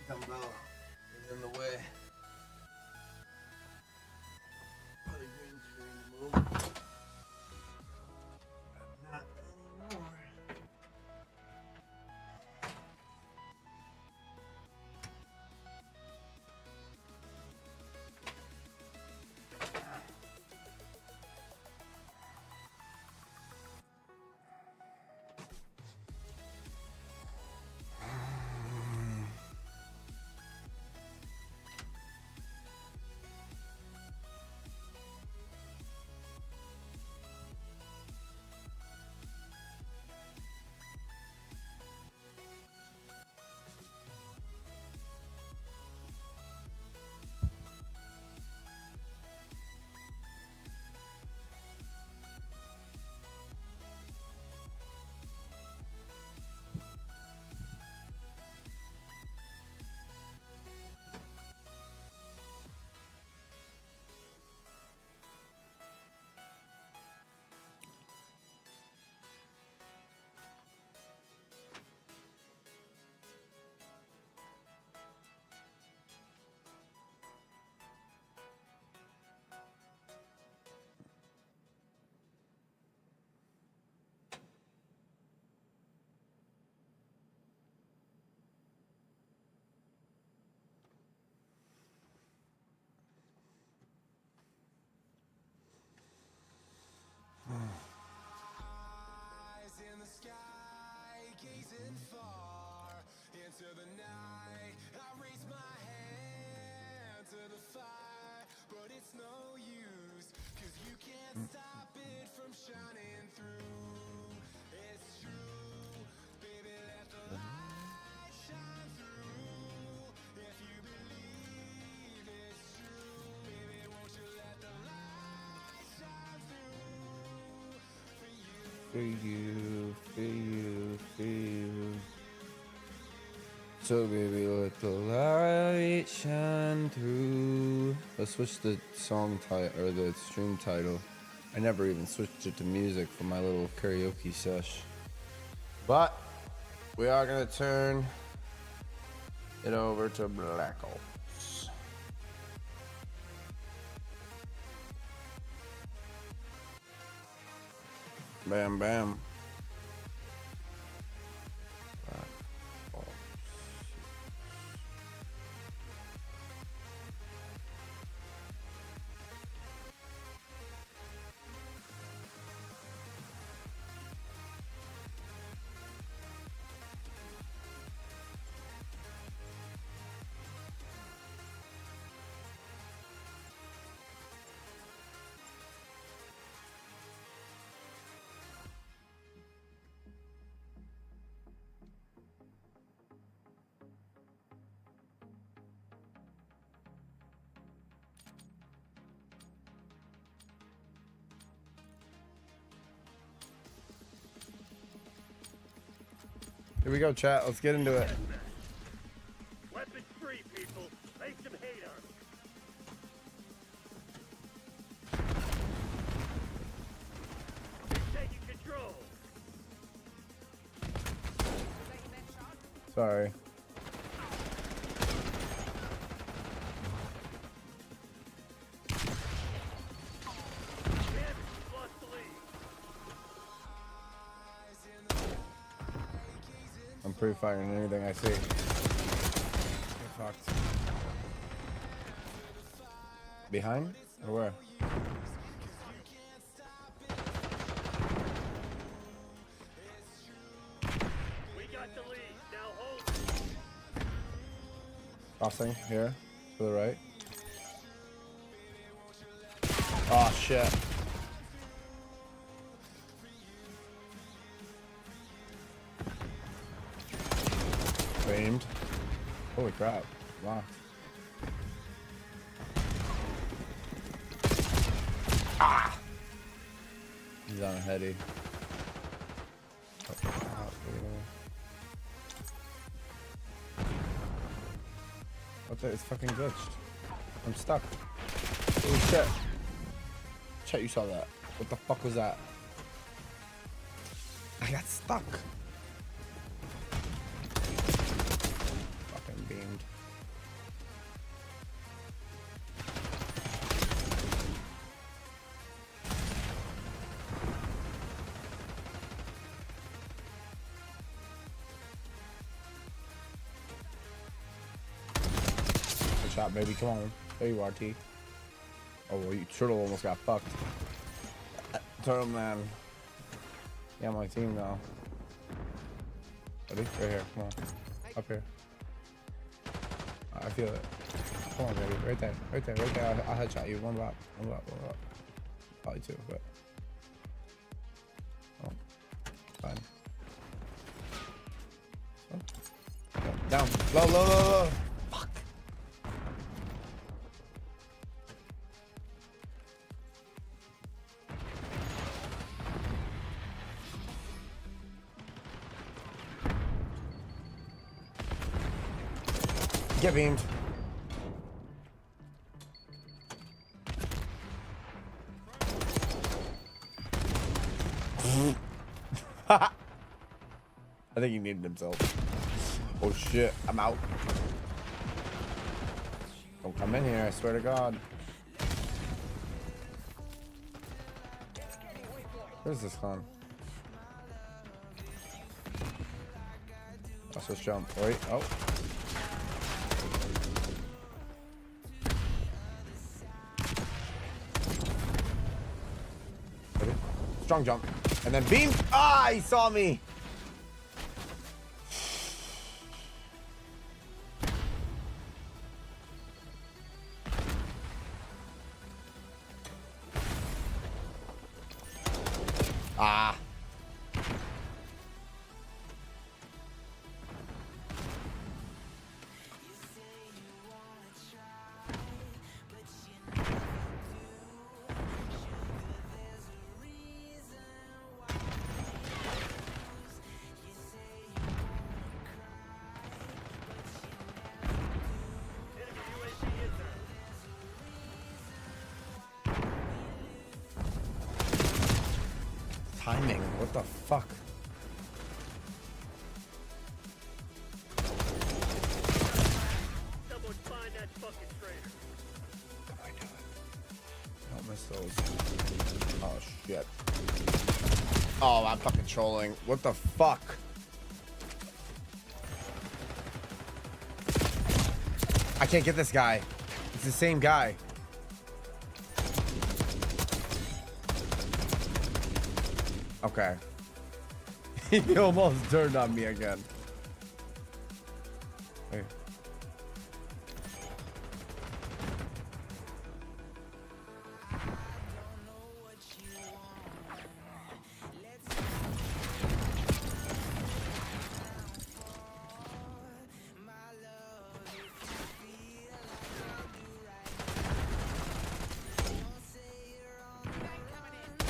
Dumbbell is in the way. Put a green screen to move. Not anymore. Eyes in the sky, gazing far into the night. I raise my hand to the fire, but it's no use, 'cause you can't stop it from shining through. It's true, baby, let the light shine through. If you believe it's true, baby, won't you let the light shine through for you? For you, for you, for you. So baby, let the light shine through. Let's switch the song title or the stream title. I never even switched it to music for my little karaoke sesh. But we are gonna turn it over to Black Ops. Bam bam. Here we go, chat. Let's get into it. Weapons free, people. Make some hate on. We're taking control. Sorry. I'm pre-firing anything I see. Get fucked. Behind? Or where? We got the lead. Now hold. Crossing here. To the right. Oh shit. Aimed. Holy crap. Wow. Ah! He's on a heady. What the? It's fucking glitched. I'm stuck. Holy shit. Chat, you saw that. What the fuck was that? I got stuck. shot, baby. Come on. There you are, T. Oh, well, you turtle almost got fucked. Turtle man. Yeah, my team now. Ready? Right here. Come on. Up here. I feel it. Come on, baby. Right there. Right there. Right there. I'll headshot you. One block. One block. One block. Probably two, but. Oh. Fine. Down. Low, low, low, low. Fuck. Get beamed. I think he needed himself. Oh shit, I'm out. Don't come in here, I swear to God. Where's this clown? Let's just jump. Wait, oh. Ready? Strong jump. And then beam. Ah, he saw me. Ah. Timing, what the fuck? Someone find that fucking traitor. Come on, do it. Don't miss those. Oh shit. Oh, I'm fucking trolling. What the fuck? I can't get this guy. It's the same guy. Okay. He almost turned on me again. Hey.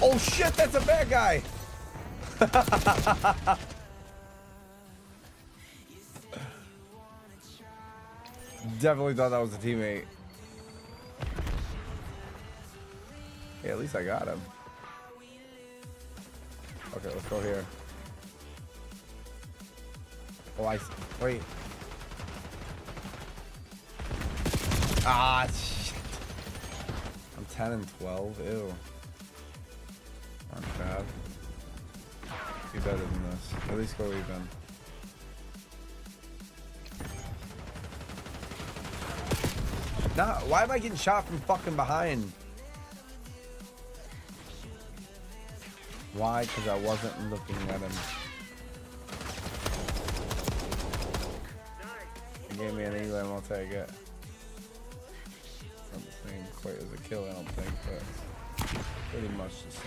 Oh shit, that's a bad guy. Definitely thought that was a teammate. Yeah, at least I got him. Okay, let's go here. Oh, wait. Ah, shit. I'm 10 and 12. Ew. Aren't bad. Be better than this. At least go even. Nah, why am I getting shot from fucking behind? Why? Because I wasn't looking at him. He gave me an elim, I'll take it. Something quite as a kill, I don't think, but pretty much the same.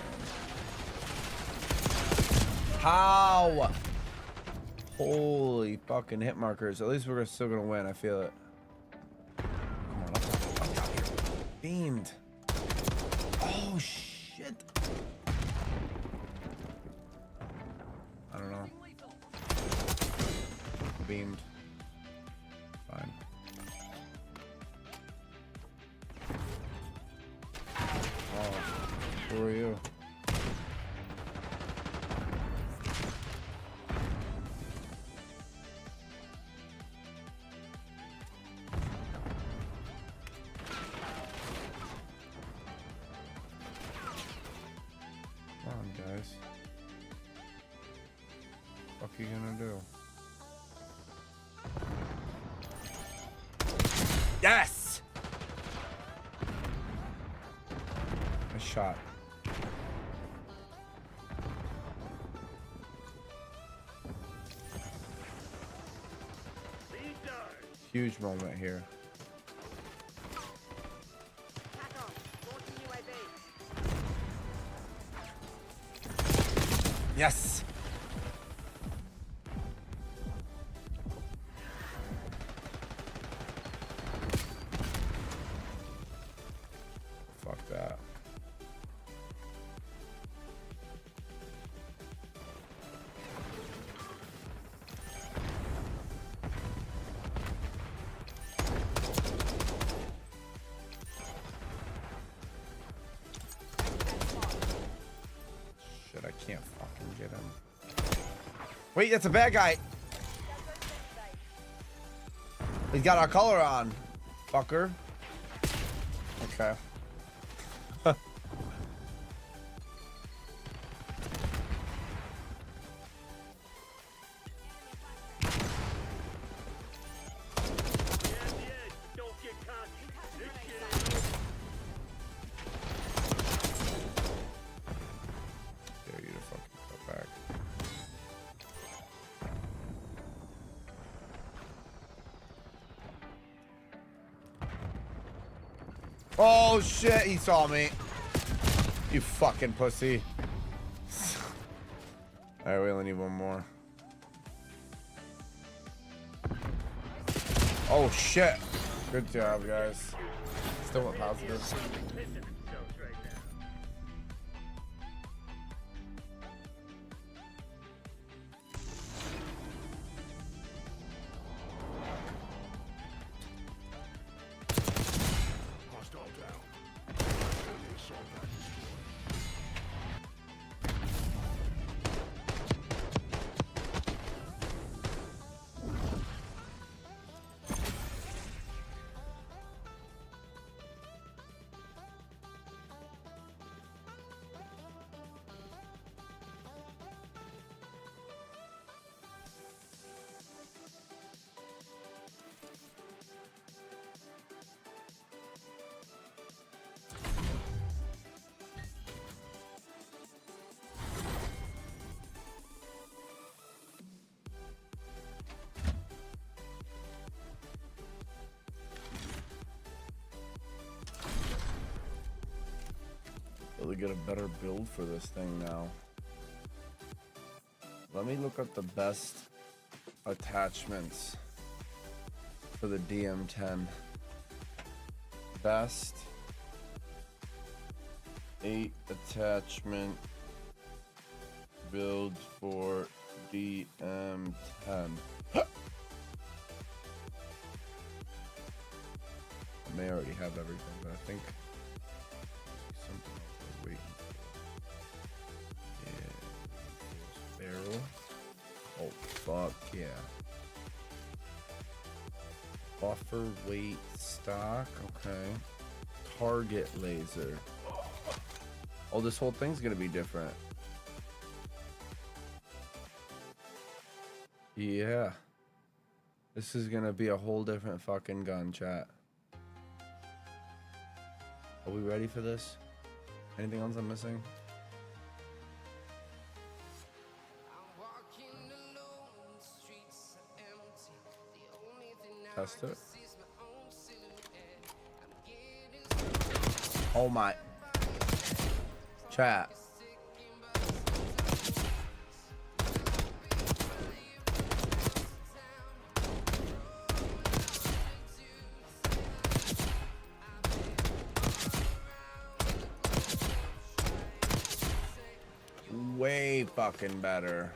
How? Holy fucking hit markers. At least we're still gonna win. I feel it. Come on, up here. Beamed. Oh shit. I don't know. Beamed. Fine. Oh, who are you? What are you gonna do? Yes! shot. Huge moment here. Yes. Fuck that. Shit, I can't fucking get him. Wait, that's a bad guy. He's got our color on, fucker. Okay. Dare you to fucking go back. Oh shit, he saw me. You fucking pussy. Alright, we only need one more. Oh shit. Good job, guys. Still went positive. Really get a better build for this thing now. Let me look up the best attachments for the DM10. Best 8 attachment build for DM10. I may already have everything, but I think something else I was waiting for. Yeah. Barrel. Oh, fuck yeah. Buffer weight stock. Okay. Target laser. Oh, this whole thing's gonna be different. Yeah. This is gonna be a whole different fucking gun, chat. Are we ready for this? Anything else I'm missing? Test it. Oh my. Chat. Way fucking better.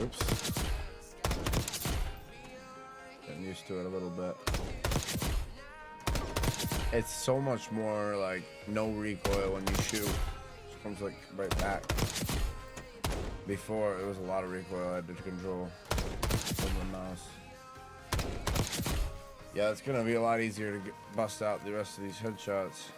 Oops. Getting used to it a little bit. It's so much more like no recoil when you shoot. It comes like right back. Before it was a lot of recoil I had to control from the mouse. Yeah, it's gonna be a lot easier to bust out the rest of these headshots.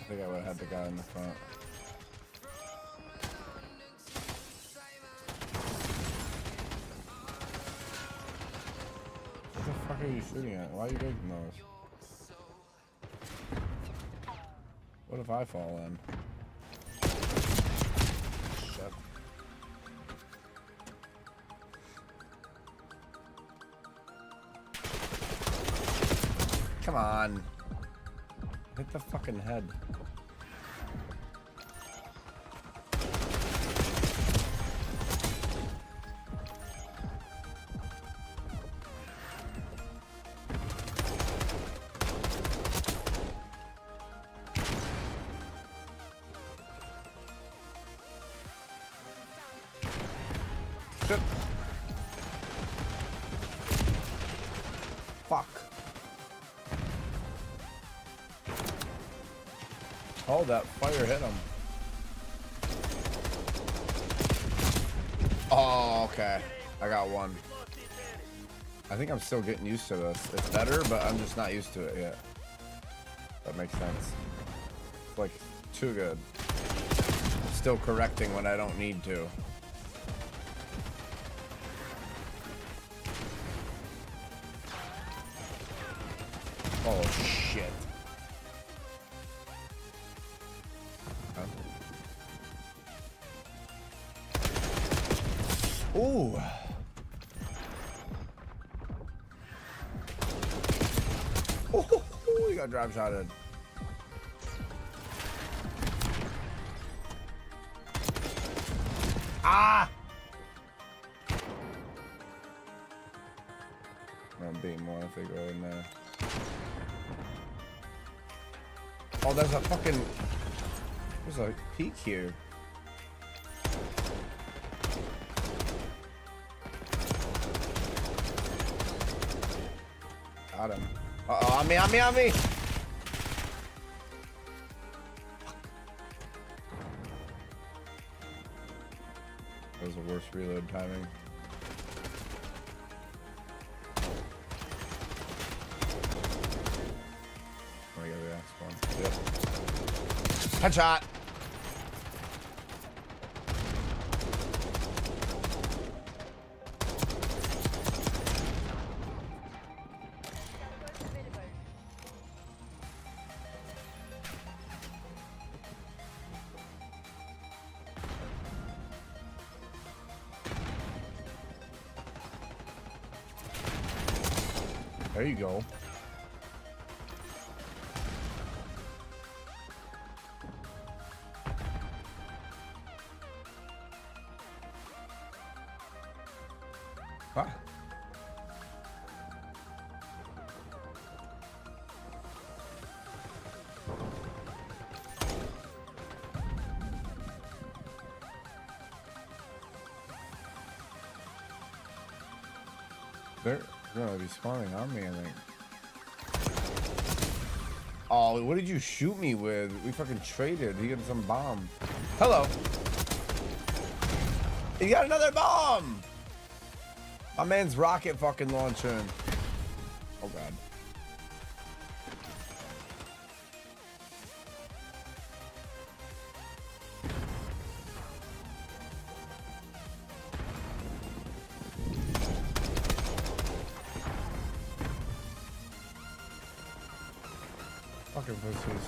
think I would have had the guy in the front. What the fuck are you shooting at? Why are you making those? What if I fall in? Shit. Come on. Hit the fucking head. Shit. Fuck. Oh, that fire hit him. Oh, okay. I got one. I think I'm still getting used to this. It's better, but I'm just not used to it yet. That makes sense. It's like too good. Still correcting when I don't need to. Oh shit. Ooh. Oh, he got drop shotted. Ah! I'm being more if they go in there. Oh, there's a fucking... There's a peak here. Got him. Uh-oh, on me, on me, on me! That was the worst reload timing. Oh, I got the next one. Yep. Headshot! There you go. Huh? They're gonna be spawning on me, I think. Oh, what did you shoot me with? We fucking traded. He got some bomb. Hello. He got another bomb. My man's rocket fucking launching. Oh god. Fucking pussies.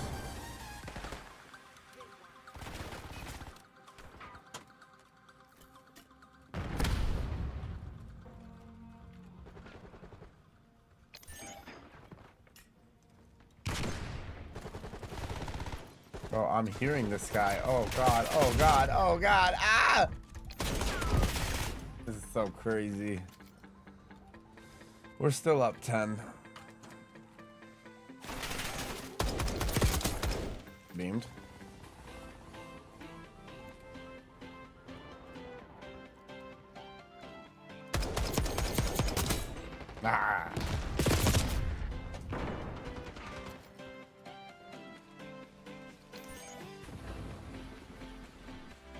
Oh, I'm hearing this guy. Oh god, oh god, oh god, ah! This is so crazy. We're still up 10. Beamed. Ah.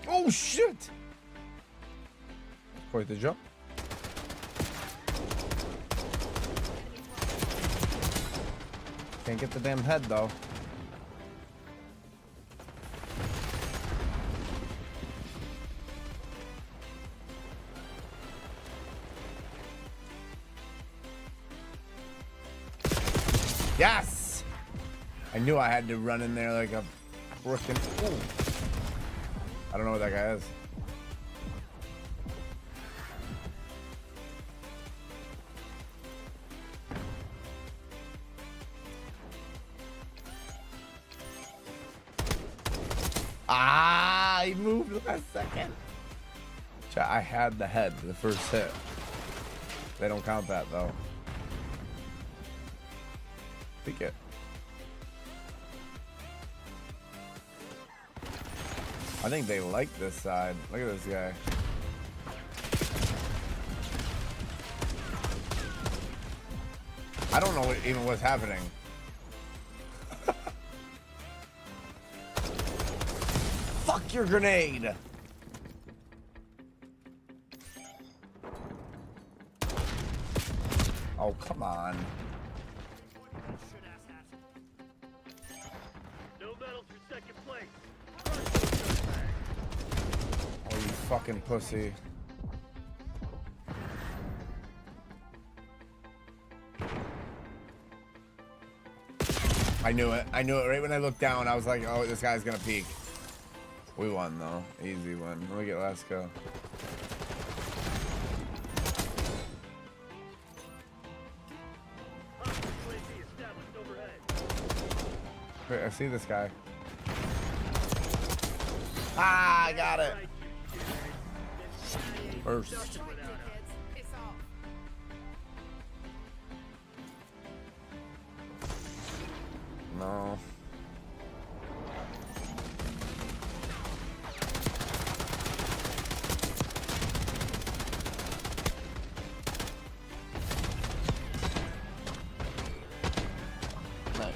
Oh shit! Quite the jump. Can't get the damn head though. Yes! I knew I had to run in there like a frickin'. Ooh. I don't know what that guy is. Ah, he moved last second. I had the head, the first hit. They don't count that though. Peek it. I think they like this side. Look at this guy. I don't know even what's happening. Fuck your grenade! Oh, come on. No medals for second place. Oh, you fucking pussy. I knew it. I knew it. Right when I looked down, I was like, oh, this guy's gonna peek. We won, though. Easy win. Let me get last go. Wait, I see this guy. Ah, I got it. First. No. Nice.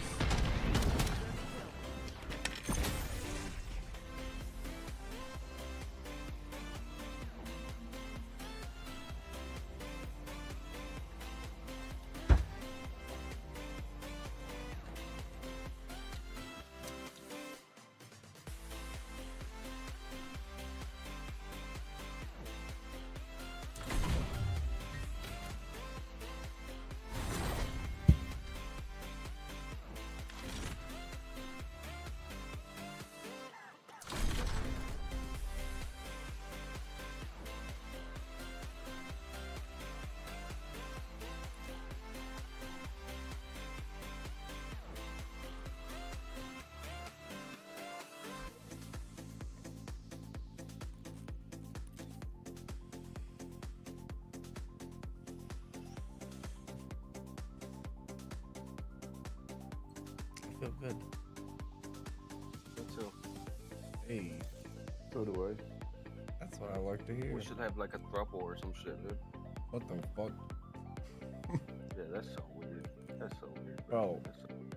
Feel good. Me too. Hey. So do I. That's what I like to hear. We should have like a throuple or some shit, dude. What the fuck? Yeah, that's so weird. That's so weird. Bro. That's so weird.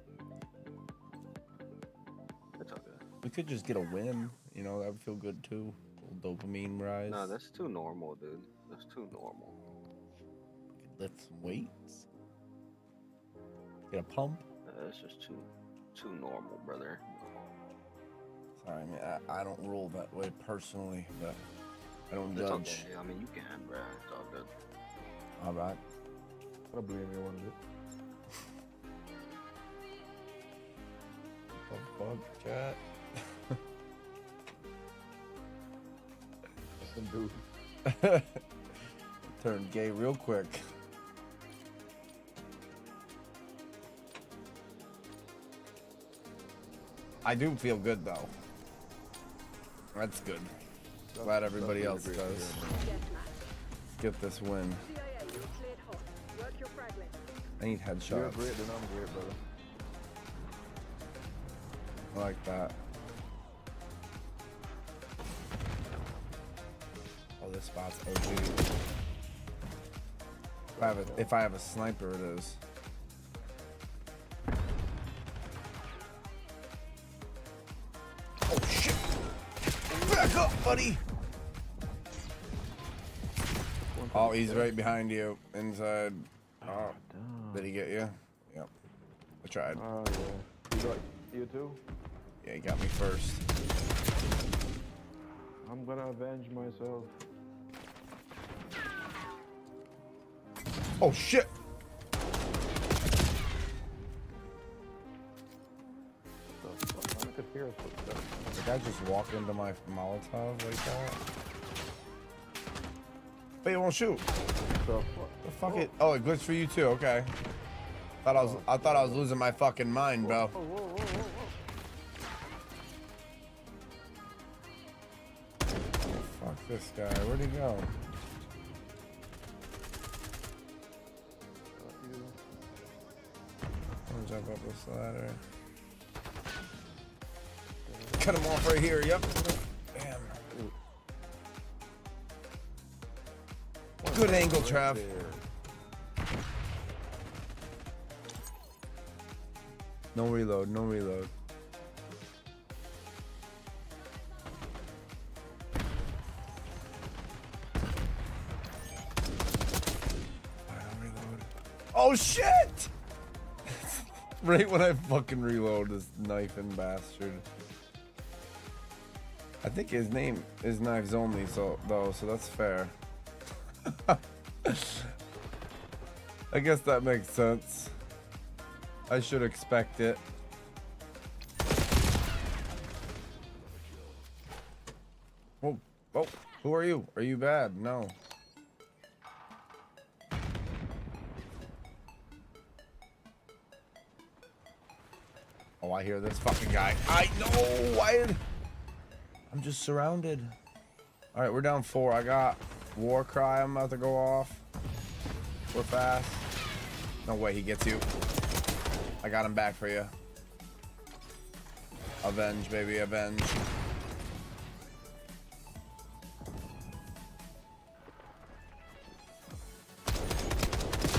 It's okay. We could just get a win. You know, that would feel good too. A little dopamine rise. Nah, that's too normal, dude. That's too normal. We could lift some weights. Get a pump. That's just too normal, brother. Sorry, man. I don't rule that way personally, but I don't It's judge. okay. I mean, you can, bro. It's all good. All right. I don't believe you wanted it. What the fuck, chat? Dude. Turned gay real quick. I do feel good though. That's good. Glad everybody else does. Let's get this win. I need headshots. You're great, then I'm great, brother. I like that. Oh, this spot's OG. If I have a sniper, it is. Oh shit! Back up, buddy! Oh, he's right behind you, inside. Oh, did he get you? Yep. I tried. Oh yeah. You got you too? Yeah, he got me first. I'm gonna avenge myself. Oh shit! could hear his footsteps. Did I just walk into my Molotov like that? But it won't shoot. So, The fuck it? Oh, it glitched for you too. Okay. I thought I was losing my fucking mind, bro. Fuck this guy. Where'd he go? I'm gonna jump up this ladder. Cut him off right here. Yep. Damn. Good angle, Trav. No reload, no reload. Oh shit! Right when I fucking reload this knifing bastard. I think his name is Knives Only, so that's fair. I guess that makes sense. I should expect it. Oh, who are you? Are you bad? No. Oh, I hear this fucking guy. I know. I'm just surrounded. All right, we're down 4. I got War Cry. I'm about to go off. We're fast. No way he gets you. I got him back for you. Avenge, baby, avenge.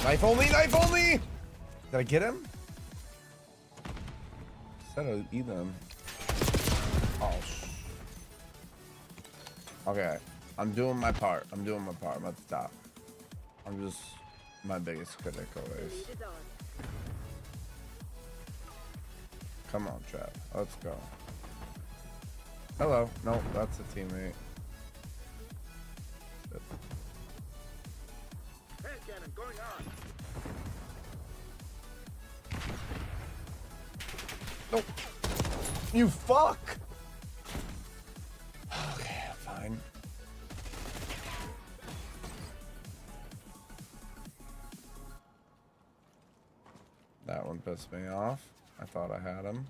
Knife only, knife only! Did I get him? Said I'd eat them. Oh, okay, I'm doing my part. I'm about to stop. I'm just my biggest critic always. Come on, Trav. Let's go. Hello. No, that's a teammate. Hand cannon going on. Nope. You fuck. Okay, fine. That one pissed me off. I thought I had him.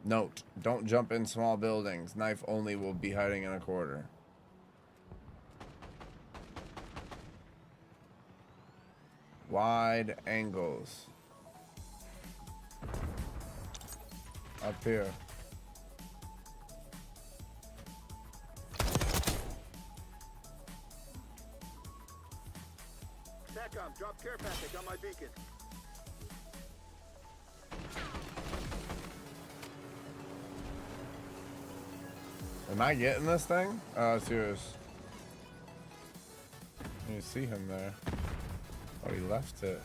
Note, don't jump in small buildings. Knife only will be hiding in a corner. Wide angles. Up here. SATCOM, drop care package on my beacon. Am I getting this thing? Oh, it's yours. You see him there. Oh, he left it.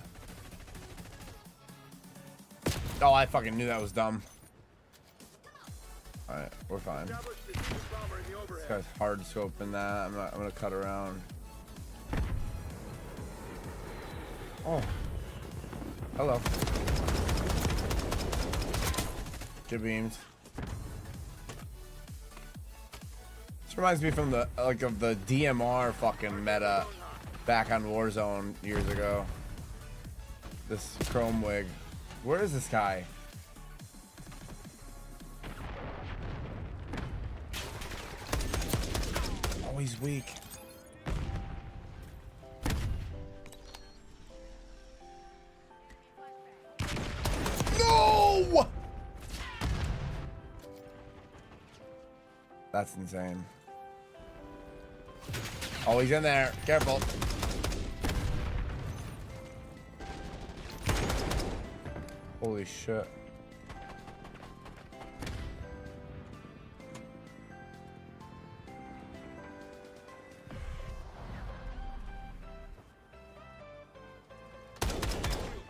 Oh, I fucking knew that was dumb. Alright, we're fine. This guy's hard scoping that. I'm gonna cut around. Oh. Hello. Get beamed. This reminds me from the of the DMR fucking meta back on Warzone years ago. This chrome wig. Where is this guy? Oh, he's weak. No! That's insane. Oh, he's in there. Careful. Holy shit.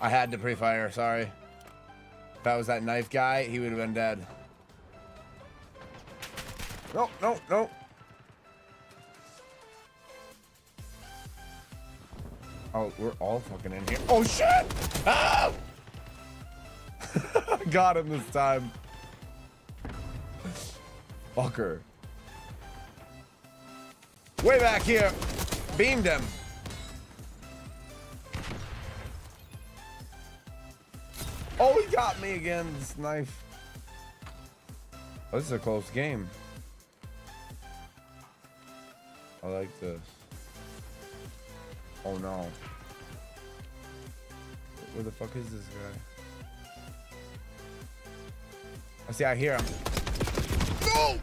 I had to pre-fire, sorry. If that was that knife guy, he would have been dead. No, no, no. Oh, we're all fucking in here. Oh shit! Ah! got him this time. Fucker. Way back here. Beamed him. Oh, he got me again. This knife. Oh, this is a close game. I like this. Oh no. Where the fuck is this guy? I see, I hear him. No!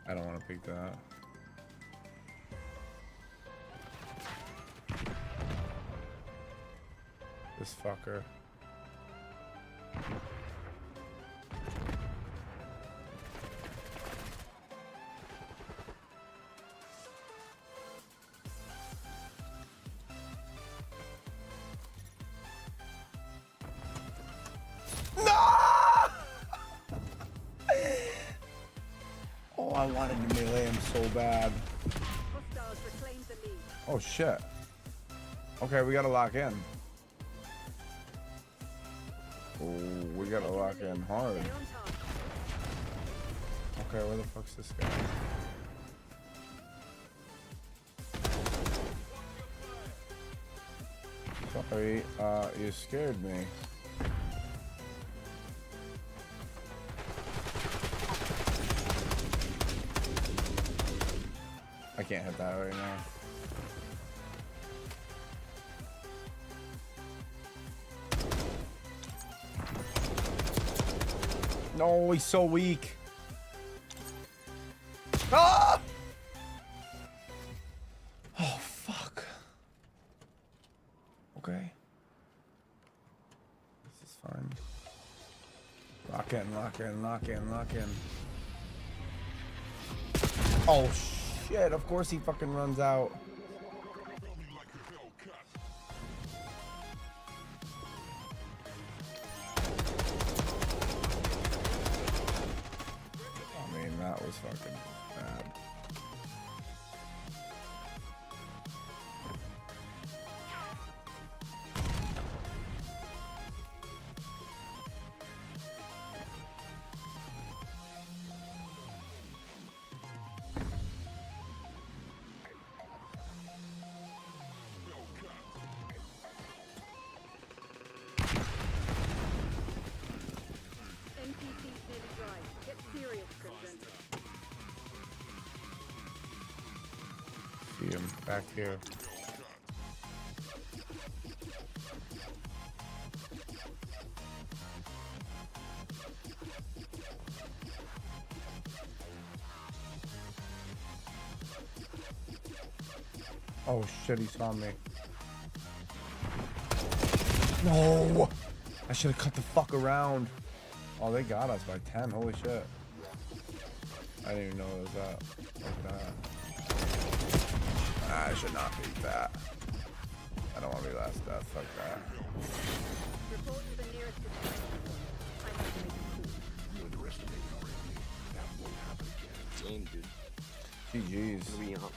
I don't want to pick that. This fucker. Oh, I wanted to melee him so bad. Oh shit. Okay, we gotta lock in. Oh, we gotta lock in hard. Okay, where the fuck's this guy? Sorry, you scared me. I can't hit that right now. No, he's so weak. Ah! Oh, fuck. Okay. This is fine. Lock in, lock in, lock in, lock in. Oh, shit. Of course he fucking runs out. That was fucking bad. See him back here. Oh shit, he saw me. No! I should have cut the fuck around. Oh, they got us by 10. Holy shit. I didn't even know it was that. Like that. I should not beat that. I don't want to be last death. Fuck that. Game, dude. GG's. We up.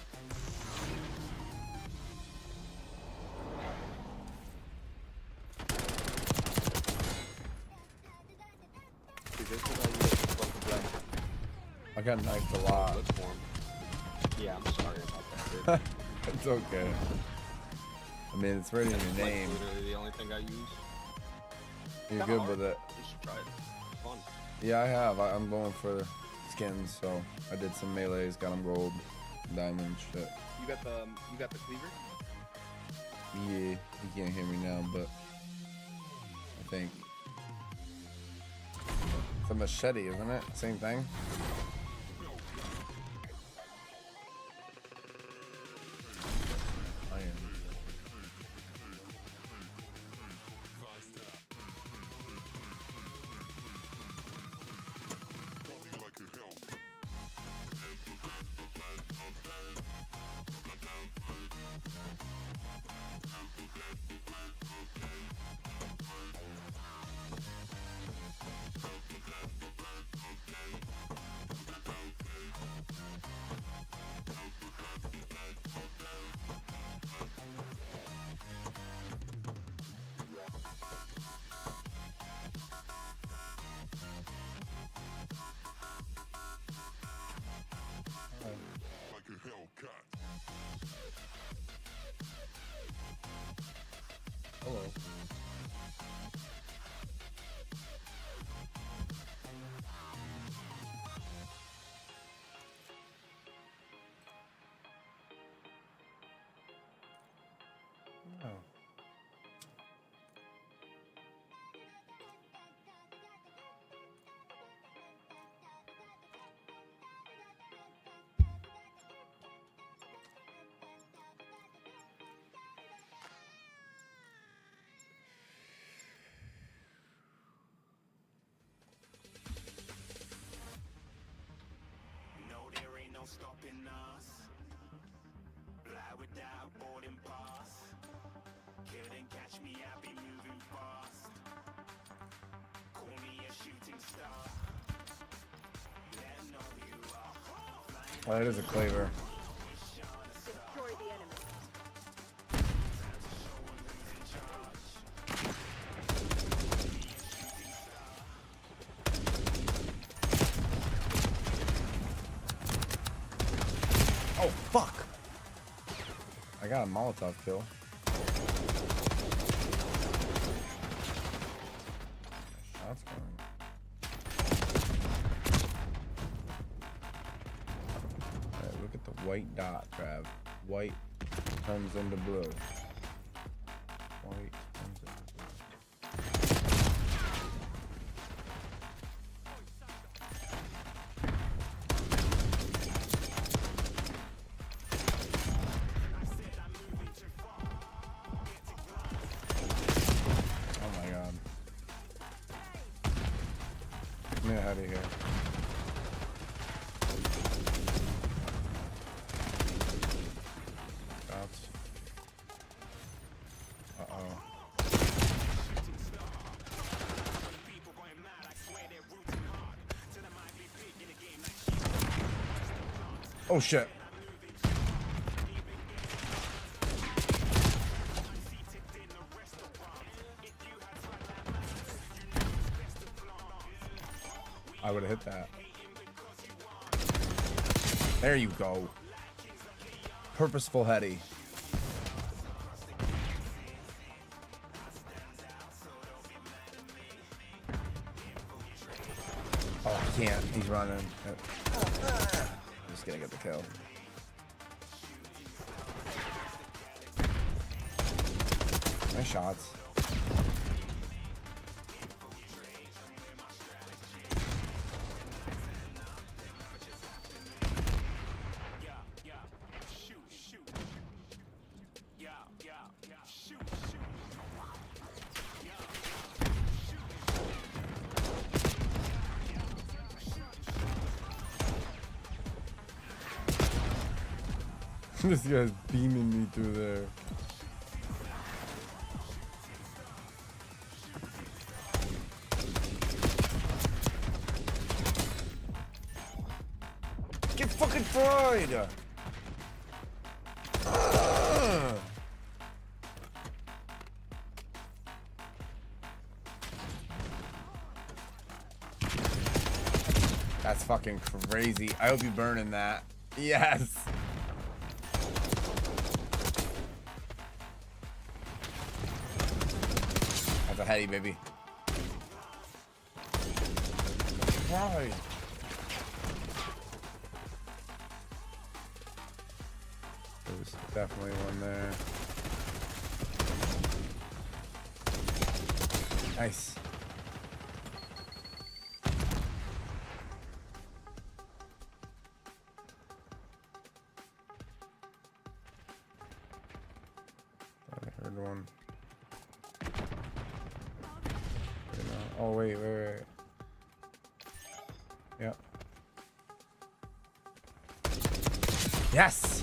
I got knifed a lot. Yeah, I'm sorry about that, dude. It's okay. I mean, it's right in your name. Literally the only thing I use. You're good with it. You should try it. It's fun. Yeah, I have. I'm going for skins, so I did some melees, got them gold, diamond shit. You got the cleaver? Yeah, you can't hear me now, but I think it's a machete, isn't it? Same thing. Hello. Oh. No, there ain't no stopping us. Fly without boarding pass. Couldn't catch me, I'll be moving fast. Call me a shooting star. Let 'em know who you are. Oh, that is a claver. Destroy the enemy. Oh, fuck! I got a Molotov kill. Shots going. Alright, look at the white dot, Trav. White turns into blue. White turns into blue. Oh my god. Get me out of here. Shots. Uh-oh. Oh shit. I would have hit that. There you go. Purposeful heady. Oh, I can't. He's running. Just gonna get the kill. Nice shots. This guy's beaming me through there. Get fucking fried! That's fucking crazy. I hope you burn in that. Yes! That's a heady, baby. Right. There's definitely one there. Nice. I heard one. Oh, wait. Yep. Yes!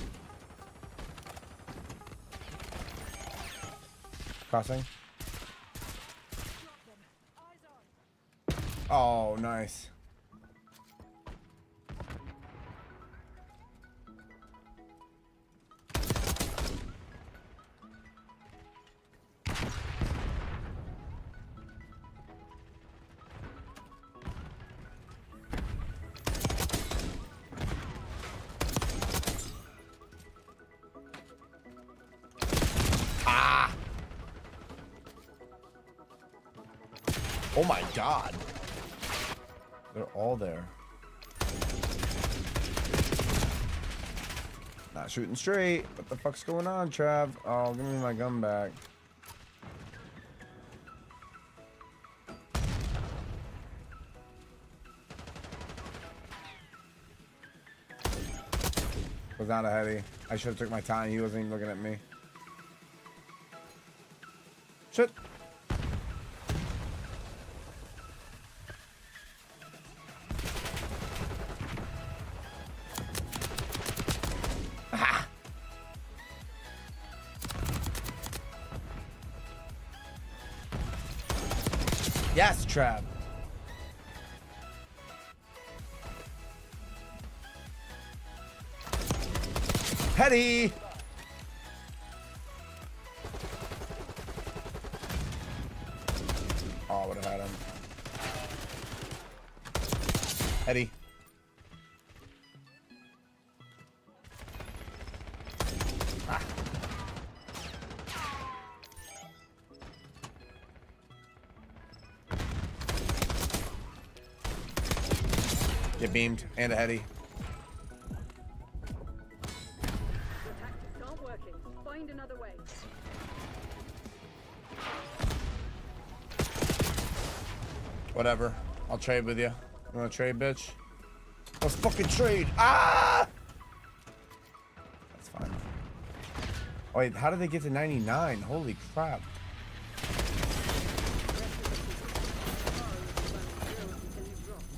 Crossing. Oh, nice. Oh my god. They're all there. Not shooting straight. What the fuck's going on, Trav? Oh, give me my gun back. Was not a heady. I should have took my time. He wasn't even looking at me. Shit. Ah. Yes, Trav. Heady. Oh, I would have had him. Heady. Ah. Get beamed and a heady. Find another way. Whatever. I'll trade with you. You wanna trade, bitch? Let's fucking trade. Ah! That's fine. Oh, wait, how did they get to 99? Holy crap.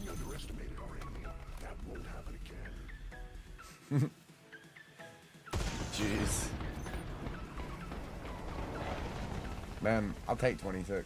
We underestimated our enemy. That won't happen again. Jeez. Man, I'll take 26.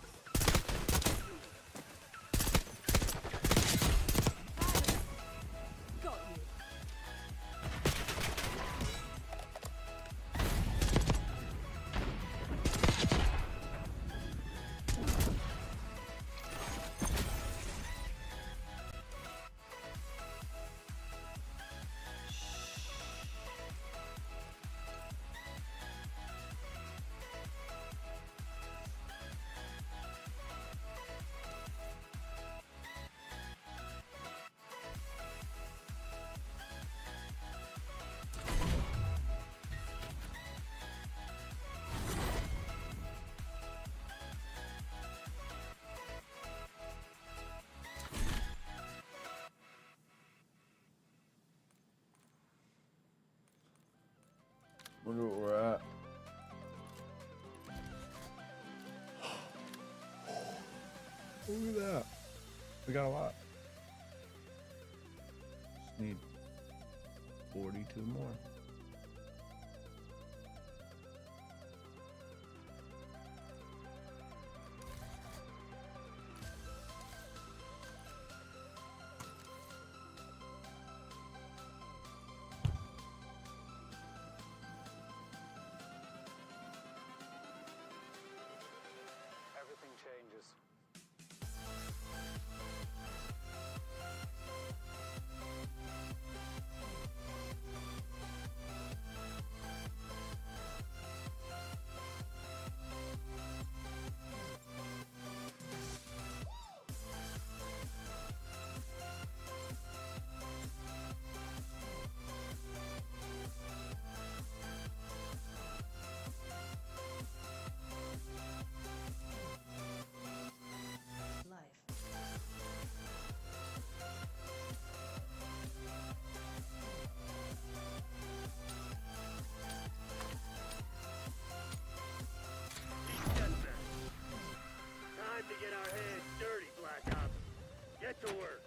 Wonder what we're at. Look at that. We got a lot. Just need 42 more. Everything changes. Time to get our hands dirty, Black Ops. Get to work.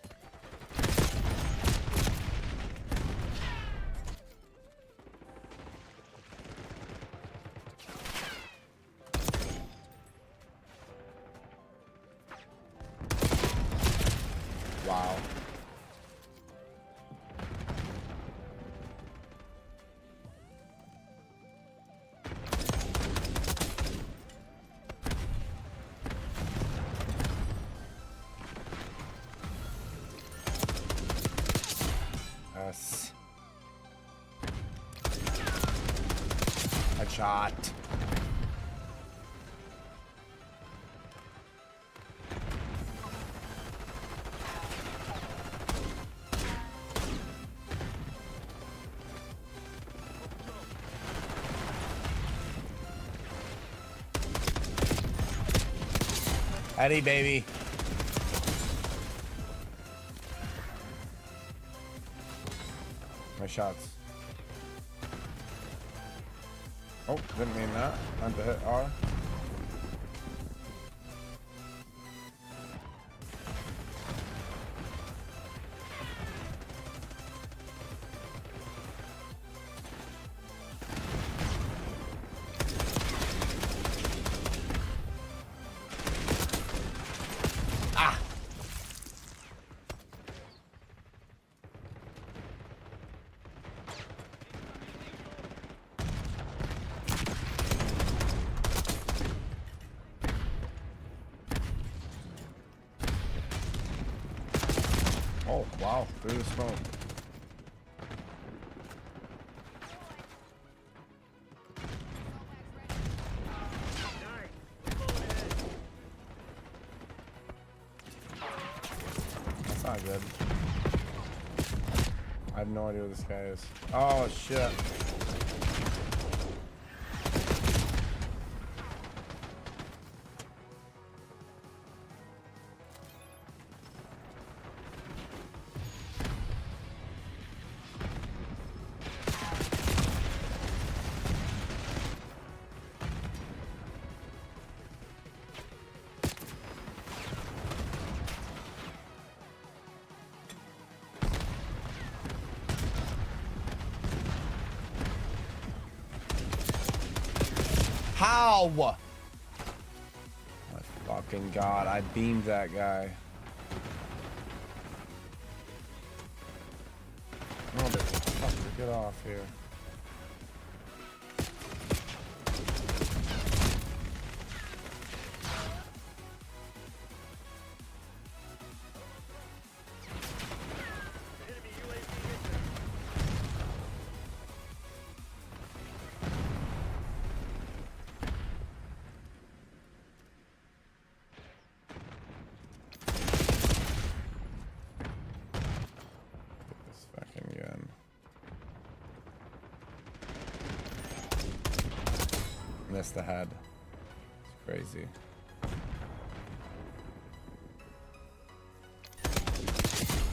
Wow. Yes. Headshot. Eddie, baby. My shots. Oh, didn't mean that. Meant to hit R. Oh, wow. Through the smoke. That's not good. I have no idea what this guy is. Oh, shit. How? My fucking god, I beamed that guy. Motherfucker, get off here. Missed the head. It's crazy.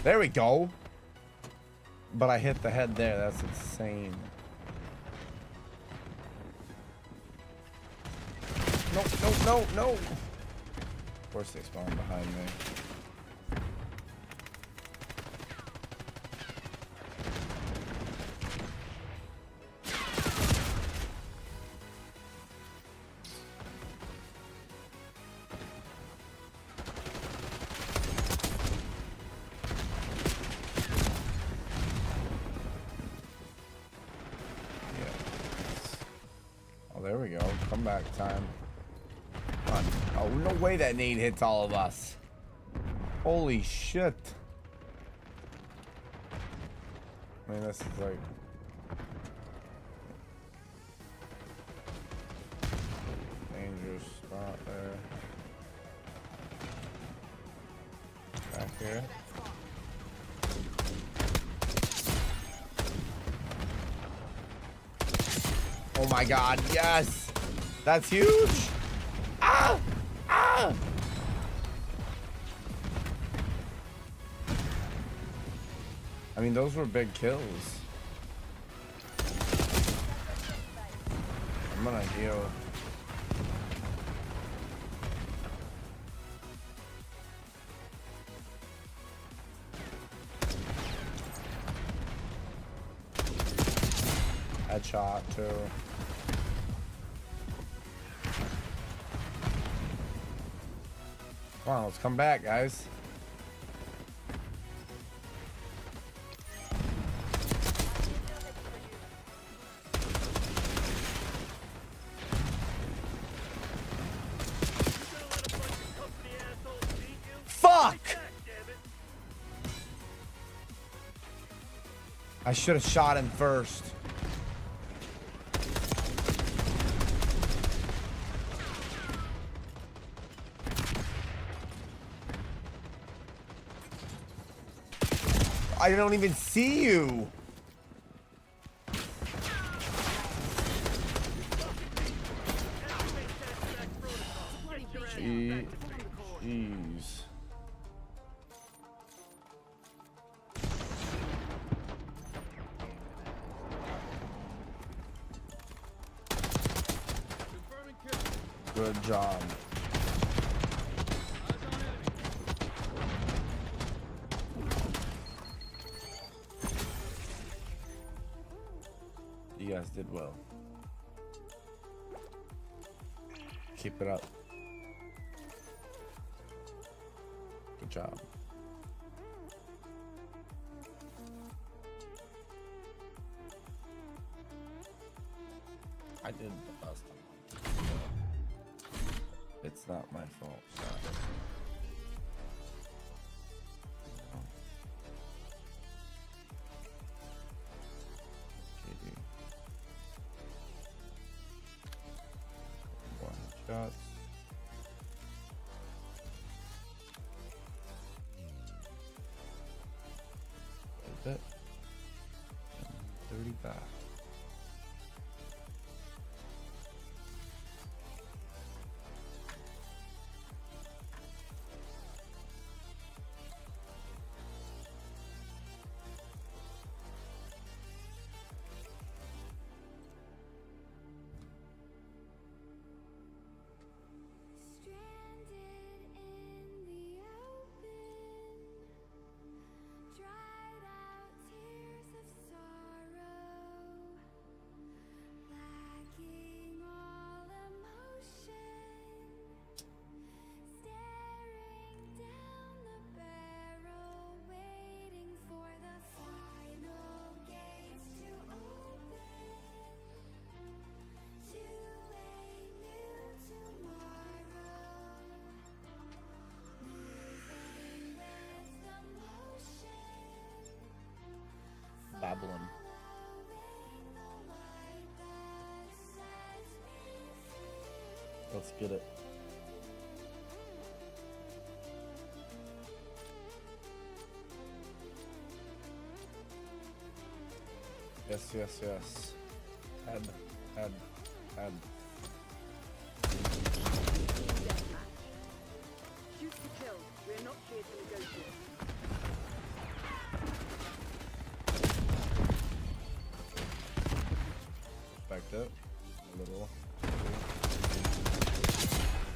There we go. But I hit the head there. That's insane. No, no, no, no. Of course they spawn behind me. There we go. Comeback time. Come on. Oh, no way that nade hits all of us. Holy shit. I mean, this is like... dangerous spot there. Back here. Oh my god, yes! That's huge! Ah! Ah! I mean, those were big kills. I'm gonna heal. Headshot too. Come on, let's come back, guys. Fuck! I should have shot him first. I don't even see you. Jeez. Good job. You guys did well. Keep it up. Good job. I did the last time. It's not my fault. Shots. That's it. 35. Babylon. Let's get it. Yes, yes, yes. Head. Shoot to kill. We're not here to negotiate. Backed up a little.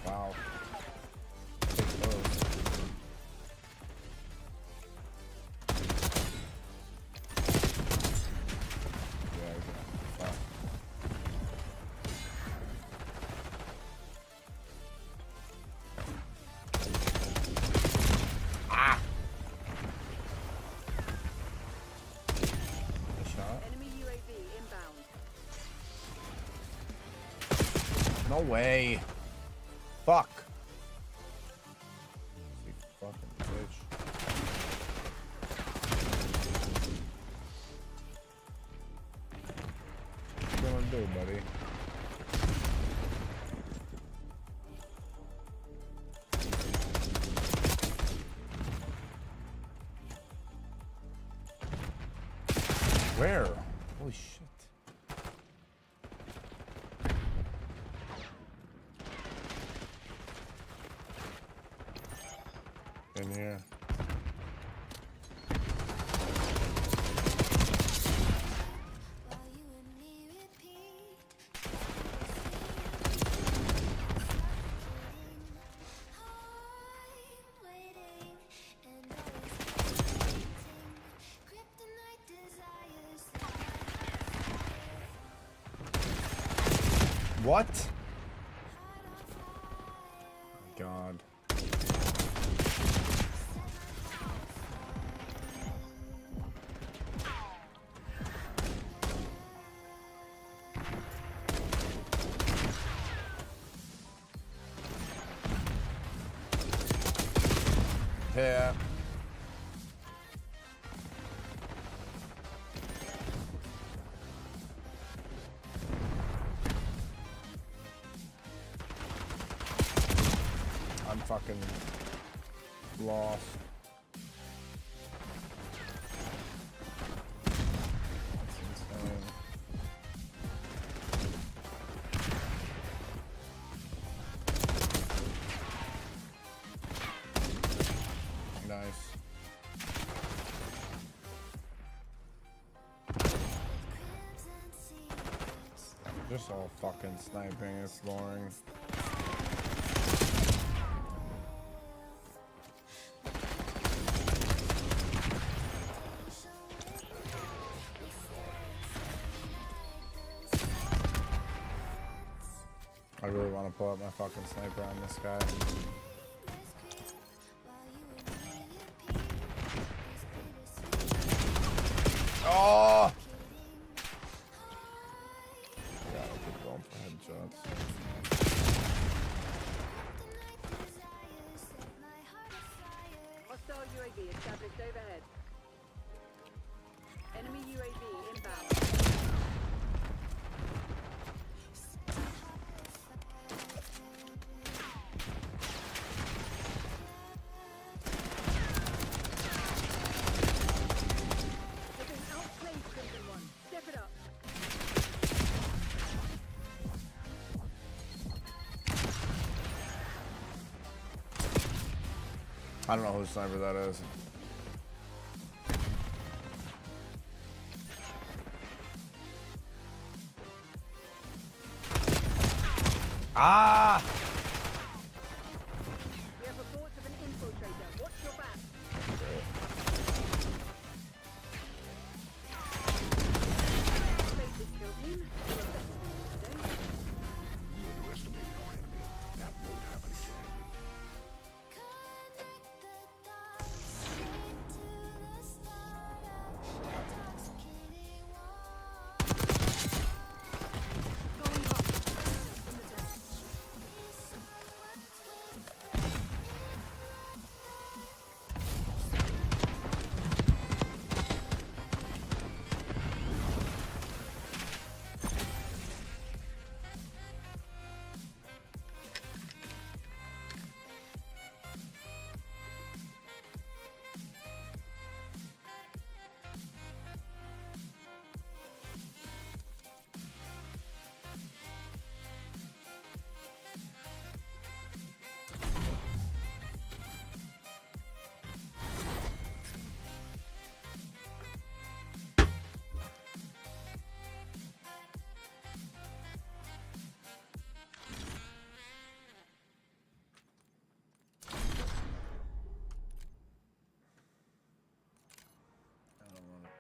Wow. Take those. Yeah, wow. Ah! A shot. Enemy UAV inbound. No way. Fuck. You fucking bitch. What you gonna do, buddy? Where? Holy shit. In here. What? God. Yeah. I'm fucking lost. That's insane. Just all fucking sniping. It's boring. I really want to pull out my fucking sniper on this guy. Oh! Yeah, I keep going for headshots. Hostile UAV established overhead. Enemy UAV inbound. Looking outplayed, Crimson One. Step it up. I don't know whose sniper that is. Ah! We have reports of an infiltrator. Watch your back. Faces kill team.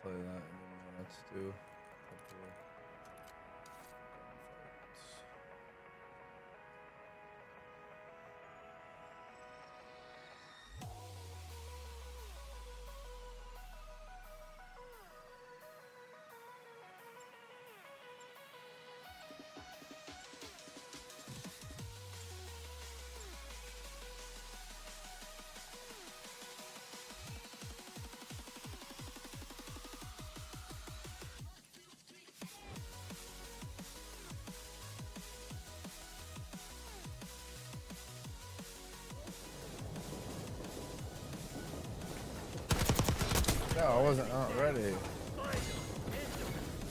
Play that in minutes, too. No, I wasn't out ready.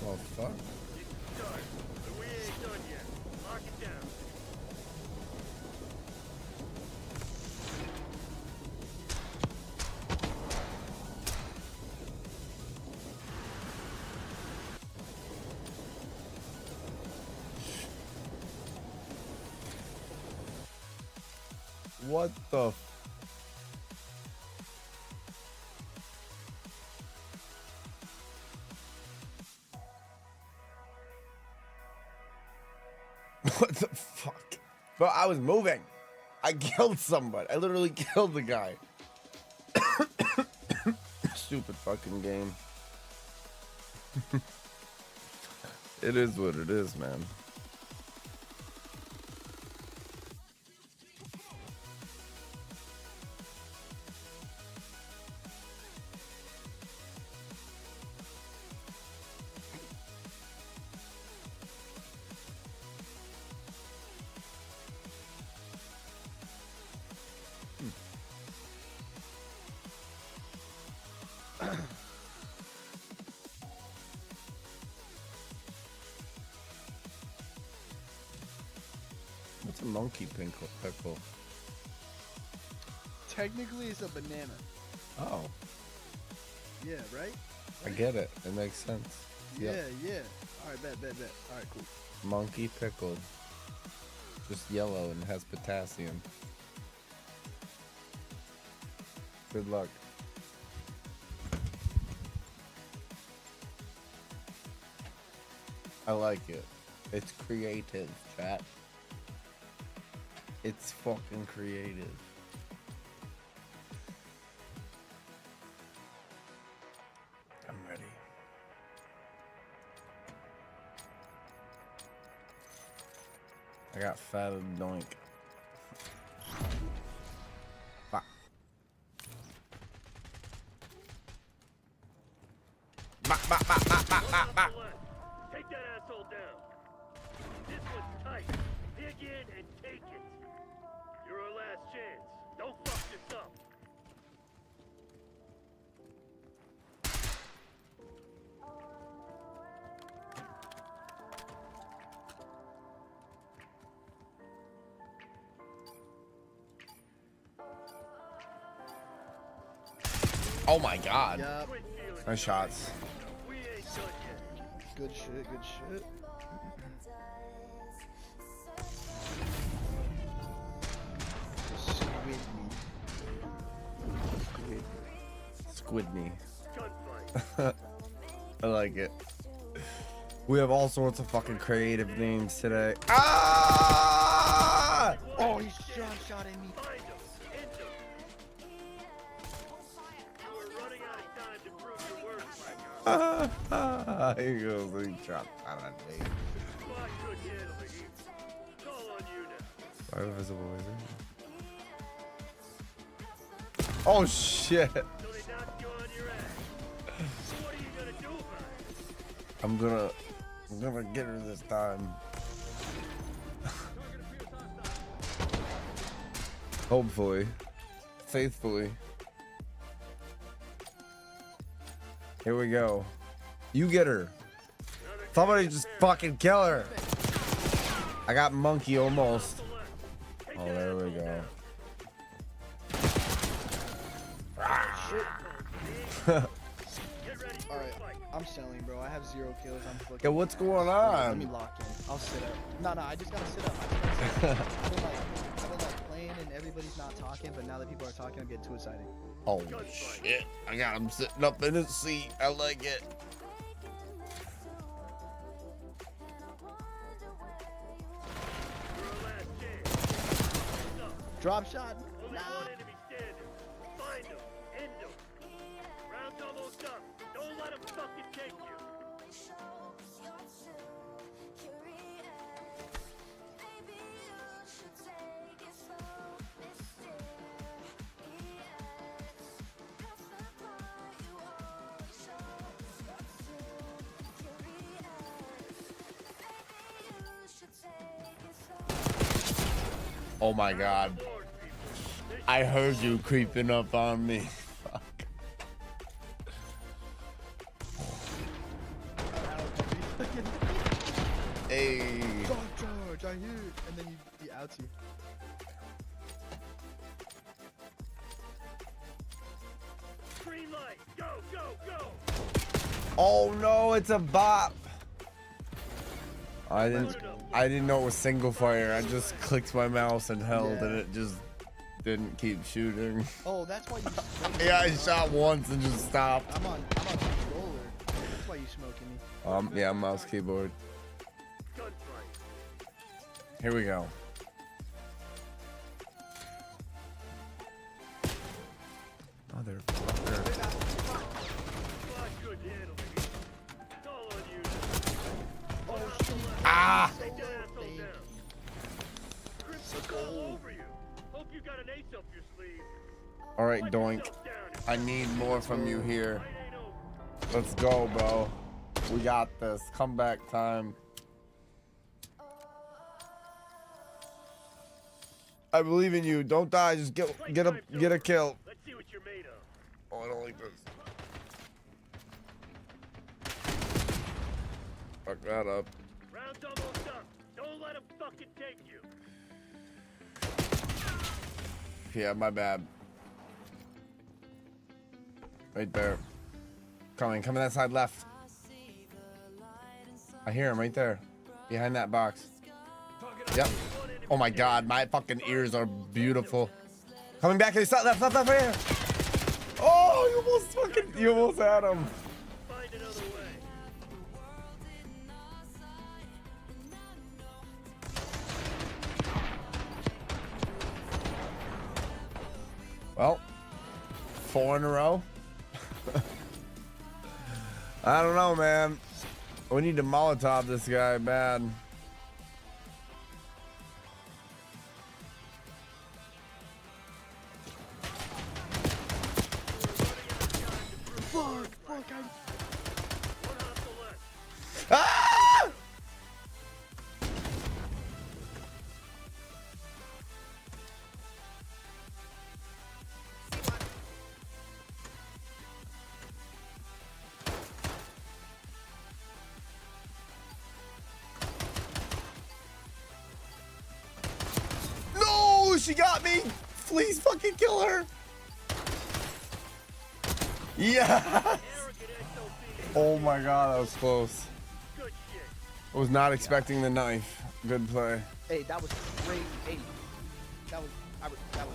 Well, fuck. We ain't done yet. Lock it down. What the What the fuck? Bro, I was moving. I killed somebody. I literally killed the guy. Stupid fucking game. It is what it is, man. What's a monkey pickle? Technically, it's a banana. Oh, Yeah, right? I get it. It makes sense. Yeah, Yep. yeah. All right, bet. All right, cool. Monkey pickled. Just yellow and has potassium. Good luck. I like it. It's creative, chat. It's fucking creative. I'm ready. I got fat and doink. Fuck. Take that asshole down. This one's tight. Dig in and take it. You're our last chance. Don't fuck this up. Oh my god. Yep. Nice shots. Good shit, good shit. Squidney. I like it. We have all sorts of fucking creative names today. Ah! Oh, he's shot at me. He goes, he dropped out on me. Are invisible, is it? Oh shit! I'm gonna get her this time. Hopefully. Faithfully. Here we go. You get her. Somebody just fucking kill her. I got monkey almost. Oh, there we go. Alright, I'm selling, bro. I have 0 kills. I'm fucking. Yeah, what's going Let on? me lock in. I'll sit up. No, I just gotta sit up. I've been like playing and everybody's not talking, but now that people are talking, I'm getting too excited. Oh shit. I got him sitting up in his seat. I like it. Drop shot. Only one enemy standing. Find him. End him. Round's almost up. Don't let him fucking take you. Oh my god. I heard you creeping up on me. Fuck. Hey. Charge, I hear it. And then he outs you. Green light. Go, go, go. Oh no, it's a bot. I didn't know it was single fire. I just clicked my mouse and held and it just didn't keep shooting. Oh, that's why you Yeah, I shot once and just stopped. I'm on controller. That's why you smoking me. Yeah, mouse keyboard. Here we go. Motherfucker. Ah! All right, Doink. I need more from you here. Let's go, bro. We got this. Comeback time. I believe in you. Don't die. Just get a kill. Let's see what you're made of. Oh, I don't like this. Fuck that up. Round's almost up. Don't let him fucking take you. Yeah, my bad. Right there. Coming that side left. I hear him right there. Behind that box. Yep. Oh my god, my fucking ears are beautiful. Coming back, left, right here. Oh, you almost had him. Well, 4 in a row. I don't know, man. We need to Molotov this guy bad. Ah! No, she got me. Please fucking kill her. Yeah. Oh my god, that was close. I was not expecting the knife. Good play. Hey, that was great. Hey, that was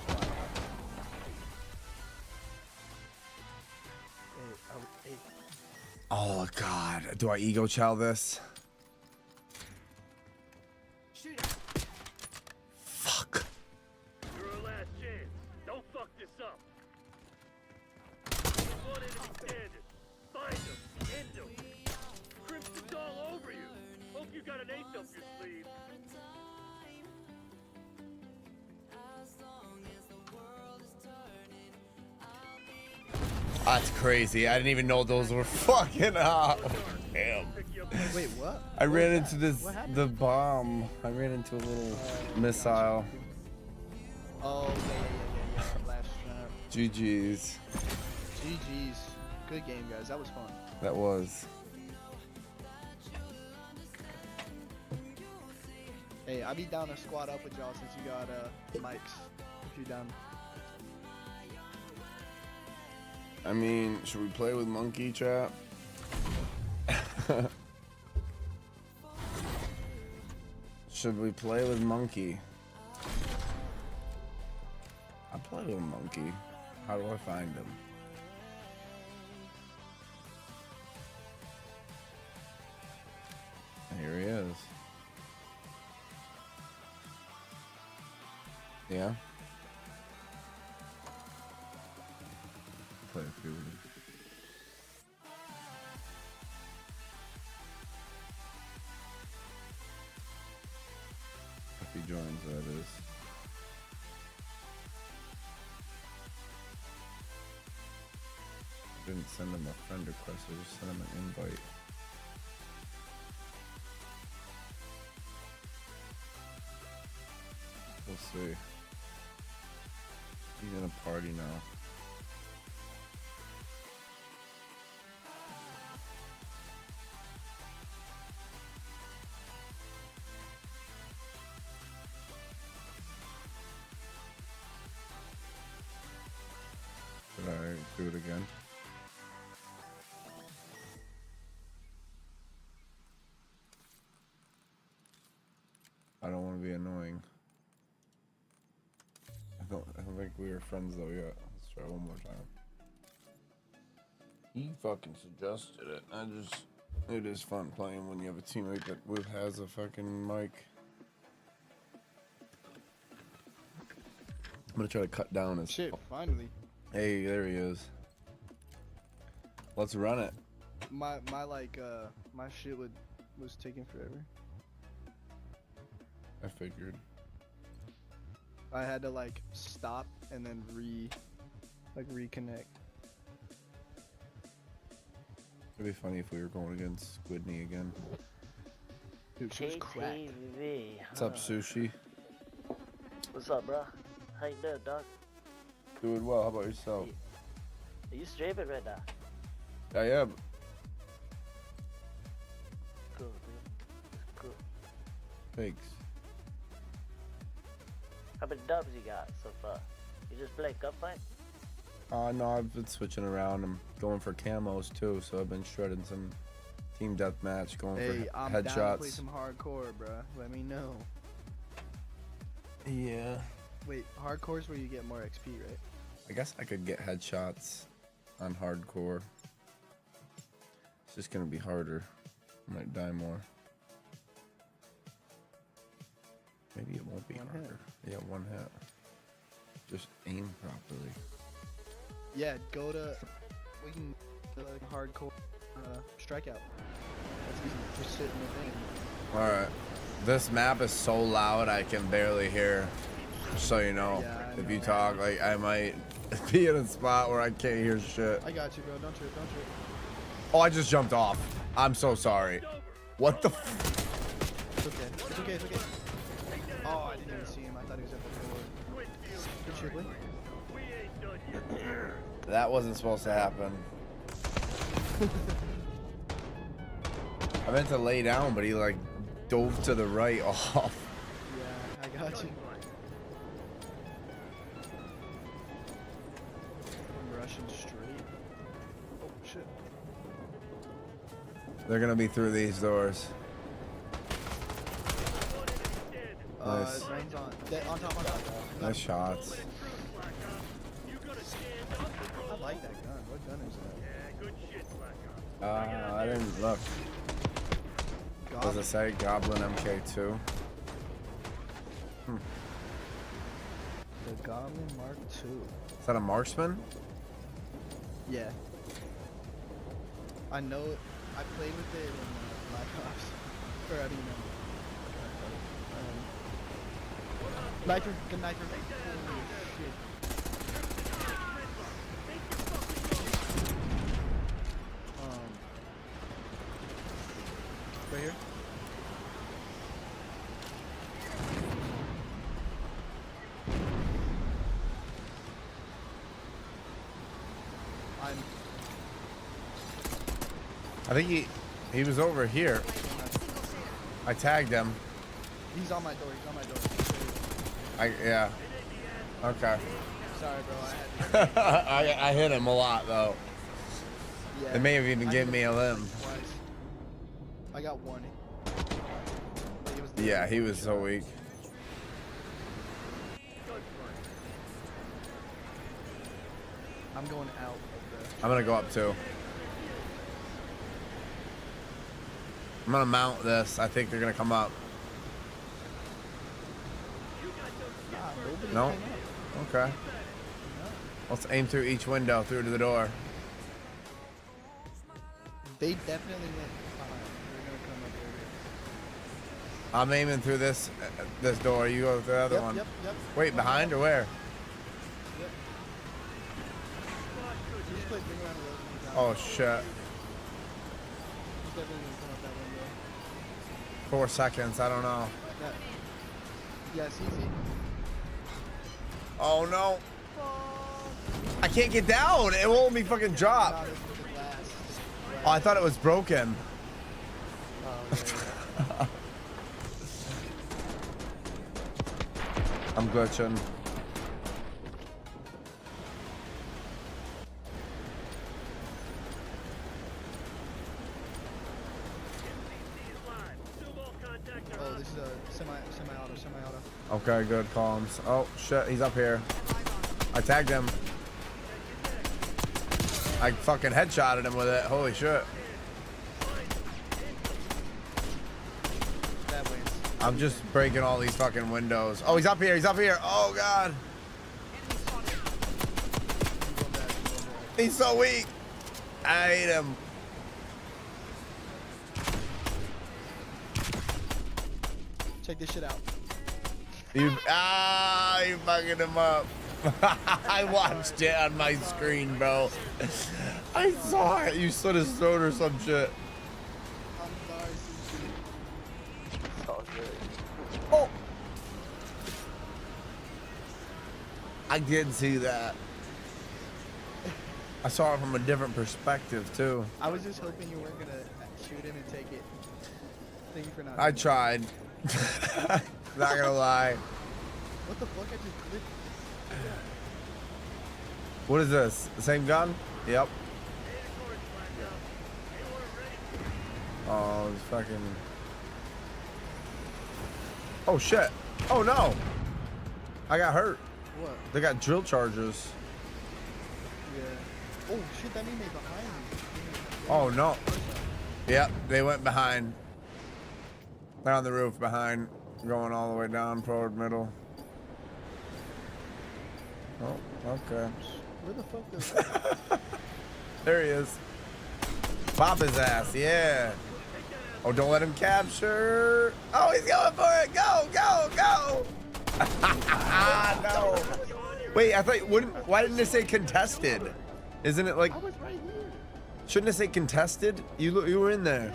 fun. Hey. Oh god, do I ego chow this? Fuck. You're our last chance. Don't fuck this up. One enemy standing. Find him. End him. Crimson's all over you. Hope you got an ace up your sleeve. That's crazy. I didn't even know those were fucking up. Damn. Wait, what? I ran into the bomb. I ran into a little missile. Oh, yeah. Last shot. GG's. GG's. Good game, guys. That was fun. That was. Hey, I'll be down to squad up with y'all since you got mics. If you down. I mean, should we play with Monkey Trap? Should we play with Monkey? I play with Monkey. How do I find him? Here he is. Yeah. Play a few of them. If he joins, that is. I didn't send him a friend request, I just sent him an invite. We'll see. He's in a party now. Should I do it again? I don't want to be annoying. I don't think we were friends though yet. Let's try one more time. He fucking suggested it. It is fun playing when you have a teammate that has a fucking mic. I'm gonna try to cut down his shit. Finally. Hey, there he is. Let's run it. My shit was taking forever. I figured. I had to like stop and then reconnect. It'd be funny if we were going against Squidney again. Dude, she was cracked. What's up, Sushi? What's up, bro? How you doing, dog? Doing well. How about yourself? Are you streaming right now? I am. Cool, dude. Cool. Thanks. How many dubs you got so far? You just play gunfight? No, I've been switching around. I'm going for camos too, so I've been shredding some Team deathmatch going Hey, for I'm down to play headshots. some hardcore, bruh. Let me know. Yeah. Wait, hardcore's where you get more XP, right? I guess I could get headshots on hardcore. It's just gonna be harder. I might die more. Maybe it won't be One harder. Yeah, one hit. Just aim properly. Yeah, go to. We can like hardcore strikeout. That's easy. Just sit in the thing. Alright. This map is so loud I can barely hear. Just so you know. Yeah, I if you know. talk, like I might be in a spot where I can't hear shit. I got you, bro. Don't trip. Don't trip. Oh, I just jumped off. I'm so sorry. What the f— It's okay. It's okay. It's okay. Oh, I didn't even see him. I thought he was at the door. Good shit, Blake. That wasn't supposed to happen. I meant to lay down, but he like dove to the right off. Yeah, I got you. I'm rushing straight. Oh, shit. They're gonna be through these doors. Nice. Rain's on. On top, on top. Nice shots. I like that gun. What gun is that? I didn't look. Does it say Goblin MK2? The Goblin Mark II. Is that a marksman? Yeah. I know it. I played with it in Black Ops. Or I don't know. Nitro, good nitro. Holy shit. Right here. I think he was over here. I tagged him. He's on my door. He's on my door. Yeah. Okay. Sorry, bro. I had to. I hit him a lot though. Yeah. They may have even given me a limb. Twice. I got warning. Yeah, he was so weak. I'm going out of the. I'm gonna go up too. I'm gonna mount this. I think they're gonna come up. No? Okay. Let's aim through each window, through to the door. They definitely went behind. They're gonna come up there. I'm aiming through this door. You go through the other one. Yep. Wait, behind or where? Yep. You just play bring around the road and he's out. Oh shit. He's definitely gonna come up that window. 4 seconds. I don't know. Yeah, it's easy. Oh no. I can't get down. It won't let me fucking drop. Oh, I thought it was broken. I'm glitching. Oh, this is a semi-auto. Okay, good comms. Oh shit, he's up here. I tagged him. I fucking headshotted him with it. Holy shit. That wins. I'm just breaking all these fucking windows. Oh, he's up here. He's up here. Oh god. He's so weak. I hate him. Check this shit out. You fucking him up. I watched it on my screen, bro. I saw it. You slit his throat or some shit. I'm sorry, It's all good. Oh. I did see that. I saw it from a different perspective too. I was just hoping you weren't gonna shoot him and take it. Thank you for not. I tried. Not gonna lie. What the fuck? I just clicked. What is this? The same gun? Yep. Oh, it's fucking. Oh shit! Oh no! I got hurt. What? They got drill charges. Yeah. Oh shit, that mean they behind me. Oh no. Yep, they went behind. They're on the roof behind, going all the way down, forward, middle. Oh, okay. Where the fuck is There he is. Pop his ass, yeah. Oh, don't let him capture. Oh, he's going for it. Go, go, go. No. Wait, I thought, why didn't it say contested? Isn't it like, I was right here. shouldn't it say contested? You were in there.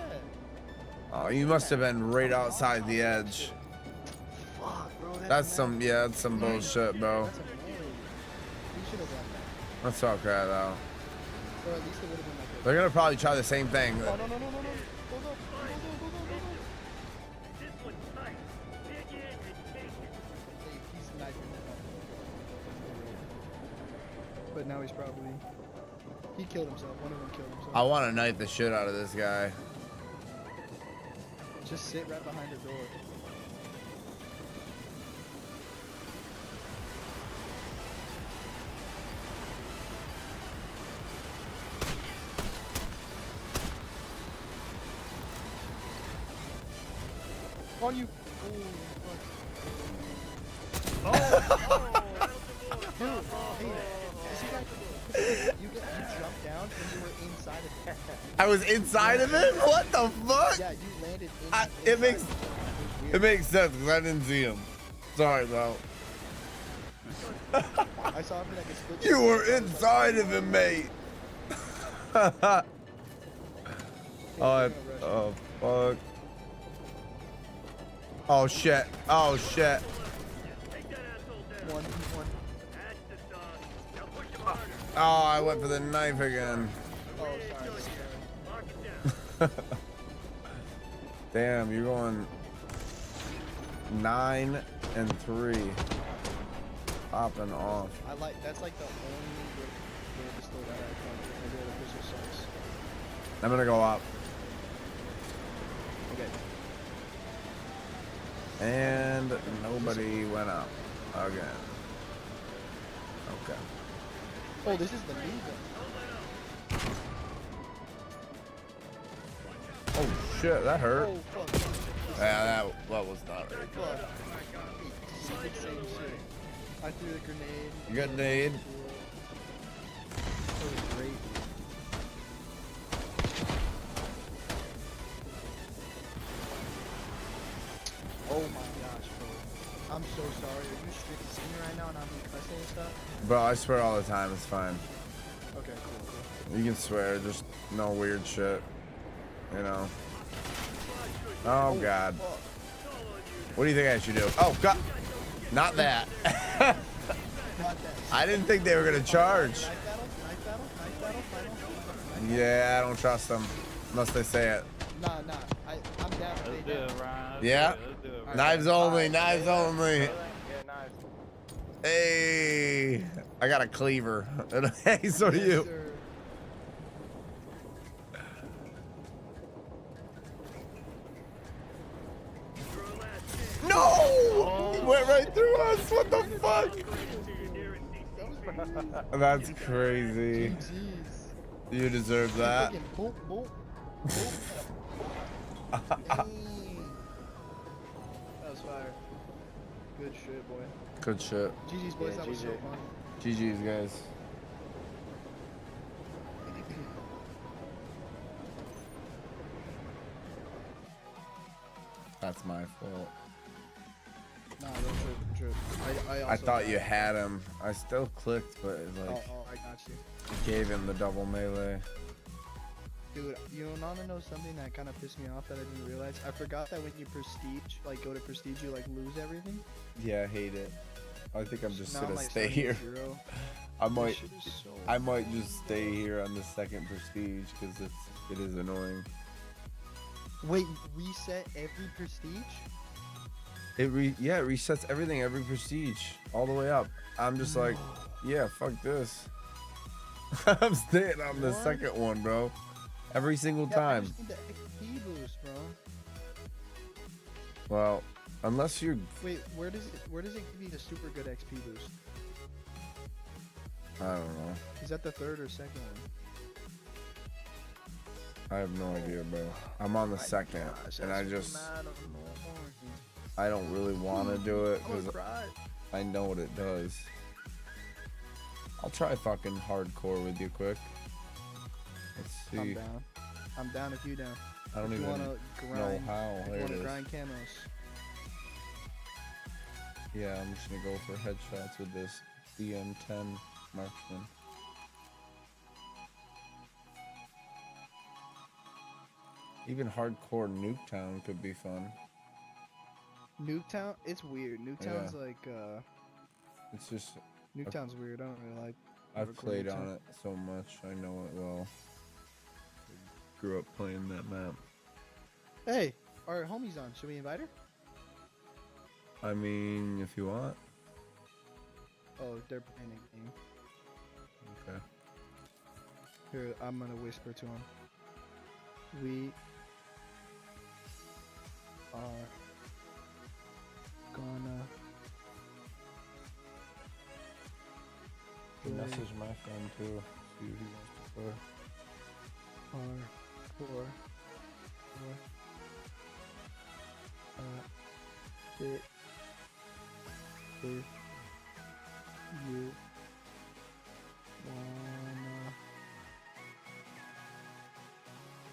Oh, you must have been right outside the edge. Fuck, bro. That's some, yeah, that's some bullshit, bro. That's annoying. We should have done that. That's okay, though. Or at least it would have been like They're gonna probably try the same thing. Oh, no, no, no, no, no. Go, go. Go, go, go, go, go. This one's tight. Dig in and take it. Hey, he's sniping that. But now he's probably... He killed himself. One of them killed himself. I want to knife the shit out of this guy. Just sit right behind the door. On you. Oh, dude, hey, you jumped down and you were inside of it. I was inside of it? What the fuck? Yeah, you landed It makes sense because I didn't see him. Sorry, bro. I saw him for like a split. You were inside of him, mate. Oh, fuck. Oh, shit. Oh, shit. One. Oh, I went for the knife again. Oh, sorry. Damn, you're going 9 and 3. Popping off. That's like the only way to slow that out. Maybe the pistol sucks. I'm gonna go up. Okay. And nobody went up again. Okay. Oh, this is the new one. Oh shit, that hurt. Oh, fuck. Yeah, that was not very good. Fuck. He did the same shit. I threw the grenade. You got nade? That was great, dude. Oh my gosh, bro. I'm so sorry. Are you strictly seeing me right now and I'm cussing and stuff? Bro, I swear all the time, it's fine. Okay, cool. You can swear, just no weird shit. You know. Oh god. What do you think I should do? Oh god. Not that. I didn't think they were gonna charge. Yeah, I don't trust them. Unless they say it. Nah. I'm down. Let's do it, Ryan. Yeah? Let's do it, Ryan. Knives only, knives only. Yeah, knives. Hey, I got a cleaver. Hey, so do you. No! He went right through us. What the fuck? That's crazy. You deserve that. Boop, boop. That was fire. Good shit, boy. Good shit. GG's, boys. That was so fun. GG's, guys. That's my fault. Nah, don't trip. I thought you had him. I still clicked, but it's like Oh, I got you. gave him the double melee. Dude, you wanna know something that kind of pissed me off that I didn't realize? I forgot that when you prestige, like go to prestige, you like lose everything. Yeah, I hate it. I think I'm just Now gonna I'm, like, stay starting here. at 0. I might, shit is so I might just stay here on the second prestige because it is annoying. Wait, reset every prestige? It resets everything every prestige all the way up. I'm just like, yeah, fuck this. I'm staying on the second one, bro. Every single Yeah, I time. just need the XP boost, Well, unless you're... Wait, where does it give you the super good XP boost? I don't know. Is that the third or second one? I have no idea, bro. I'm on the second, and I just... I don't really want to do it, because I know what it does. I'll try fucking hardcore with you quick. Let's see. I'm down. I'm down if you down. I don't If you even wanna know how. There it wanna is. grind camos. Yeah, I'm just gonna go for headshots with this BM10 marksman. Even hardcore Nuketown could be fun. Nuketown? It's weird. Nuketown's Yeah. like, It's just... Nuketown's weird. I don't really like. I've played Nuketown. on it so much. I know it well. Grew up playing that map. Hey, our homie's on. Should we invite her? I mean, if you want. Oh, they're playing a game. Okay. Here, I'm gonna whisper to him. We are gonna Message my friend too. See if he wants to play. hardcore it if you wanna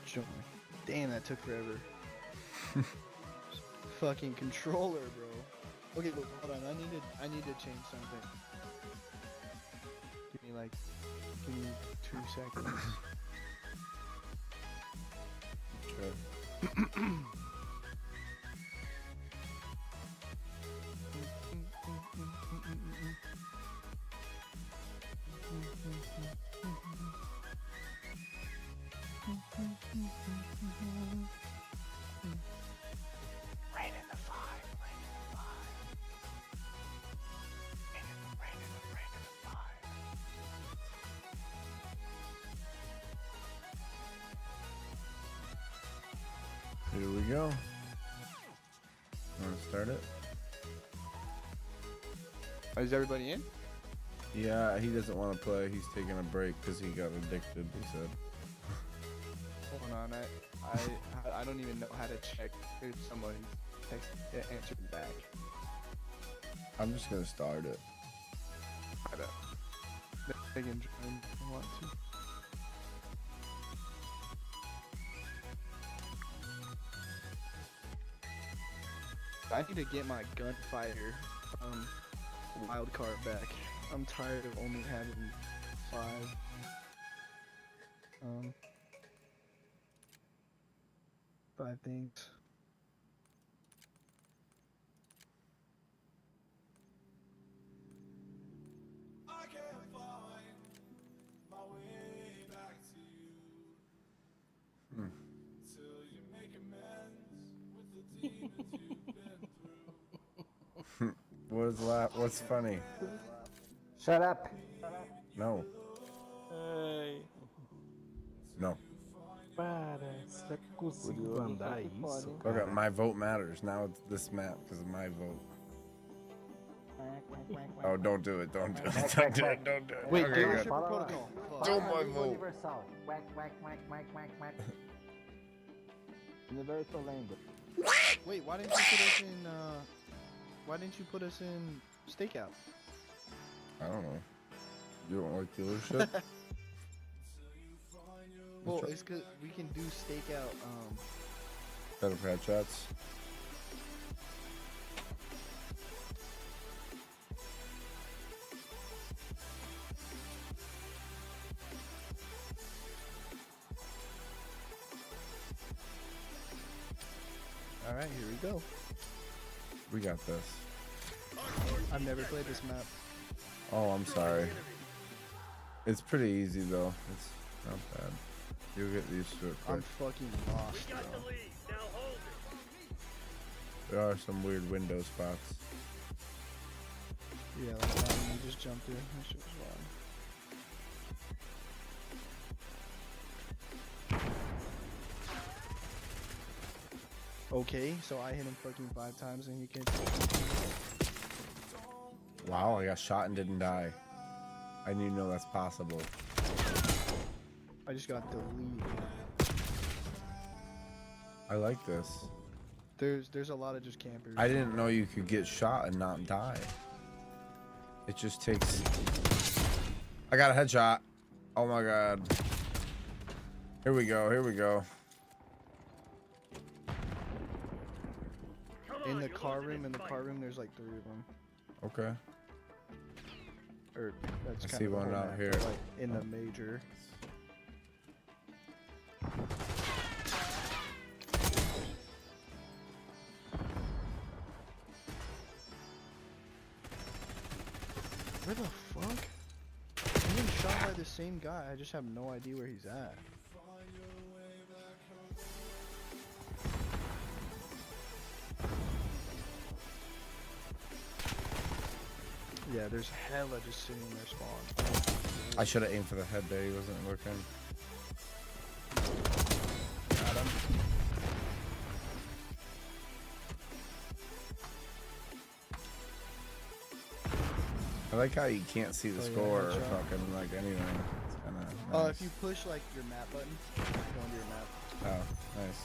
join. Damn, that took forever. Fucking controller, bro. Okay, look, hold on. I need to change something. Give me 2 seconds. Okay. Rain in the five, rain in the five. Rain in the five. Here we go. Want to start it? Is everybody in? Yeah, he doesn't want to play. He's taking a break because he got addicted, he said. Hold on, I don't even know how to check if someone answered back. I'm just going to start it. They can join if they want to. I need to get my gunfighter wild card back. I'm tired of only having 5. Five things. I can't find my way back to you till you make amends with the demons you've been through. What's funny? Shut up. No. Ai. No. Para, você tá conseguindo andar isso? Okay, my vote matters. Now it's this map because of my vote. Oh, don't do it. Don't do it. Don't do it. Don't do it. Wait, Okay, dealership good. or protocol? Do my vote. Universal. Whack, whack, whack, whack, whack, whack. Universal language. Wait, why didn't you put us in? Why didn't you put us in stakeout? I don't know. You don't like dealership? Well, it's cause we can do stakeout. Better headshots. All right, here we go. We got this. I've never played this map. Oh, I'm sorry. It's pretty easy though. It's not bad. You'll get used to it quick. I'm fucking lost, bro. There are some weird window spots. Yeah, like that one we just jumped through. That shit was wild. Okay, so I hit him fucking 5 times and he can. Wow, I got shot and didn't die. I didn't even know that's possible. I just got deleted. I like this. There's a lot of just campers. I didn't know you could get shot and not die. It just takes... I got a headshot. Oh my god. Here we go, here we go. In the car room, there's like 3 of them. Okay. Or that's I kind see of the one whole out map, here. but, like in the major. Where the fuck? I'm being shot by the same guy. I just have no idea where he's at. Yeah, there's hella just sitting in their spawn. I should have aimed for the head there. He wasn't looking. Got him. I like how you can't see the Oh, yeah, score or headshot. fucking like anything. It's kind of nice. If you push like your map button, go into your map. Oh, nice.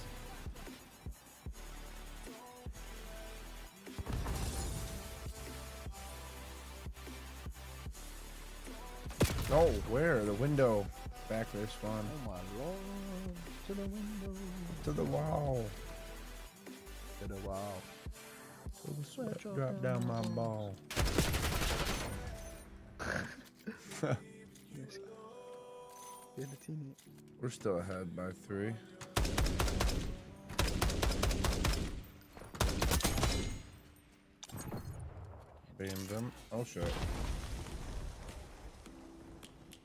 Oh, where? The window. Back there, spawn. Oh my lord. To the window. To the wall. To the wall. So the sweat drop down my ball. You're the teammate. We're still ahead by 3. Beamed him. Oh shit.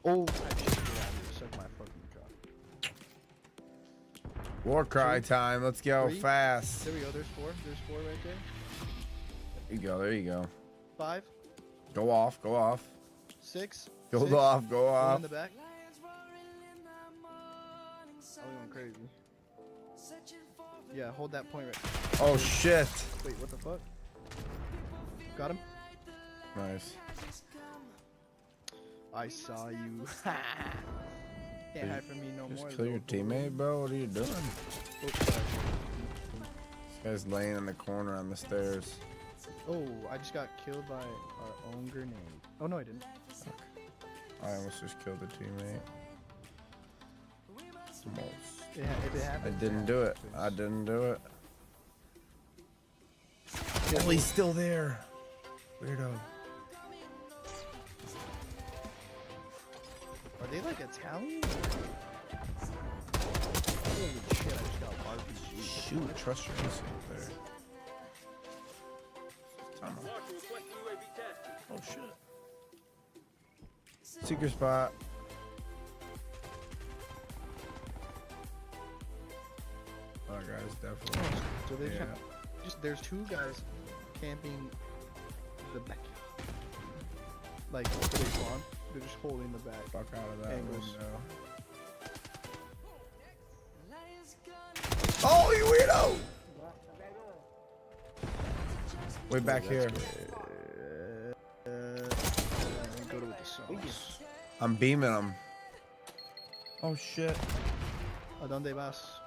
Oh, I should get out of here. Suck my fucking cock. War cry time. Let's go 3. fast. There we go. There's 4. There's 4 right there. There you go. There you go. 5. Go off. Go off. 6. Go 6. off. Go One off. in the back. Oh, going crazy. Yeah, hold that point right. Oh shit. Wait, what the fuck? Got him. Nice. I saw you. Can't hide from me no more. Just kill your little boy. teammate, bro. What are you doing? Oh, sorry. This guy's laying in the corner on the stairs. Oh, I just got killed by our own grenade. Oh no, I didn't. I almost just killed a teammate. Almost. If it I happens, didn't do it. I didn't do it. Oh, he's still there. Weirdo. Are they like Italian? Holy shit, I just got RPG. Shoot, trust your instinct there. Oh shit. Secret spot. Oh, guys, definitely. So they Yeah. just there's 2 guys camping the back. Like where they spawn, they're just holding the back. Fuck out of that angles. window. Oh, you weirdo! Way back here. Go to with the sauce. I'm beaming him. Oh shit. ¿A dónde vas?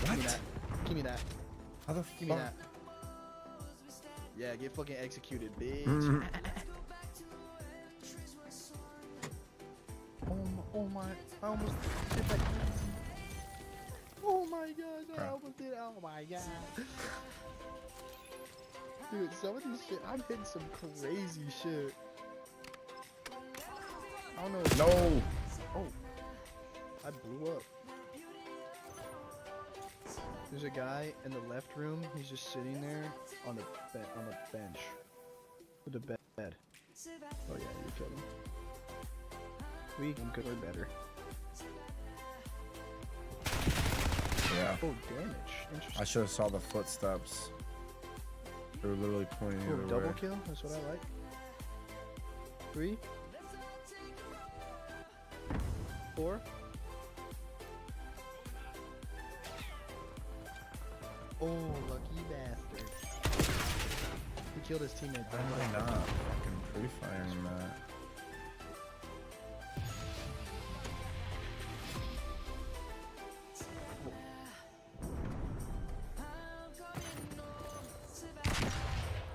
What? Give me that. Give me that. How the Give me fuck? that. Yeah, get fucking executed, bitch. Mhm. Oh my, I almost did that. Oh my god, I almost did. Oh my god. Dude, some of these shit, I'm hitting some crazy shit. I don't know. No. Oh, I blew up. There's a guy in the left room. He's just sitting there on the bench with the bed. Oh yeah, you killed him. We can good or better. Yeah. Oh, damage. Interesting. I should have saw the footsteps. They were literally pointing Oh, the other double way. kill. That's what I like. 3, 4. Oh, lucky bastard. He killed his teammate. Why am I not fucking pre-firing that?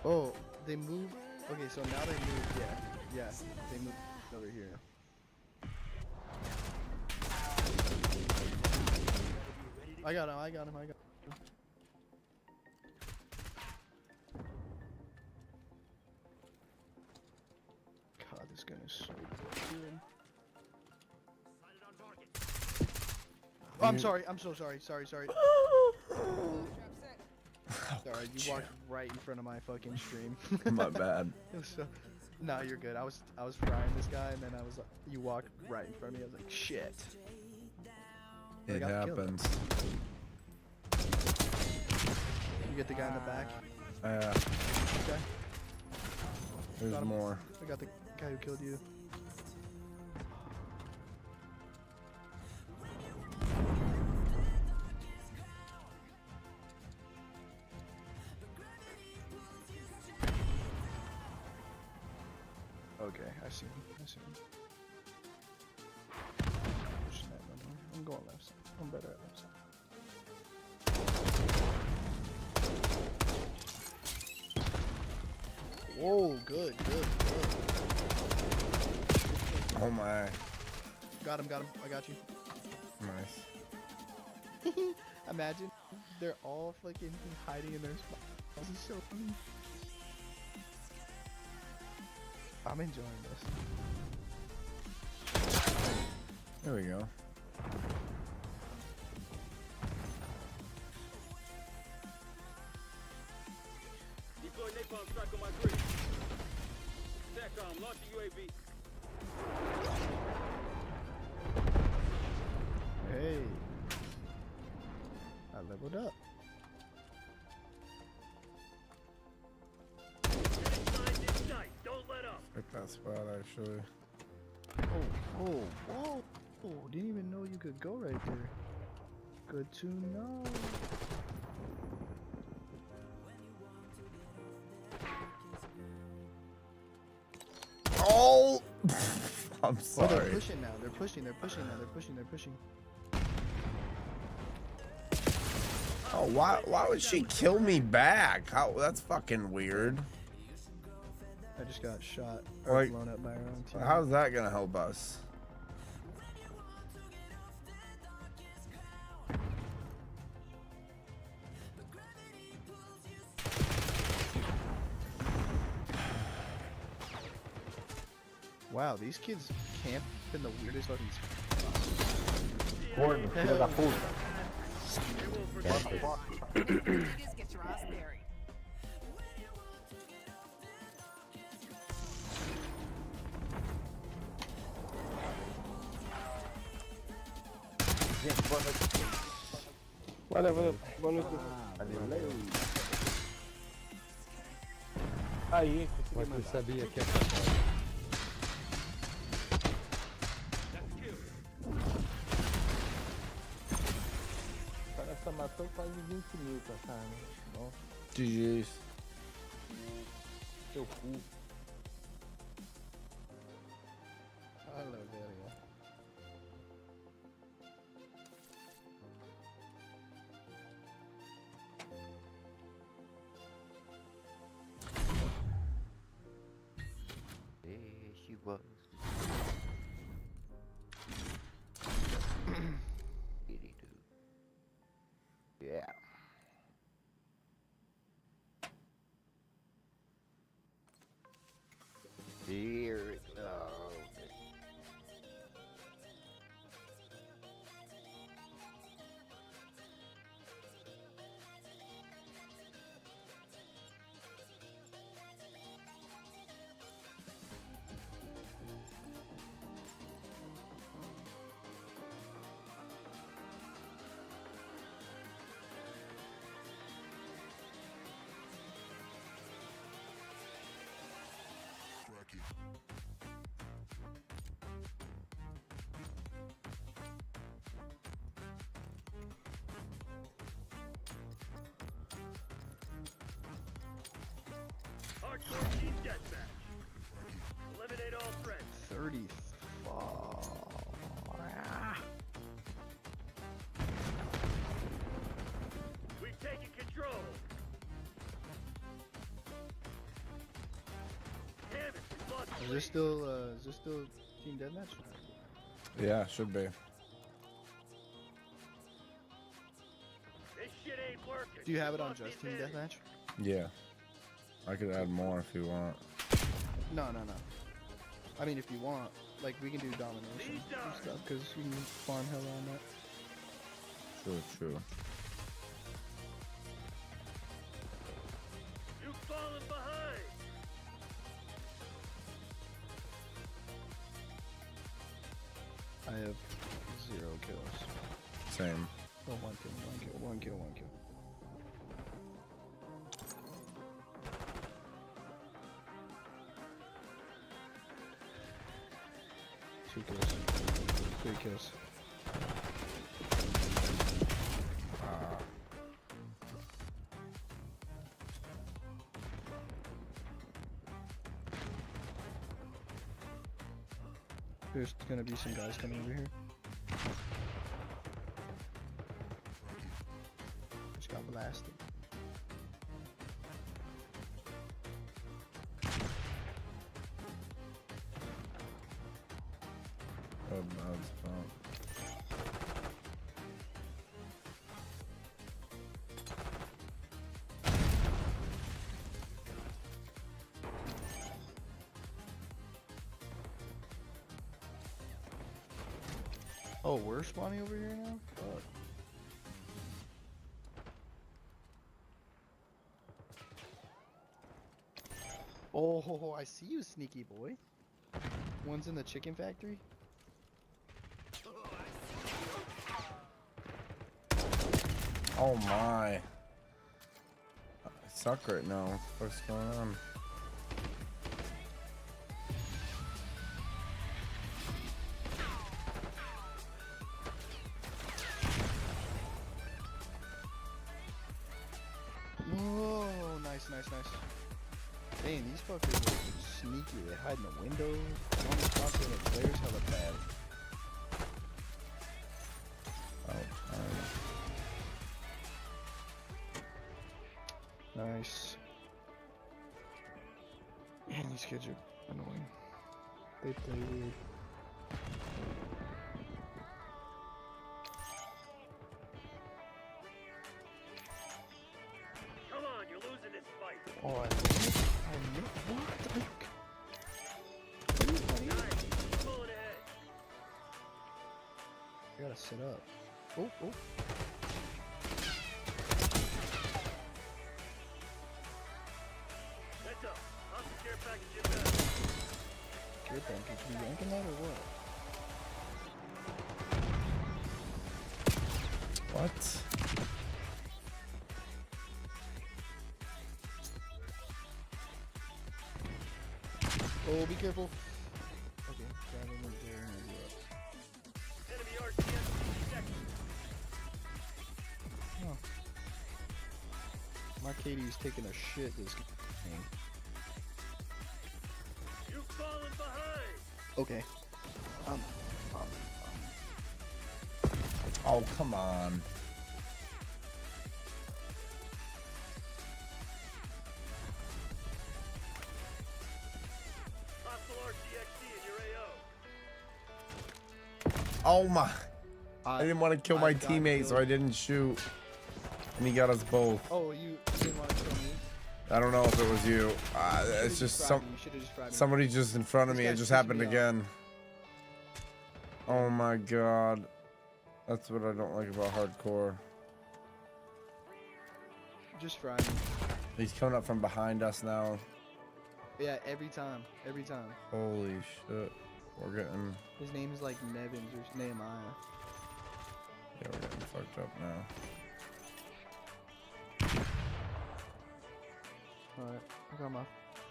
Oh, they moved. Okay, so now they moved. Yeah, they moved over here. I got him. God, this gun is so good. Oh, I'm sorry. I'm so sorry. Sorry. Sorry, you walked right in front of my fucking stream. My bad. It was so... No, you're good. I was frying this guy, and then you walked right in front of me. I was like, shit. It happens. You get the guy in the back. Yeah. Okay. There's more. I got the guy who killed you. Okay, I see him. Pushing that number. I'm going left side. I'm better at left side. Whoa, good. Oh my. Got him. I got you. Nice. Imagine they're all fucking hiding in their spots. This is so funny. I'm enjoying this. There we go. Deploy napalm strike on my grid. SATCOM, launch the UAV. Hey. I leveled up. Don't let up. Pick that spot actually. Oh, didn't even know you could go right there. Good to know. Oh! I'm Oh, sorry. they're pushing now. They're pushing. Oh, why would she kill me back? How, that's fucking weird. I just got shot or Like, blown up by our own team. how's that gonna help us? Wow, these kids camp in the weirdest fucking Gordon, filho da puta. Just get your ass buried. Valeu. Boa noite. Aí, mas tu sabia que é O cara só matou quase 20 mil com essa arma. Nossa. GG's. Seu cu. Hello, there you go. There she was. Giddy do. Yeah. Here it goes. hardcore team deathmatch. Eliminate all threats. 30. We've taken control. Damn it, we lost the Is this still team deathmatch? Yeah, should be. This shit ain't working. Do you have it on Lost just the team advantage. deathmatch? Yeah. I could add more if you want. No. I mean, if you want, like, we can do domination and stuff, because you can farm hell on that. True. You've fallen behind. I have 0 kills. Same. Oh, 1 kill. 2 kills. 3 kills. There's gonna be some guys coming over here. Just got blasted. Oh, that's fun. Oh, we're spawning over here now? Fuck. Oh, I see you, sneaky boy. One's in the chicken factory. Oh my. I suck right now. What's going on? Whoa, nice. Dang, these fuckers are sneaky. They hide in the windows. Don't talk to the players hella bad. Nice. Man, these kids are annoying. They play weird. Come on, you're losing this fight. Oh, I what? Pulling ahead. I gotta sit up. Oh. Heads up. How's the care package inbound? Care package, you yanking that or what? What? Oh, be careful. Okay, grab him right there and go up. Enemy RCS detected. Oh. My KD's taking a shit this game. You've fallen behind. Okay. Oh, come on. Hostile RCXD in your AO. Oh my. I didn't want to kill my teammate, so I didn't shoot. And he got us both. Oh, you didn't want to kill me? I don't know if it was you. It's just somebody just in front of me. It just happened again. Oh my god. That's what I don't like about hardcore. Just fry me. He's coming up from behind us now. Yeah, every time. Holy shit. We're getting... His name is like Nevins or Nehemiah. Yeah, we're getting fucked up now. Alright, I got my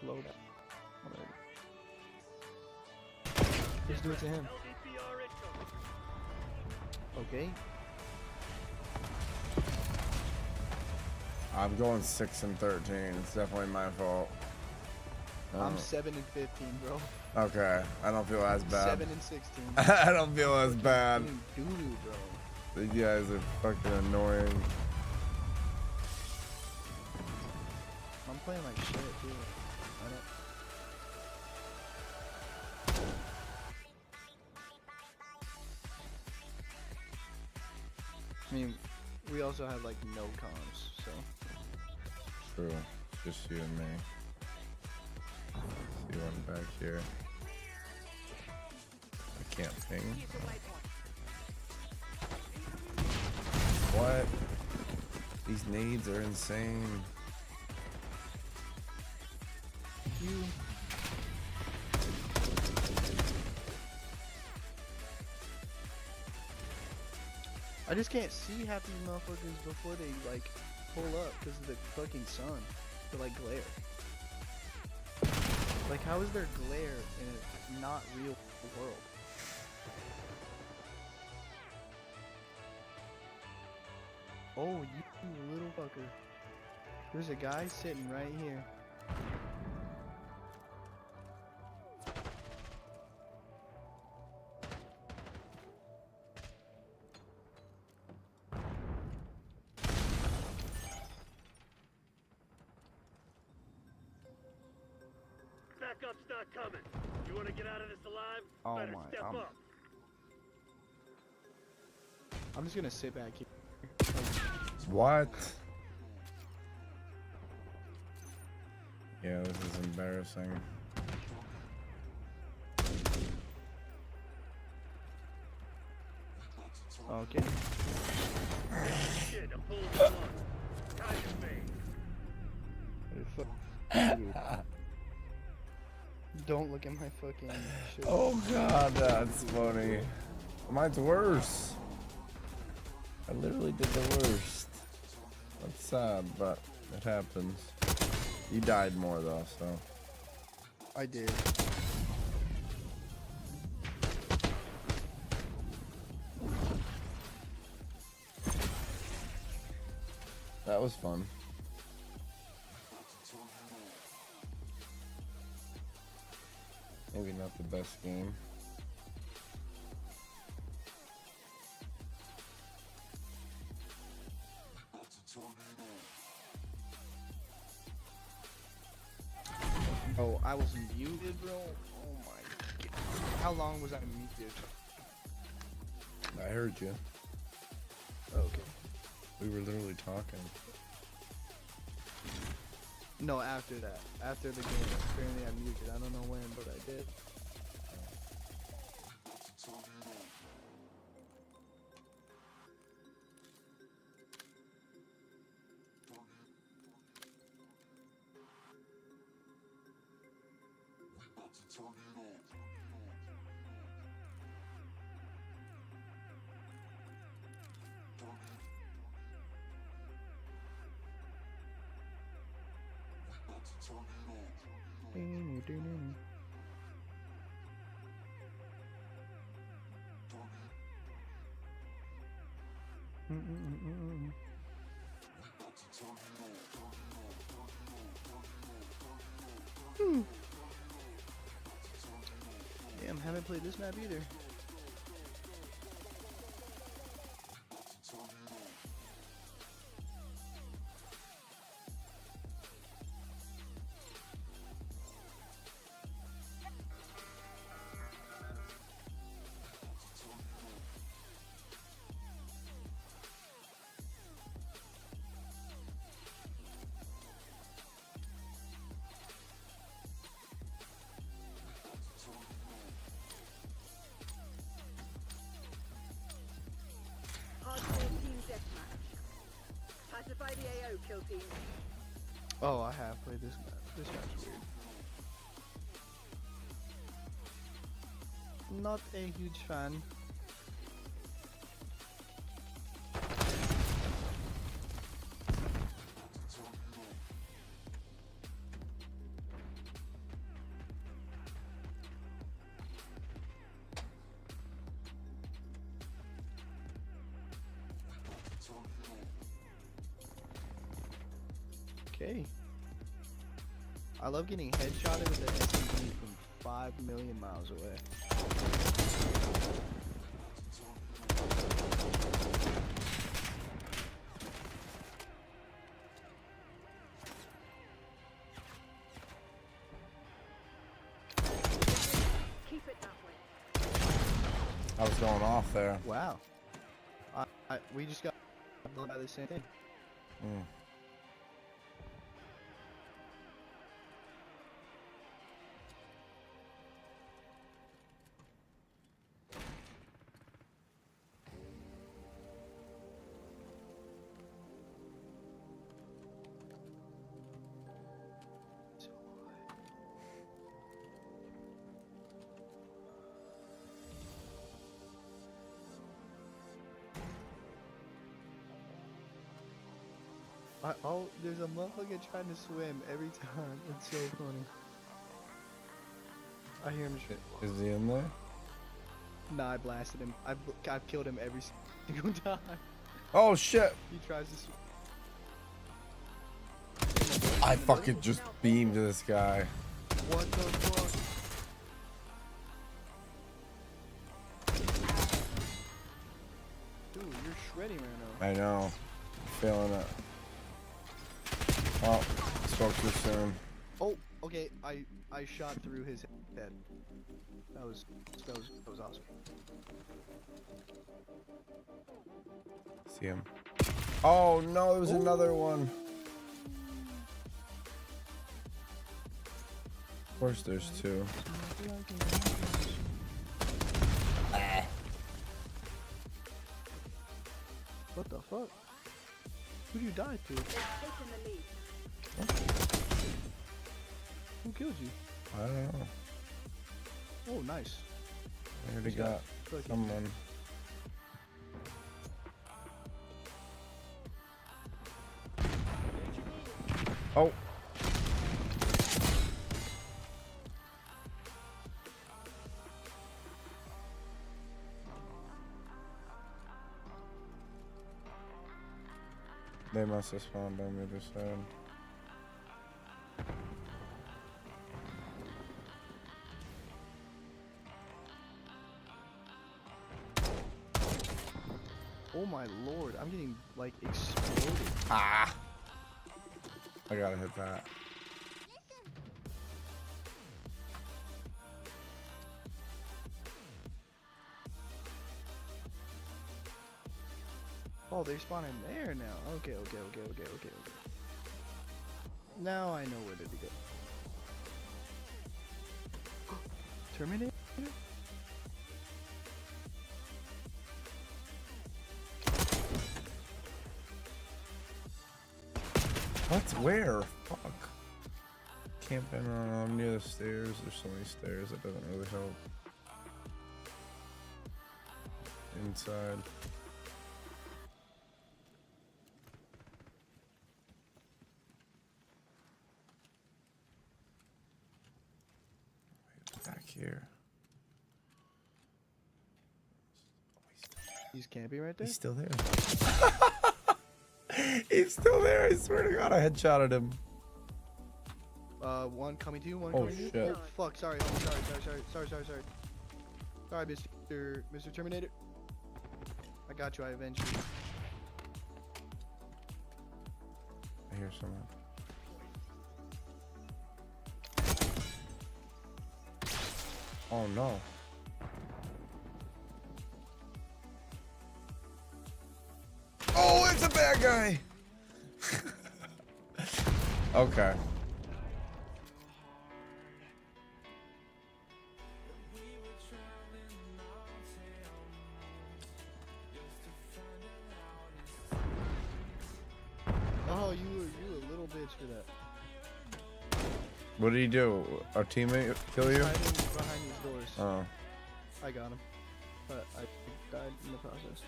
load up. Just do it to him. Okay. I'm going 6 and 13. It's definitely my fault. I'm 7 and 15, bro. Okay, I don't feel as bad. 7 and 16. I don't feel as bad. Doo-doo, bro. These guys are fucking annoying. I'm playing like shit, too. I mean, we also have like no comms, so. True. Just you and me. See one back here. I can't ping. What? These nades are insane. You. I just can't see half these motherfuckers before they like pull up because of the fucking sun. They're like glare. Like, how is there glare in a not real world? Oh, you little fucker. There's a guy sitting right here. Backup's not coming. You want to get out of this alive? Oh Better my, step up. I'm just gonna sit back here. What? Yeah, this is embarrassing. Okay. Shit, I'm pulling the plug. Time is made. Don't look at my fucking shit. Oh god, that's funny. Mine's worse. I literally did the worst. That's sad, but it happens. You died more though, so. I did. That was fun. Maybe not the best game. Oh, I was muted, bro. Oh my god. How long was I muted? I heard you. Okay. We were literally talking. No, after that. After the game. Apparently I muted. I don't know when, but I did. Damn, haven't played this map either. Pacify the AO, kill team. Oh, I have played this map. This map's weird. Not a huge fan. Okay. I love getting headshotted with an SMG from 5 million miles away. Keep it that way. I was going off there. Wow. We just got blown by the same thing. Mm. Oh, there's a motherfucker trying to swim every time. It's so funny. I hear him. Is he in there? Nah, I blasted him. I've killed him every single time. Oh shit! He tries to swim. I fucking just beamed this guy. What the fuck? Dude, you're shredding right now. I know. I'm feeling it. Oh, spoke too soon. Oh, okay. I shot through his head. That was awesome. See him. Oh no, there was another one. Of course there's two. What the fuck? Who'd you die to? Who killed you? I don't know. Oh, nice. I already got someone. Oh. They must have spawned on the other side. Oh my lord, I'm getting like exploded. Ah! I gotta hit that. Oh, they're spawning there now. Okay. Now I know where to go. Terminator? What? Where? Fuck. Camping on near the stairs. There's so many stairs that doesn't really help. Inside. Back here. He's camping right there? He's still there. He's still there. I swear to God, I headshotted him. One coming to you, one Oh, coming to you. shit. Oh, fuck, sorry. Sorry. Sorry, Mr. Terminator. I got you, I avenged you. I hear someone. Oh no. Oh, it's a bad guy. Okay. Oh, you a little bitch for that. What did he do? Our teammate kill you? Hiding behind these doors. Oh. I got him, but I died in the process.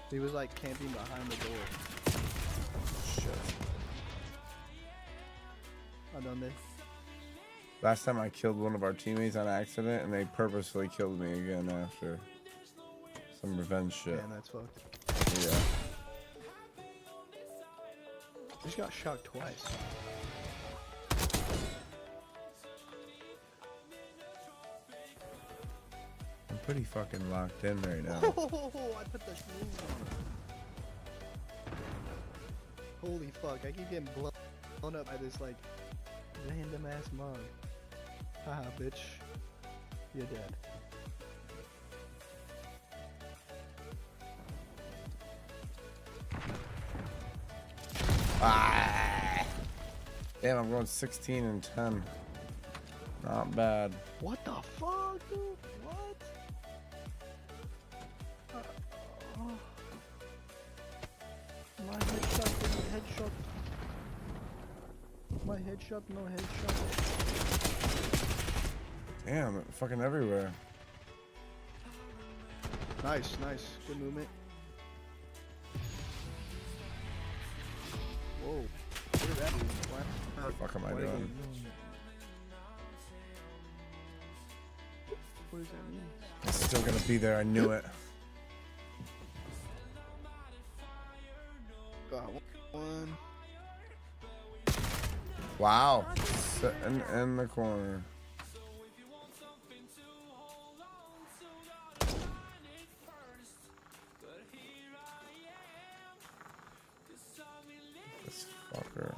He was like camping behind the door. Shit. I done this. Last time I killed one of our teammates on accident, and they purposefully killed me again after. Some revenge shit. Man, that's fucked. Yeah. I just got shot twice. pretty fucking locked in right now. Oh, I put the smooth on. Holy fuck, I keep getting blown up by this, like, random ass mug. Haha, bitch. You're dead. Ah! Damn, I'm going 16 and 10. Not bad. What the fuck, dude? What? My headshot, no headshot. My headshot, no headshot. Damn, it fucking everywhere. Nice, nice. Good movement. Whoa. What did that do? What the fuck am I doing? What does that mean? It's still gonna be there, I knew it. Got one. Wow. Sitting in the corner. This fucker.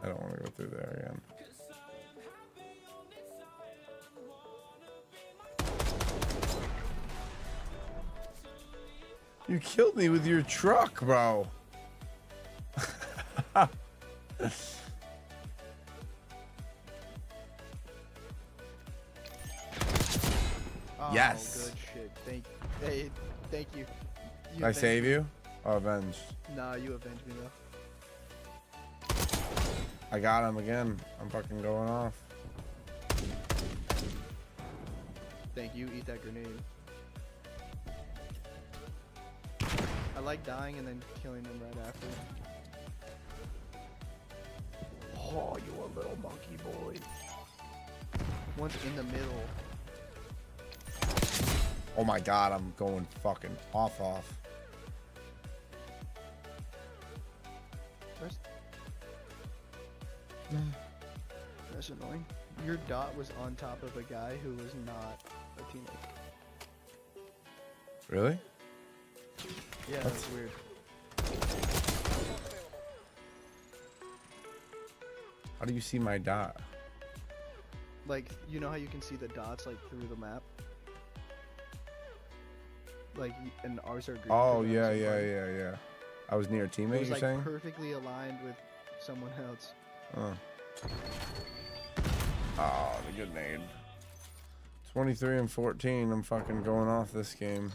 I don't want to go through there again. You killed me with your truck, bro. Yes. Oh, good shit. Thank you. Did I save you? Or avenged? Nah, you avenged me though. I got him again. I'm fucking going off. Thank you. Eat that grenade. I like dying and then killing them right after. Oh, you a little monkey boy. One's in the middle. Oh my god, I'm going fucking off. That's annoying. Your dot was on top of a guy who was not a teammate. Really? Yeah, that's weird. How do you see my dot? Like, you know how you can see the dots like through the map? Like, and ours are green. Oh, yeah. I was near a teammate, It was you're like saying? perfectly aligned with someone else. Oh. Oh, the good nade. 23 and 14. I'm fucking going off this game.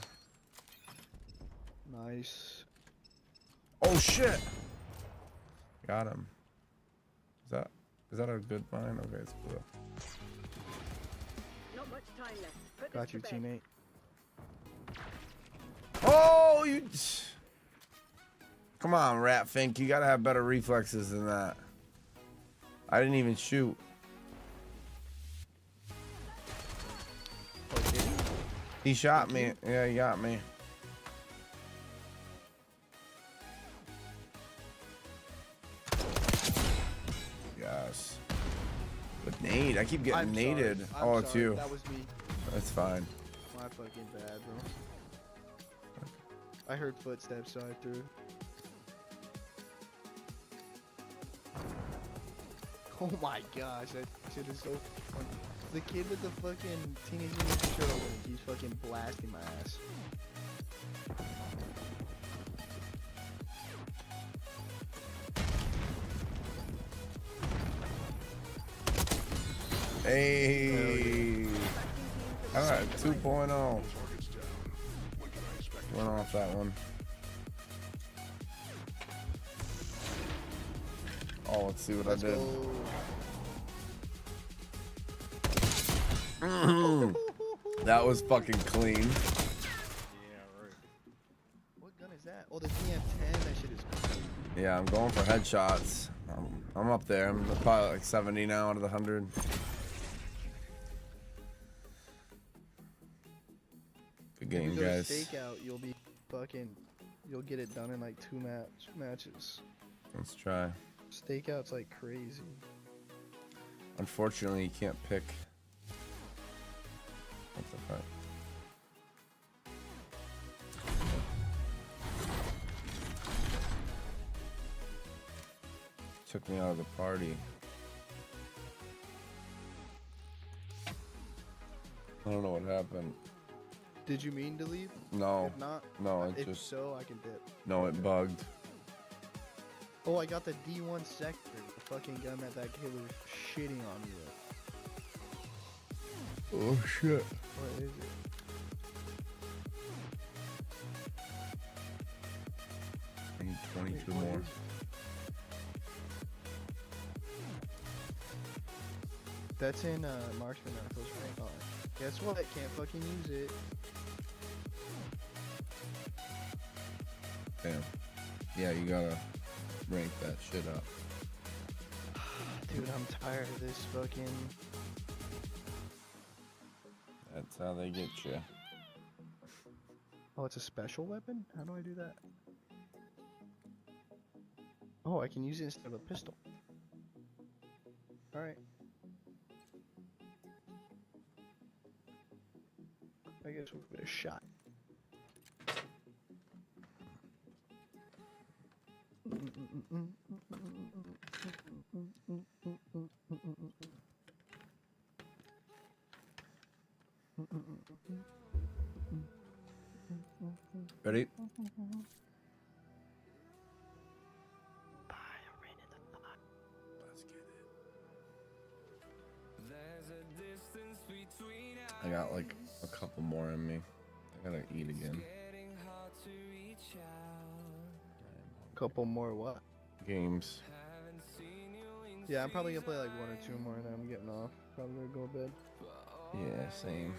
Nice. Oh shit! Got him. Is that a good mine? Okay, it's blue. Not much time left. Put Got this you, to bed. teammate. Oh, you. Come on, Ratfink. You gotta have better reflexes than that. I didn't even shoot. Oh, did he? He shot me. Yeah, he got me. Yes. But nade. I keep getting naded. Oh, it's you. That was me. That's fine. My fucking bad, bro. I heard footsteps, so I threw. Oh my gosh, that shit is so funny. The kid with the fucking Teenage Mutant Ninja Turtle link, he's fucking blasting my ass. Hey. Alright, 2.0. Went off that one. Oh, let's see what I did. That was fucking clean. Yeah, right. What gun is that? Oh, the DM10, that shit is cool. Yeah, I'm going for headshots. I'm up there. I'm probably like 70 now out of the 100. Good game, If you go to guys. Stakeout, you'll be fucking, you'll get it done in like 2 matches. Let's try. Stakeout's like crazy. Unfortunately, you can't pick. That's okay. Took me out of the party. I don't know what happened. Did you mean to leave? No. If not, No, it if just. so, I can dip. No, it bugged. Oh, I got the D1 sector. The fucking gun that kid was shitting on me with. Oh shit. What is it? I need 22 Wait, what more. is it? That's in Marksman Knuckles, right? Oh, guess what? Can't fucking use it. Damn. Yeah, you gotta rank that shit up. Dude, I'm tired of this fucking. That's how they get you. Oh, it's a special weapon? How do I do that? Oh, I can use it instead of a pistol. Alright. I guess we'll give it a shot. Ready? I got like a couple more in me. I gotta eat again. Couple more what? Games. Yeah, I'm probably gonna play like 1 or 2 more and then I'm getting off. Probably gonna go to bed. Yeah, same.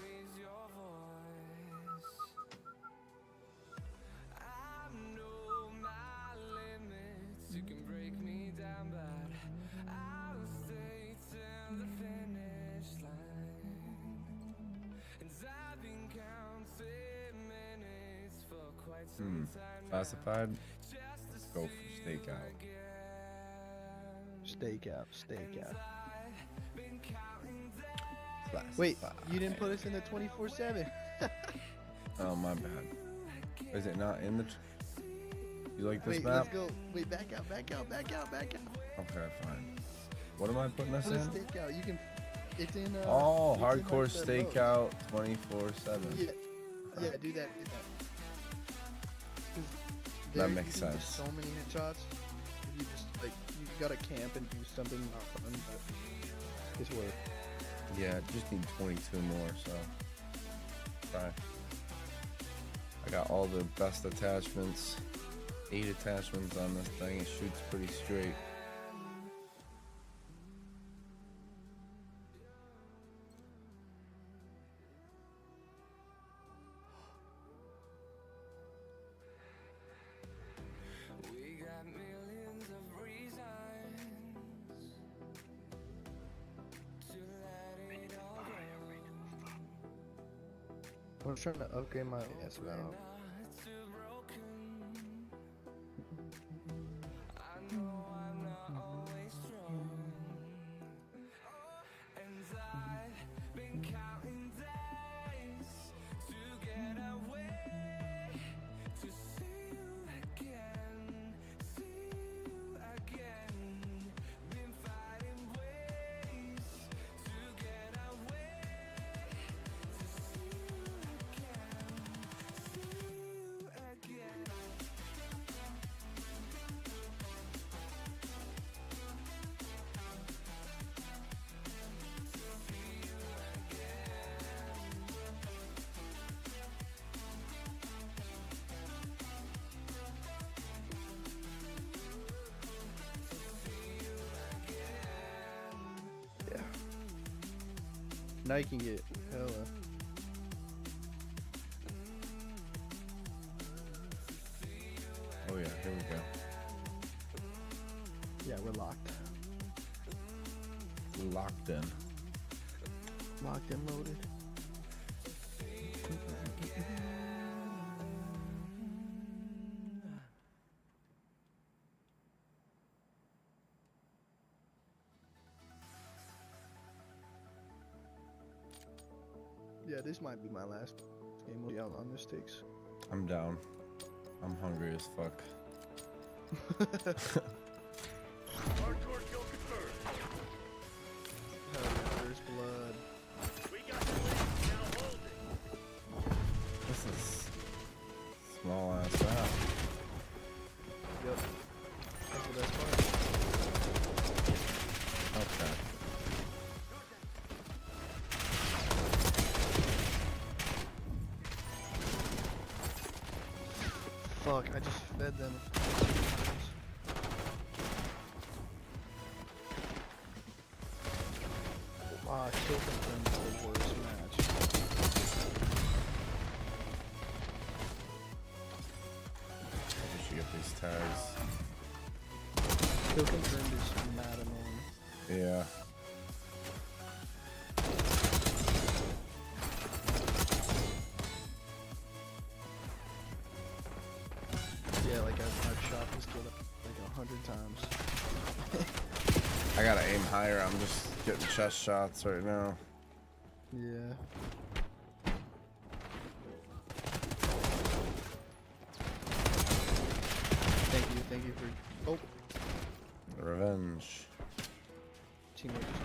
Classified? Go for stakeout. Stakeout. Classified. Wait, you didn't put us in the 24/7. Oh, my bad. Is it not in the... You like this Wait, map? let's go. Wait, back out. Okay, fine. What am I putting us Put a in? stakeout. You can. It's in. Oh, it's in, hardcore like, the modes. stakeout 24/7. Yeah, do that. 'Cause That there makes you can do sense. so many headshots. If you just like you gotta camp and do something not fun, but it's worth. Yeah, just need 22 more, so try. I got all the best attachments, 8 attachments on this thing. It shoots pretty straight. I'm trying to upgrade my SVL. Now you can get hella. Oh yeah, here we go. Yeah, we're locked. Locked in. Locked and loaded. Yeah, this might be my last game. We'll be out on mistakes. I'm down. I'm hungry as fuck. Hardcore kill confirmed. Hell yeah, there's blood. We got the lead. Now hold it. This is small ass map. Yep. That's the best part. Okay. Fuck, I just fed them. Ah, kill confirmed is the worst match. We should get these tags. Kill confirmed is mad annoying. Yeah. Yeah, like I've shot this kid like 100 times. I gotta aim higher. I'm just getting chest shots right now. Yeah. Thank you for. Oh. Revenge. Teammate just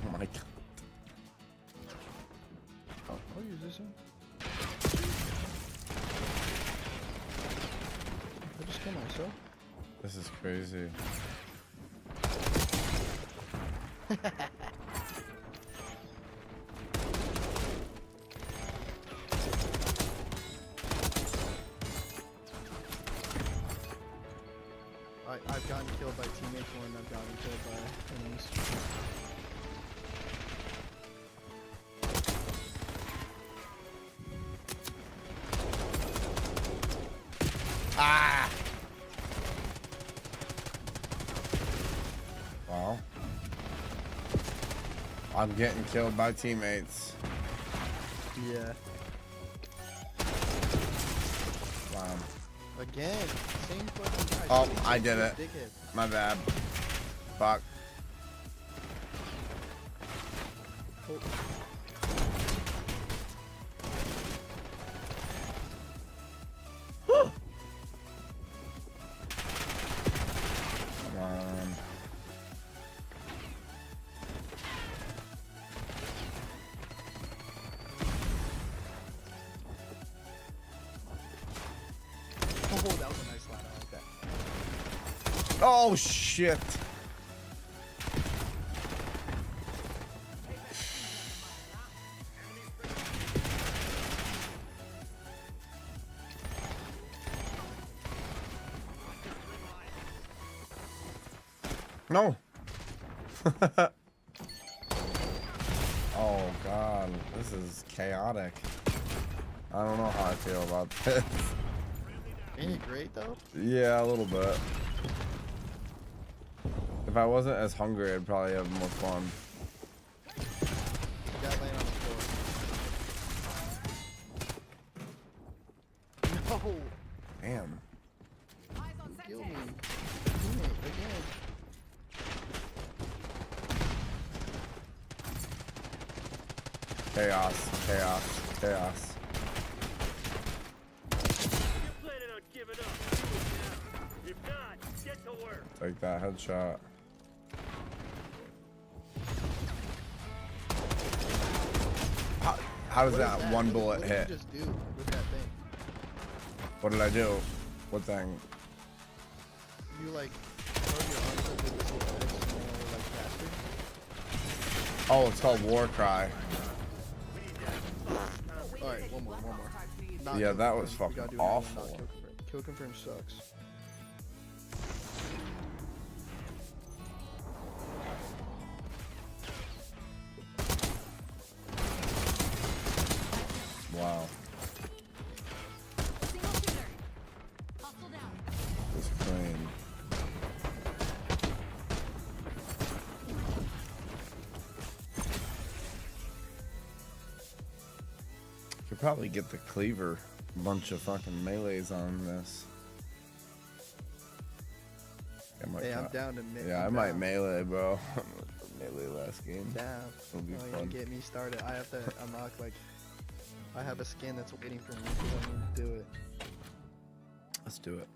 Oh my god. oh, I'll use this one. I just killed myself. This is crazy. I've gotten killed by teammates more than I've gotten killed by enemies. Ah! Well, I'm getting killed by teammates. Yeah. Wow. Again, same fucking guy. Oh, I did it. Dickhead. My bad. Fuck. Oh. Come on. Oh, that was a nice ladder. I like that. Oh shit. No. Oh god, this is chaotic. I don't know how I feel about this. Ain't it great though? Yeah, a little bit. If I wasn't as hungry, I'd probably have more fun. You gotta land on the floor. No! Damn. You killed me. Teammate, again. Chaos, chaos, chaos. You're planning on giving up. Do it now. If not, get to work. Take that headshot. How does that one bullet What hit? did you just do with that thing? What did I do? What thing? You like throw your arms up with the X more like faster? Oh, it's called War Cry. Alright, one more. Not Yeah, kill that was confirmed. We fucking gotta do another awful. not kill confirm sucks. Wow. It's clean. Could probably get the cleaver. Bunch of fucking melees on this. I might Hey, I'm try- down to Yeah, I might melee, bro. Melee last game. Damn. It'll be Oh, fun. yeah, get me started. I have to unlock, like, I have a skin that's waiting for me, so I need to do it. Let's do it.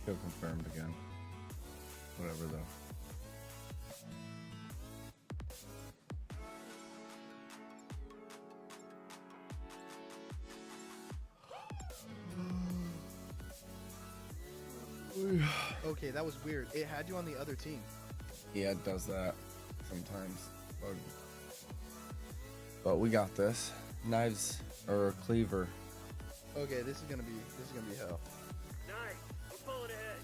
Kill confirmed again. Whatever though. Okay, that was weird. It had you on the other team. Yeah, it does that sometimes. But we got this. Knives or cleaver. Okay, this is gonna be hell. Nice. We're pulling ahead.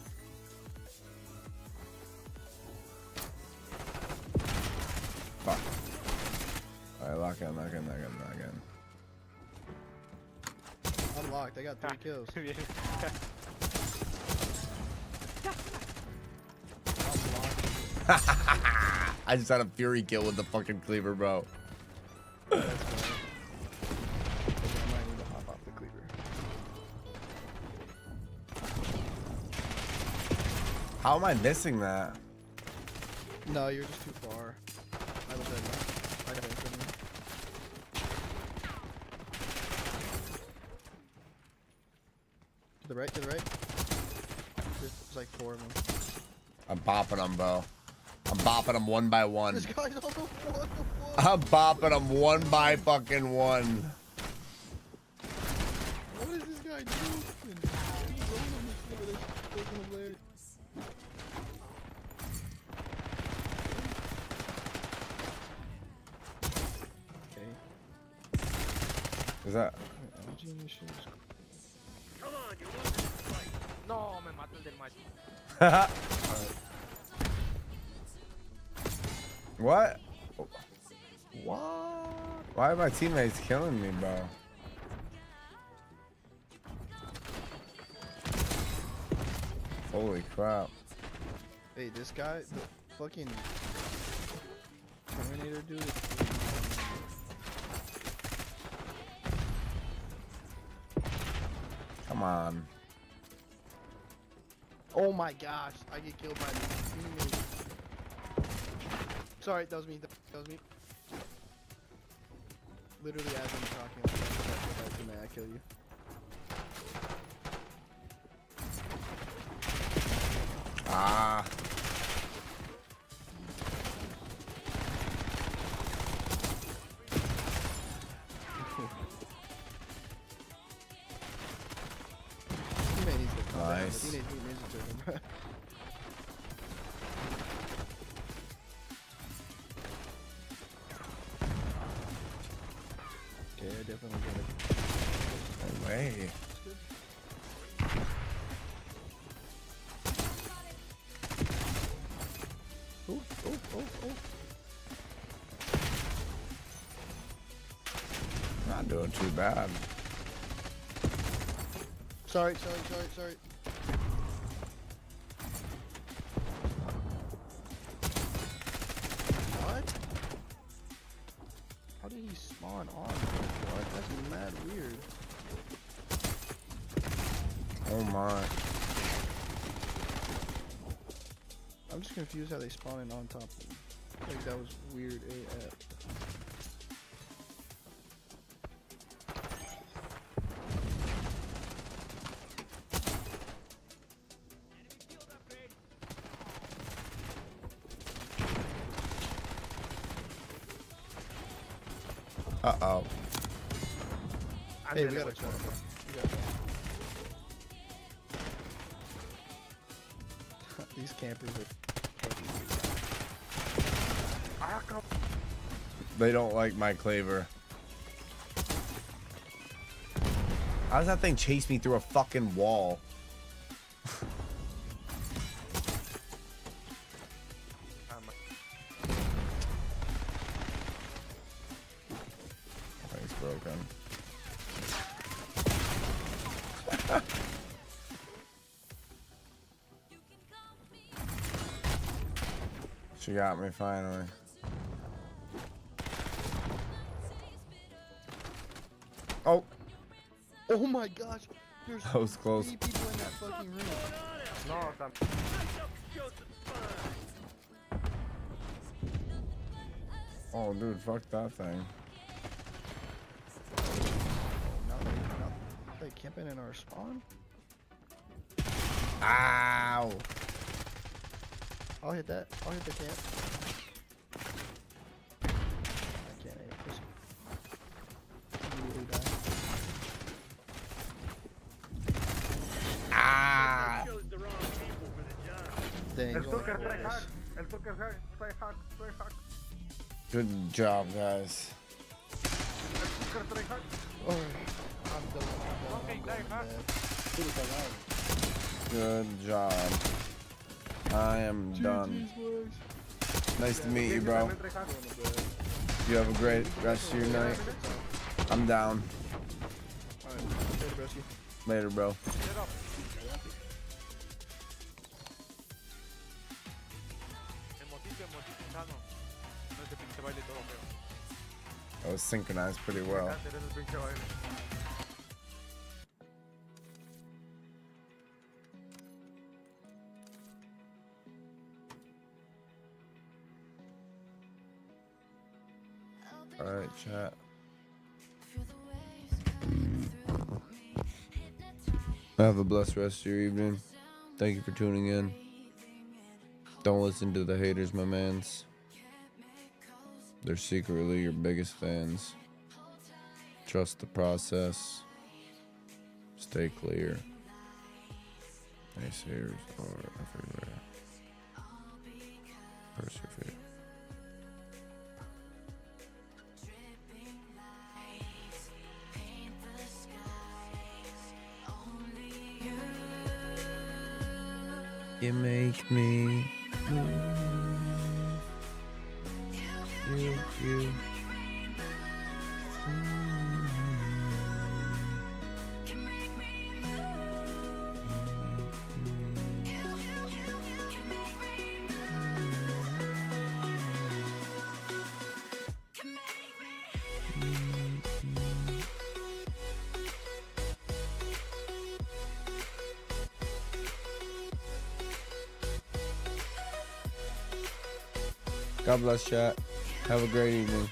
Fuck. Alright, lock in. Unlocked. I got 3 kills. I just had a fury kill with the fucking cleaver, bro. That's fine. Okay, I might need to hop off the cleaver. How am I missing that? No, you're just too far. I was dead now. I got infinite. To the right, to the right. There's like 4 of them. I'm bopping them, bro. I'm bopping them one by one. This guy's on the one. I'm bopping them one by fucking one. What is this guy doing? He's rolling this over there. Taking him there. Is that? Energy in this shit is Come on, you're losing this fight. No, me mató el del macho. What? What? Why are my teammates killing me, bro? Holy crap. Hey, this guy, the fucking Terminator dude. Come on. Oh my gosh, I get killed by this teammate. Sorry, that was me. That was me. Literally, as I'm talking, like, I kill you. Ah. Teammate needs to come down. Nice. The Teenage Mutant Ninja Turtle, bro. Okay, I definitely get it. No way. Oh, oh, oh, oh. Not doing too bad. Sorry. What? How did he spawn on? What? That's mad weird. Oh my. I'm just confused how they spawn in on top. Like that was weird AF. Uh-oh. Hey, we got a shot. These campers are They don't like my cleaver. How does that thing chase me through a fucking wall? It's broken. She got me finally. Oh. Oh my gosh. There's That was close. 3 people in that fucking room. No, Oh, dude, fuck that thing. Now they camping in our spawn? Ow. I'll hit that. I'll hit the camp. I can't hit this. Immediately die. Ah. Dang. El going Zucker for try this. hard. El Zucker hard. Try hard. Try hard. Good job, guys. El Zucker try hard. Oh, I'm done. Okay, try hard. Good job. I am done. Nice to meet you, bro. You have a great rest of your night. I'm down. Later, bro. That was synchronized pretty well. Alright, chat. Have a blessed rest of your evening. Thank you for tuning in. Don't listen to the haters, my mans. They're secretly your biggest fans. Trust the process. Stay clear. Naysayers are everywhere. Persevere. You make me move. You. God bless, chat. Have a great evening.